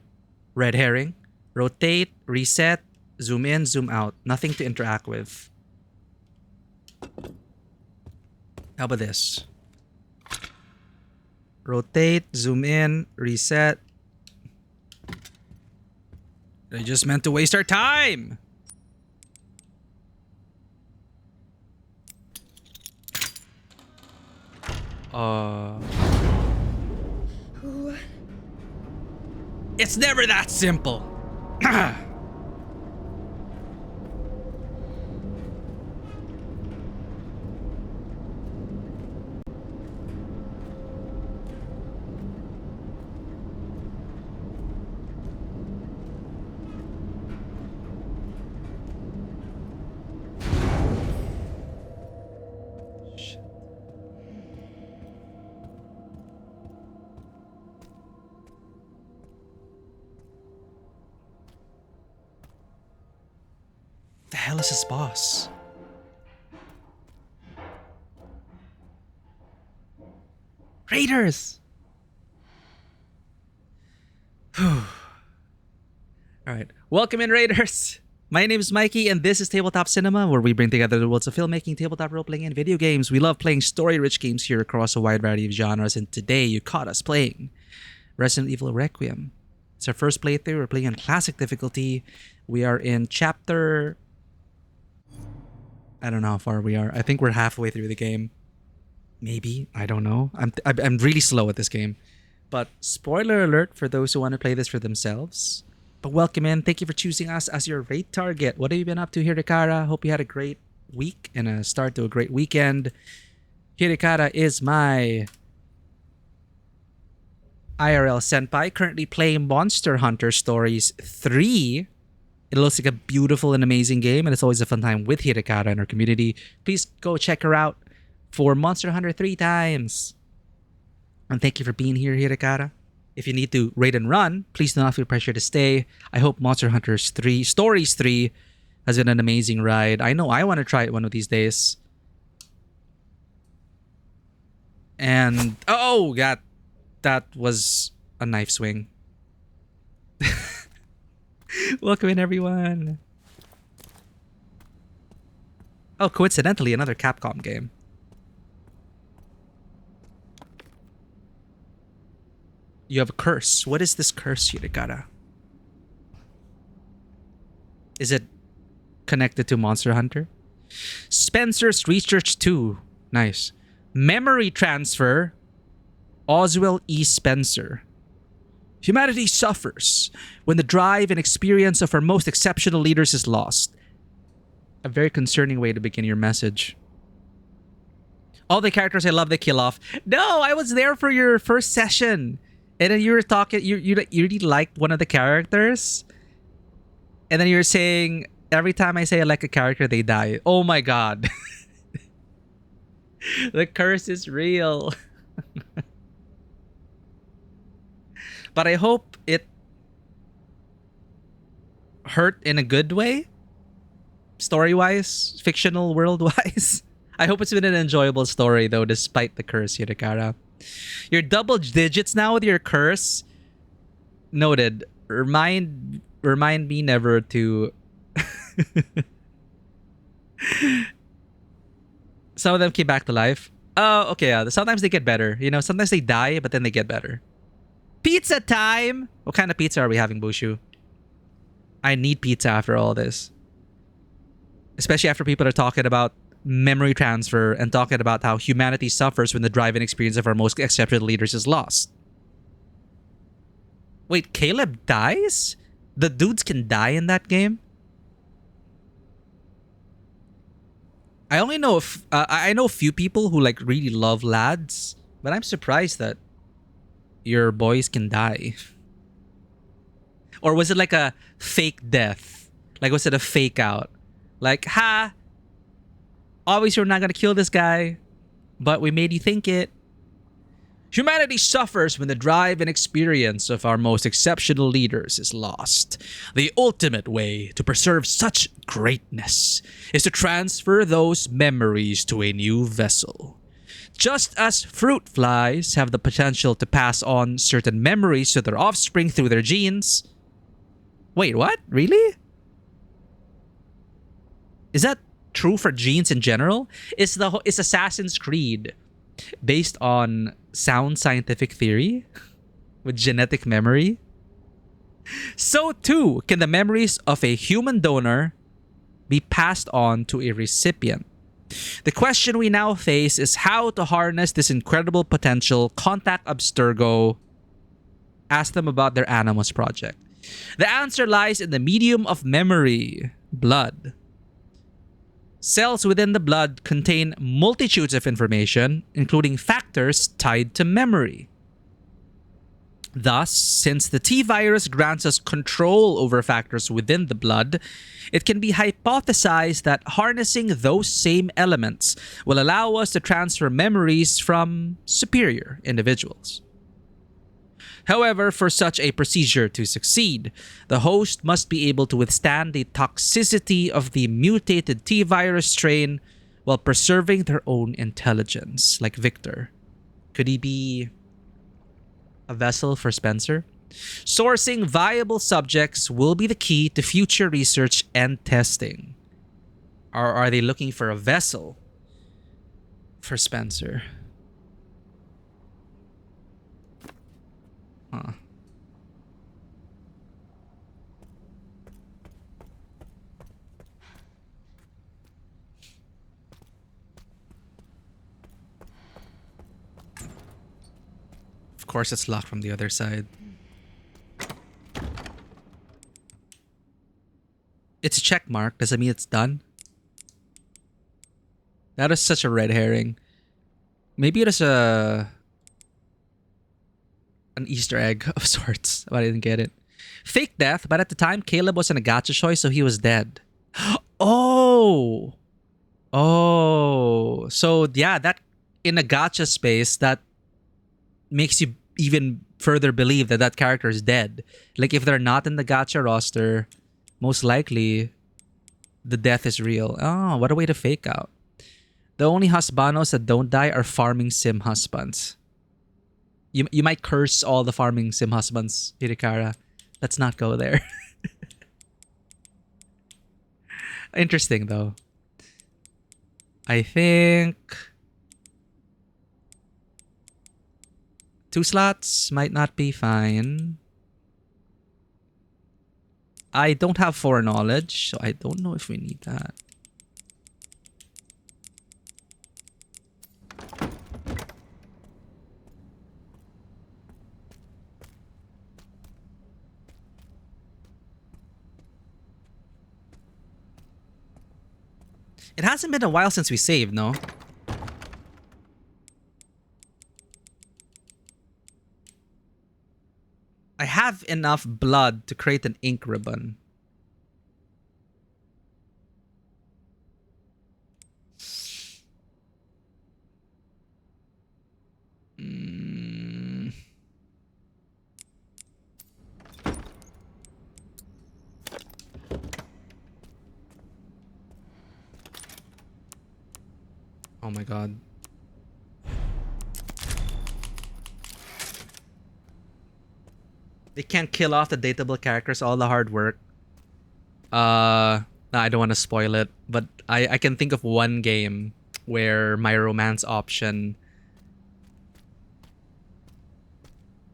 Red herring. Rotate, reset, zoom in, zoom out. Nothing to interact with. How about this? Rotate, zoom in, reset. They just meant to waste our time. It's never that simple. The hell is his boss? Raiders! Alright. Welcome in, Raiders! My name is Mikey, and this is Tabletop Cinema, where we bring together the worlds of filmmaking, tabletop role-playing, and video games. We love playing story-rich games here across a wide variety of genres, and today you caught us playing Resident Evil Requiem. It's our first playthrough. We're playing on classic difficulty. We are in chapter... I don't know how far we are. I think we're halfway through the game. Maybe. I don't know. I'm really slow at this game. But spoiler alert for those who want to play this for themselves. But welcome in. Thank you for choosing us as your raid target. What have you been up to, Hirikara? Hope you had a great week and a start to a great weekend. Hirikara is my IRL senpai, currently playing Monster Hunter Stories 3. It looks like a beautiful and amazing game, and it's always a fun time with Hirikara and our community. Please go check her out for Monster Hunter 3 times. And thank you for being here, Hirikara. If you need to raid and run, please do not feel pressure to stay. I hope Monster Hunter 3 Stories 3 has been an amazing ride. I know I want to try it one of these days. And oh god, that was a knife swing. Welcome in, everyone. Oh, coincidentally, another Capcom game. You have a curse. What is this curse, Hirikara? Is it connected to Monster Hunter? Spencer's Research 2. Nice. Memory transfer. Oswell E. Spencer. Humanity suffers when the drive and experience of our most exceptional leaders is lost. A very concerning way to begin your message. All the characters I love, they kill off. No, I was there for your first session. And then you were talking, you really liked one of the characters. And then you were saying, every time I say I like a character, they die. Oh my god. The curse is real. But I hope it hurt in a good way. Story-wise, fictional world-wise. I hope it's been an enjoyable story, though, despite the curse, Hirikara. You're double digits now with your curse. Noted. Remind me never to... Some of them came back to life. Oh, okay. Yeah. Sometimes they get better. You know, sometimes they die, but then they get better. Pizza time! What kind of pizza are we having, Bushu? I need pizza after all this. Especially after people are talking about memory transfer and talking about how humanity suffers when the drive and experience of our most exceptional leaders is lost. Wait, Caleb dies? The dudes can die in that game? I only know if I know a few people who like really love lads, but I'm surprised that your boys can die. Or was it like a fake death? Like, was it a fake out? Like, ha! Obviously, we're not gonna kill this guy, but we made you think it. Humanity suffers when the drive and experience of our most exceptional leaders is lost. The ultimate way to preserve such greatness is to transfer those memories to a new vessel. Just as fruit flies have the potential to pass on certain memories to their offspring through their genes. Wait, what? Really? Is that true for genes in general? Is Assassin's Creed based on sound scientific theory with genetic memory? So too can the memories of a human donor be passed on to a recipient. The question we now face is how to harness this incredible potential. Contact Abstergo. Ask them about their Animus project. The answer lies in the medium of memory, blood. Cells within the blood contain multitudes of information, including factors tied to memory. Thus, since the T-virus grants us control over factors within the blood, it can be hypothesized that harnessing those same elements will allow us to transfer memories from superior individuals. However, for such a procedure to succeed, the host must be able to withstand the toxicity of the mutated T-virus strain while preserving their own intelligence, like Victor. Could he be a vessel for Spencer? Sourcing viable subjects will be the key to future research and testing. Or are they looking for a vessel for Spencer? Huh. Of course, it's locked from the other side. It's a check mark. Does it mean it's done? That is such a red herring. Maybe it is an Easter egg of sorts, but I didn't get it. Fake death, but at the time, Caleb was in a gacha choice, so he was dead. Oh! Oh. So, yeah, that in a gacha space, that makes you even further believe that that character is dead. Like, if they're not in the gacha roster, most likely the death is real. Oh, what a way to fake out. The only husbandos that don't die are farming sim husbands. You might curse all the farming sim husbands, Hirikara. Let's not go there. Interesting, though. I think 2 slots might not be fine. I don't have foreknowledge, so I don't know if we need that. It hasn't been a while since we saved, no? I have enough blood to create an ink ribbon. Oh my god. They can't kill off the dateable characters, all the hard work. I don't want to spoil it, but I can think of one game where my romance option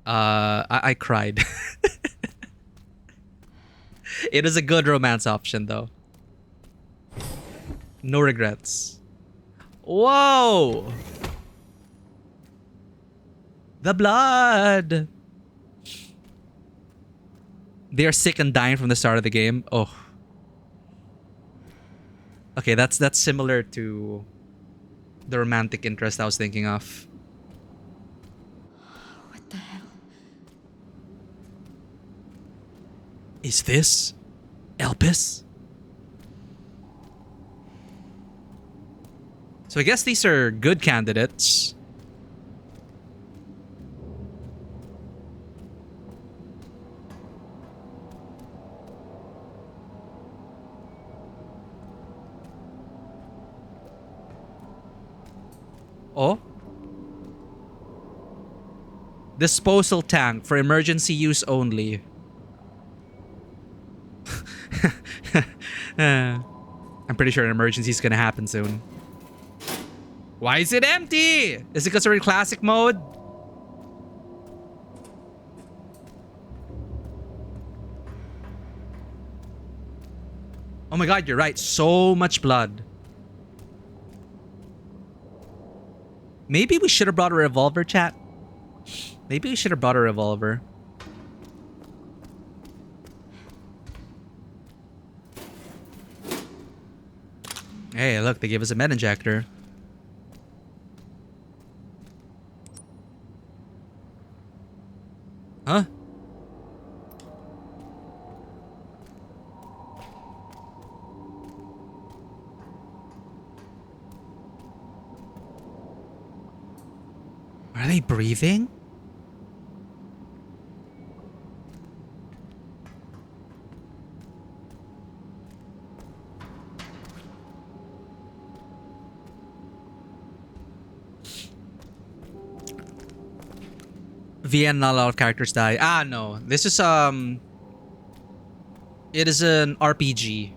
I cried. It is a good romance option though. No regrets. Whoa! The blood! They are sick and dying from the start of the game. Oh. Okay, that's similar to the romantic interest I was thinking of. What the hell? Is this Elpis? So I guess these are good candidates. Oh? Disposal tank for emergency use only. I'm pretty sure an emergency is gonna happen soon. Why is it empty? Is it because we're in classic mode? Oh my god, you're right. So much blood. Maybe we should have brought a revolver, chat. Maybe we should have brought a revolver. Hey, look, they gave us a med injector. Huh? Are they breathing? VN, not a lot of characters die. Ah, no. This is, it is an RPG.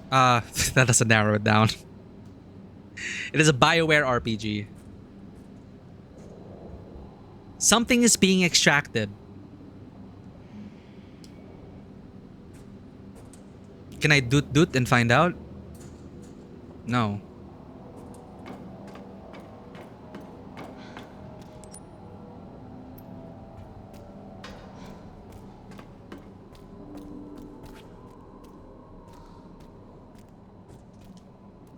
That doesn't narrow it down. It is a BioWare RPG. Something is being extracted. Can I doot and find out? No.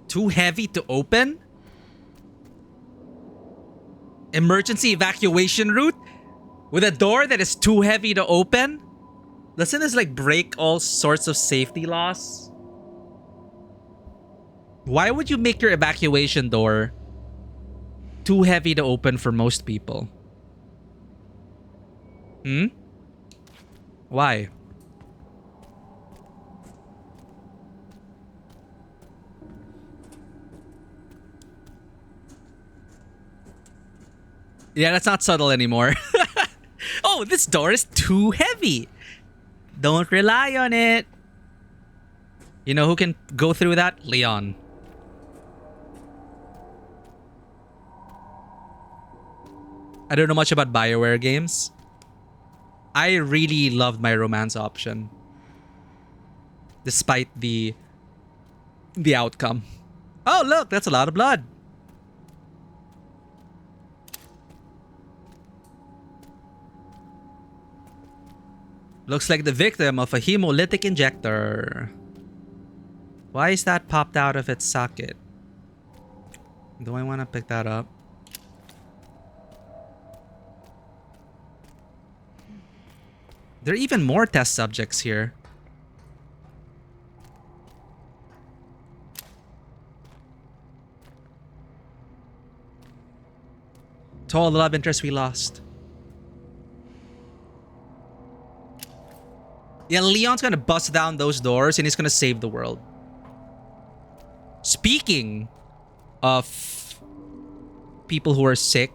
Too heavy to open? Emergency evacuation route? With a door that is too heavy to open? Doesn't this like break all sorts of safety laws? Why would you make your evacuation door too heavy to open for most people? Hmm? Why? Yeah, that's not subtle anymore. Oh, this door is too heavy. Don't rely on it. You know who can go through that? Leon. I don't know much about BioWare games. I really loved my romance option. Despite the outcome. Oh, look, that's a lot of blood. Looks like the victim of a hemolytic injector. Why is that popped out of its socket? Do I want to pick that up? There are even more test subjects here. To all the love interest we lost. Yeah, Leon's gonna bust down those doors and he's gonna save the world. Speaking of people who are sick,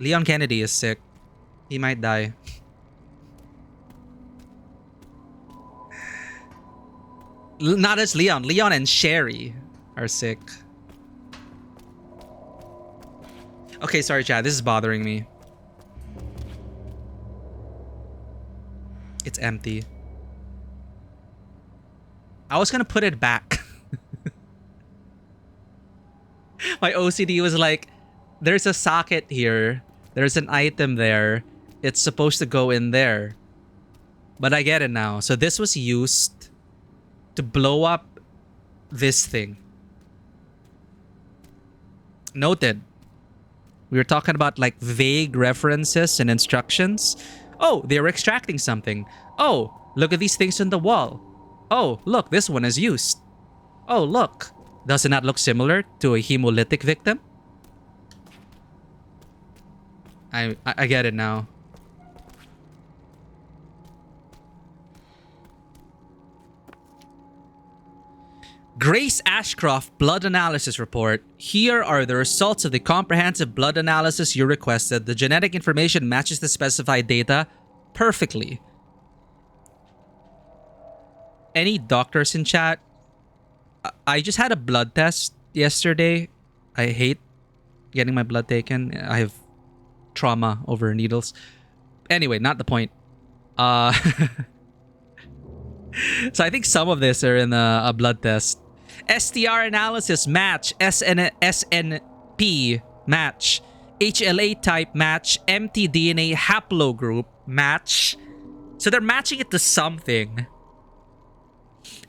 Leon Kennedy is sick. He might die. Not as Leon. Leon and Sherry are sick. Okay, sorry, Chad. This is bothering me. It's empty. I was gonna put it back. My OCD was like, there's a socket here. There's an item there. It's supposed to go in there. But I get it now. So this was used to blow up this thing. Noted. We were talking about like vague references and instructions. Oh, they were extracting something. Oh, look at these things on the wall. Oh, look, this one is used. Oh, look. Does it not look similar to a hemolytic victim? I get it now. Grace Ashcroft blood analysis report. Here are the results of the comprehensive blood analysis you requested. The genetic information matches the specified data perfectly. Any doctors in chat? I just had a blood test yesterday. I hate getting my blood taken. I have trauma over needles. Anyway, not the point. So I think some of this are in a blood test. STR analysis match. SNP match. HLA type match. mtDNA haplogroup match. So they're matching it to something.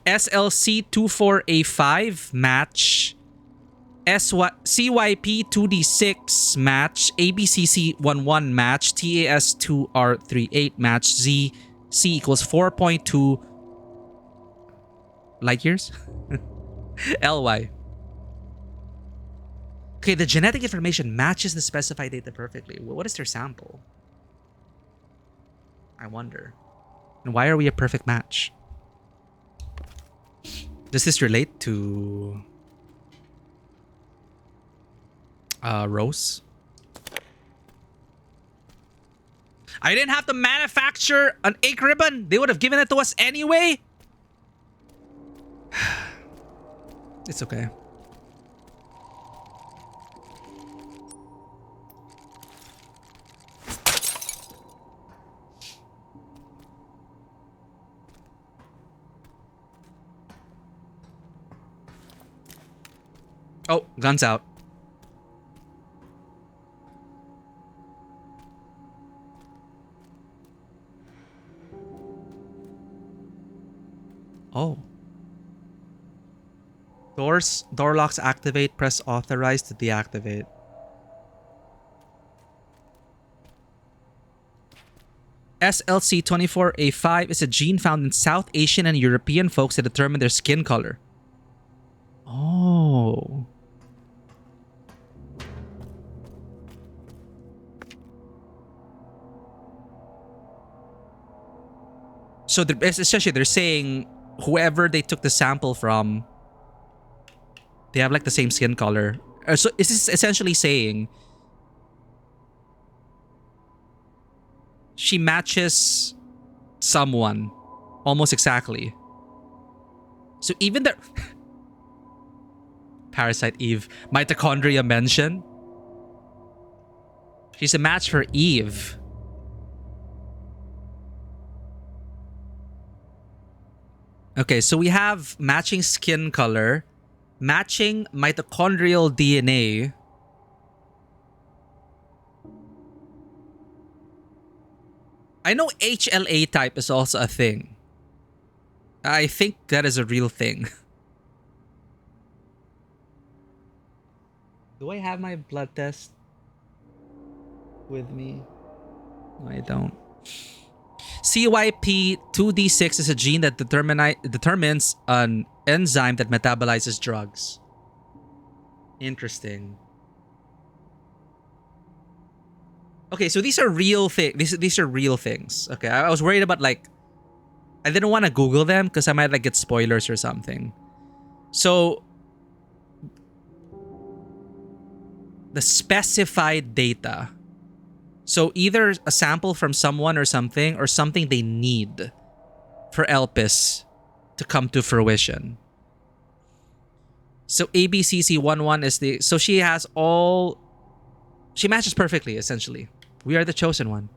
SLC24A5 match. CYP2D6 match. ABCC11 match. TAS2R38 match. Z C equals 4.2 light years. LY. Okay, the genetic information matches the specified data perfectly. What is their sample? I wonder. And why are we a perfect match? Does this relate to Rose? I didn't have to manufacture an ink ribbon. They would have given it to us anyway. It's okay. Oh, guns out. Oh. Door locks activate. Press authorize to deactivate. SLC24A5 is a gene found in South Asian and European folks to determine their skin color. Oh. So essentially they're saying whoever they took the sample from, they have like the same skin color. So is this essentially saying she matches someone almost exactly? So even the Parasite Eve, mitochondria mention. She's a match for Eve. Okay, so we have matching skin color, matching mitochondrial DNA. I know HLA type is also a thing. I think that is a real thing. Do I have my blood test with me? No, I don't. CYP2D6 is a gene that determines an enzyme that metabolizes drugs. Interesting. Okay, so these are real things. These are real things. Okay, I was worried about like, I didn't want to Google them because I might like get spoilers or something. So the specified data. So either a sample from someone or something they need for Elpis to come to fruition. So ABCC11 is the, so she has all, she matches perfectly essentially. We are the chosen one.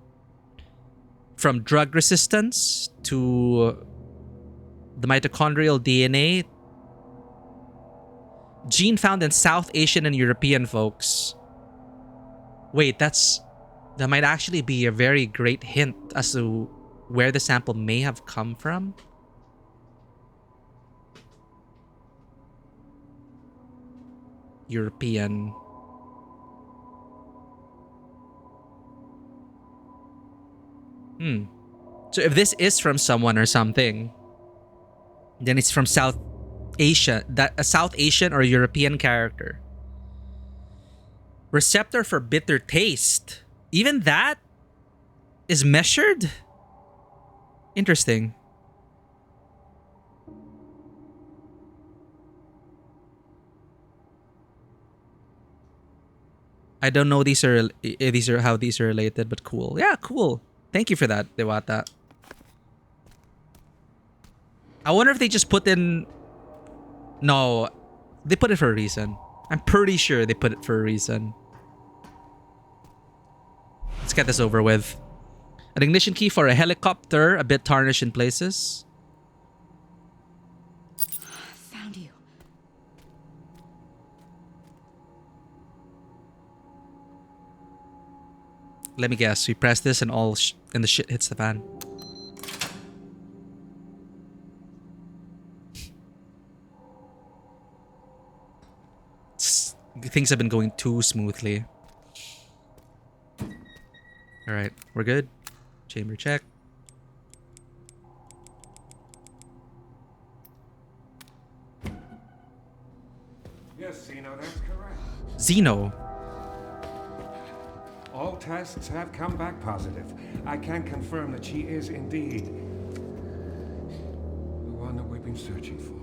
From drug resistance to the mitochondrial DNA, gene found in South Asian and European folks. Wait, that might actually be a very great hint as to where the sample may have come from. European. So if this is from someone or something, then it's from South Asia, that a South Asian or European character. Receptor for bitter taste. Even that is measured? Interesting. I don't know these are how these are related, but cool. Yeah, cool. Thank you for that, Dewata. I wonder if they just put in... No, they put it for a reason. I'm pretty sure they put it for a reason. Let's get this over with. An ignition key for a helicopter, a bit tarnished in places. Found you. Let me guess. We press this and and the shit hits the fan. Things have been going too smoothly. All right, we're good. Chamber check. Yes, Zeno, that's correct. Zeno. All tests have come back positive. I can confirm that she is indeed the one that we've been searching for.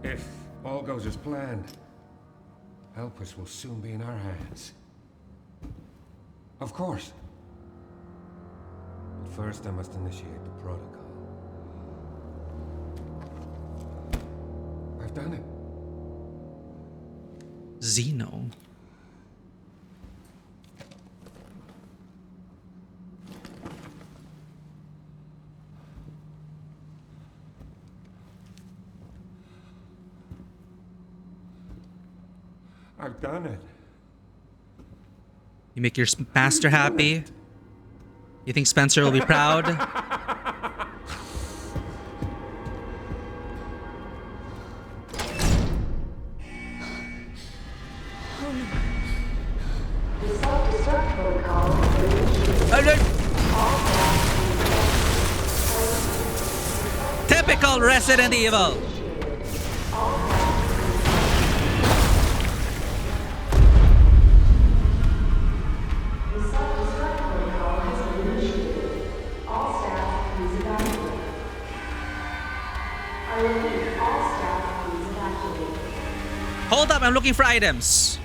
If all goes as planned, Elpis will soon be in our hands. Of course. But first I must initiate the protocol. I've done it. Zeno. I've done it. You make your master happy. You think Spencer will be proud? Typical Resident Evil. Hold up, I'm looking for items.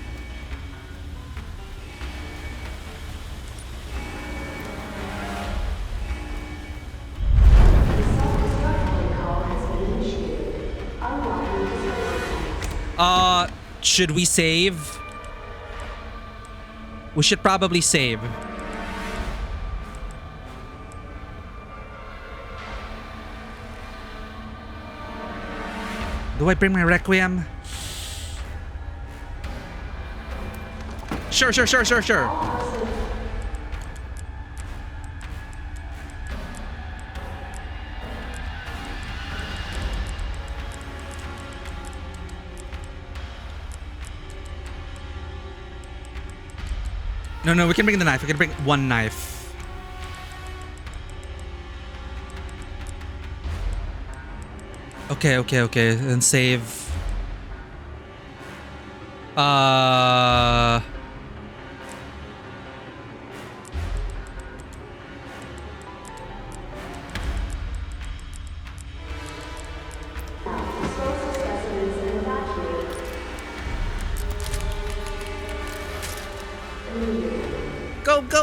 Should we save? We should probably save. Do I bring my Requiem? Sure. No, we can bring the knife. We can bring one knife. Okay. Then save.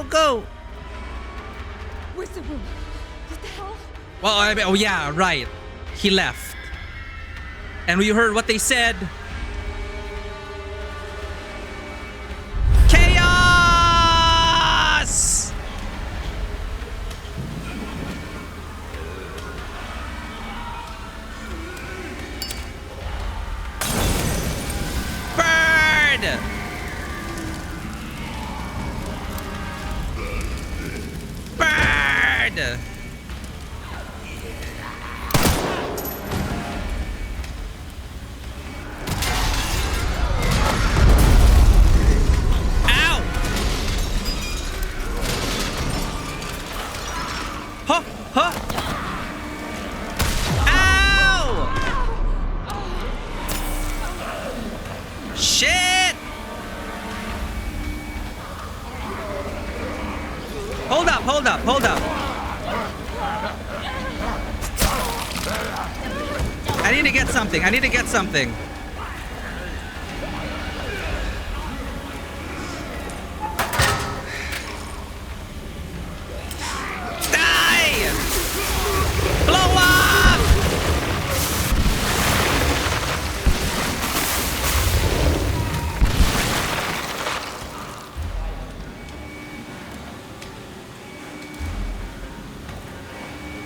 Go! Where's the room? What the hell? Well, oh yeah, right. He left. And we heard what they said. Chaos! Bird! Ow! Huh! Ow! Shit! Hold up. I need to get something. Die! Blow up!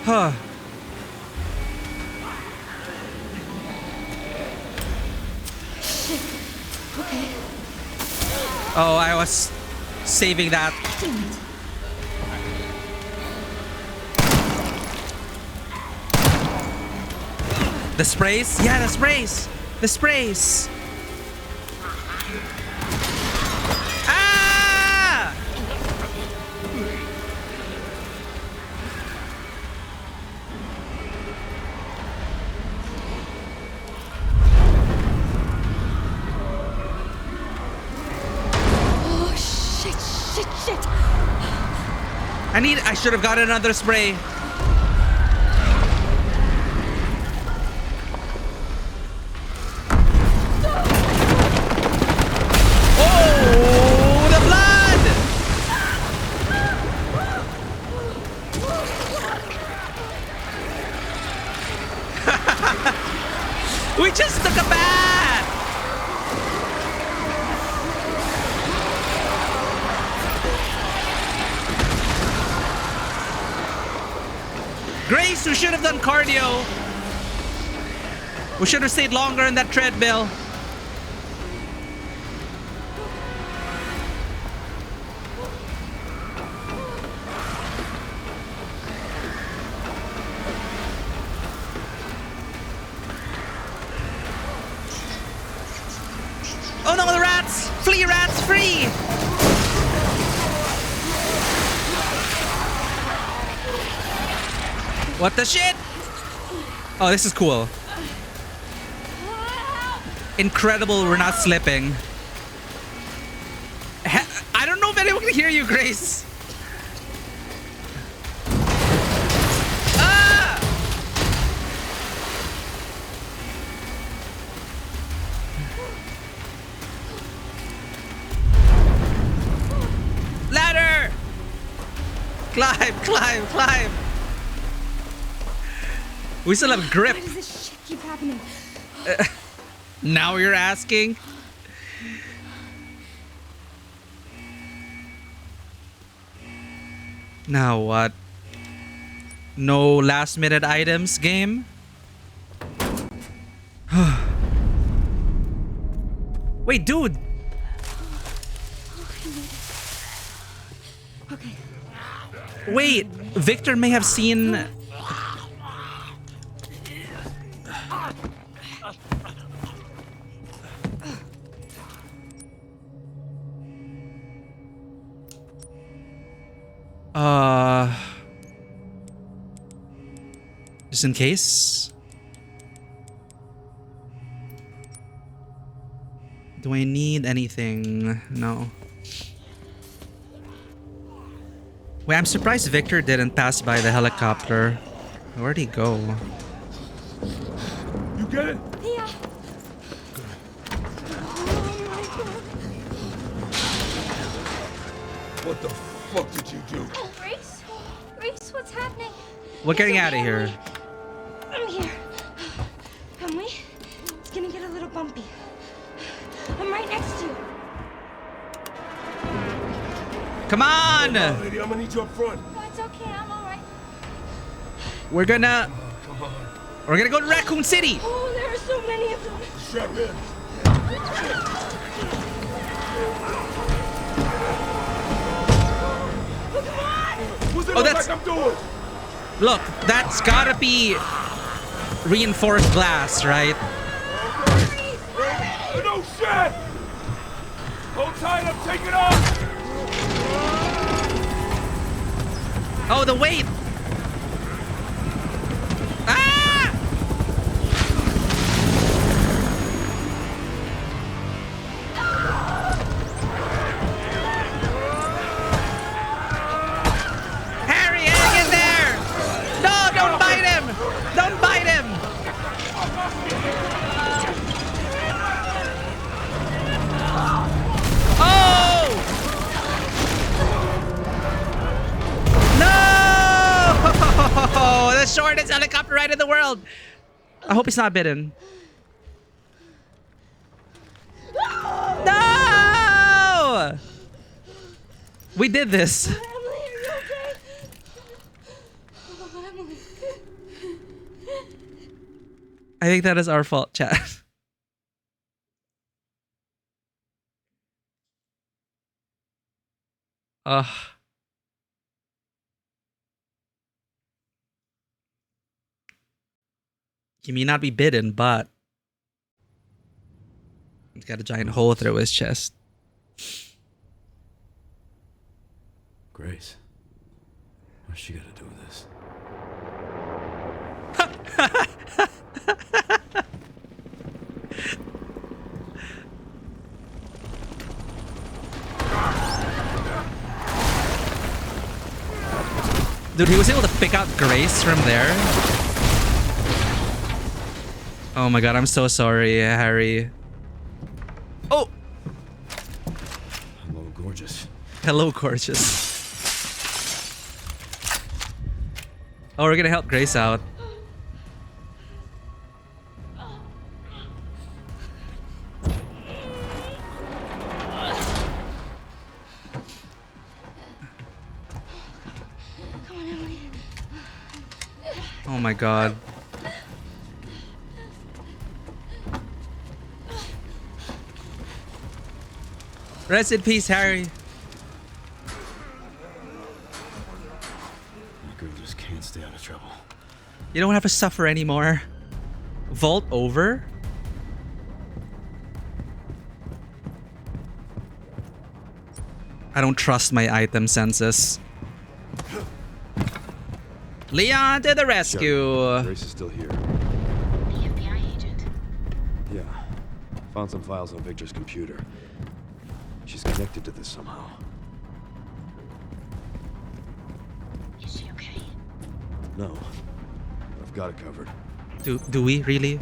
Huh. Okay. Oh, I was saving that. The sprays? Yeah, the sprays. Ah! Oh, shit. I should have gotten another spray. Oh, the blood! Grace, we should have done cardio. We should have stayed longer in that treadmill. Oh no, the rats! Flee, rats, free! What the shit? Oh, this is cool. Incredible, we're not slipping. I don't know if anyone can hear you, Grace. Ah! Ladder! Climb, climb, climb. We still have grip. Why does this shit keep happening? Now you're asking? Now what? No last minute items game? Wait, dude! Okay. Wait, Victor may have seen... Just in case. Do I need anything? No. Wait, I'm surprised Victor didn't pass by the helicopter. Where'd he go? You get it? Yeah. What the fuck did you do? Grace? Grace, what's happening? We're getting out of here. I'm here. Emily, it's gonna get a little bumpy. I'm right next to you. Come on! Lady, I'm gonna need you up front. No, it's okay. I'm all right. We're gonna Come on. go to Raccoon City! Oh, there are so many of them. Strap in. What's it Oh, look that's- like I'm doing? Look, that's gotta be reinforced glass, right? No shit! Hold tight, I'm taking off! Oh, the weight! Ah! Harry, hang in there! No, don't bite him! Don't bite him! Oh! No! The shortest helicopter ride in the world! I hope he's not bitten. No! We did this. Emily, are you okay? Oh, Emily. I think that is our fault, chat. Ugh. He may not be bitten, but he's got a giant hole through his chest. Grace, what's she got to do with this? Dude, he was able to pick out Grace from there. Oh my god, I'm so sorry, Harry. Oh! Hello, gorgeous. Hello, gorgeous. Oh, we're gonna help Grace out. Come on, Emily. Oh my god. Rest in peace, Harry. That girl just can't stay out of trouble. You don't have to suffer anymore. Vault over? I don't trust my item senses. Leon to the rescue! Grace is still here. The FBI agent. Yeah. Found some files on Victor's computer. She's connected to this somehow. Is she okay? No. I've got it covered. Do we really?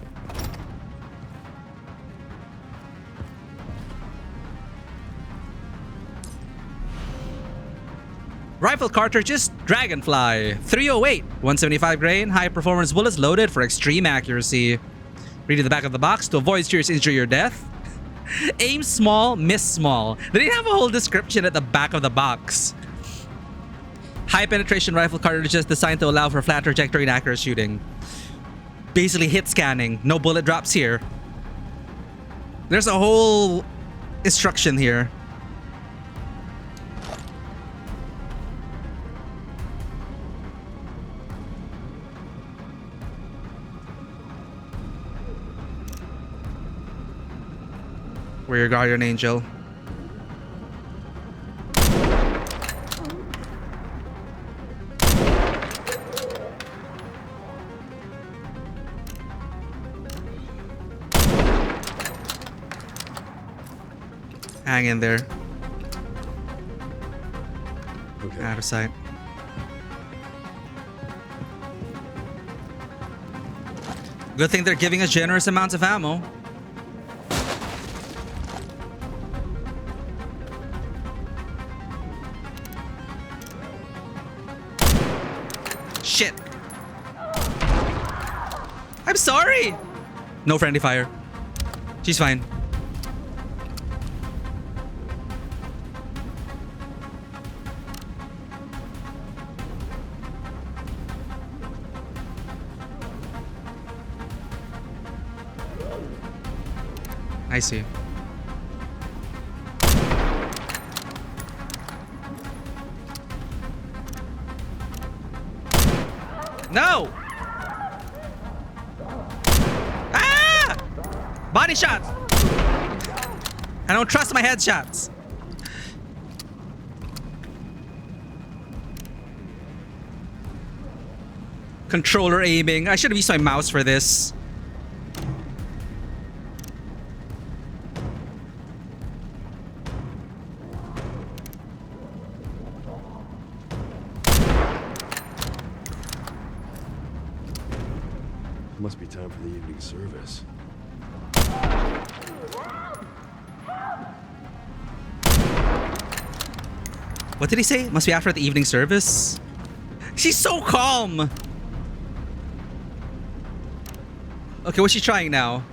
Rifle cartridges, Dragonfly, 308, 175 grain, high performance bullets loaded for extreme accuracy. Read the back of the box to avoid serious injury or death. Aim small, miss small. They didn't have a whole description at the back of the box. High penetration rifle cartridges designed to allow for flat trajectory and accurate shooting. Basically hit scanning, no bullet drops here. There's a whole instruction here. We're your guardian angel. Hang in there. Okay. Out of sight. Good thing they're giving us generous amounts of ammo. Shit. I'm sorry. No friendly fire. She's fine. I see. No! Ah! Body shots! I don't trust my headshots. Controller aiming. I should have used my mouse for this. Must be time for the evening service. What did he say? Must be after the evening service? She's so calm. Okay, what's she trying now?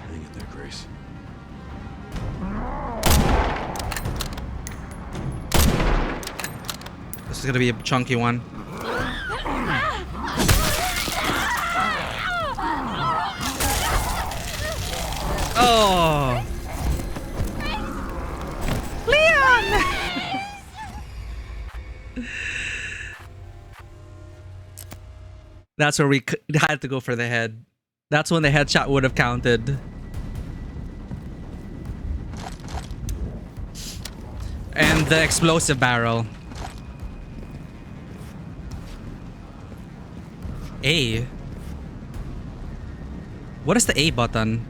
Hang in there, Grace. This is gonna be a chunky one. Oh, Leon! That's where we had to go for the head. That's when the headshot would have counted. And the explosive barrel. A. What is the A button?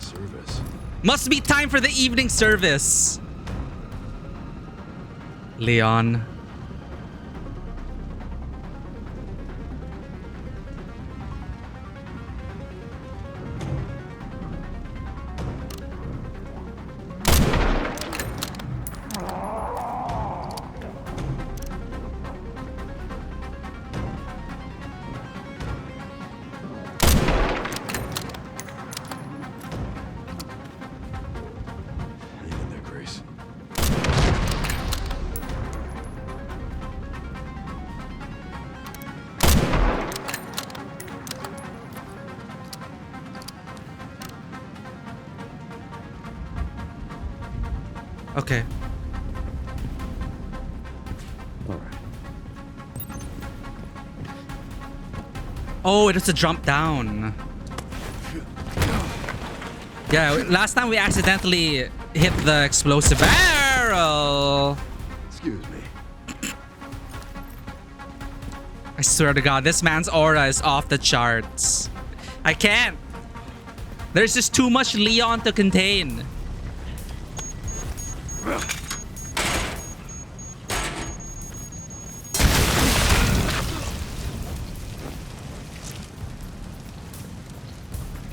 service. Must be time for the evening service. Leon. Hang in there, Grace. Okay. All right. Oh, it was a jump down. Yeah, last time we accidentally hit the explosive barrel. Excuse me. I swear to God, this man's aura is off the charts. I can't. There's just too much Leon to contain.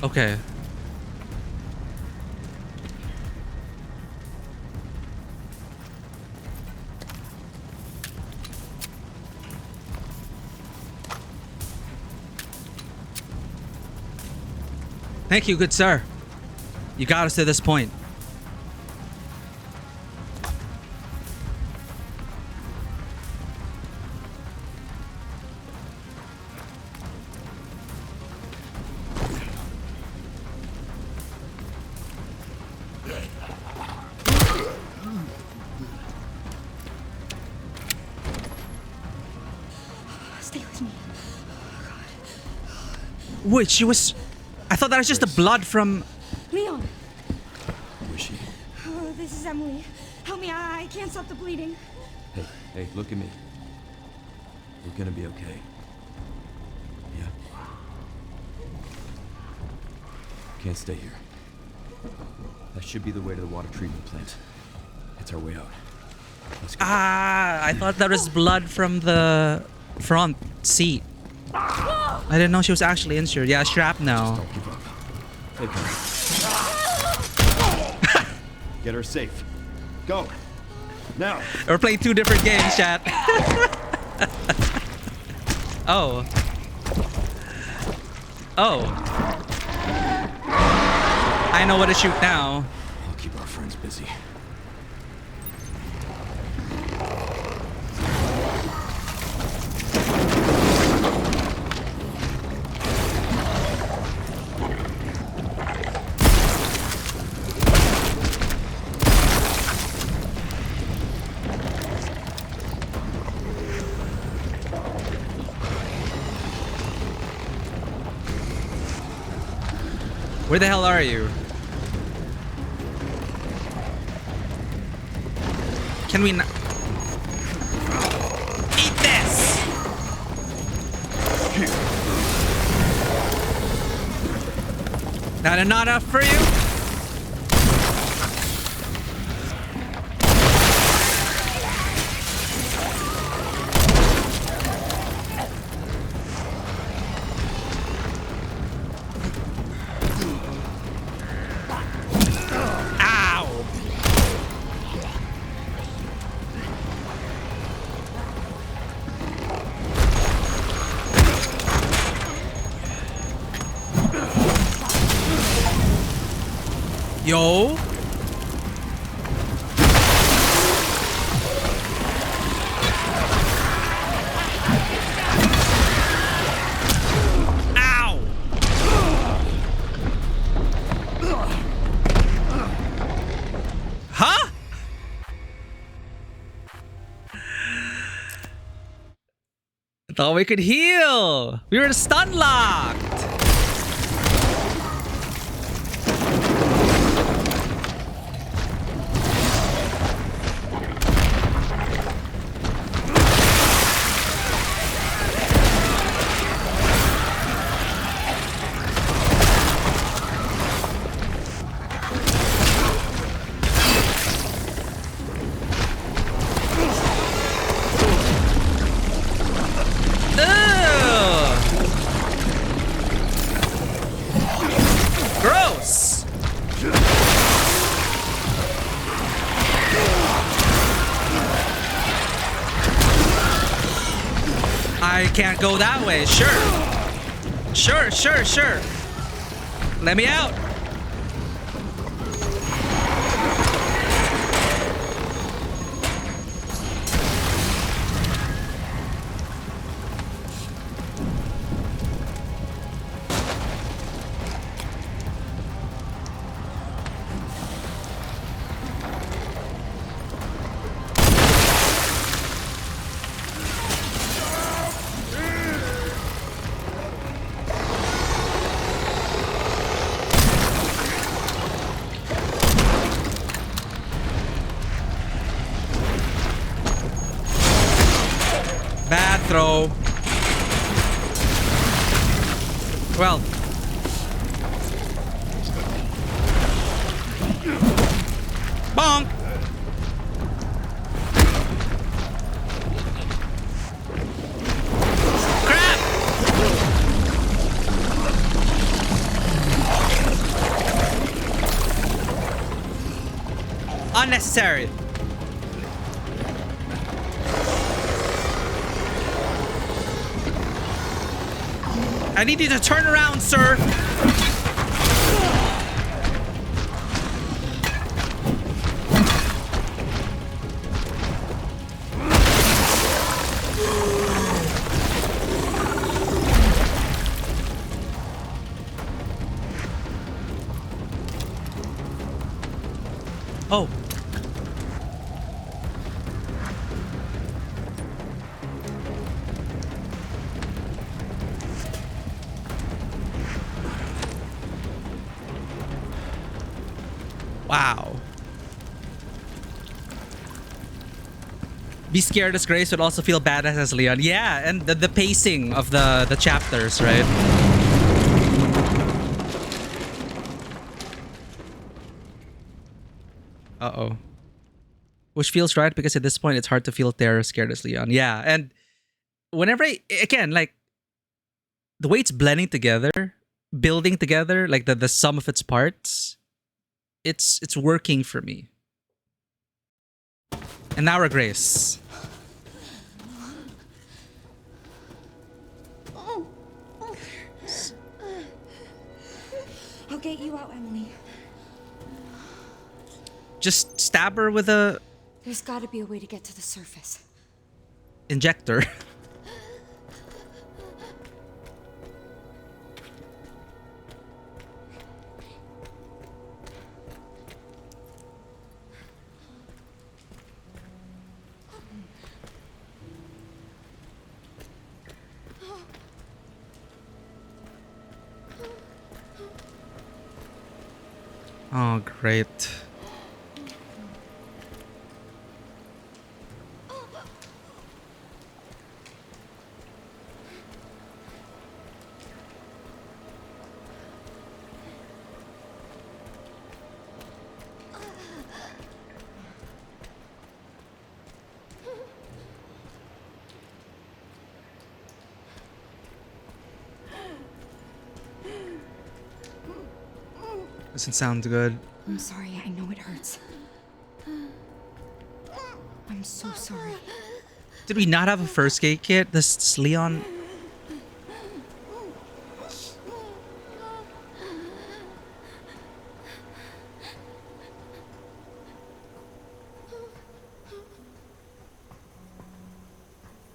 Okay. Thank you, good sir. You got us to this point. Stay with me. Wait, she was... I thought that was just the blood from... Leon! Who is she? Oh, this is Emily. Help me, I can't stop the bleeding. Hey, look at me. We're gonna be okay. Yeah? Can't stay here. That should be the way to the water treatment plant. It's our way out. Let's go. Ah, I thought that was blood from the front seat. I didn't know she was actually injured. Yeah, shrapnel. Don't give up. Take her. Get her safe. Go. Now. We're playing two different games, chat. Oh. Oh. I know what to shoot now. I'll keep our friends busy. Where the hell are you? Can we not... Eat this! Not enough for you? Yo. Ow. Huh? I thought we could heal. We were stun locked. I can't go that way. Sure. Sure. Let me out. Bad throw. Well. Bonk. Crap. Unnecessary. I need you to turn around, sir. Oh. Wow. Be scared as Grace, but also feel badass as Leon. Yeah, and the pacing of the chapters, right? Uh-oh. Which feels right because at this point it's hard to feel terror scared as Leon. Yeah, and whenever again, like the way it's blending together, building together, like the sum of its parts, it's working for me. And now we're Grace. I'll get you out, Emily. Just stab her with a There's got to be a way to get to the surface. injector. Oh, great. Doesn't sound good. I'm sorry, I know it hurts. I'm so sorry. Did we not have a first aid kit? This Leon.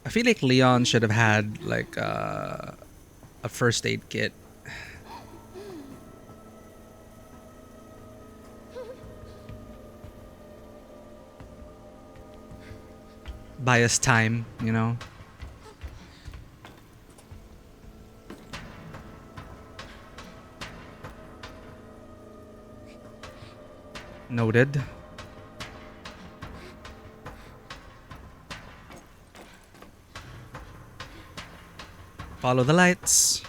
I feel like Leon should have had like a first aid kit. Buy us time, you know. Noted. Follow the lights.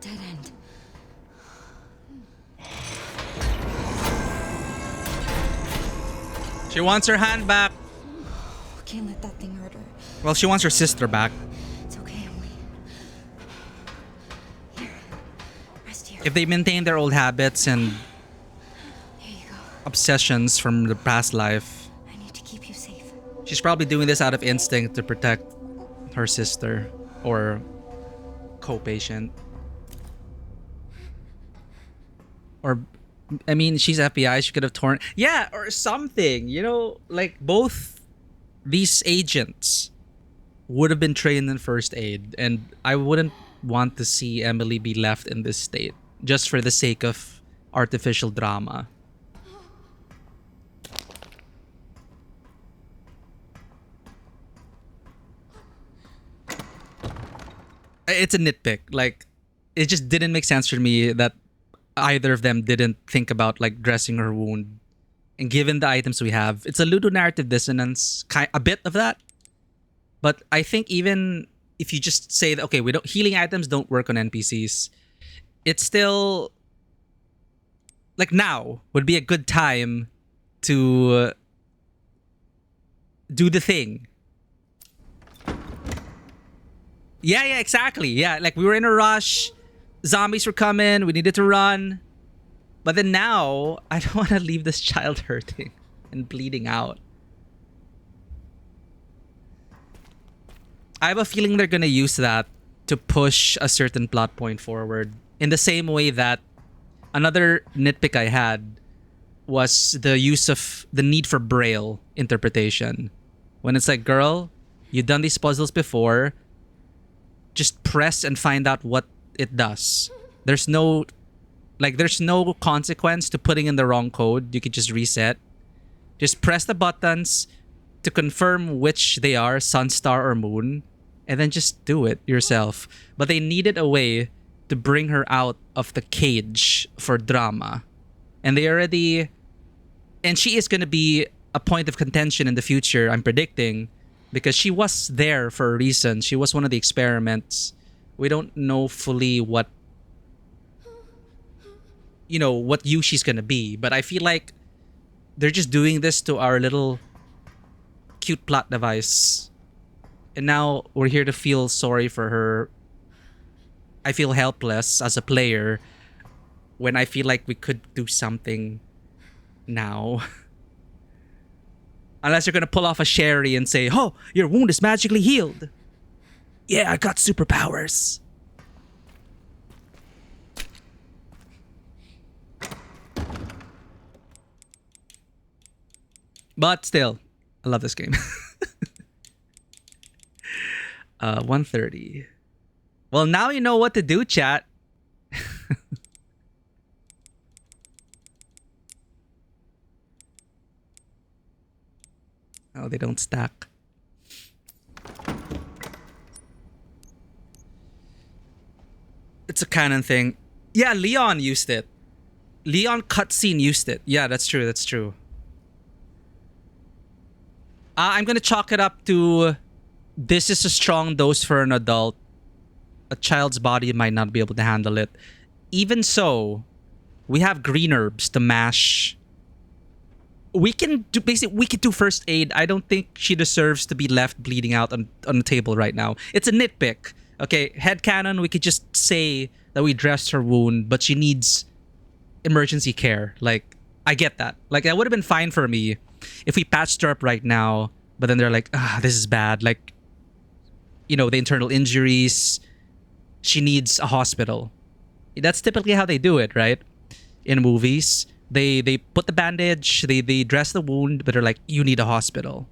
Dead end. She wants her hand back. Can't let that thing hurt her. Well, she wants her sister back. It's okay, Emily. Here. Rest here. If they maintain their old habits and Here you go. obsessions from the past life. I need to keep you safe. She's probably doing this out of instinct to protect her sister or co-patient. Or, I mean, she's FBI. She could have torn... Yeah, or something. You know, like both these agents would have been trained in first aid. And I wouldn't want to see Emily be left in this state just for the sake of artificial drama. It's a nitpick. Like, it just didn't make sense for me that either of them didn't think about like dressing her wound. And given the items we have, it's a ludonarrative dissonance, a bit of that. But I think even if you just say that, okay, we don't, healing items don't work on NPCs, it's still like now would be a good time to do the thing. Yeah, exactly. Yeah, like we were in a rush. Zombies were coming. We needed to run. But then now, I don't want to leave this child hurting and bleeding out. I have a feeling they're going to use that to push a certain plot point forward. In the same way that another nitpick I had was the use of the need for Braille interpretation. When it's like, girl, you've done these puzzles before. Just press and find out what it does. There's no consequence to putting in the wrong code. You can just reset. Just press the buttons to confirm which they are, sun, star, or moon, and then just do it yourself. But they needed a way to bring her out of the cage for drama. And they already... And she is going to be a point of contention in the future, I'm predicting, because she was there for a reason. She was one of the experiments. We don't know fully what, you know, what use she's gonna be. But I feel like they're just doing this to our little cute plot device. And now we're here to feel sorry for her. I feel helpless as a player when I feel like we could do something now. Unless you're gonna pull off a Sherry and say, oh, your wound is magically healed. Yeah, I got superpowers. But still, I love this game. 1:30. Well, now you know what to do, chat. Oh, they don't stack. It's a canon thing. Yeah, Leon used it. Leon cutscene used it. Yeah, that's true. That's true. I'm gonna chalk it up to this is a strong dose for an adult. A child's body might not be able to handle it. Even so, we have green herbs to mash. We can do first aid. I don't think she deserves to be left bleeding out on the table right now. It's a nitpick. Okay, headcanon, we could just say that we dressed her wound, but she needs emergency care. Like, I get that. Like, that would have been fine for me if we patched her up right now, but then they're like, this is bad. Like, you know, the internal injuries. She needs a hospital. That's typically how they do it, right? In movies. They put the bandage, they dress the wound, but they're like, you need a hospital.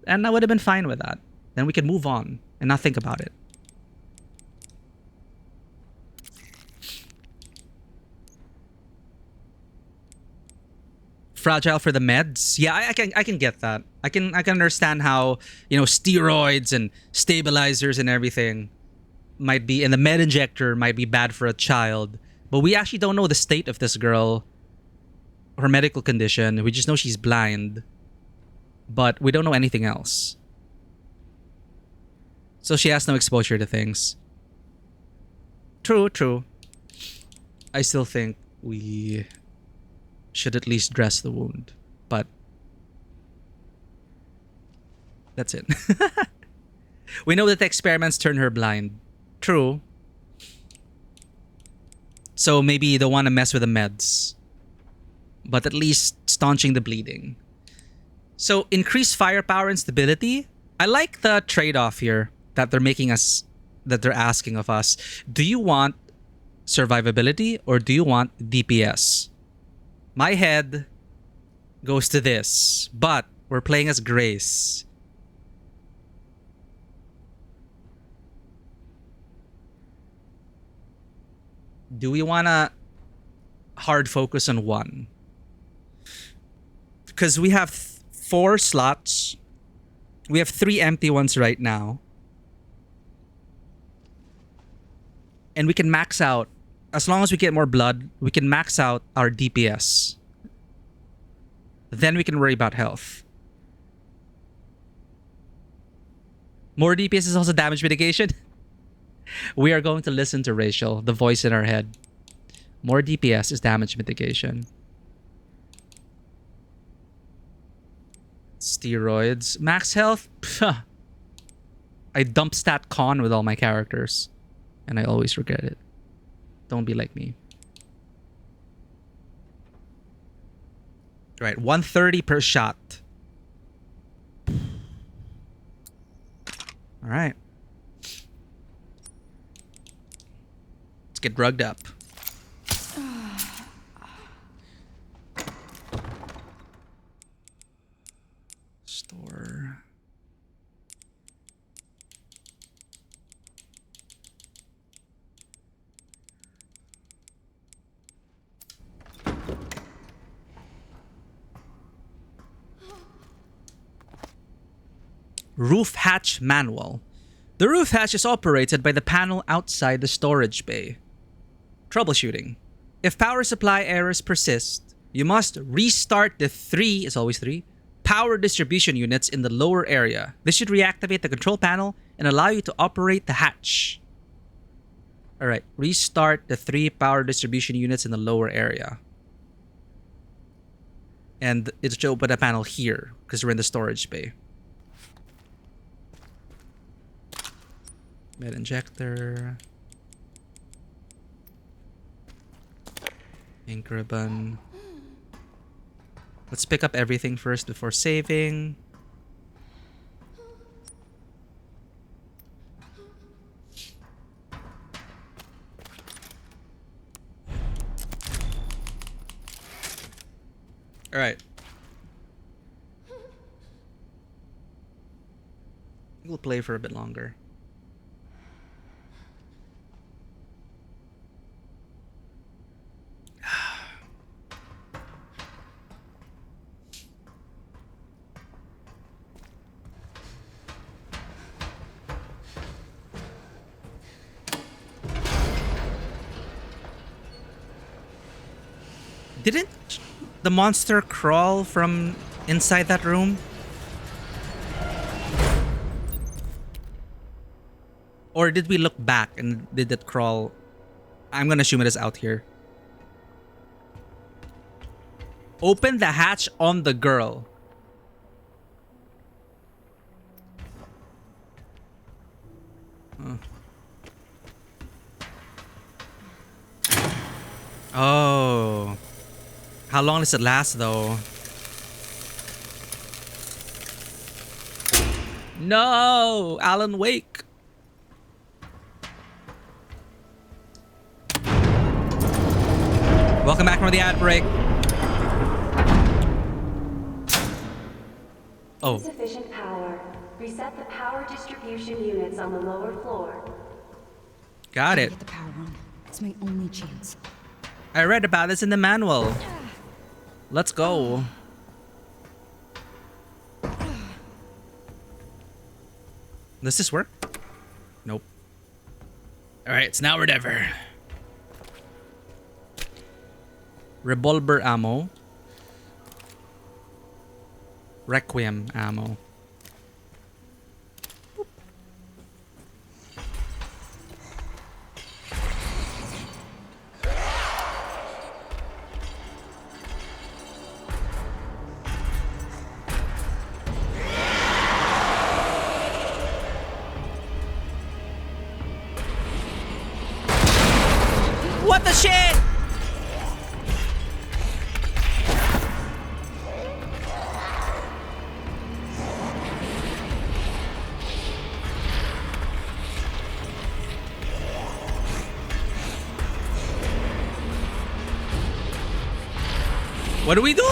And I would have been fine with that. Then we can move on and not think about it. Fragile for the meds. Yeah, I can get that. I can understand how, you know, steroids and stabilizers and everything might be, and the med injector might be bad for a child. But we actually don't know the state of this girl, her medical condition. We just know she's blind, but we don't know anything else. So she has no exposure to things. True. I still think we should at least dress the wound, but that's it. We know that the experiments turn her blind. True. So maybe they want to mess with the meds. but at least staunching the bleeding. So increased firepower and stability. I like the trade-off here that they're making us, that they're asking of us. Do you want survivability or do you want DPS? My head goes to this, but we're playing as Grace. Do we want to hard focus on one? Because we have 4 slots. We have 3 empty ones right now. And we can max out, as long as we get more blood, we can max out our DPS. Then we can worry about health. More DPS is also damage mitigation. We are going to listen to Rachel, the voice in our head. More DPS is damage mitigation. Steroids. Max health? Pfft. I dump stat con with all my characters. And I always regret it. Don't be like me. Right, 130 per shot. Alright. Let's get drugged up. Store. Roof hatch manual. The roof hatch is operated by the panel outside the storage bay. Troubleshooting. If power supply errors persist, you must restart the 3, it's always 3, power distribution units in the lower area. This should reactivate the control panel and allow you to operate the hatch. Alright, restart the 3 power distribution units in the lower area. And it should open a panel here, because we're in the storage bay. Med injector. Ink ribbon. Let's pick up everything first before saving. All right. We'll play for a bit longer. Didn't the monster crawl from inside that room? Or did we look back and did it crawl? I'm gonna assume it is out here. Open the hatch on the girl. Oh. How long does it last though? No! Alan Wake! Welcome back from the ad break. Oh. Insufficient power. Reset the power distribution units on the lower floor. Got it. Get the power on. It's my only chance. I read about this in the manual. Let's go. Does this work? Nope. Alright, it's now or never. Revolver ammo. Requiem ammo. What the shit? What do we do?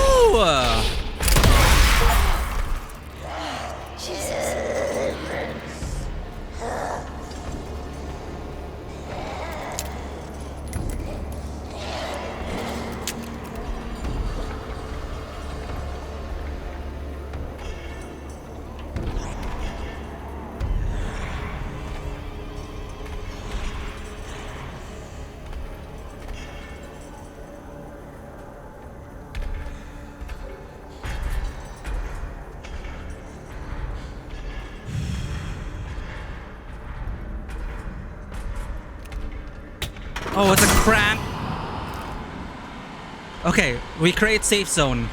Oh, it's a cramp. Okay, we create safe zone.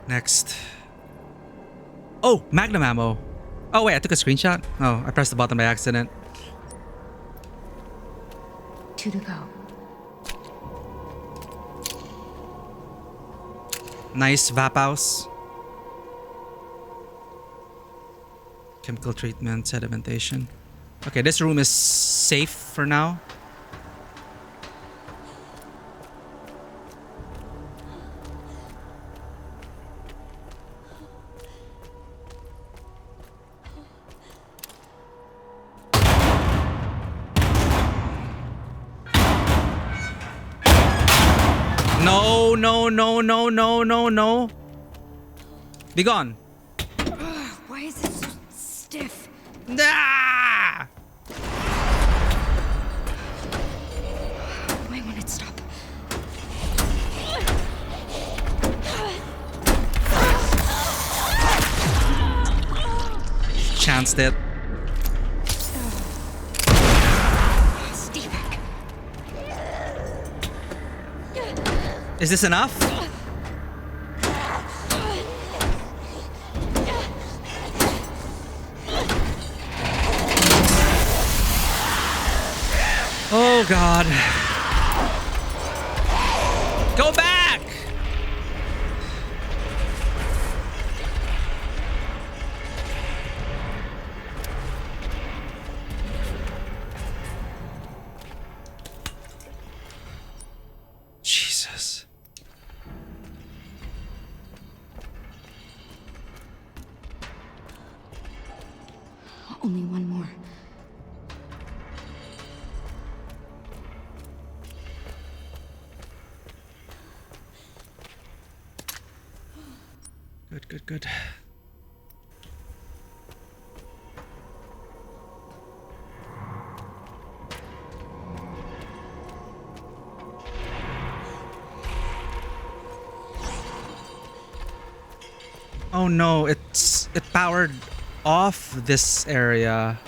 Next. Oh, magnum ammo. Oh wait, I took a screenshot. Oh, I pressed the button by accident. 2 to go. Nice vap house. Chemical treatment, sedimentation. Okay, this room is safe for now. No, no, no, no, no, no, no. Be gone. Why is it so stiff? Ah! Why won't it stop? Chanced it. Is this enough? Oh God. Go back! Jesus. Only one more. Good, good, good. Oh no, it powered off this area.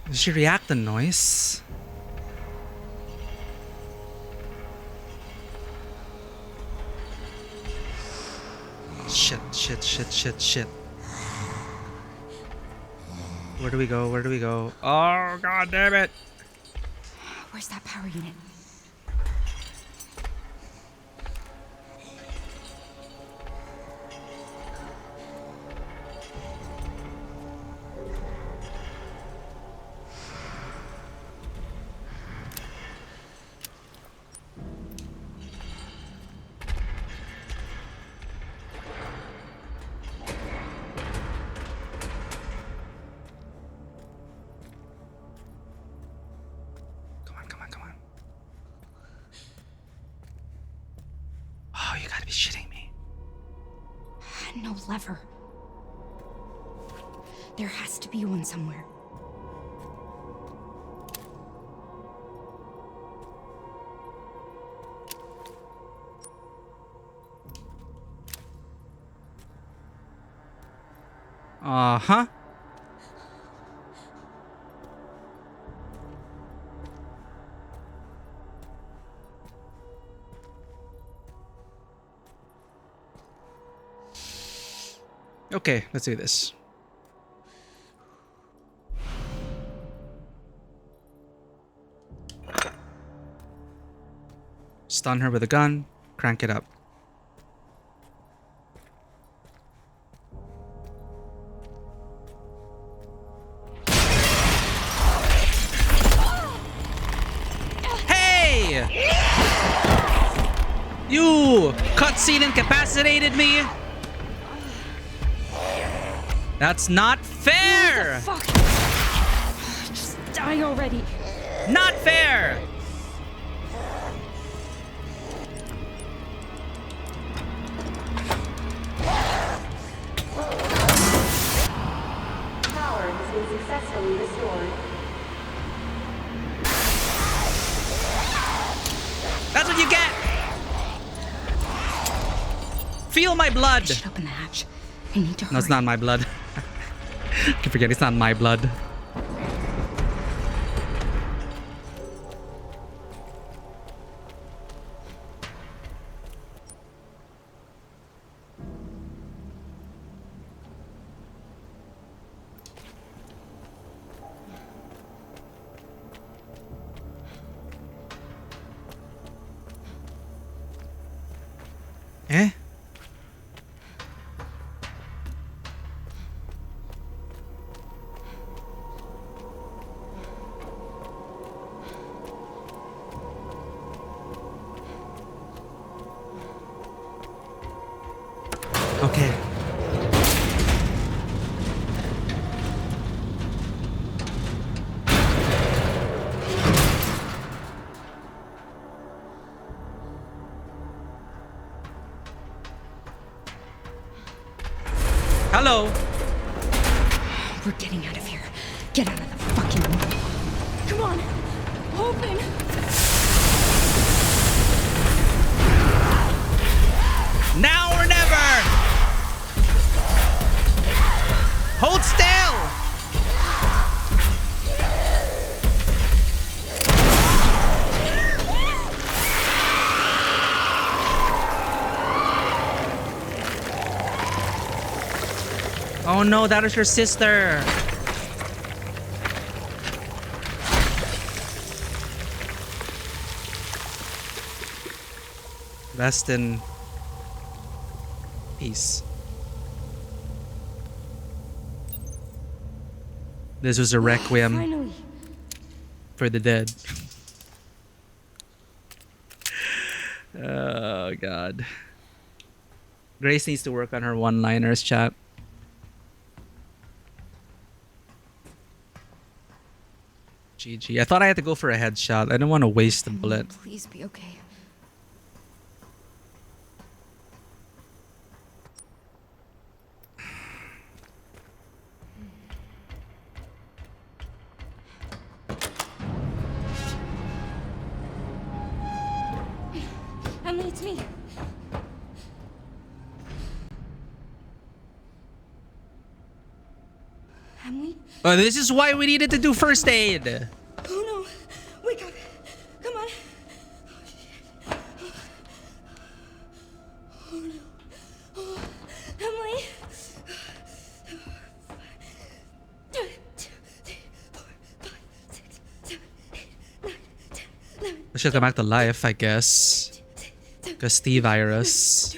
Does she react to noise? Shit, shit, shit, shit, shit. Where do we go? Where do we go? Oh, God damn it. Where's that power unit? Come on, come on, come on. Oh, you gotta be shitting me. No lever. There has to be one somewhere. Uh-huh. Okay, let's do this. Stun her with a gun. Crank it up. Hey! You cutscene incapacitated me. That's not fair. Fuck! Just die already. Not fair. Power has been successfully restored. That's what you get. Feel my blood. I should open the hatch. I need to hurry. No, it's not my blood. I keep forgetting it's not my blood. Eh? Okay. Hello. We're getting out of here. Get out of the fucking room. Come on. Open. Now or never. Hold still. Oh no, that is your sister. Rest in peace. This was a requiem Finally. for the dead. Oh god. Grace needs to work on her one-liners, chat. GG. I thought I had to go for a headshot. I didn't want to waste a bullet. Please be okay. Emily, it's me. Emily? Oh, this is why we needed to do first aid. Oh no! Wake up! Come on! Oh no! Oh, Emily! I should come back to life, I guess. Because T-virus.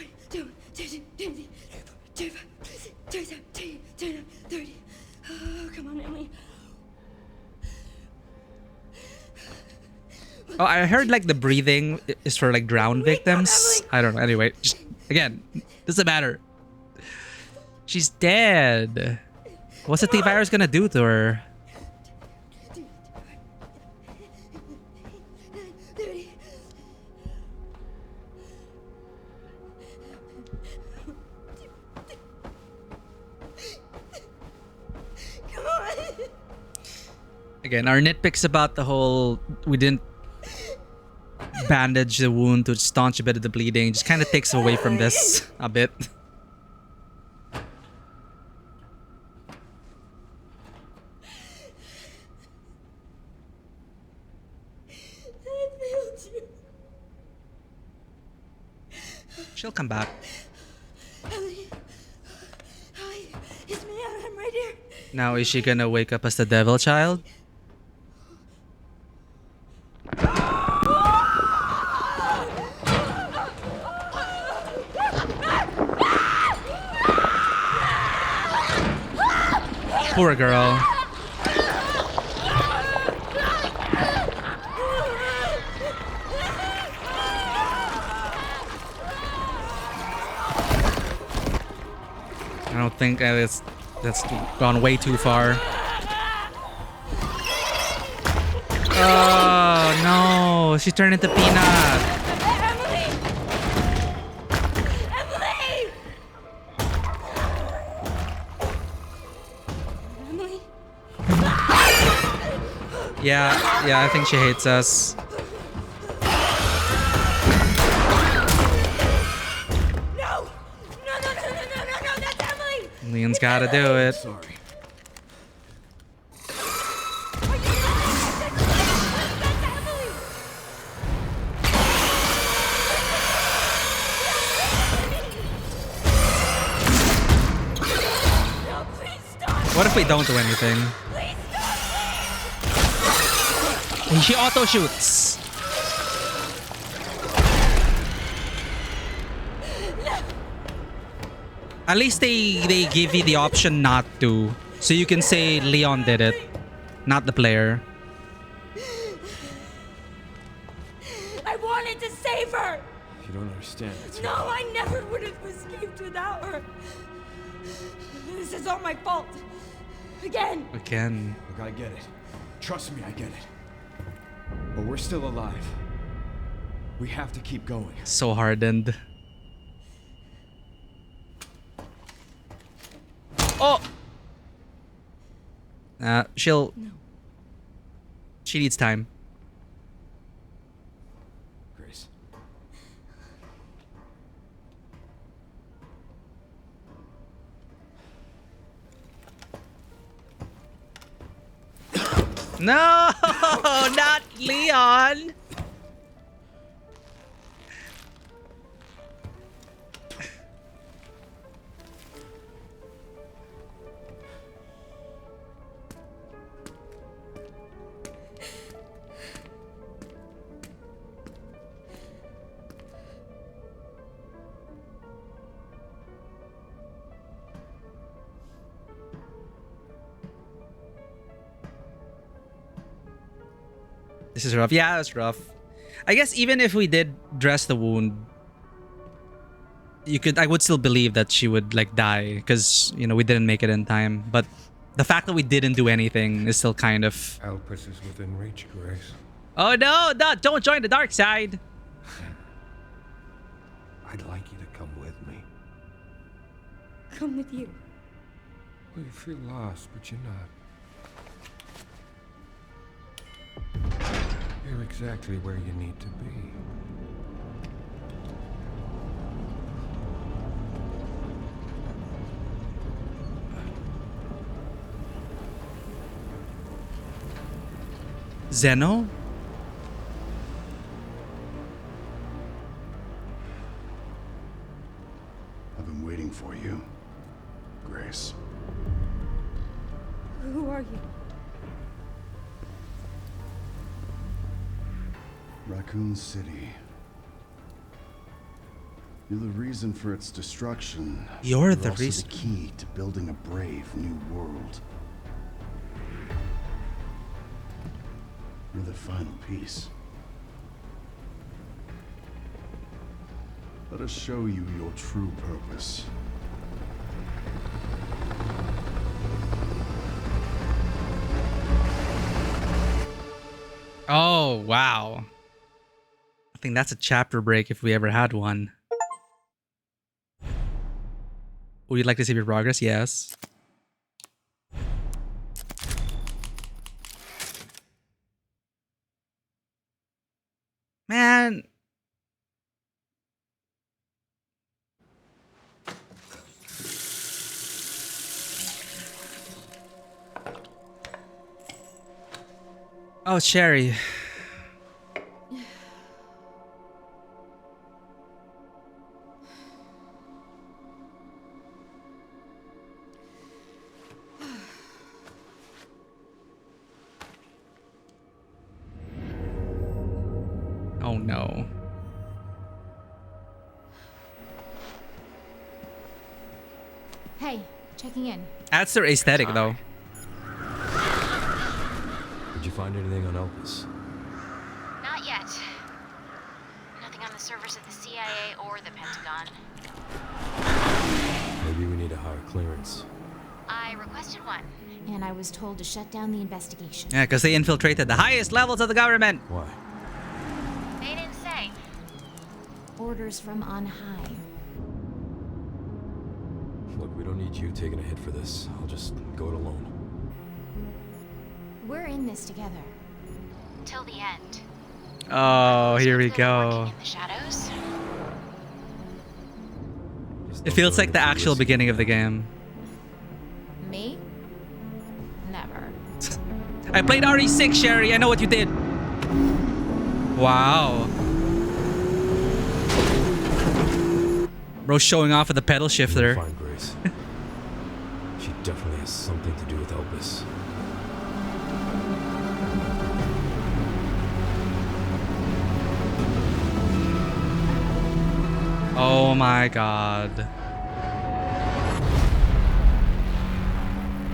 Oh, come on, Emily. Oh, I heard like the breathing is for like drowned victims. I don't know. Anyway, just, again, doesn't matter. She's dead. What's the T-virus gonna do to her? Again, our nitpicks about the whole we didn't bandage the wound to staunch a bit of the bleeding just kind of takes away from this a bit. She'll come back. Ellie. Hi. Now is she gonna wake up as the devil child? Poor girl. I don't think that's gone way too far. Oh no, she turned into Peanut. Emily? Yeah, I think she hates us. No, that's Emily! Leon's gotta do it. Sorry. What if we don't do anything? She auto shoots. At least they give you the option not to, so you can say Leon did it, not the player. I wanted to save her! You don't understand. No, I never would have escaped without her. This is all my fault. Again. Look, I get it. Trust me, I get it. But we're still alive. We have to keep going. So hardened. Oh! She needs time. Grace. No! Not Leon! This is rough. Yeah, it's rough. I guess even if we did dress the wound, I would still believe that she would like die because, you know, we didn't make it in time. But the fact that we didn't do anything is still kind of... Alpus is within reach, Grace. Oh no, don't join the dark side. I'd like you to come with me. Come with you. Well, you feel lost, but you're not. You're exactly where you need to be. Zeno? I've been waiting for you, Grace. Who are you? Raccoon City. You're the reason for its destruction. You're the also reason. The key to building a brave new world. You're the final piece. Let us show you your true purpose. Oh, wow. I think that's a chapter break if we ever had one. Would you like to see your progress? Yes. Man. Oh, Sherry. no. Hey, checking in. That's their aesthetic, though. Did you find anything on Elpis? Not yet. Nothing on the servers of the CIA or the Pentagon. Maybe we need a higher clearance. I requested one, and I was told to shut down the investigation. Yeah, because they infiltrated the highest levels of the government. Why? They didn't say. Orders from on high. Look, we don't need you taking a hit for this. I'll just go it alone. We're in this together. Till the end. Oh, here we go. In the shadows. It feels like the actual beginning of the game. Me? Never. I played RE6, Sherry. I know what you did. Wow. Bro's showing off with the pedal shifter. Fine, Grace. She definitely has something to do with Elpis. Oh my god.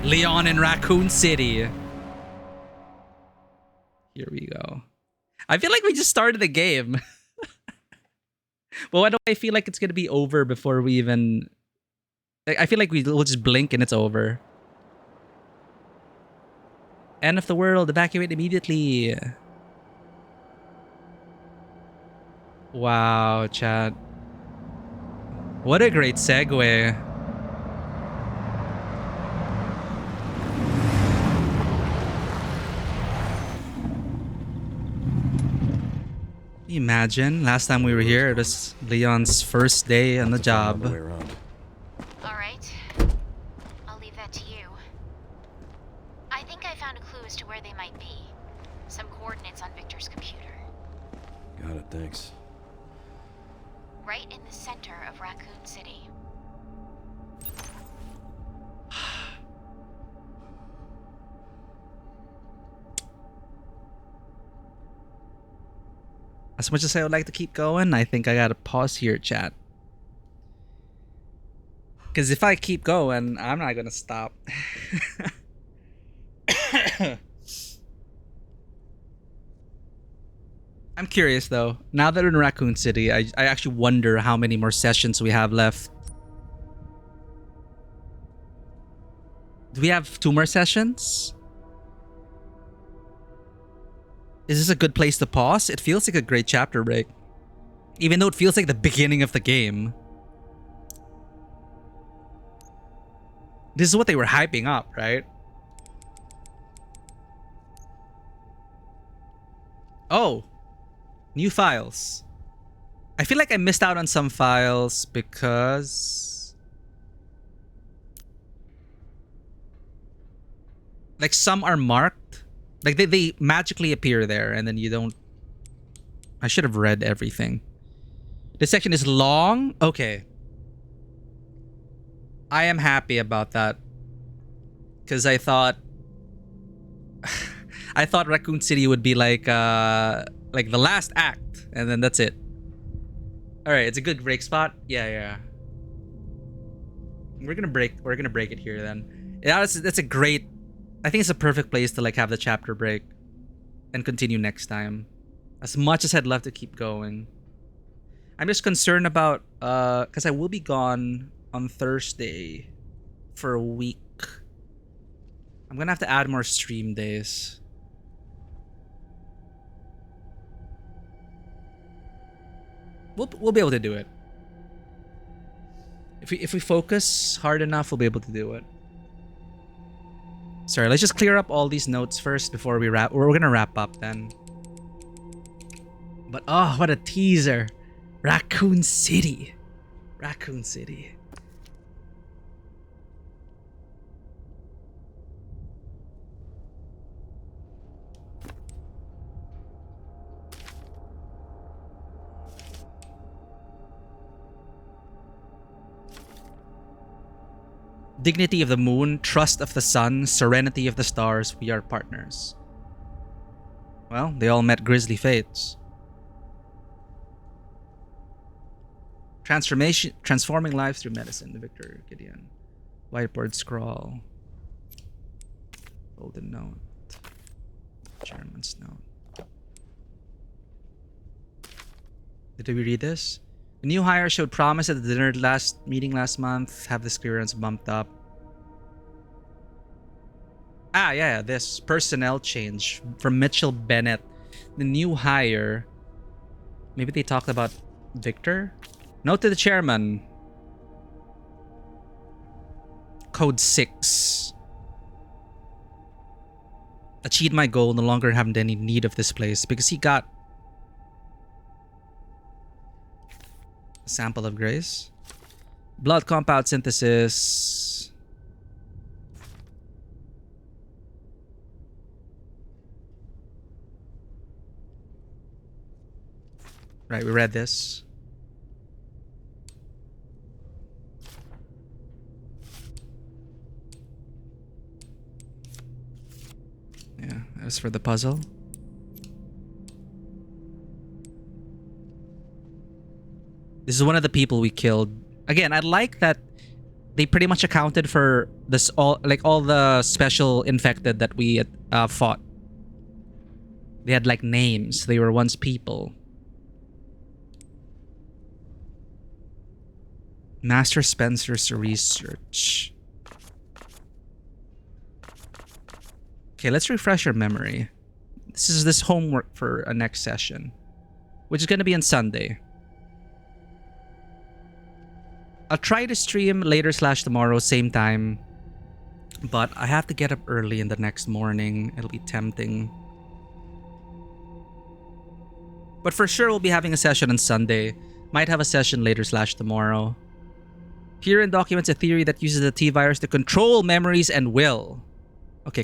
Leon in Raccoon City. Here we go. I feel like we just started the game. But why do I feel like it's gonna be over before we even... Like, I feel like we'll just blink and it's over. End of the world. Evacuate immediately. Wow, chat. What a great segue. Can you imagine? Last time we were here, it was Leon's first day on the job. All right. I'll leave that to you. I think I found a clue as to where they might be. Some coordinates on Victor's computer. Got it, thanks. Right in the center of Raccoon City. As much as I would like to keep going, I think I gotta pause here, chat. Because if I keep going, I'm not gonna stop. I'm curious though. Now that we're in Raccoon City, I actually wonder how many more sessions we have left. Do we have 2 more sessions? Is this a good place to pause? It feels like a great chapter break. Even though it feels like the beginning of the game. This is what they were hyping up, right? Oh. New files. I feel like I missed out on some files because... like some are marked. Like they magically appear there and then you don't... I should have read everything. This section is long. Okay. I am happy about that. Because I thought... I thought Raccoon City would be like the last act. And then that's it. Alright, it's a good break spot. Yeah. We're gonna break it here then. Yeah, that's a great... I think it's a perfect place to like have the chapter break and continue next time. As much as I'd love to keep going. I'm just concerned about because I will be gone on Thursday for a week. I'm gonna have to add more stream days. We'll be able to do it. If we focus hard enough, we'll be able to do it. Sorry, let's just clear up all these notes first before we wrap. We're gonna wrap up then. But oh, what a teaser! Raccoon City, Raccoon City. Dignity of the moon, trust of the sun, serenity of the stars, we are partners. Well, they all met grisly fates. Transforming lives through medicine. The Victor Gideon. Whiteboard scroll. Golden note. Chairman's note. Did we read this? The new hire showed promise at the dinner meeting last month. Have this clearance bumped up. Ah, yeah, this personnel change from Mitchell Bennett. The new hire. Maybe they talked about Victor? Note to the chairman. Code 6. Achieved my goal, no longer having any need of this place because he got a sample of grace. Blood compound synthesis. Right, we read this. Yeah, as for the puzzle. This is one of the people we killed. Again, I like that they pretty much accounted for this all the special infected that we fought. They had like names. They were once people. Master Spencer's research. Okay, let's refresh our memory. This is this homework for a next session, which is going to be on Sunday. I'll try to stream later / tomorrow, same time. But I have to get up early in the next morning. It'll be tempting. But for sure, we'll be having a session on Sunday. Might have a session later / tomorrow. Herein documents a theory that uses the T-virus to control memories and will. Okay,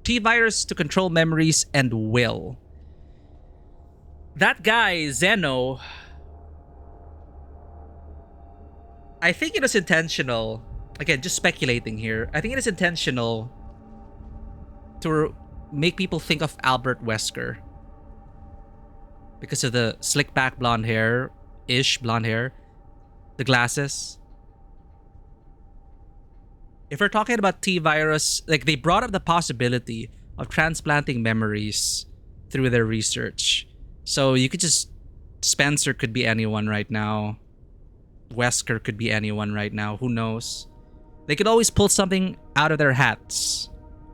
T-virus to control memories and will. That guy, Zeno, I think it was intentional. Again, just speculating here. I think it is intentional to make people think of Albert Wesker. Because of the slick back blonde hair. The glasses. If we're talking about T-virus, like they brought up the possibility of transplanting memories through their research. So you could just... Spencer could be anyone right now. Wesker could be anyone right now. Who knows? They could always pull something out of their hats.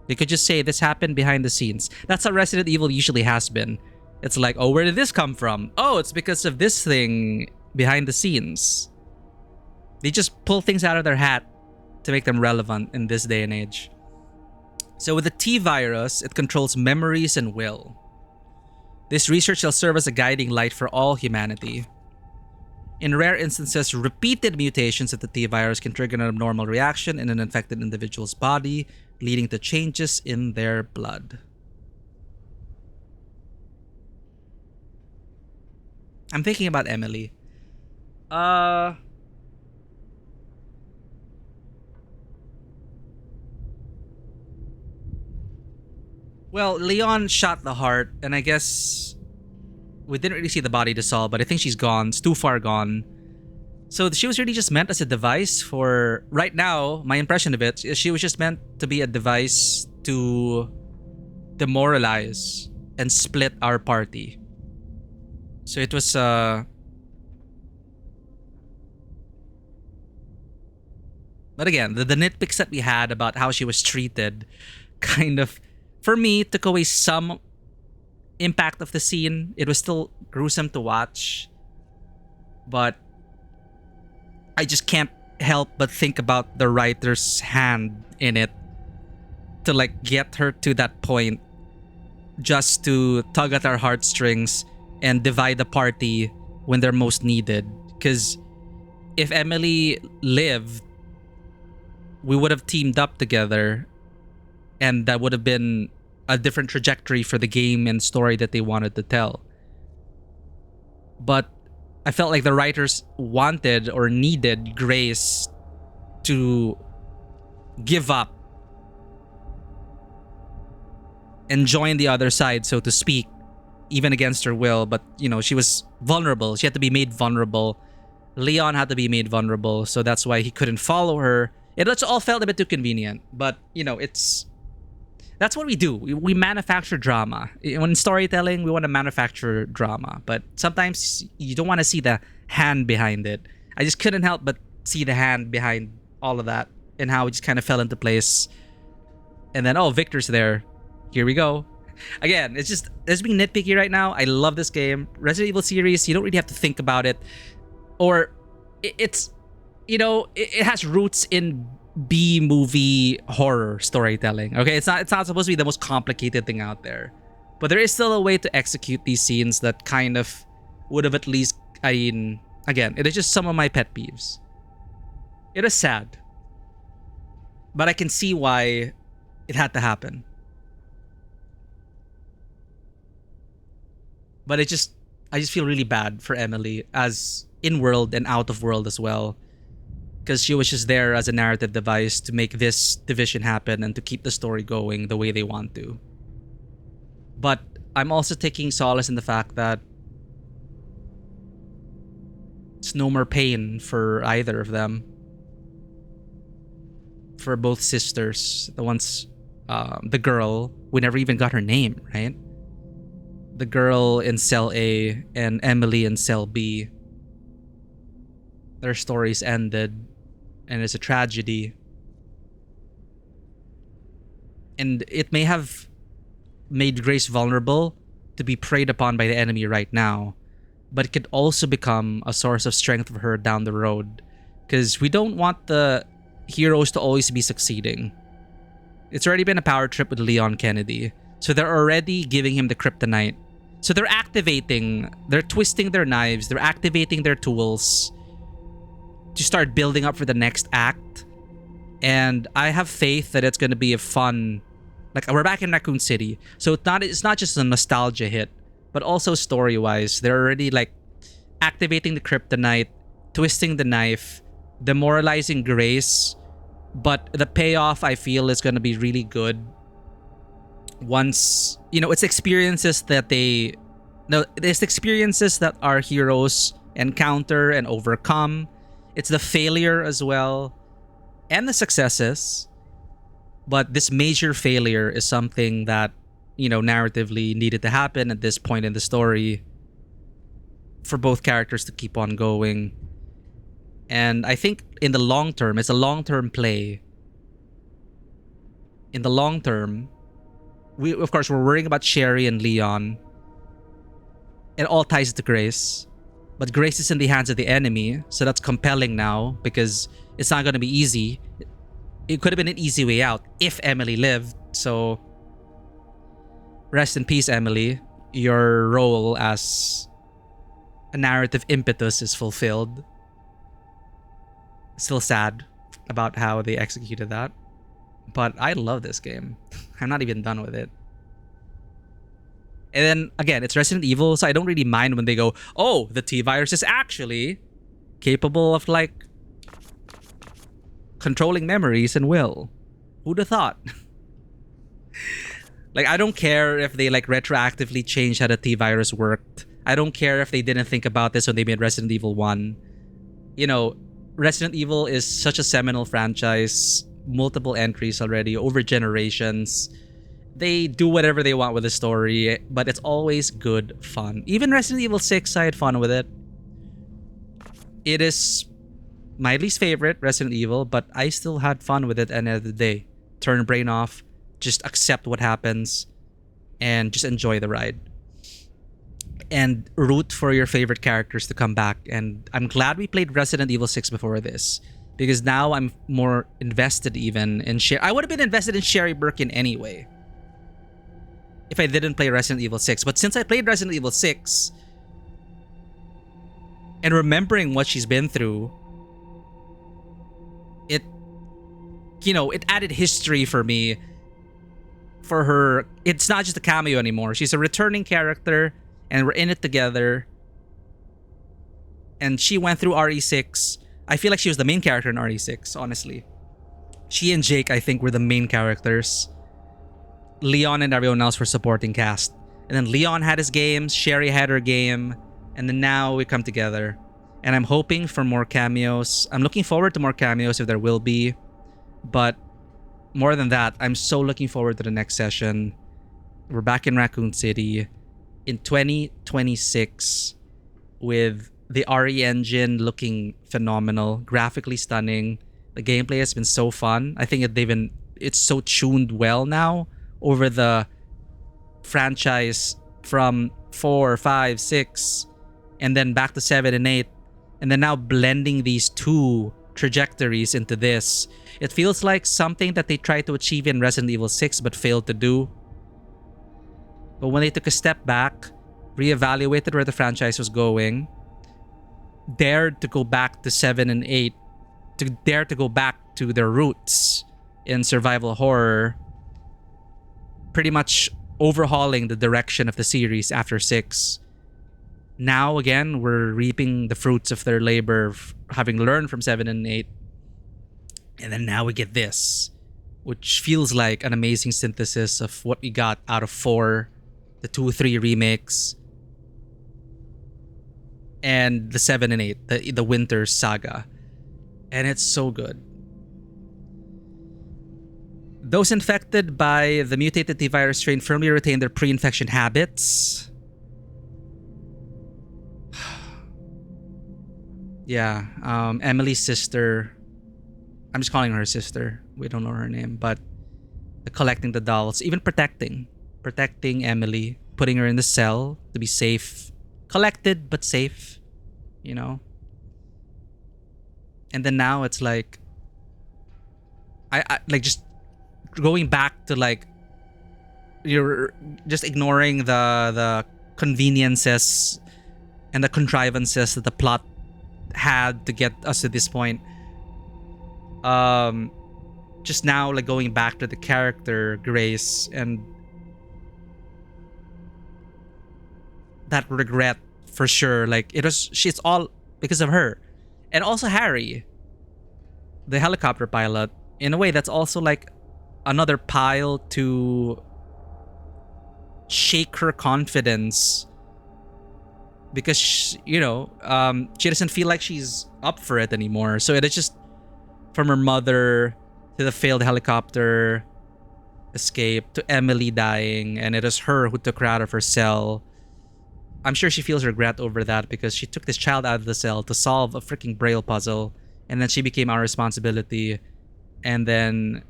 They could just say, this happened behind the scenes. That's how Resident Evil usually has been. It's like, oh, where did this come from? Oh, it's because of this thing behind the scenes. They just pull things out of their hat to make them relevant in this day and age. So with the T-virus, it controls memories and will. This research shall serve as a guiding light for all humanity. In rare instances, repeated mutations of the T-virus can trigger an abnormal reaction in an infected individual's body, leading to changes in their blood. I'm thinking about Emily. Well, Leon shot the heart, and I guess we didn't really see the body dissolve, but I think she's gone. It's too far gone. So she was really just meant as a device for... Right now, my impression of it is she was just meant to be a device to demoralize and split our party. So it was... But again, the nitpicks that we had about how she was treated kind of... For me, took away some impact of the scene. It was still gruesome to watch. But I just can't help but think about the writer's hand in it to like get her to that point just to tug at our heartstrings and divide the party when they're most needed. Because if Emily lived, we would have teamed up together. And that would have been a different trajectory for the game and story that they wanted to tell. But I felt like the writers wanted or needed Grace to give up and join the other side, so to speak, even against her will. But, you know, she was vulnerable. She had to be made vulnerable Leon had to be made vulnerable, so that's why he couldn't follow her. It all felt a bit too convenient, but you know, that's what we do. We manufacture drama. When storytelling, we want to manufacture drama, but sometimes you don't want to see the hand behind it. I just couldn't help but see the hand behind all of that and how it just kind of fell into place. And then, oh, Victor's there. Here we go. Again, it's being nitpicky right now. I love this game. Resident Evil series, you don't really have to think about it. Or it's, you know, it has roots in B-movie horror storytelling. Okay, it's not supposed to be the most complicated thing out there. But there is still a way to execute these scenes that kind of would have at least, I mean, again, it is just some of my pet peeves. It is sad. But I can see why it had to happen. But I just feel really bad for Emily as in-world and out-of-world as well. Because she was just there as a narrative device to make this division happen and to keep the story going the way they want to. But I'm also taking solace in the fact that it's no more pain for either of them. For both sisters. The ones, the girl, we never even got her name, right? The girl in Cell A and Emily in Cell B. Their stories ended, and it's a tragedy. And it may have made Grace vulnerable to be preyed upon by the enemy right now, but it could also become a source of strength for her down the road, because we don't want the heroes to always be succeeding. It's already been a power trip with Leon Kennedy, so they're already giving him the kryptonite. So they're twisting their knives, they're activating their tools to start building up for the next act. And I have faith that it's going to be a fun, like, we're back in Raccoon City, so it's not just a nostalgia hit, but also story-wise, they're already like activating the kryptonite, twisting the knife, demoralizing Grace, but the payoff I feel is going to be really good once, you know, it's experiences that it's experiences that our heroes encounter and overcome. It's the failure as well and the successes, but this major failure is something that, you know, narratively needed to happen at this point in the story for both characters to keep on going. And I think in the long term, it's a long-term play. In the long term, we're worrying about Sherry and Leon. It all ties to Grace. But Grace is in the hands of the enemy, so that's compelling now because it's not going to be easy. It could have been an easy way out if Emily lived. So rest in peace, Emily. Your role as a narrative impetus is fulfilled. Still sad about how they executed that. But I love this game. I'm not even done with it. And then, again, it's Resident Evil, so I don't really mind when they go, oh, the T-Virus is actually capable of, like, controlling memories and will. Who'd have thought? Like, I don't care if they, like, retroactively change how the T-Virus worked. I don't care if they didn't think about this when they made Resident Evil 1. You know, Resident Evil is such a seminal franchise. Multiple entries already, over generations. They do whatever they want with the story, but it's always good fun. Even Resident Evil 6, I had fun with it. It is my least favorite Resident Evil, but I still had fun with it at the end of the day. Turn brain off, just accept what happens, and just enjoy the ride. And root for your favorite characters to come back. And I'm glad we played Resident Evil 6 before this, because now I'm more invested even in Sherry. I would have been invested in Sherry Birkin anyway if I didn't play Resident Evil 6. But since I played Resident Evil 6, and remembering what she's been through, it, you know, it added history for me. For her, it's not just a cameo anymore. She's a returning character, and we're in it together. And she went through RE6. I feel like she was the main character in RE6, honestly. She and Jake, I think, were the main characters. Leon and everyone else were supporting cast. And then Leon had his games, Sherry had her game, and then now we come together. And I'm hoping for more cameos. I'm looking forward to more cameos if there will be. But more than that, I'm so looking forward to the next session. We're back in Raccoon City in 2026 with the RE engine looking phenomenal, graphically stunning. The gameplay has been so fun. I think it's so tuned well now over the franchise from 4, 5, 6, and then back to 7 and 8, and then now blending these two trajectories into this. It feels like something that they tried to achieve in Resident Evil 6 but failed to do. But when they took a step back, reevaluated where the franchise was going, dared to go back to 7 and 8, to dare to go back to their roots in survival horror, pretty much overhauling the direction of the series after 6. Now, again, we're reaping the fruits of their labor, having learned from 7 and 8. And then now we get this, which feels like an amazing synthesis of what we got out of 4, the 2, 3 remakes, and the 7 and 8, the Winter Saga. And it's so good. Those infected by the mutated T-virus strain firmly retain their pre-infection habits. Yeah, Emily's sister. I'm just calling her sister. We don't know her name, but collecting the dolls, even protecting Emily, putting her in the cell to be safe, collected but safe, you know. And then now it's like, I like just going back to like, you're just ignoring the conveniences and the contrivances that the plot had to get us to this point. Just now, like, going back to the character Grace and that regret for sure. Like, she's all because of her. And also Harry, the helicopter pilot. In a way, that's also like another pile to shake her confidence, because she doesn't feel like she's up for it anymore. So it is just from her mother to the failed helicopter escape to Emily dying, and it is her who took her out of her cell. I'm sure she feels regret over that because she took this child out of the cell to solve a freaking braille puzzle, and then she became our responsibility, and then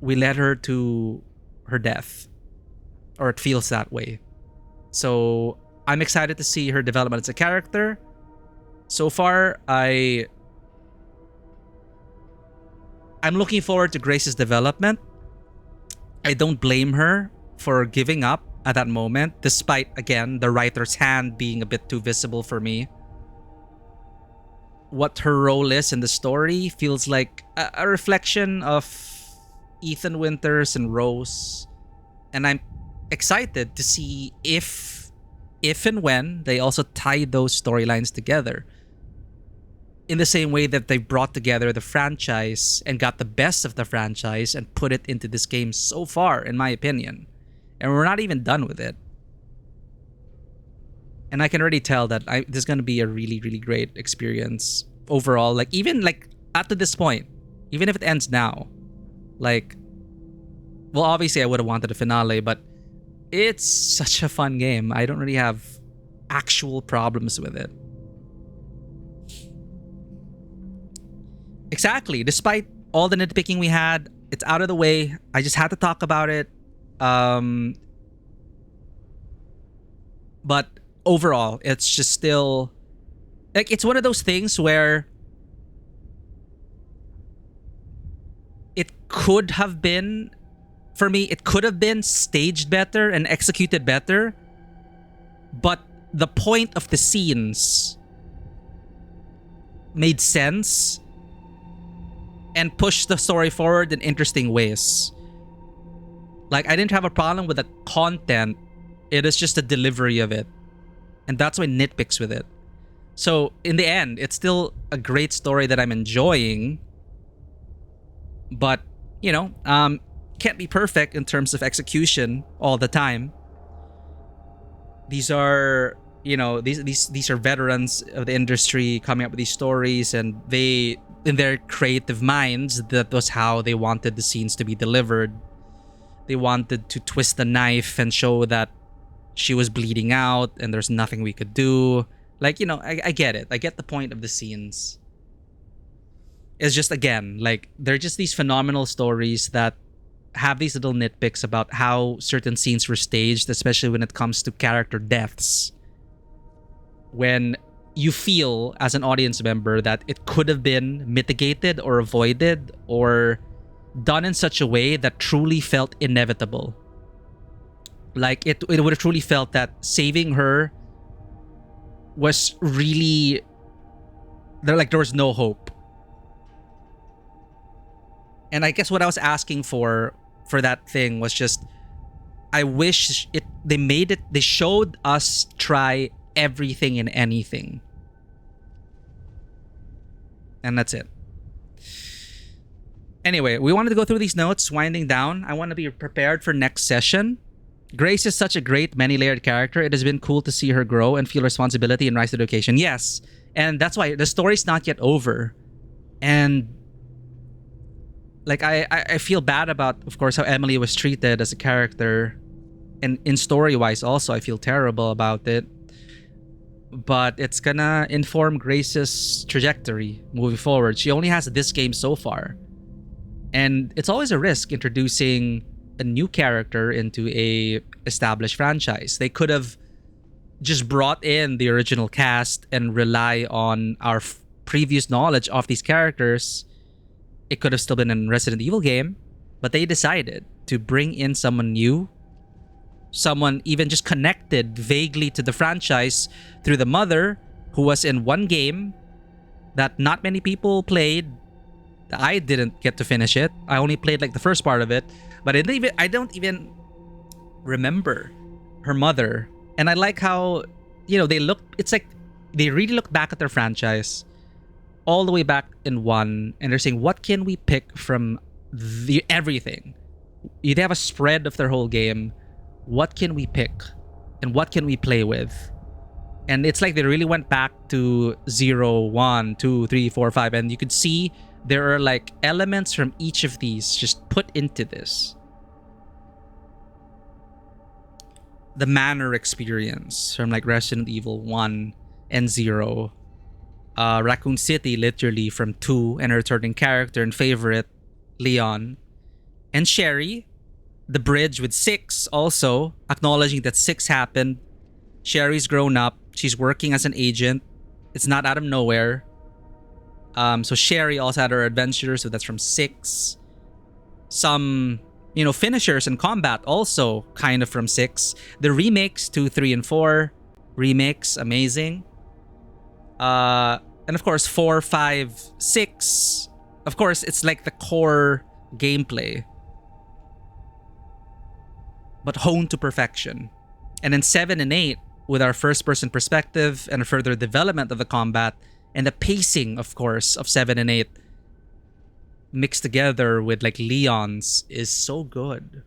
we led her to her death, or it feels that way. So I'm excited to see her development as a character. So far, I'm looking forward to Grace's development. I don't blame her for giving up at that moment, despite, again, the writer's hand being a bit too visible for me. What her role is in the story feels like a reflection of Ethan Winters and Rose. And I'm excited to see if and when they also tie those storylines together, in the same way that they brought together the franchise and got the best of the franchise and put it into this game so far, in my opinion. And we're not even done with it. And I can already tell that this is going to be a really, really great experience overall. Like, even like up to this point, even if it ends now, like, well, obviously I would have wanted a finale, but it's such a fun game. I don't really have actual problems with it. Exactly. Despite all the nitpicking we had, it's out of the way. I just had to talk about it. But overall, it's just still like, it's one of those things where it could have been, for me, it could have been staged better and executed better, but the point of the scenes made sense and pushed the story forward in interesting ways. Like, I didn't have a problem with the content. It is just the delivery of it. And that's why nitpicks with it. So, in the end, it's still a great story that I'm enjoying. But, can't be perfect in terms of execution all the time. These are you know, these are veterans of the industry coming up with these stories, and they, in their creative minds, that was how they wanted the scenes to be delivered. They wanted to twist the knife and show that she was bleeding out and there's nothing we could do. Like, you know, I get it. I get the point of the scenes. It's just, again, like, they're just these phenomenal stories that have these little nitpicks about how certain scenes were staged, especially when it comes to character deaths. When you feel, as an audience member, that it could have been mitigated or avoided or done in such a way that truly felt inevitable. Like, it would have truly felt that saving her was really... there was no hope. And I guess what I was asking for that thing was just, I wish they showed us try everything and anything. And that's it. Anyway, we wanted to go through these notes, winding down. I want to be prepared for next session. Grace is such a great, many-layered character. It has been cool to see her grow and feel responsibility and rise to the occasion. Yes, and that's why the story's not yet over. And like, I feel bad about, of course, how Emily was treated as a character. And in story-wise also, I feel terrible about it. But it's gonna inform Grace's trajectory moving forward. She only has this game so far. And it's always a risk introducing a new character into a established franchise. They could have just brought in the original cast and rely on our previous knowledge of these characters. It could have still been a Resident Evil game, but they decided to bring in someone new, someone even just connected vaguely to the franchise through the mother, who was in one game that not many people played. I didn't get to finish it. I only played like the first part of it, but I don't even remember her mother. And I like how, you know, it's like they really look back at their franchise all the way back in one, and they're saying, what can we pick from everything? They have a spread of their whole game. What can we pick and what can we play with? And it's like they really went back to 0, 1, 2, 3, 4, 5, and you could see there are like elements from each of these just put into this. The manor experience from like Resident Evil 1 and 0. Raccoon City, literally, from 2, and a returning character and favorite, Leon. And Sherry, the bridge with 6, also acknowledging that 6 happened. Sherry's grown up. She's working as an agent. It's not out of nowhere. So Sherry also had her adventures, so that's from 6. Some, you know, finishers and combat also kind of from 6. The remakes, 2, 3, and 4. Remakes, amazing. And of course, 4, 5, 6. Of course, it's like the core gameplay, but honed to perfection. And then 7 and 8, with our first-person perspective and a further development of the combat, and the pacing, of course, of 7 and 8 mixed together with like Leon's is so good.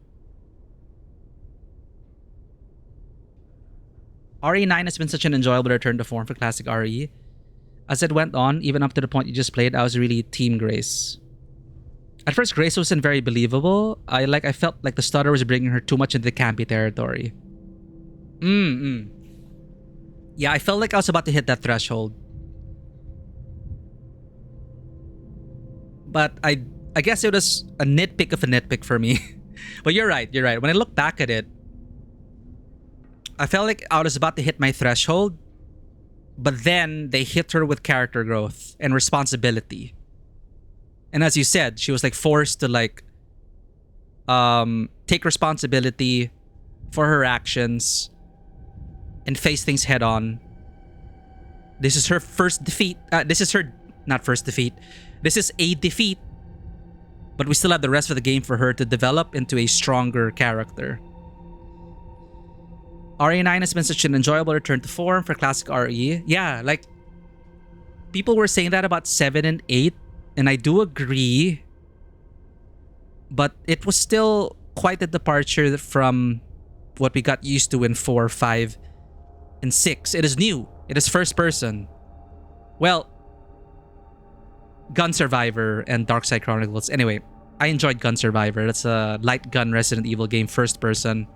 RE9 has been such an enjoyable return to form for classic RE. As it went on, even up to the point you just played, I was really Team Grace. At first, Grace wasn't very believable. I felt like the stutter was bringing her too much into the campy territory. Yeah, I felt like I was about to hit that threshold. But I guess it was a nitpick of a nitpick for me. But you're right. When I look back at it, I felt like I was about to hit my threshold, but then they hit her with character growth and responsibility. And as you said, she was like forced to like take responsibility for her actions and face things head on. This is her first defeat. This is a defeat, but we still have the rest of the game for her to develop into a stronger character. RE9 has been such an enjoyable return to form for classic RE. Yeah, like, people were saying that about 7 and 8, and I do agree, but it was still quite a departure from what we got used to in 4, 5, And 6, it is new. It is first person. Well, Gun Survivor and Dark Side Chronicles. Anyway, I enjoyed Gun Survivor. That's a light gun Resident Evil game, first person.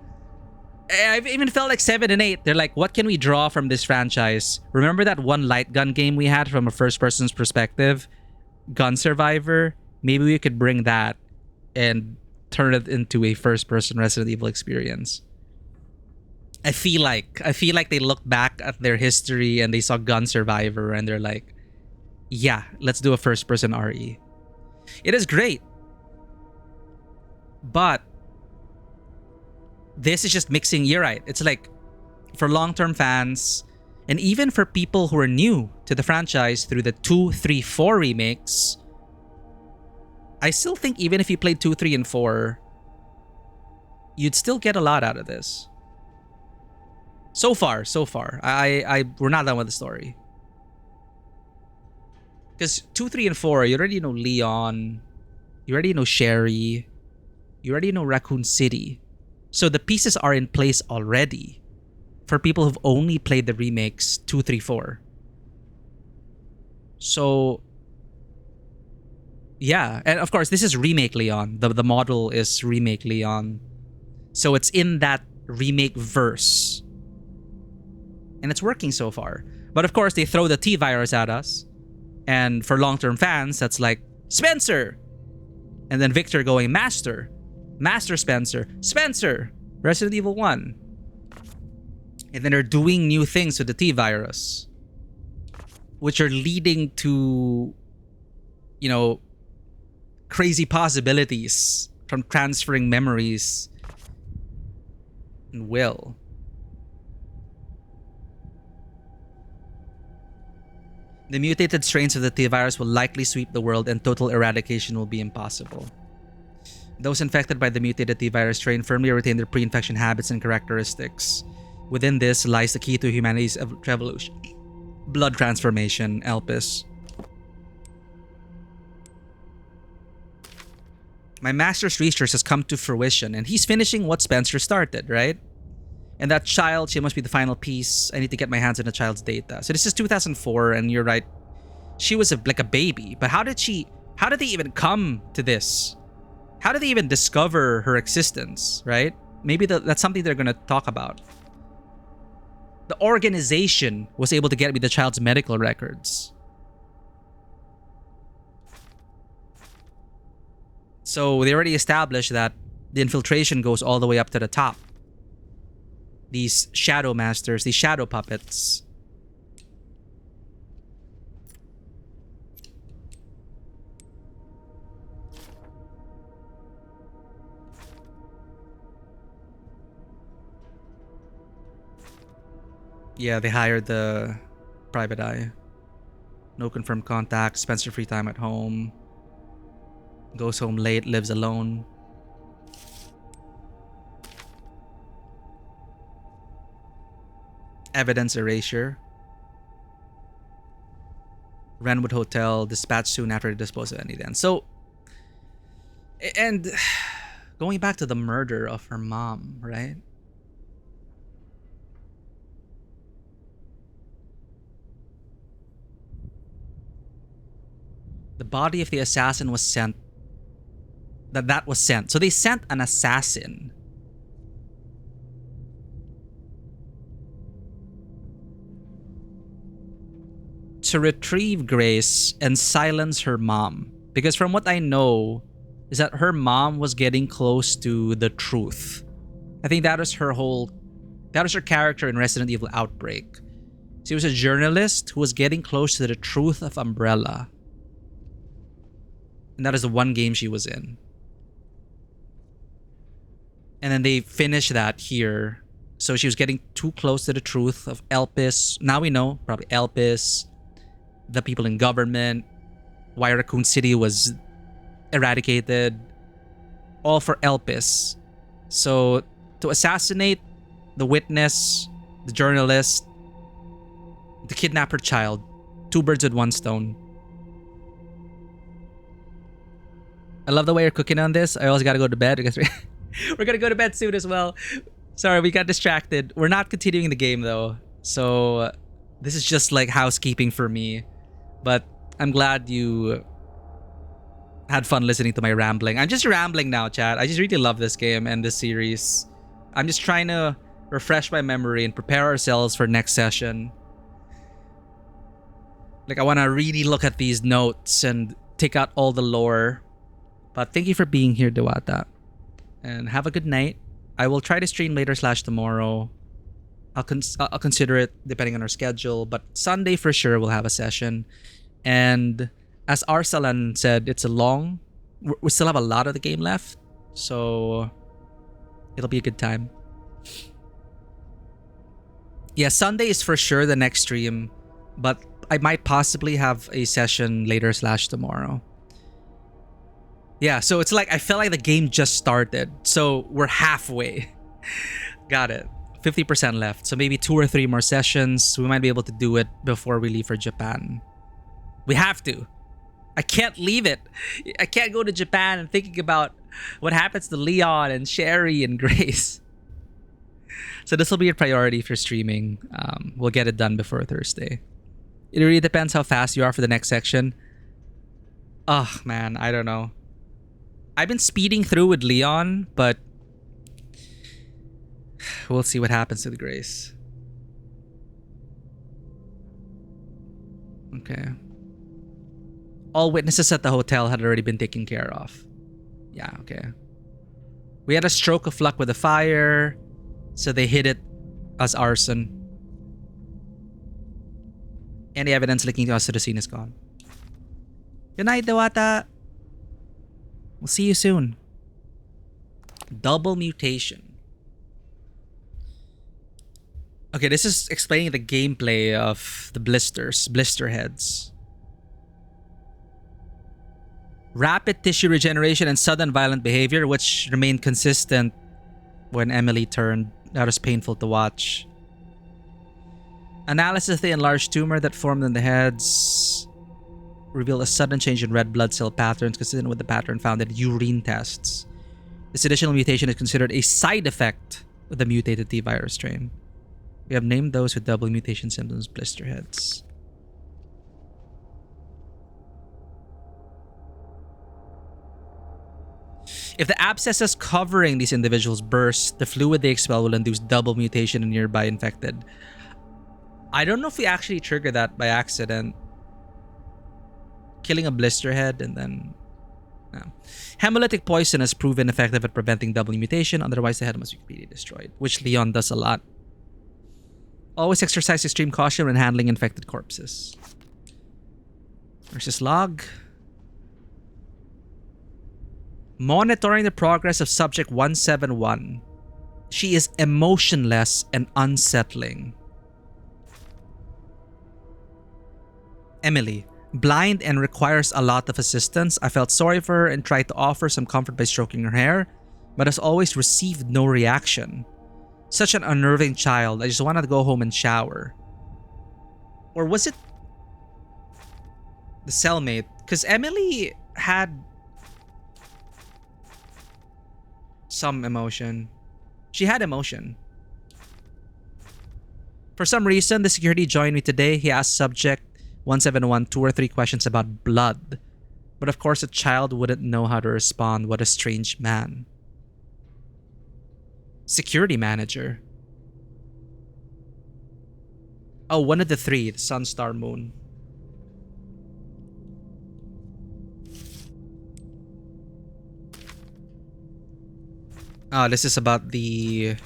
I've even felt like 7 and 8. They're like, what can we draw from this franchise? Remember that one light gun game we had from a first person's perspective? Gun Survivor? Maybe we could bring that and turn it into a first person Resident Evil experience. I feel like they look back at their history and they saw Gun Survivor and they're like, yeah, let's do a first person RE. It is great. But this is just mixing. You're right. It's like for long-term fans and even for people who are new to the franchise through the 2, 3, 4 remakes, I still think even if you played 2, 3, and 4, you'd still get a lot out of this. So far. We're not done with the story. Because 2, 3, and 4, you already know Leon. You already know Sherry. You already know Raccoon City. So the pieces are in place already for people who've only played the remakes 2, 3, 4. So, yeah. And of course, this is Remake Leon. The model is Remake Leon. So it's in that remake verse. And it's working so far. But of course, they throw the T-virus at us. And for long-term fans, that's like, Spencer! And then Victor going, Master Spencer, Resident Evil 1. And then they're doing new things with the T-virus, which are leading to, you know, crazy possibilities from transferring memories and will. The mutated strains of the T-virus will likely sweep the world and total eradication will be impossible. Those infected by the mutated T-virus strain firmly retain their pre-infection habits and characteristics. Within this lies the key to humanity's revolution. Blood transformation, Elpis. My master's research has come to fruition and he's finishing what Spencer started, right? And that child, she must be the final piece. I need to get my hands on the child's data. So this is 2004 and you're right. She was like a baby, but how did they even come to this? How did they even discover her existence, right? Maybe that's something they're going to talk about. The organization was able to get me the child's medical records. So they already established that the infiltration goes all the way up to the top. These shadow masters, these shadow puppets. Yeah, they hired the private eye. No confirmed contact. Spencer free time at home. Goes home late, lives alone. Evidence erasure. Renwood Hotel, dispatched soon after the disposal of any then. So, and going back to the murder of her mom, right? The body of the assassin was sent. That was sent. So they sent an assassin. To retrieve Grace and silence her mom. Because from what I know, is that her mom was getting close to the truth. I think that was her character in Resident Evil Outbreak. She was a journalist who was getting close to the truth of Umbrella. And that is the one game she was in. And then they finished that here. So she was getting too close to the truth of Elpis. Now we know, probably Elpis, the people in government, why Raccoon City was eradicated. All for Elpis. So to assassinate the witness, the journalist, to kidnap her child, 2 birds with 1 stone. I love the way you're cooking on this. I also gotta go to bed because we're gonna go to bed soon as well. Sorry, we got distracted. We're not continuing the game though. So this is just like housekeeping for me. But I'm glad you had fun listening to my rambling. I'm just rambling now, chat. I just really love this game and this series. I'm just trying to refresh my memory and prepare ourselves for next session. Like, I want to really look at these notes and take out all the lore. But thank you for being here, Dewata. And have a good night. I will try to stream later / tomorrow. I'll consider it depending on our schedule. But Sunday for sure we'll have a session. And as Arsalan said, it's a long... We still have a lot of the game left. So it'll be a good time. Yeah, Sunday is for sure the next stream. But I might possibly have a session later / tomorrow. Yeah, so it's like I feel like the game just started. So we're halfway. Got it. 50% left. So maybe 2 or 3 more sessions. We might be able to do it before we leave for Japan. We have to. I can't leave it. I can't go to Japan and thinking about what happens to Leon and Sherry and Grace. So this will be a priority for streaming. We'll get it done before Thursday. It really depends how fast you are for the next section. Oh, man, I don't know. I've been speeding through with Leon, but we'll see what happens to the Grace. Okay. All witnesses at the hotel had already been taken care of. Yeah, okay. We had a stroke of luck with the fire, so they hit it as arson. Any evidence linking us to the scene is gone. Good night, Dewata. We'll see you soon. Double mutation. Okay, this is explaining the gameplay of the blister heads. Rapid tissue regeneration and sudden violent behavior, which remained consistent when Emily turned. That was painful to watch. Analysis of the enlarged tumor that formed in the heads revealed a sudden change in red blood cell patterns consistent with the pattern found in urine tests. This additional mutation is considered a side effect of the mutated T virus strain. We have named those with double mutation symptoms blister heads. If the abscesses covering these individuals burst, the fluid they expel will induce double mutation in nearby infected. I don't know if we actually trigger that by accident. Killing a blister head and then... No. Hemolytic poison has proven effective at preventing double mutation, otherwise the head must be completely destroyed, which Leon does a lot. Always exercise extreme caution when handling infected corpses. Versus log. Monitoring the progress of subject 171. She is emotionless and unsettling. Emily. Blind and requires a lot of assistance. I felt sorry for her and tried to offer some comfort by stroking her hair, but as always received no reaction. Such an unnerving child. I just wanted to go home and shower. Or was it the cellmate? Because Emily had some emotion. She had emotion. For some reason, the security joined me today. He asked subject 171 2 or 3 questions about blood. But of course, a child wouldn't know how to respond. What a strange man. Security manager. Oh, one of the 3. The sun, star, moon. Oh, this is about the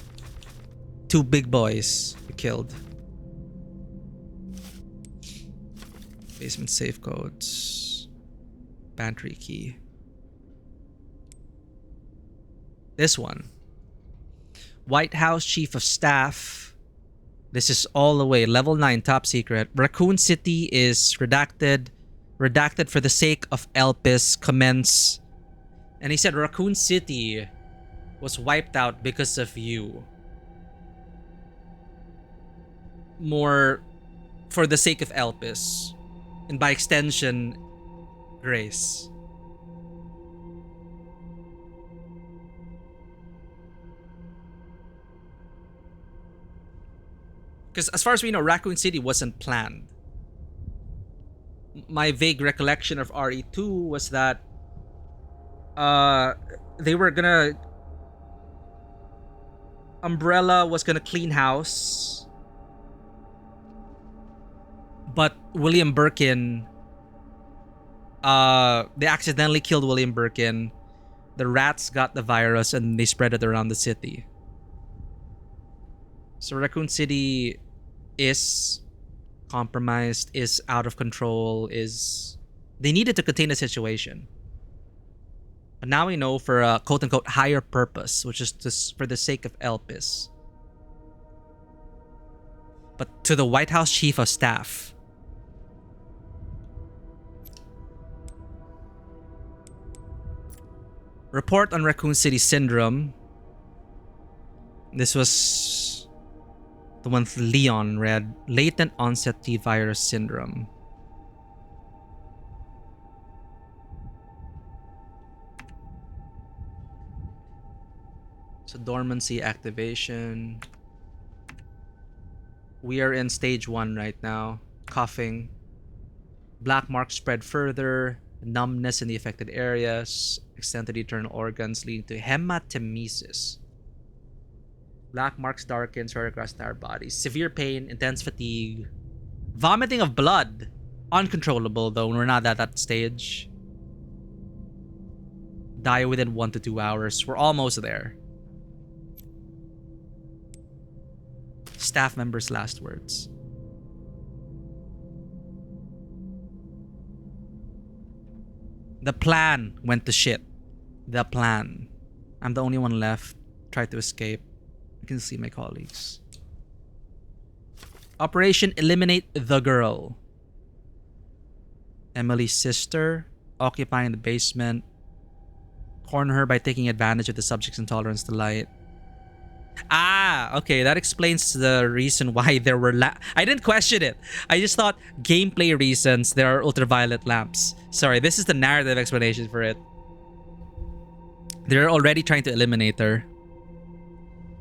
2 big boys we killed. Basement safe codes. Pantry key. This one. White House Chief of Staff. This is all the way. Level 9, top secret. Raccoon City is redacted. Redacted for the sake of Elpis. Commence. And he said Raccoon City was wiped out because of you. More for the sake of Elpis. And by extension, Grace. Because as far as we know, Raccoon City wasn't planned. My vague recollection of RE2 was that they were gonna... Umbrella was gonna clean house, but William Birkin, they accidentally killed William Birkin. The rats got the virus and they spread it around the city. So Raccoon City is compromised, is out of control, is... They needed to contain the situation. But now we know for a quote-unquote higher purpose, which is just for the sake of Elpis. But to the White House Chief of Staff. Report on Raccoon City Syndrome. This was the one Leon read. Latent onset T virus syndrome. So dormancy activation. We are in stage 1 right now. Coughing. Black marks spread further. Numbness in the affected areas. Extend to the internal organs leading to hematemesis. Black marks darken, spread across the entire body. Severe pain, intense fatigue. Vomiting of blood. Uncontrollable though, we're not at that stage. Die within 1 to 2 hours. We're almost there. Staff members' last words. The plan went to shit. The plan. I'm the only one left. Tried to escape. I can see my colleagues. Operation Eliminate the Girl. Emily's sister. Occupying the basement. Corner her by taking advantage of the subject's intolerance to light. Ah, okay, that explains the reason why there were I didn't question it. I just thought gameplay reasons there are ultraviolet lamps. Sorry, this is the narrative explanation for it. They're already trying to eliminate her.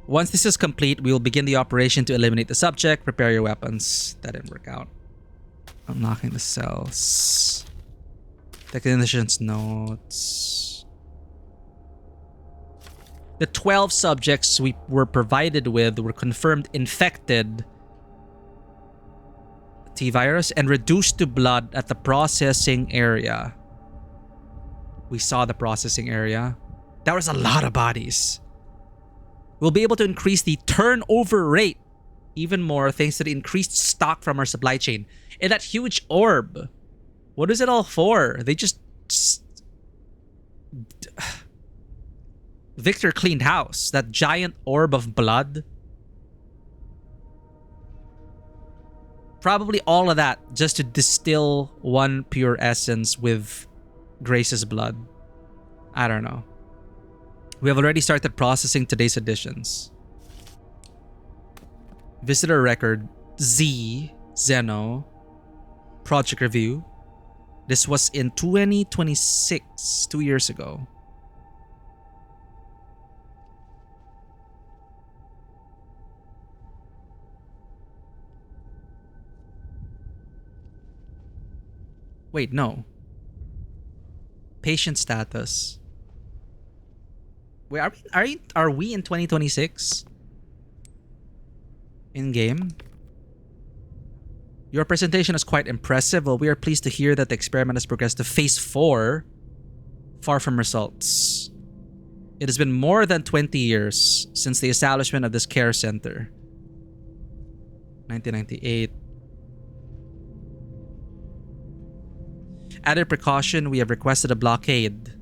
Once this is complete, we will begin the operation to eliminate the subject. Prepare your weapons. That didn't work out. Unlocking the cells. Technician's notes. The 12 subjects we were provided with were confirmed infected T-virus and reduced to blood at the processing area. We saw the processing area. That was a lot of bodies. We'll be able to increase the turnover rate even more thanks to the increased stock from our supply chain. And that huge orb. What is it all for? They just... Victor cleaned house. That giant orb of blood. Probably all of that just to distill one pure essence with Grace's blood. I don't know. We have already started processing today's additions. Visitor record Z, Zeno, project review. This was in 2026, 2 years ago. Wait, no. Patient status. Wait, are we in 2026? In game? Your presentation is quite impressive. Well, we are pleased to hear that the experiment has progressed to phase 4. Far from results. It has been more than 20 years since the establishment of this care center. 1998. Added precaution, we have requested a blockade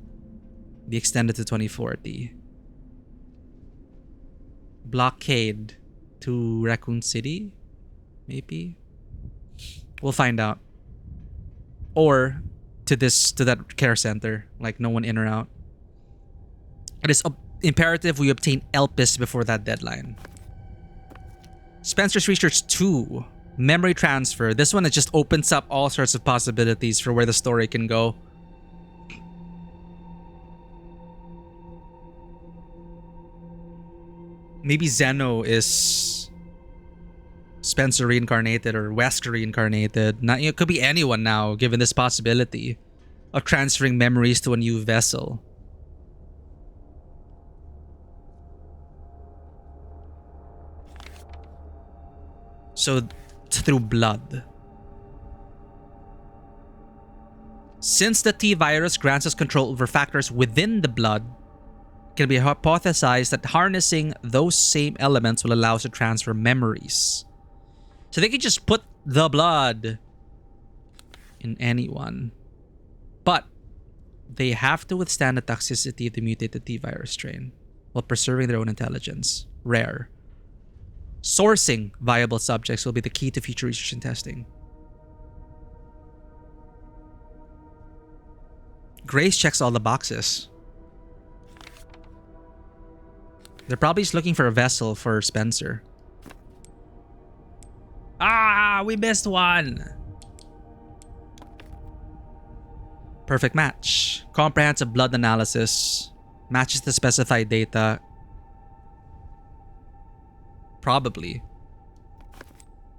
be extended to 2040. Blockade to Raccoon City? Maybe? We'll find out. Or to that care center. Like no one in or out. It is imperative we obtain Elpis before that deadline. Spencer's Research 2. Memory transfer. This one, it just opens up all sorts of possibilities for where the story can go. Maybe Zeno is Spencer reincarnated or Wesker reincarnated. Not, it could be anyone now, given this possibility of transferring memories to a new vessel. So, it's through blood. Since the T virus grants us control over factors within the blood, it can be hypothesized that harnessing those same elements will allow us to transfer memories. So they could just put the blood in anyone. But they have to withstand the toxicity of the mutated T virus strain while preserving their own intelligence. Rare. Sourcing viable subjects will be the key to future research and testing. Grace checks all the boxes. They're probably just looking for a vessel for Spencer. Ah, we missed one. Perfect match. Comprehensive blood analysis. Matches the specified data. Probably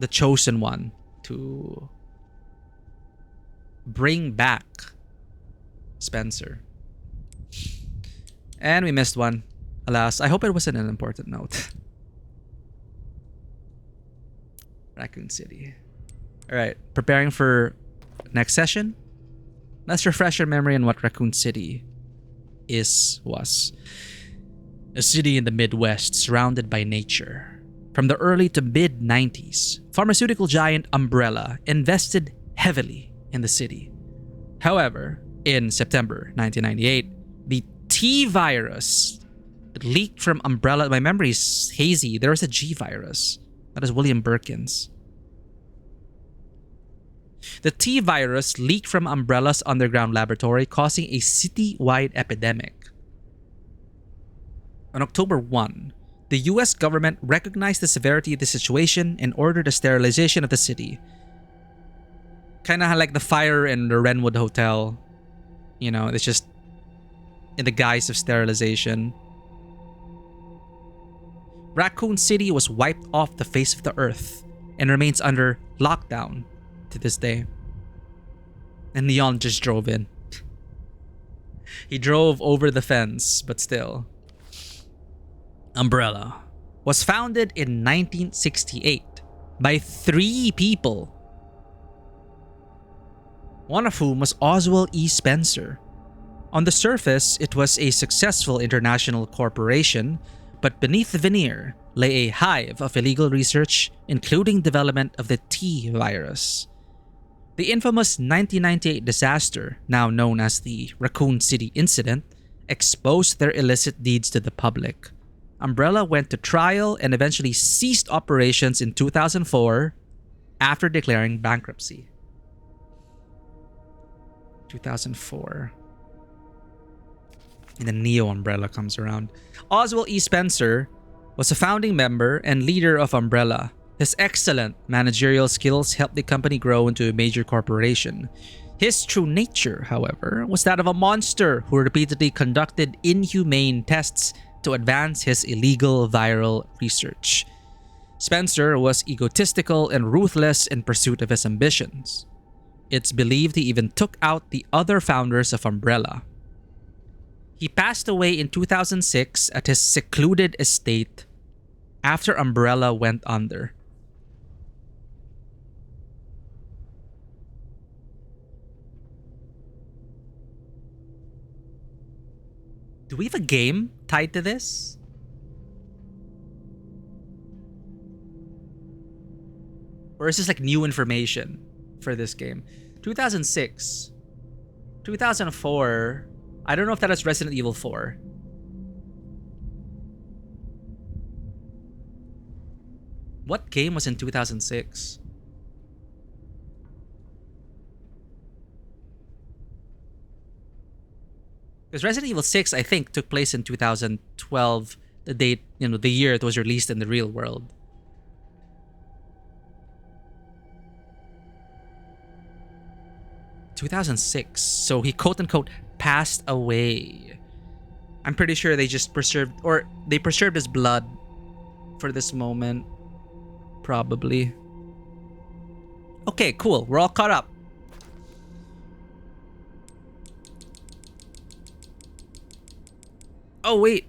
the chosen one to bring back Spencer. And we missed one. Alas, I hope it wasn't an important note. Raccoon City. Alright, preparing for next session. Let's refresh your memory on what Raccoon City was. A city in the Midwest surrounded by nature. From the early to mid-90s, pharmaceutical giant Umbrella invested heavily in the city. However, in September 1998, the T virus leaked from Umbrella. My memory is hazy. There was a G virus. That is William Birkin's. The T virus leaked from Umbrella's underground laboratory, causing a city-wide epidemic. On October 1, the US government recognized the severity of the situation and ordered the sterilization of the city. Kinda like the fire in the Renwood Hotel. You know, it's just in the guise of sterilization. Raccoon City was wiped off the face of the earth and remains under lockdown to this day. And Leon just drove in. He drove over the fence, but still. Umbrella was founded in 1968 by 3 people, one of whom was Oswald E. Spencer. On the surface, it was a successful international corporation, but beneath the veneer lay a hive of illegal research, including development of the T virus. The infamous 1998 disaster, now known as the Raccoon City incident, exposed their illicit deeds to the public. Umbrella went to trial and eventually ceased operations in 2004 after declaring bankruptcy. 2004. And then Neo Umbrella comes around. Oswald E. Spencer was a founding member and leader of Umbrella. His excellent managerial skills helped the company grow into a major corporation. His true nature, however, was that of a monster who repeatedly conducted inhumane tests to advance his illegal viral research. Spencer was egotistical and ruthless in pursuit of his ambitions. It's believed he even took out the other founders of Umbrella. He passed away in 2006 at his secluded estate after Umbrella went under. Do we have a game tied to this? Or is this like new information for this game? 2006. 2004. I don't know if that is Resident Evil 4. What game was in 2006? Because Resident Evil 6, I think, took place in 2012, the date, the year it was released in the real world. (2006). So he quote-unquote passed away. I'm pretty sure they just preserved his blood for this moment. Probably. Okay, cool. We're all caught up. Oh, wait.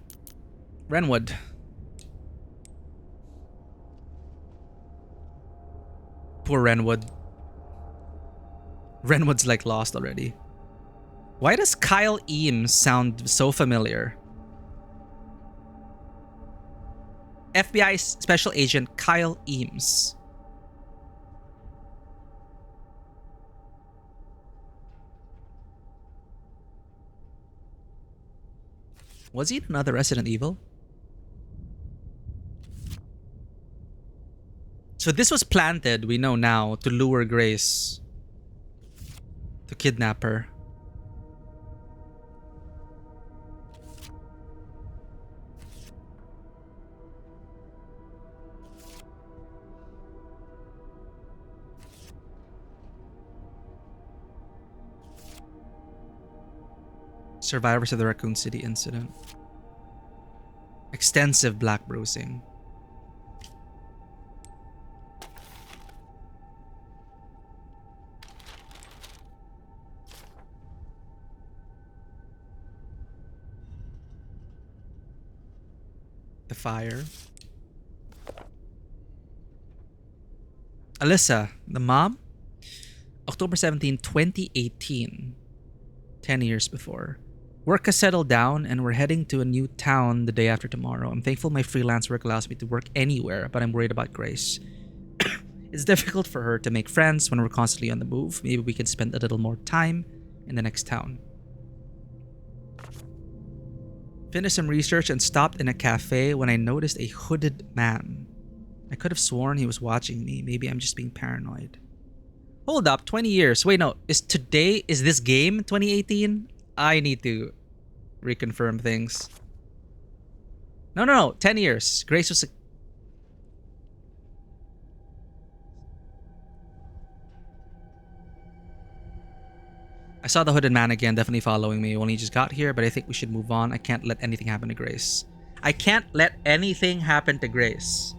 Renwood. Poor Renwood. Renwood's like lost already. Why does Kyle Eames sound so familiar? FBI Special Agent Kyle Eames. Was he in another Resident Evil? So this was planted, we know now, to lure Grace. To kidnap her. Survivors of the Raccoon City incident. Extensive black bruising. The fire. Alyssa, the mom? October 17, 2018. 10 years before. Work has settled down and we're heading to a new town the day after tomorrow. I'm thankful my freelance work allows me to work anywhere, but I'm worried about Grace. It's difficult for her to make friends when we're constantly on the move. Maybe we can spend a little more time in the next town. Finished some research and stopped in a cafe when I noticed a hooded man. I could have sworn he was watching me. Maybe I'm just being paranoid. Hold up, 20 years. Wait, no. Is this game 2018? I need to reconfirm things. No. 10 years. Grace was... I saw the hooded man again, definitely following me. Only just got here, but I think we should move on. I can't let anything happen to Grace. I can't let anything happen to Grace.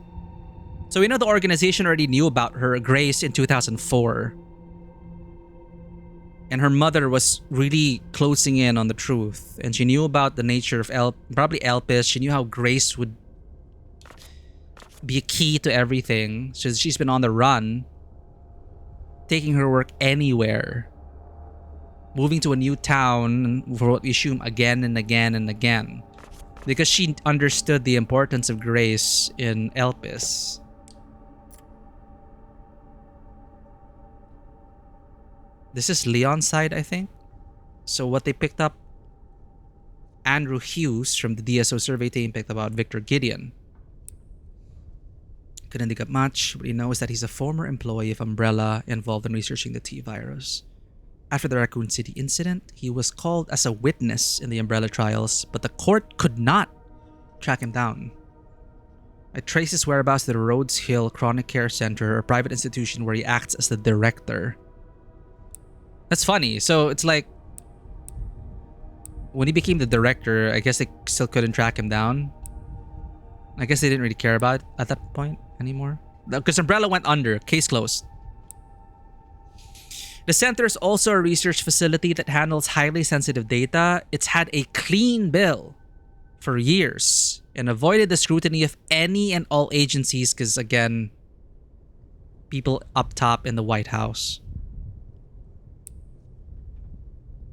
So we know the organization already knew about her, Grace, in 2004. And her mother was really closing in on the truth. And she knew about the nature of probably Elpis. She knew how Grace would be a key to everything. So she's been on the run, taking her work anywhere. Moving to a new town for what we assume again and again and again. Because she understood the importance of Grace in Elpis. This is Leon's side, I think. So what they picked up, Andrew Hughes from the DSO survey team picked about Victor Gideon. Couldn't dig up much. What he knows is that he's a former employee of Umbrella involved in researching the T-virus. After the Raccoon City incident, he was called as a witness in the Umbrella trials, but the court could not track him down. I traced his whereabouts to the Rhodes Hill Chronic Care Center, a private institution where he acts as the director. That's funny. So it's like, when he became the director, I guess they still couldn't track him down. I guess they didn't really care about it at that point anymore. Because Umbrella went under. Case closed. The center is also a research facility that handles highly sensitive data. It's had a clean bill for years and avoided the scrutiny of any and all agencies because, again, people up top in the White House.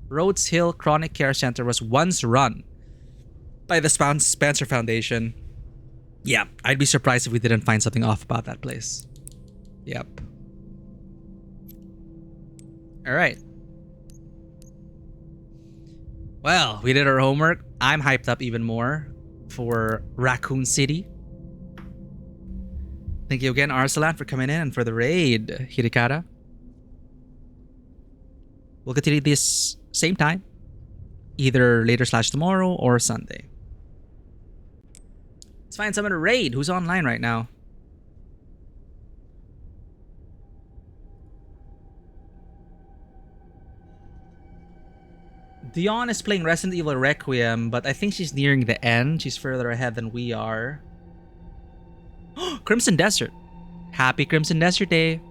Rhodes Hill Chronic Care Center was once run by the Spencer Foundation. Yeah, I'd be surprised if we didn't find something off about that place. Yep. Alright. Well, we did our homework. I'm hyped up even more for Raccoon City. Thank you again, Arsalan, for coming in and for the raid, Hirikata. We'll continue this same time, either later / tomorrow or Sunday. Let's find someone to raid. Who's online right now? Dion is playing Resident Evil Requiem, but I think she's nearing the end. She's further ahead than we are. Crimson Desert. Happy Crimson Desert Day.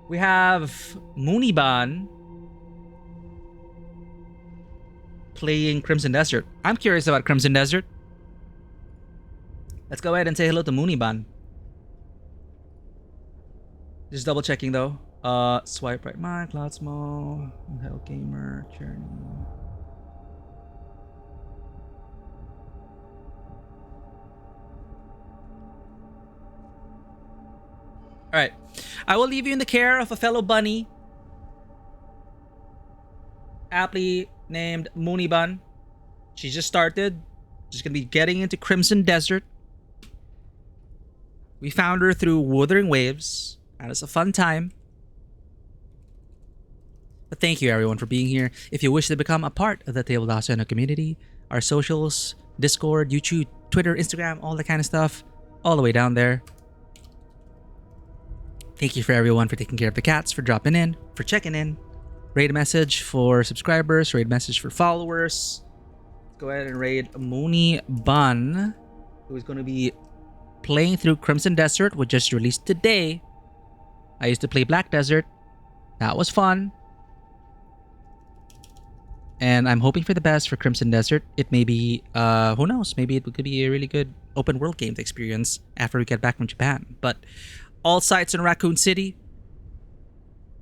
We have Muniban playing Crimson Desert. I'm curious about Crimson Desert. Let's go ahead and say hello to Muniban. Just double checking though. Swipe right, my Cloud Small, Hell Gamer, Journey. All right, I will leave you in the care of a fellow bunny, aptly named Muniban. She just started. She's gonna be getting into Crimson Desert. We found her through Wuthering Waves, and it's a fun time. But thank you everyone for being here. If you wish to become a part of the Tabletop Cinema community, our socials, Discord, YouTube, Twitter, Instagram, all that kind of stuff, all the way down there. Thank you for everyone for taking care of the cats, for dropping in, for checking in. Raid a message for subscribers, raid a message for followers. Go ahead and raid Mooney Bun, who is going to be playing through Crimson Desert, which just released today. I used to play Black Desert. That was fun. And I'm hoping for the best for Crimson Desert. It may be, who knows, maybe it could be a really good open world game to experience after we get back from Japan. But all sites in Raccoon City.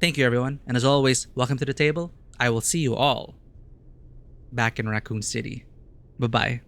Thank you everyone. And as always, welcome to the table. I will see you all back in Raccoon City. Bye-bye.